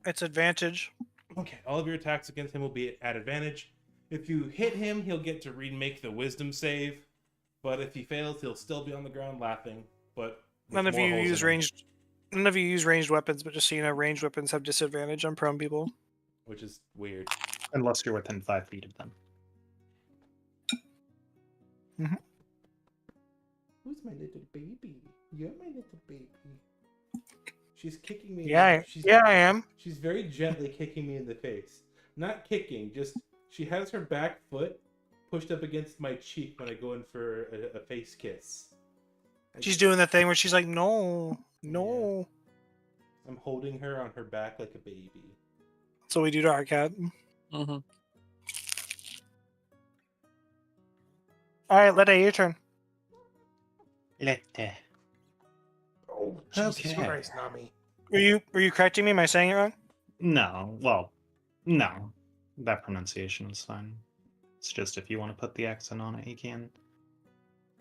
It's advantage. Okay, all of your attacks against him will be at advantage. If you hit him, he'll get to remake the wisdom save. But if he fails, he'll still be on the ground laughing. But None of you use ranged weapons, but just so you know, ranged weapons have disadvantage on prone people. Which is weird. Unless you're within 5 feet of them. Mm-hmm. Who's my little baby? You're my little baby. She's kicking me. Yeah, I am. She's very gently kicking me in the face. Not kicking, just she has her back foot pushed up against my cheek when I go in for a face kiss. She's doing the thing where she's like, no. Yeah. I'm holding her on her back like a baby. That's what we do to our cat. Mm-hmm. All right, Letta, your turn. Lette. Oh, Jesus Christ, Nami. Were you correcting me? Am I saying it wrong? No, well, no. That pronunciation is fine. It's just if you want to put the accent on it, you can.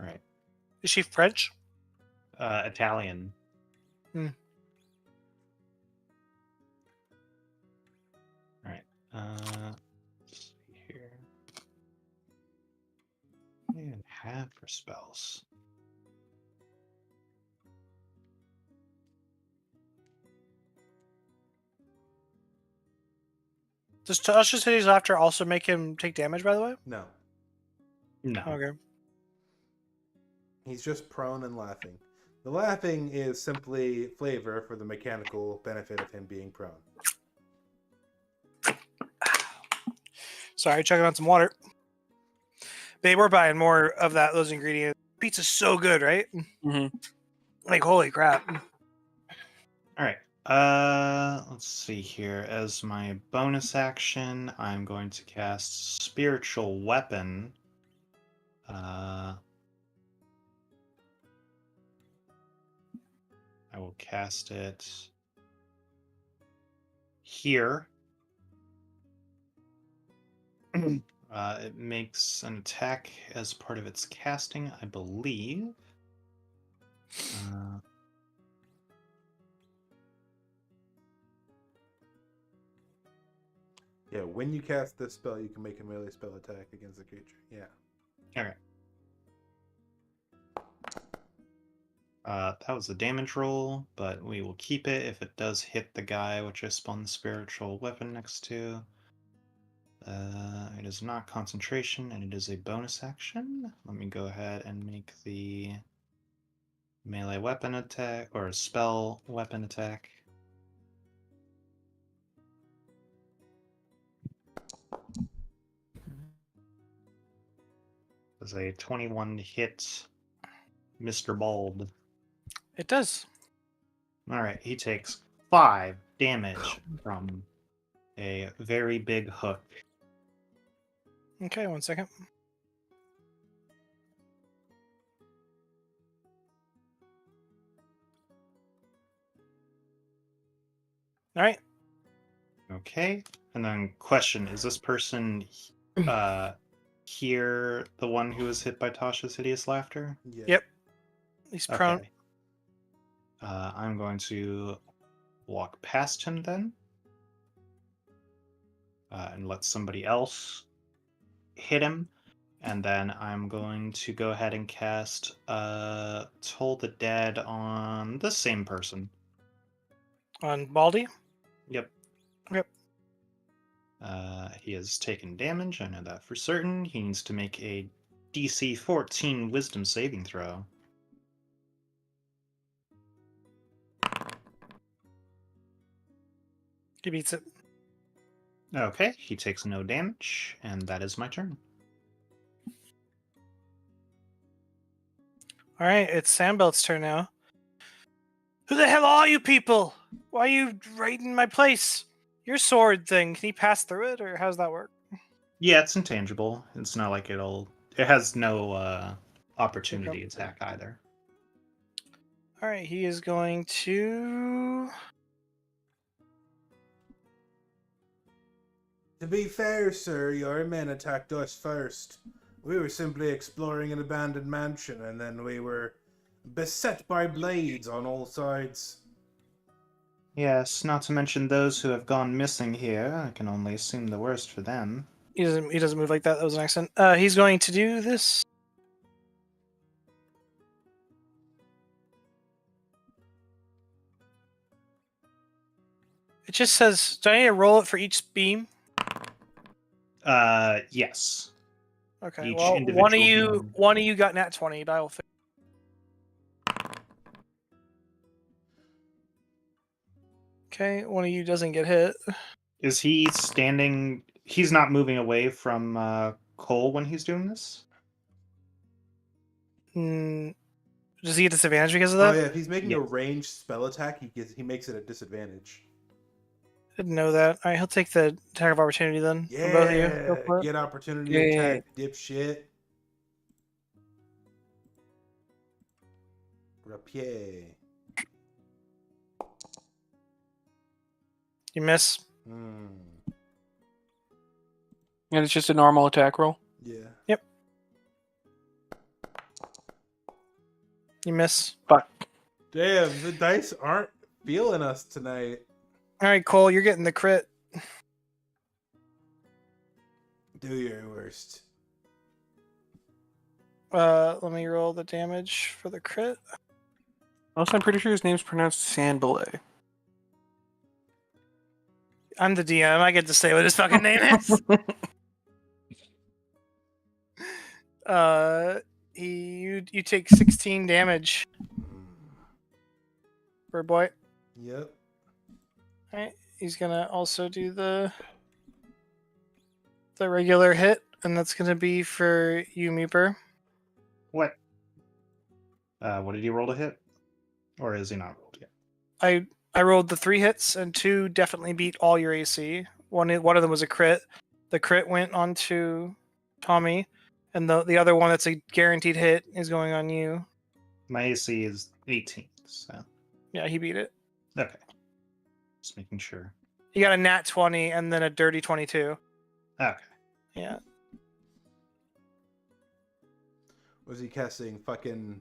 Alright. Is she French? Italian. Alright. Let's see here. What do I even have for spells? Does Tasha's Hideous Laughter also make him take damage, by the way? No. No. Okay. He's just prone and laughing. The laughing is simply flavor for the mechanical benefit of him being prone. Sorry, chugging on some water. Babe, we're buying more of those ingredients. Pizza's so good, right? Mm-hmm. Like, holy crap. Alright. Let's see here. As my bonus action, I'm going to cast Spiritual Weapon. I will cast it here. It makes an attack as part of its casting, I believe. Yeah, when you cast this spell, you can make a melee spell attack against the creature. Yeah. Okay. That was a damage roll, but we will keep it if it does hit the guy which I spun the spiritual weapon next to. It is not concentration, and it is a bonus action. Let me go ahead and make the melee weapon attack, or spell weapon attack. Does a 21 hit Mr. Bald? It does. Alright, he takes 5 damage from a very big hook. Okay, 1 second. All right. Okay, and then question, is this person here the one who was hit by Tasha's hideous laughter? Yeah. Yep. He's prone. Okay. I'm going to walk past him then. And let somebody else hit him. And then I'm going to go ahead and cast Toll the Dead on the same person. On Baldy? Yep. Yep. He has taken damage, I know that for certain. He needs to make a DC 14 Wisdom saving throw. He beats it. Okay, he takes no damage, and that is my turn. All right, it's Sandbelt's turn now. Who the hell are you people? Why are you raiding my place? Your sword thing, can you pass through it, or how's that work? Yeah, it's intangible. It's not like it has no opportunity attack either. All right, he is going to... To be fair, sir, your men attacked us first. We were simply exploring an abandoned mansion, and then we were beset by blades on all sides. Yes, not to mention those who have gone missing here. I can only assume the worst for them. He doesn't move like that. That was an accident. He's going to do this. It just says, do I need to roll it for each beam? Yes. Okay, Each well, individual beam. one of you got nat 20, but I will fix. Okay, one of you doesn't get hit. Is he standing... He's not moving away from Cole when he's doing this? Does he get disadvantage because of Oh that? yeah, if he's making a Yes. ranged spell attack, he makes it a disadvantage. Didn't know that. All right, he'll take the attack of opportunity then from both of you. Go for it. Get opportunity Yeah. attack, dipshit. Rapier. You miss. Hmm. And it's just a normal attack roll. Yeah. You miss. Fuck. Damn, the dice aren't feeling us tonight. All right, Cole, you're getting the crit. Do your worst. Let me roll the damage for the crit. Also, I'm pretty sure his name's pronounced Sandbelay. I'm the DM. I get to say what his fucking name is. You take 16 damage for a boy. Yep. All right, he's gonna also do the regular hit, and that's gonna be for you, Meeper. What? What did he roll to hit? Or is he not rolled yet? I rolled the 3 hits, and 2 definitely beat all your AC. One of them was a crit. The crit went on to Tommy, and the other one that's a guaranteed hit is going on you. My AC is 18, so... Yeah, he beat it. Okay. Just making sure. You got a nat 20 and then a dirty 22. Okay. Yeah. Was he casting fucking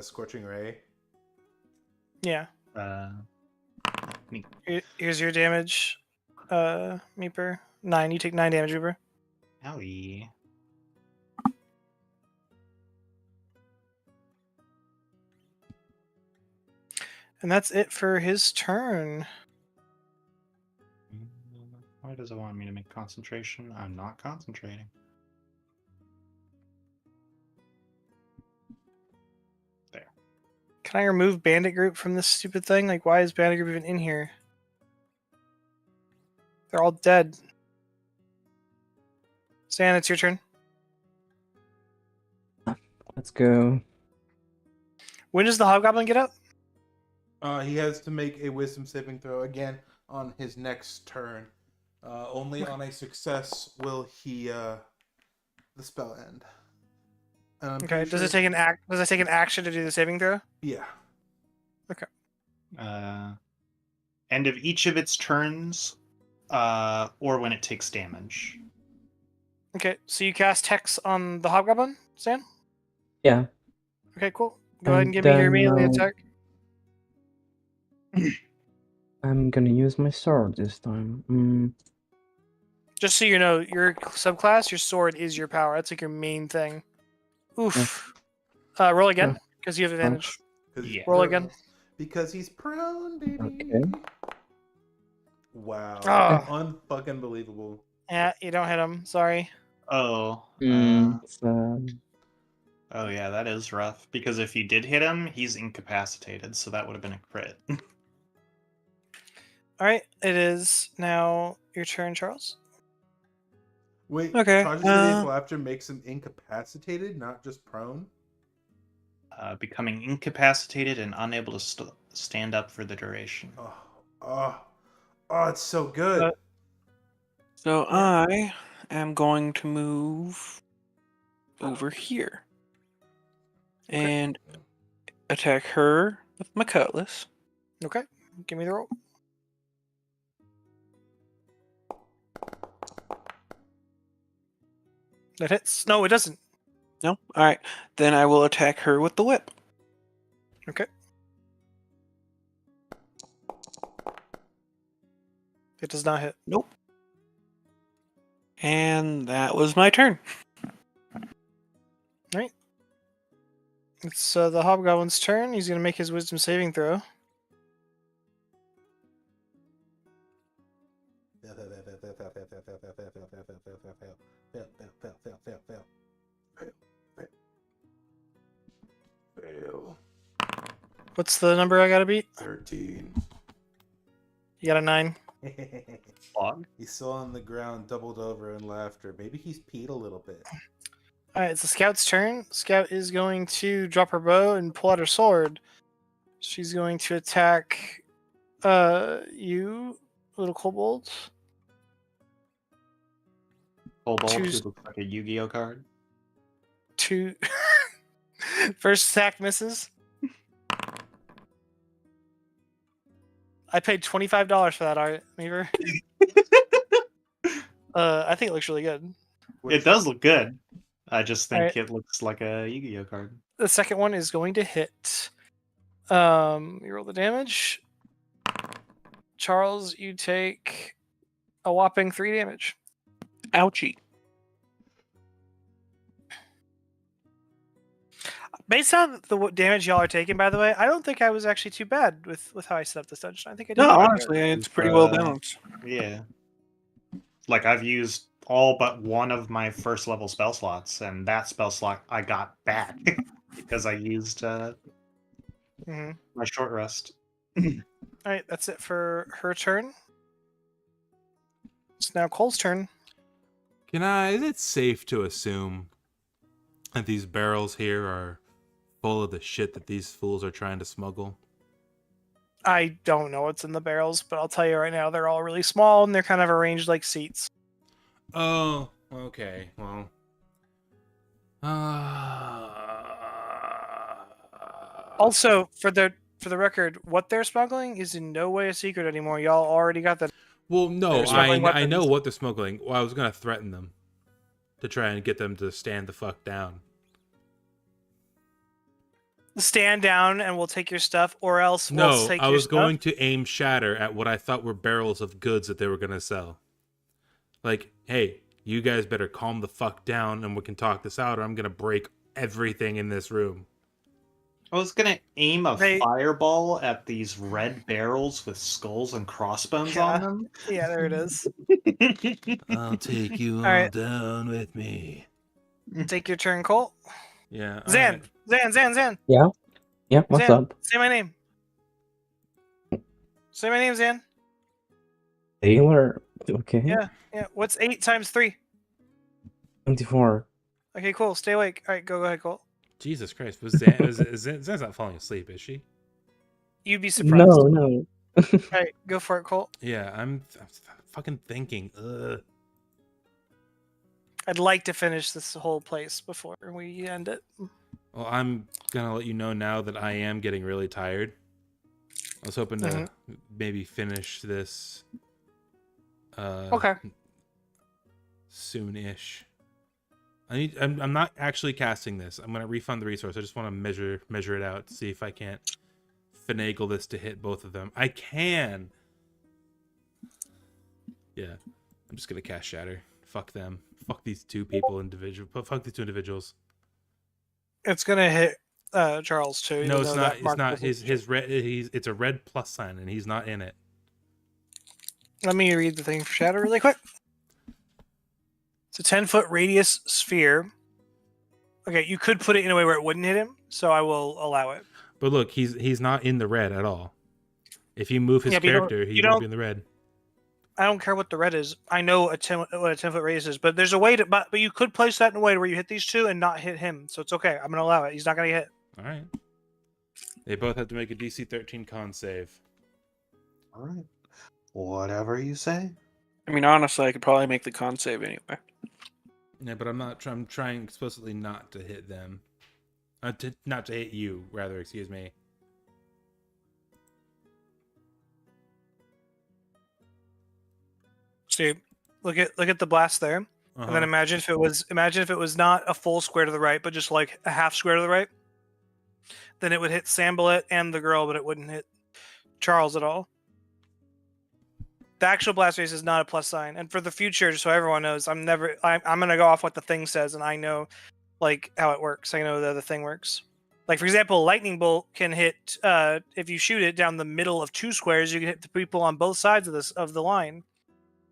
Scorching Ray? Yeah. Here's your damage, Meeper. 9. You take 9 damage, Meeper. Owie. And that's it for his turn. Why does it want me to make concentration? I'm not concentrating. There. Can I remove Bandit Group from this stupid thing? Like, why is Bandit Group even in here? They're all dead. Stan, it's your turn. Let's go. When does the Hobgoblin get up? He has to make a wisdom saving throw again on his next turn. Only on a success will he the spell end. And I'm Okay. pretty Does it take an act? Does it take an action to do the saving throw? Yeah. End of each of its turns, or when it takes damage. Okay. So you cast Hex on the Hobgoblin, Stan? Yeah. Okay, cool. Go ahead and give me then, your melee attack. I'm gonna use my sword this time. Just so you know, your subclass, your sword is your power. That's like your main thing. Oof. Roll again, because you have advantage. Yeah. Roll again. Because he's prone, baby. Okay. Wow. Ah. Unfucking believable. Yeah, you don't hit him. Sorry. Oh. It's, Oh yeah, that is rough. Because if you did hit him, he's incapacitated, so that would have been a crit. All right, it is now your turn, Charles. Wait, Okay, Prodigy's laughter makes him incapacitated, not just prone? Becoming incapacitated and unable to stand up for the duration. Oh, it's so good. So I am going to move over here and attack her with my cutlass. Okay, give me the roll. That hits. No, it doesn't. No? Alright. Then I will attack her with the whip. Okay. It does not hit. Nope. And that was my turn. Right. It's the Hobgoblin's turn. He's going to make his wisdom saving throw. Fail. What's the number I got to beat? 13. You got a 9. Log? He's still on the ground, doubled over in laughter. Maybe he's peed a little bit. All right, it's the Scout's turn. Scout is going to drop her bow and pull out her sword. She's going to attack you, little kobold. Kobold, who Choose- looks like a Yu-Gi-Oh card. Two. First attack misses. I paid $25 for that art, Meaver. I think it looks really good. It does look good. I just think Alright. it looks like a Yu-Gi-Oh card. The second one is going to hit. You roll the damage. Charles, you take a whopping 3 damage. Ouchie. Based on the damage y'all are taking, by the way, I don't think I was actually too bad with how I set up this dungeon. I think I did. No, pretty good. honestly, it's pretty well balanced. Yeah. Like, I've used all but one of my first level spell slots, and that spell slot I got back because I used Mhm. my short rest. All right, that's it for her turn. It's now Cole's turn. Is it safe to assume that these barrels here are full of the shit that these fools are trying to smuggle? I don't know what's in the barrels, but I'll tell you right now, they're all really small and they're kind of arranged like seats. Oh, okay. Well, Also, for the record, what they're smuggling is in no way a secret anymore. Y'all already got that. well, no, They're smuggling I know weapons. what they're smuggling. Well, I was gonna threaten them to try and get them to stand the fuck down. Stand down and we'll take your stuff, or else we'll No, take I your was stuff. going to aim shatter at what I thought were barrels of goods that they were going to sell. Like, hey, you guys better calm the fuck down and we can talk this out, or I'm going to break everything in this room. I was gonna aim a They- fireball at these red barrels with skulls and crossbones Yeah. on them. Yeah, there it is. I'll take you all right. down with me. Take your turn, Colt. Yeah. all Zan, right. Zan. Yeah, what's Zan, up? say my name. Say my name, Zan. Taylor. Okay. Yeah. What's 8 times 3? 24. Okay, cool. Stay awake. All right, go ahead, Colt. Jesus Christ. Zan's not falling asleep, is she? You'd be surprised. No. All right, go for it, Colt. Yeah, I'm fucking thinking. I'd like to finish this whole place before we end it. Well, I'm going to let you know now that I am getting really tired. I was hoping to maybe finish this Okay. soon-ish. I'm not actually casting this. I'm gonna refund the resource. I just want to measure it out to see if I can't finagle this to hit both of them. I can. Yeah, I'm just gonna cast Shatter. Fuck them. Fuck these two people individual. Fuck these two individuals. It's gonna hit Charles too. No, even it's though not. that It's mark not doesn't- his red. It's a red plus sign, and he's not in it. Let me read the thing for Shatter really quick. It's a 10-foot radius sphere. Okay, you could put it in a way where it wouldn't hit him, so I will allow it. But look, he's not in the red at all. If you move his Yeah, but you don't- character, he you won't don't- be in the red. I don't care what the red is. I know what a 10-foot radius is, but there's a way to. But you could place that in a way where you hit these two and not hit him, so it's okay. I'm gonna allow it. He's not gonna get hit. All right. They both have to make a DC 13 con save. All right. Whatever you say. I mean, honestly, I could probably make the con save anyway. Yeah, but I'm trying explicitly not to hit them. Not to hit you, rather. Excuse me. Steve, look at the blast there, and then imagine if it was not a full square to the right, but just like a half square to the right. Then it would hit Sambalet and the girl, but it wouldn't hit Charles at all. The actual blast radius is not a plus sign, and for the future, just so everyone knows, I'm gonna go off what the thing says, and I know like how it works. I know that the thing works. Like for example, lightning bolt can hit if you shoot it down the middle of 2 squares, you can hit the people on both sides of the line.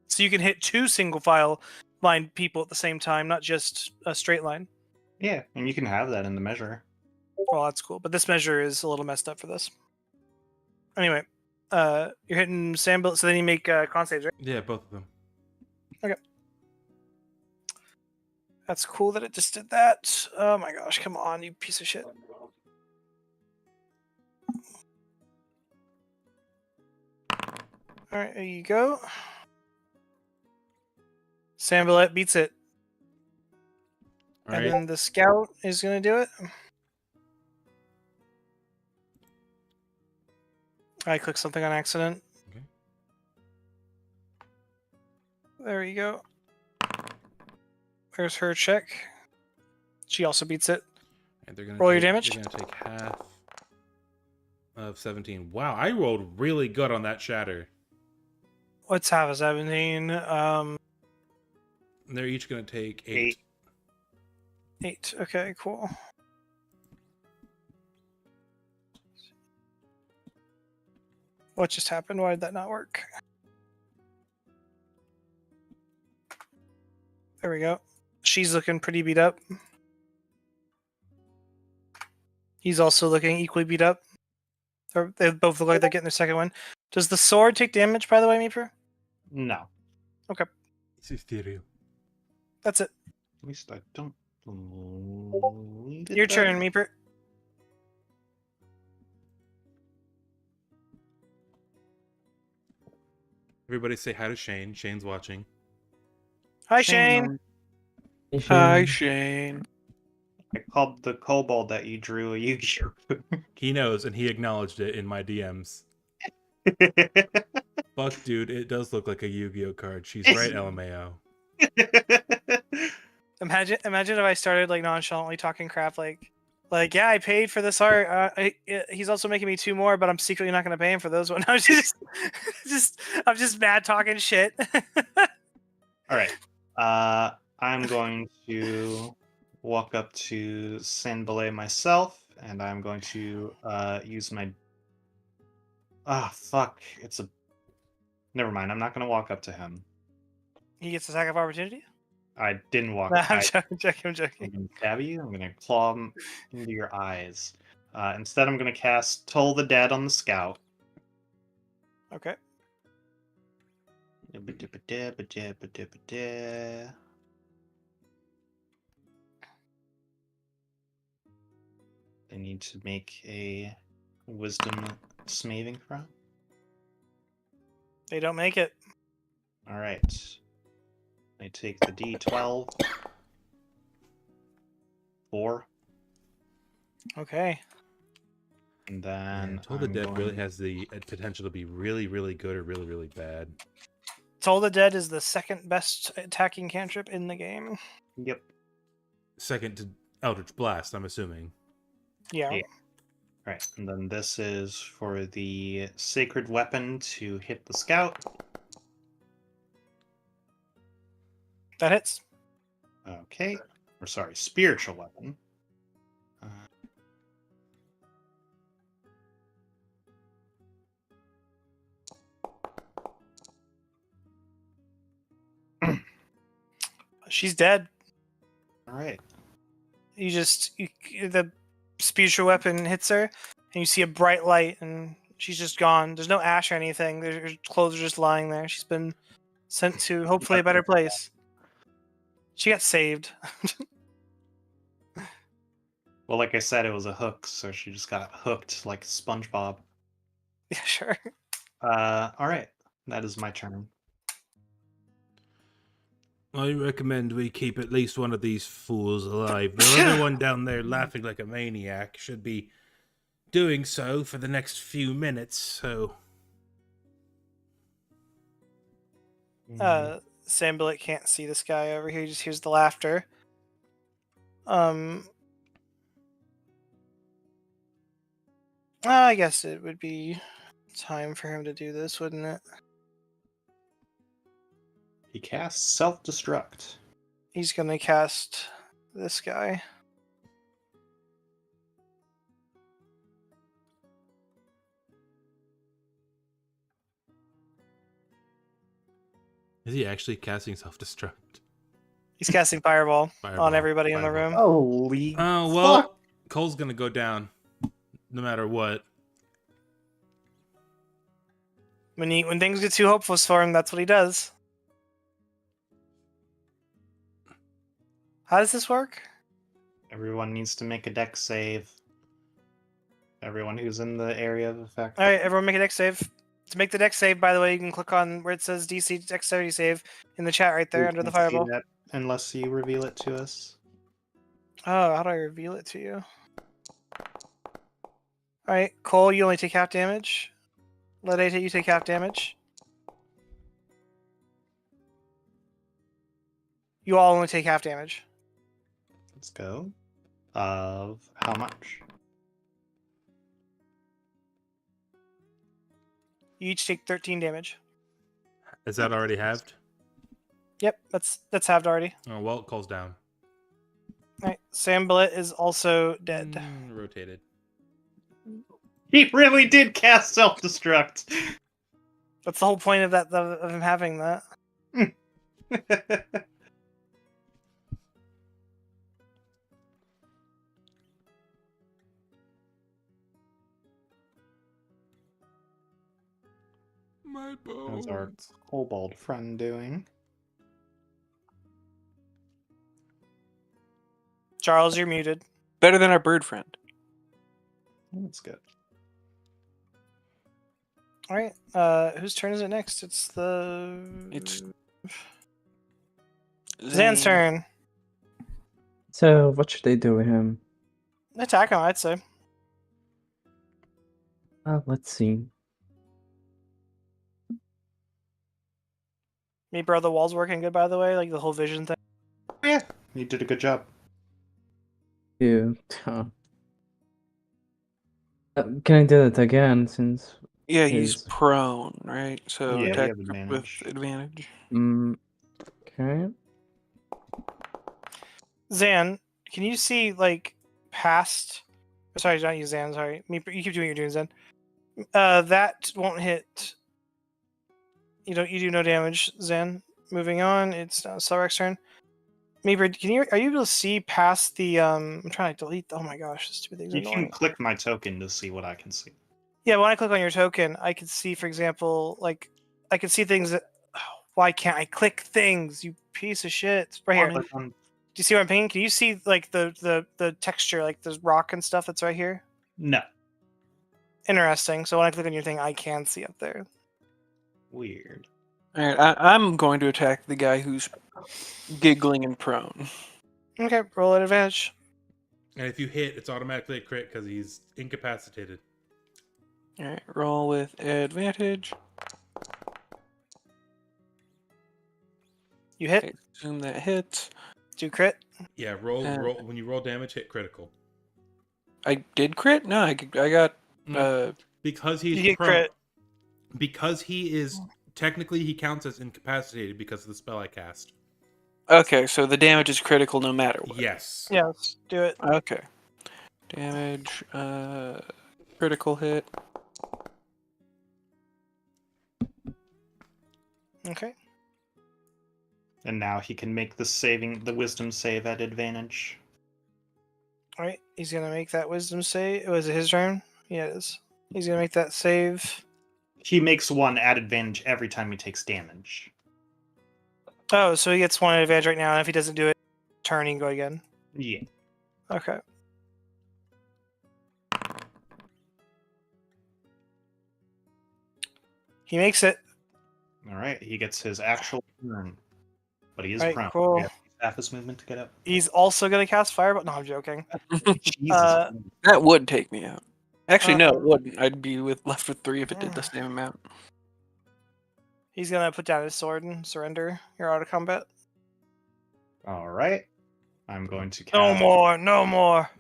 So you can hit 2 single file line people at the same time, not just a straight line. Yeah, and you can have that in the measure. Well, that's cool, but this measure is a little messed up for this. Anyway, you're hitting Sambil, so then you make con saves, right? Yeah, both of them. That's cool that it just did that. Oh my gosh, come on, you piece of shit. Alright, there you go. Sambilet beats it. All And right. then the scout is going to do it. I clicked something on accident. Okay. There you go. There's her check. She also beats it. And they're gonna Roll your take- damage. They're gonna take half of 17. Wow, I rolled really good on that shatter. What's half of 17? They're each gonna take 8. 8. Okay, cool. What just happened? Why did that not work? There we go. She's looking pretty beat up. He's also looking equally beat up. They both look like they're getting their second one. Does the sword take damage, by the way, Meeper? No. It's ethereal. That's it. At least I don't believe it Your does. turn, Meeper. Everybody say hi to Shane. Shane's watching. Hi, Shane. Hi, Shane. I called the kobold that you drew a Yu-Gi-Oh! He knows, and he acknowledged it in my DMs. Fuck, dude, it does look like a Yu-Gi-Oh card. She's right, LMAO. Imagine if I started like nonchalantly talking crap, like yeah, I paid for this art. He's also making me 2 more, but I'm secretly not going to pay him for those ones. I'm I'm just mad talking shit. All right. I'm going to walk up to Saint-Belay myself, and I'm going to use my. Ah, fuck! It's a. Never mind. I'm not going to walk up to him. He gets attack of opportunity. I didn't walk. No, I'm I, joking. I'm I'm joking. going to stab you. I'm going to claw him into your eyes. Instead, I'm going to cast Toll the Dead on the Scout. Okay. They need to make a Wisdom saving throw. They don't make it. All right. I take the D12. 4. Okay. And then Toll the I'm Dead really going- has the potential to be really, really good or really, really bad. Toll the Dead is the second best attacking cantrip in the game. Yep. Second to Eldritch Blast, I'm assuming. Yeah. Yeah. Right. And then this is for the Sacred Weapon to hit the Scout. That hits. Okay. Or sorry, Spiritual Weapon. She's dead. All right. The spiritual weapon hits her, and you see a bright light, and she's just gone. There's no ash or anything. Her clothes are just lying there. She's been sent to hopefully a better place. She got saved. Well, like I said, it was a hook, so she just got hooked like SpongeBob. Yeah, sure. All right. That is my turn. I recommend we keep at least one of these fools alive. The other one down there laughing like a maniac should be doing so for the next few minutes, so... Sam Billet can't see this guy over here. He just hears the laughter. I guess it would be time for him to do this, wouldn't it? He casts Self-Destruct. He's gonna cast this guy. Is he actually casting self-destruct? He's casting Fireball on Fireball, everybody in the room. Holy Oh, well, fuck! Cole's gonna go down, no matter what. When things get too hopeful for him, that's what he does. How does this work? Everyone needs to make a dex save. Everyone who's in the area of effect. All right, everyone make a dex save. To make the dex save, by the way, you can click on where it says DC Dexterity Save in the chat right there We under the can't see Fireball. that unless you reveal it to us. Oh, how do I reveal it to you? Alright, Cole, you only take half damage. Ledate, you take half damage. You all only take half damage. Let's go. Of how much? You each take 13 damage. Is that already halved? Yep, that's halved already. Oh, well, it calls down. Alright, Sam Billet is also dead. Rotated. He really did cast Self-Destruct! That's the whole point of of him having that. My How's our kobold friend doing? Charles, you're muted. Better than our bird friend. That's good. Alright, whose turn is it next? It's It's Zan's turn. So, what should they do with him? Attack him, I'd say. Let's see. Me, bro, the wall's working good, by the way. Like the whole vision thing. Yeah, You did a good job. You. Can I do that again since Yeah, he's Is- prone, right? So Yeah, you attack have advantage. with advantage. okay. Zan, can you see like past? Sorry, not you, Zan. Sorry, you keep doing what you're doing, Zan. That won't hit. You do no damage, Zan. Moving on, it's now Selrex's turn. Meeper, are you able to see past the I'm trying to delete. Oh my gosh, this stupid thing's You annoying. can click my token to see what I can see. Yeah, when I click on your token, I can see, for example, like I can see things that. Oh, why can't I click things? You piece of shit! It's right here. Click Do on- you see what I'm painting? Can you see like the texture, like the rock and stuff that's right here? No. Interesting. So when I click on your thing, I can see up there. Weird. All right, I'm going to attack the guy who's giggling and prone. Okay, roll at advantage. And if you hit, it's automatically a crit because he's incapacitated. All right, roll with advantage. You hit. I assume that hits. Do crit. Yeah, roll. Uh, When you roll damage, hit critical. I did crit? No, I got. Because You he's get prone. crit. Because he is technically he counts as incapacitated because of the spell I cast. Okay, so the damage is critical no matter what. Yes. Yes, do it. Okay. Damage, critical hit. Okay. And now he can make the wisdom save at advantage. All right. He's gonna make that wisdom save. Was it his turn? Yeah, it is. He's gonna make that save. He makes one at advantage every time he takes damage. Oh, so he gets one at advantage right now, and if he doesn't do it, turn, he can go again. Yeah. Okay. He makes it. Alright, he gets his actual turn. But he is Alright, prone. cool. He has half his movement to get up. He's also gonna cast Fireball. No, I'm joking. Jesus. That would take me out. Actually, no, Uh-oh. it wouldn't. I'd be left with 3 if it did the same amount. He's gonna put down his sword and surrender. You're out of combat. Alright. I'm going to cast No more. No more.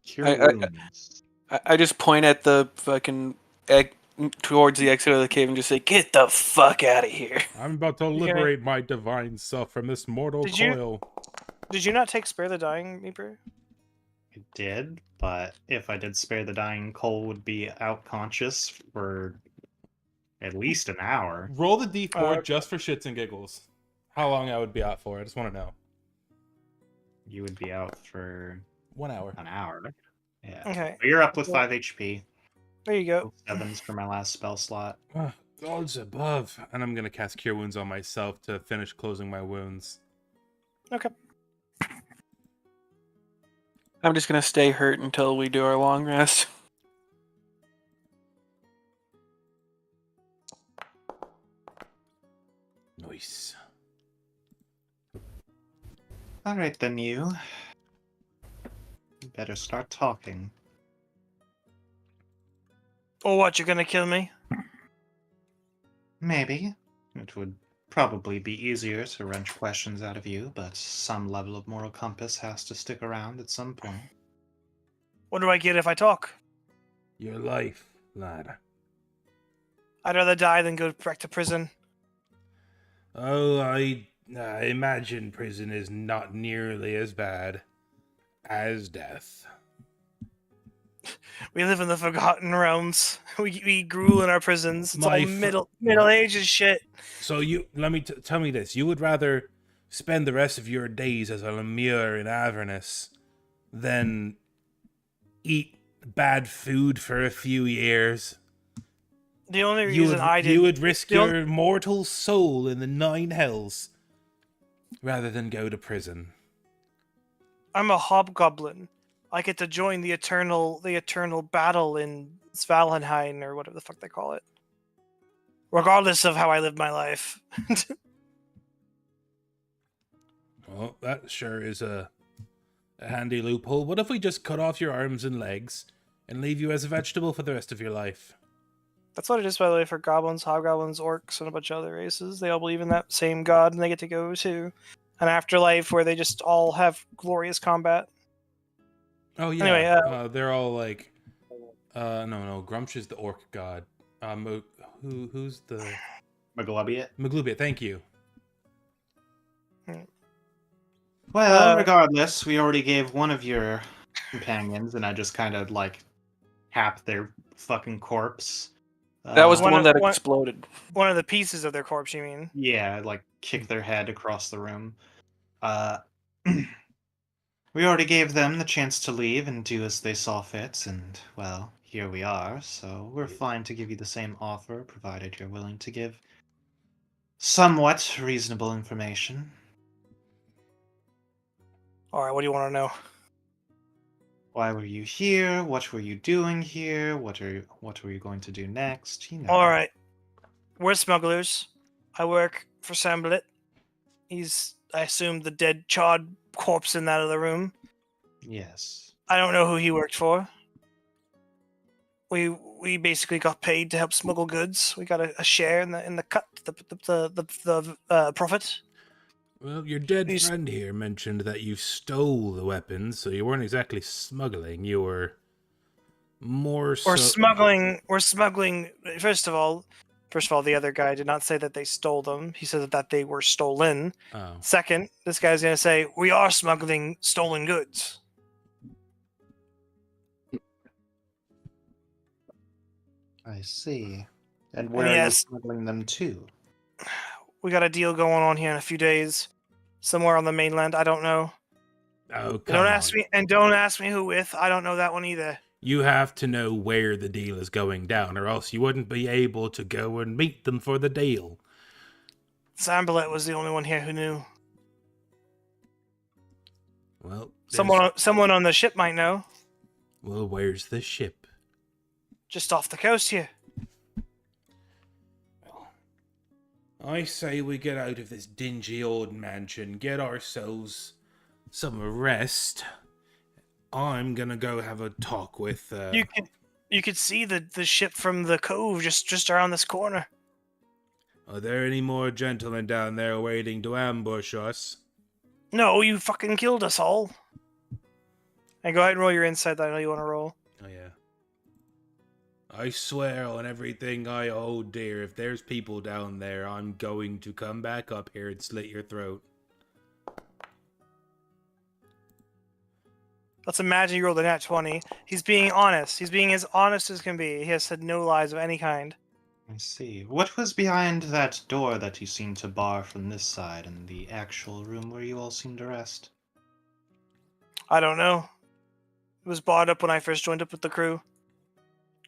Cure I- Wounds. I just point at the fucking egg towards the exit of the cave and just say, "Get the fuck out of here!" I'm about to gonna- liberate my divine self from this mortal Did you- coil. Did you not take Spare the Dying, Meeper? I did, but if I did spare the dying, Cole would be out conscious for at least an hour. Roll the d4 okay. just for shits and giggles. How long I would be out for? I just want to know. You would be out for 1 hour. an hour. Yeah. Okay. But you're up with 5 HP. There you go. 7s for my last spell slot. Ah, God's above. And I'm going to cast Cure Wounds on myself to finish closing my wounds. Okay. I'm just gonna stay hurt until we do our long rest. Nice. Alright then, you. You better start talking. Or what? You're gonna kill me? Maybe. It would probably be easier to wrench questions out of you, but some level of moral compass has to stick around at some point. What do I get if I talk? Your life, lad. I'd rather die than go back to prison. Oh, I imagine prison is not nearly as bad as death. We live in the Forgotten Realms. We gruel in our prisons. It's My all fr- Middle Ages shit. So you let me tell me this: you would rather spend the rest of your days as a lemure in Avernus than eat bad food for a few years. The only reason I did You would risk the your mortal soul in the 9 hells rather than go to prison. I'm a hobgoblin. I get to join the eternal battle in Svalhenheim or whatever the fuck they call it. Regardless of how I live my life. Well, that sure is a handy loophole. What if we just cut off your arms and legs and leave you as a vegetable for the rest of your life? That's what it is, by the way, for goblins, hobgoblins, orcs, and a bunch of other races. They all believe in that same god, and they get to go to an afterlife where they just all have glorious combat. Oh yeah. Anyway, They're all like, no, Grumsh is the orc god. Who's the Maglebiot. Maglubiet? Thank you. Well, regardless, we already gave one of your companions, and I just kind of like tap their fucking corpse. That was the One one of- that one- exploded. one of the pieces of their corpse, you mean? Yeah, like kick their head across the room. We already gave them the chance to leave and do as they saw fit, and well, here we are. So we're fine to give you the same offer, provided you're willing to give somewhat reasonable information. All right, what do you want to know? Why were you here? What were you doing here? What were you going to do next? You know. All right, we're smugglers. I work for Samblet. He's, I assume, the dead, charred corpse in that other room. Yes. I don't know who he worked for. We basically got paid to help smuggle goods. We got a share in the cut, the profit. Well, your dead He's- friend here mentioned that you stole the weapons, so you weren't exactly smuggling. You were more so. We're smuggling. We're smuggling. First of all, the other guy did not say that they stole them. He said that they were stolen. Oh. Second, this guy's gonna say we are smuggling stolen goods. I see. And where are you yes. smuggling them to? We got a deal going on here in a few days, somewhere on the mainland. I don't know. Oh, come Don't on. ask me, and don't ask me who with. I don't know that one either. You have to know where the deal is going down, or else you wouldn't be able to go and meet them for the deal. Sambalet was the only one here who knew. Well, Someone on the ship might know. Well, where's the ship? Just off the coast here. I say we get out of this dingy old mansion, get ourselves some rest. I'm gonna go have a talk with. You could see the ship from the cove just around this corner. Are there any more gentlemen down there waiting to ambush us? No, you fucking killed us all. And go ahead and roll your insight that I know you want to roll. Oh yeah. I swear on everything I hold dear, if there's people down there, I'm going to come back up here and slit your throat. Let's imagine you rolled a nat 20. He's being honest. He's being as honest as can be. He has said no lies of any kind. I see. What was behind that door that you seemed to bar from this side in the actual room where you all seemed to rest? I don't know. It was barred up when I first joined up with the crew.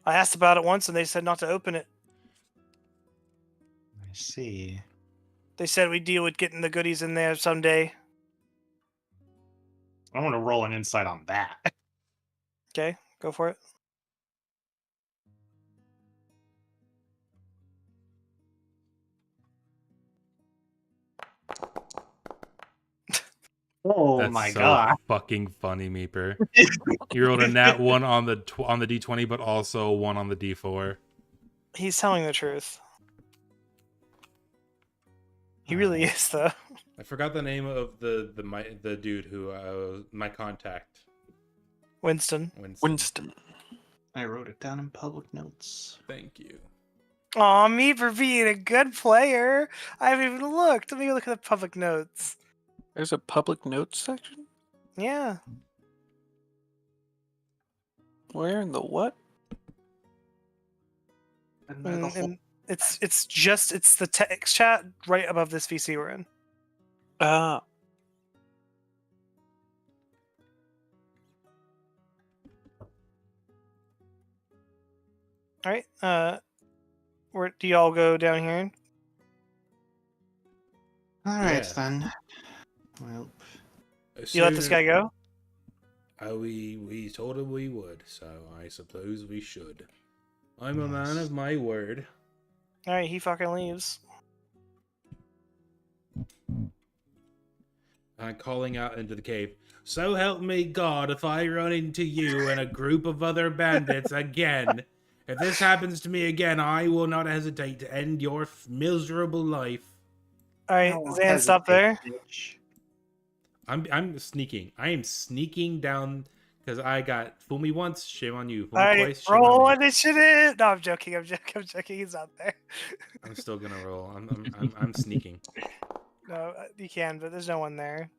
I asked about it once and they said not to open it. I see. They said we'd deal with getting the goodies in there someday. I want to roll an insight on that. Okay, go for it. Oh That's my so god. fucking funny, Meeper. You rolled a nat 1 on the D20, but also 1 on the D4. He's telling the truth. He really is, though. I forgot the name of the dude who my contact. Winston. Winston. I wrote it down in public notes. Thank you. Aw, me for being a good player. I haven't even looked. Let me look at the public notes. There's a public notes section? Yeah. Where in the what? And it's the text chat right above this VC we're in. Ah. All right. Where do y'all go down here? All right Yeah. then. Well, You let this guy go? We told him we would, so I suppose we should. I'm a man of my word. All right, he fucking leaves. I'm calling out into the cave. So help me God, if I run into you and a group of other bandits again, if this happens to me again, I will not hesitate to end your miserable life. All right, don't Zan, stop there. hesitate, bitch. I'm sneaking. I am sneaking down because I got fool me once, shame on you. Fool All me right, twice, shame roll on me. initiative. No, I'm joking. I'm joking. I'm joking. He's not there. I'm still gonna roll. I'm sneaking. No, you can, but there's no one there.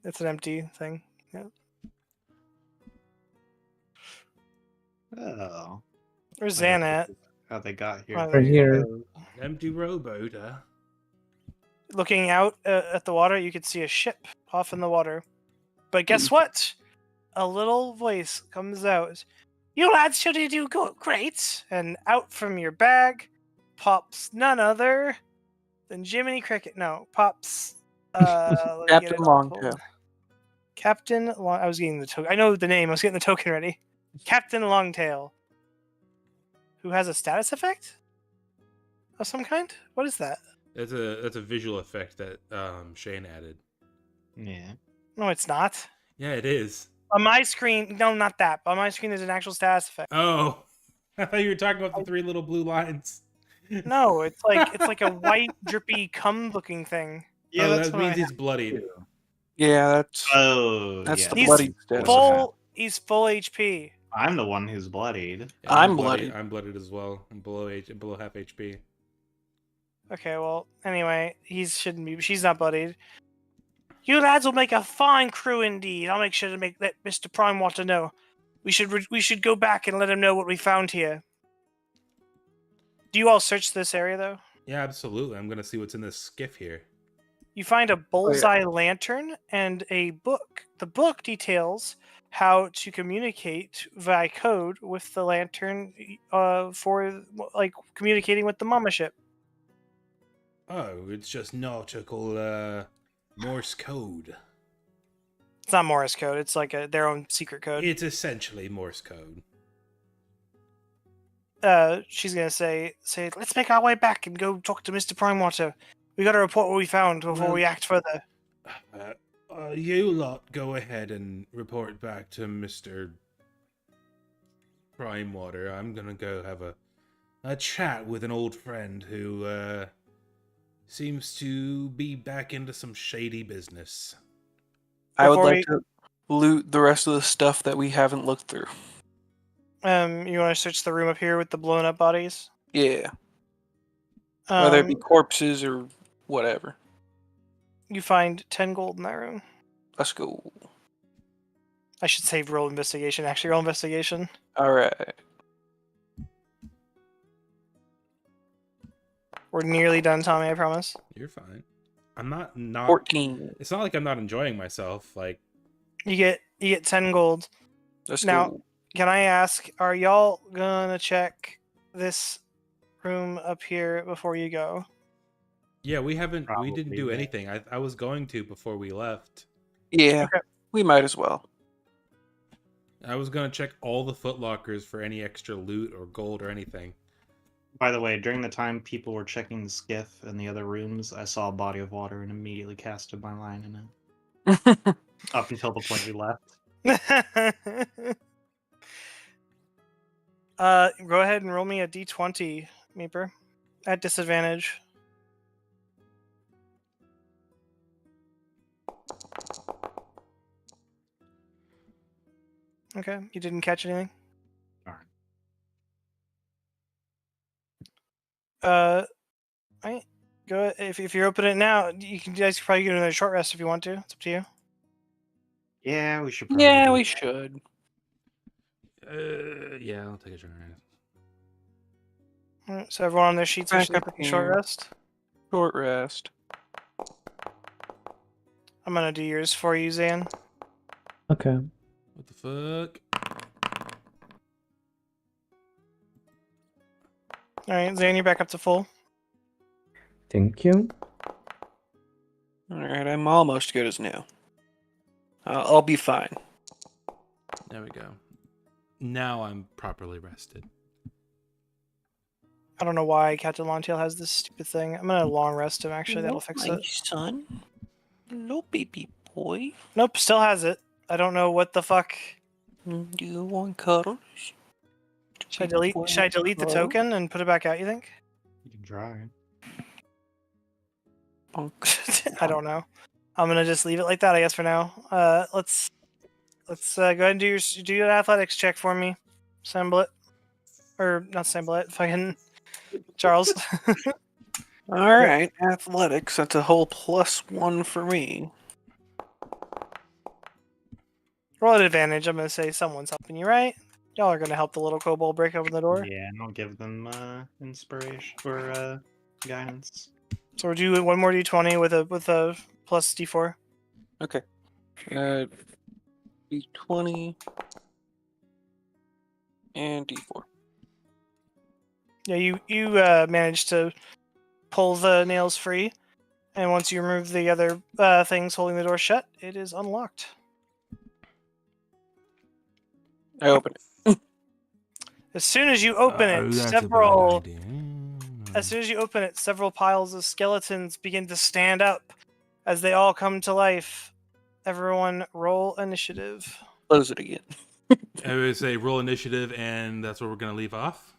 It's an empty thing. Yeah. Oh. Where's Wonder Zan at? how they got here. Oh, there Right you here. go. Empty rowboat, Looking out at the water, you could see a ship off in the water. But guess what? A little voice comes out. You lads should do great. And out from your bag pops none other than Jiminy Cricket. No, pops. Let me get Captain it Longtail. pulled. Captain Long. I was getting the token. I know the name. I was getting the token ready. Captain Longtail. Who has a status effect of some kind? What is that? That's a visual effect that Shane added. Yeah. No, it's not. Yeah, it is. On my screen, no, not that. On my screen, there's an actual status effect. Oh, I thought you were talking about the 3 little blue lines. No, it's like a white drippy cum looking thing. Yeah, oh, that's that what means I he's bloodied. Yeah, that's Oh, that's yeah. the He's bloody status. full. He's full HP. I'm the one who's bloodied. Yeah, I'm bloodied. I'm bloodied as well. I'm below half HP. Okay, well, anyway, he shouldn't be. She's not bloodied. You lads will make a fine crew indeed. I'll make sure to let Mr. Primewater know. We should go back and let him know what we found here. Do you all search this area though? Yeah, absolutely. I'm gonna see what's in this skiff here. You find a bullseye lantern and a book. The book details how to communicate via code with the lantern for like communicating with the mama ship. Oh, it's just nautical Morse code. It's not Morse code. It's like their own secret code. It's essentially Morse code. She's gonna say, let's make our way back and go talk to Mr. Primewater. We gotta report what we found before we act further. You lot go ahead and report back to Mr. Primewater. I'm gonna go have a chat with an old friend who seems to be back into some shady business. I would Before like to loot the rest of the stuff that we haven't looked through. You want to search the room up here with the blown up bodies? Yeah, whether it be Um, corpses or whatever. you find 10 gold in that room. Let's go. I should say roll investigation. Actually, roll investigation. All right. We're nearly done, Tommy. I promise. You're fine. I'm not 14. It's not like I'm not enjoying myself. Like, You get 10 gold. Let's Now- go. Can I ask, are y'all gonna check this room up here before you go? yeah, we didn't Probably, do yeah. anything. I was going to before we left. Yeah, Okay. we might as well. I was gonna check all the footlockers for any extra loot or gold or anything. By the way, during the time people were checking the skiff and the other rooms, I saw a body of water and immediately casted my line in it. Up until the point we left. Go ahead and roll me a d20, Meeper, at disadvantage. Okay, you didn't catch anything. Darn. Right. Go if you're opening it now. You guys can probably get another short rest if you want to. It's up to you. Yeah, we should probably Yeah, do we it. should. Yeah, I'll take a short rest. Alright, so everyone on their sheets are Back sleeping up short here. rest. Short rest. I'm gonna do yours for you, Zan. Okay. What the fuck? All right, Zan, you're back up to full. Thank you. All right, I'm almost good as new. I'll be fine. There we go. Now I'm properly rested. I don't know why Captain Longtail has this stupid thing. I'm gonna long rest him. Actually, that'll fix it. Son. Hello, baby boy. Nope, still has it. I don't know what the fuck. Do you want cuddles? Should I delete the token and put it back out? You think? You can try. Bonk. I don't know. I'm gonna just leave it like that, I guess, for now. Let's go ahead and do your athletics check for me, Samblet, or not Samblet, fucking Charles. All right, athletics. That's a whole +1 for me. Roll at advantage. I'm gonna say someone's helping you, right? Y'all are gonna help the little kobold break open the door. Yeah, and I'll give them inspiration or guidance. So we'll do one more d20 with a plus d4. Okay. D20 and D4. Yeah, you managed to pull the nails free, and once you remove the other things holding the door shut, it is unlocked. I open it. As soon as you open it, several piles of skeletons begin to stand up as they all come to life. Everyone, roll initiative. Close it again. I would say roll initiative, and that's where we're gonna leave off.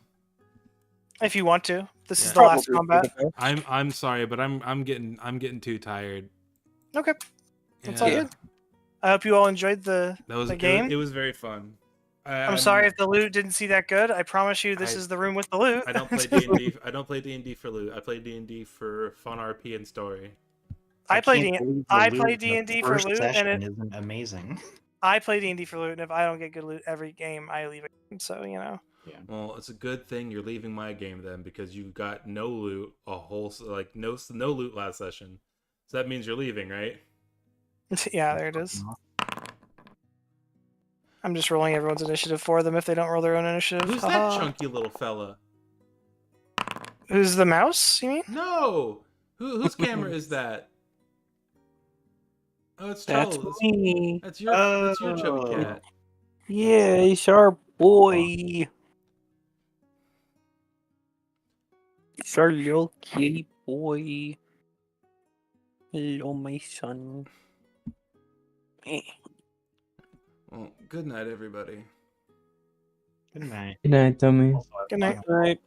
If you want to, this is Yeah. the last combat. I'm sorry, but I'm getting too tired. Okay, that's all good. I hope you all enjoyed the game. It was very fun. I'm sorry if the loot didn't see that good. I promise you, this is the room with the loot. I don't play D&D. I don't play D&D for loot. I play D&D for fun RP and story. I play D&D for loot, and it isn't amazing. I play D&D for loot, and if I don't get good loot every game, I leave it. So Yeah. Well, it's a good thing you're leaving my game then, because you got no loot no loot last session. So that means you're leaving, right? Yeah, there it is. I'm just rolling everyone's initiative for them if they don't roll their own initiative. Who's that chunky little fella? Who's the mouse, you mean? No! Whose camera is that? Oh, it's That's Charles. me. That's your chubby cat. Yeah, it's our boy. It's our little kitty boy. Hello, my son. Well, good night, everybody. Good night. Good night, Tommy. Also, Good night. Right.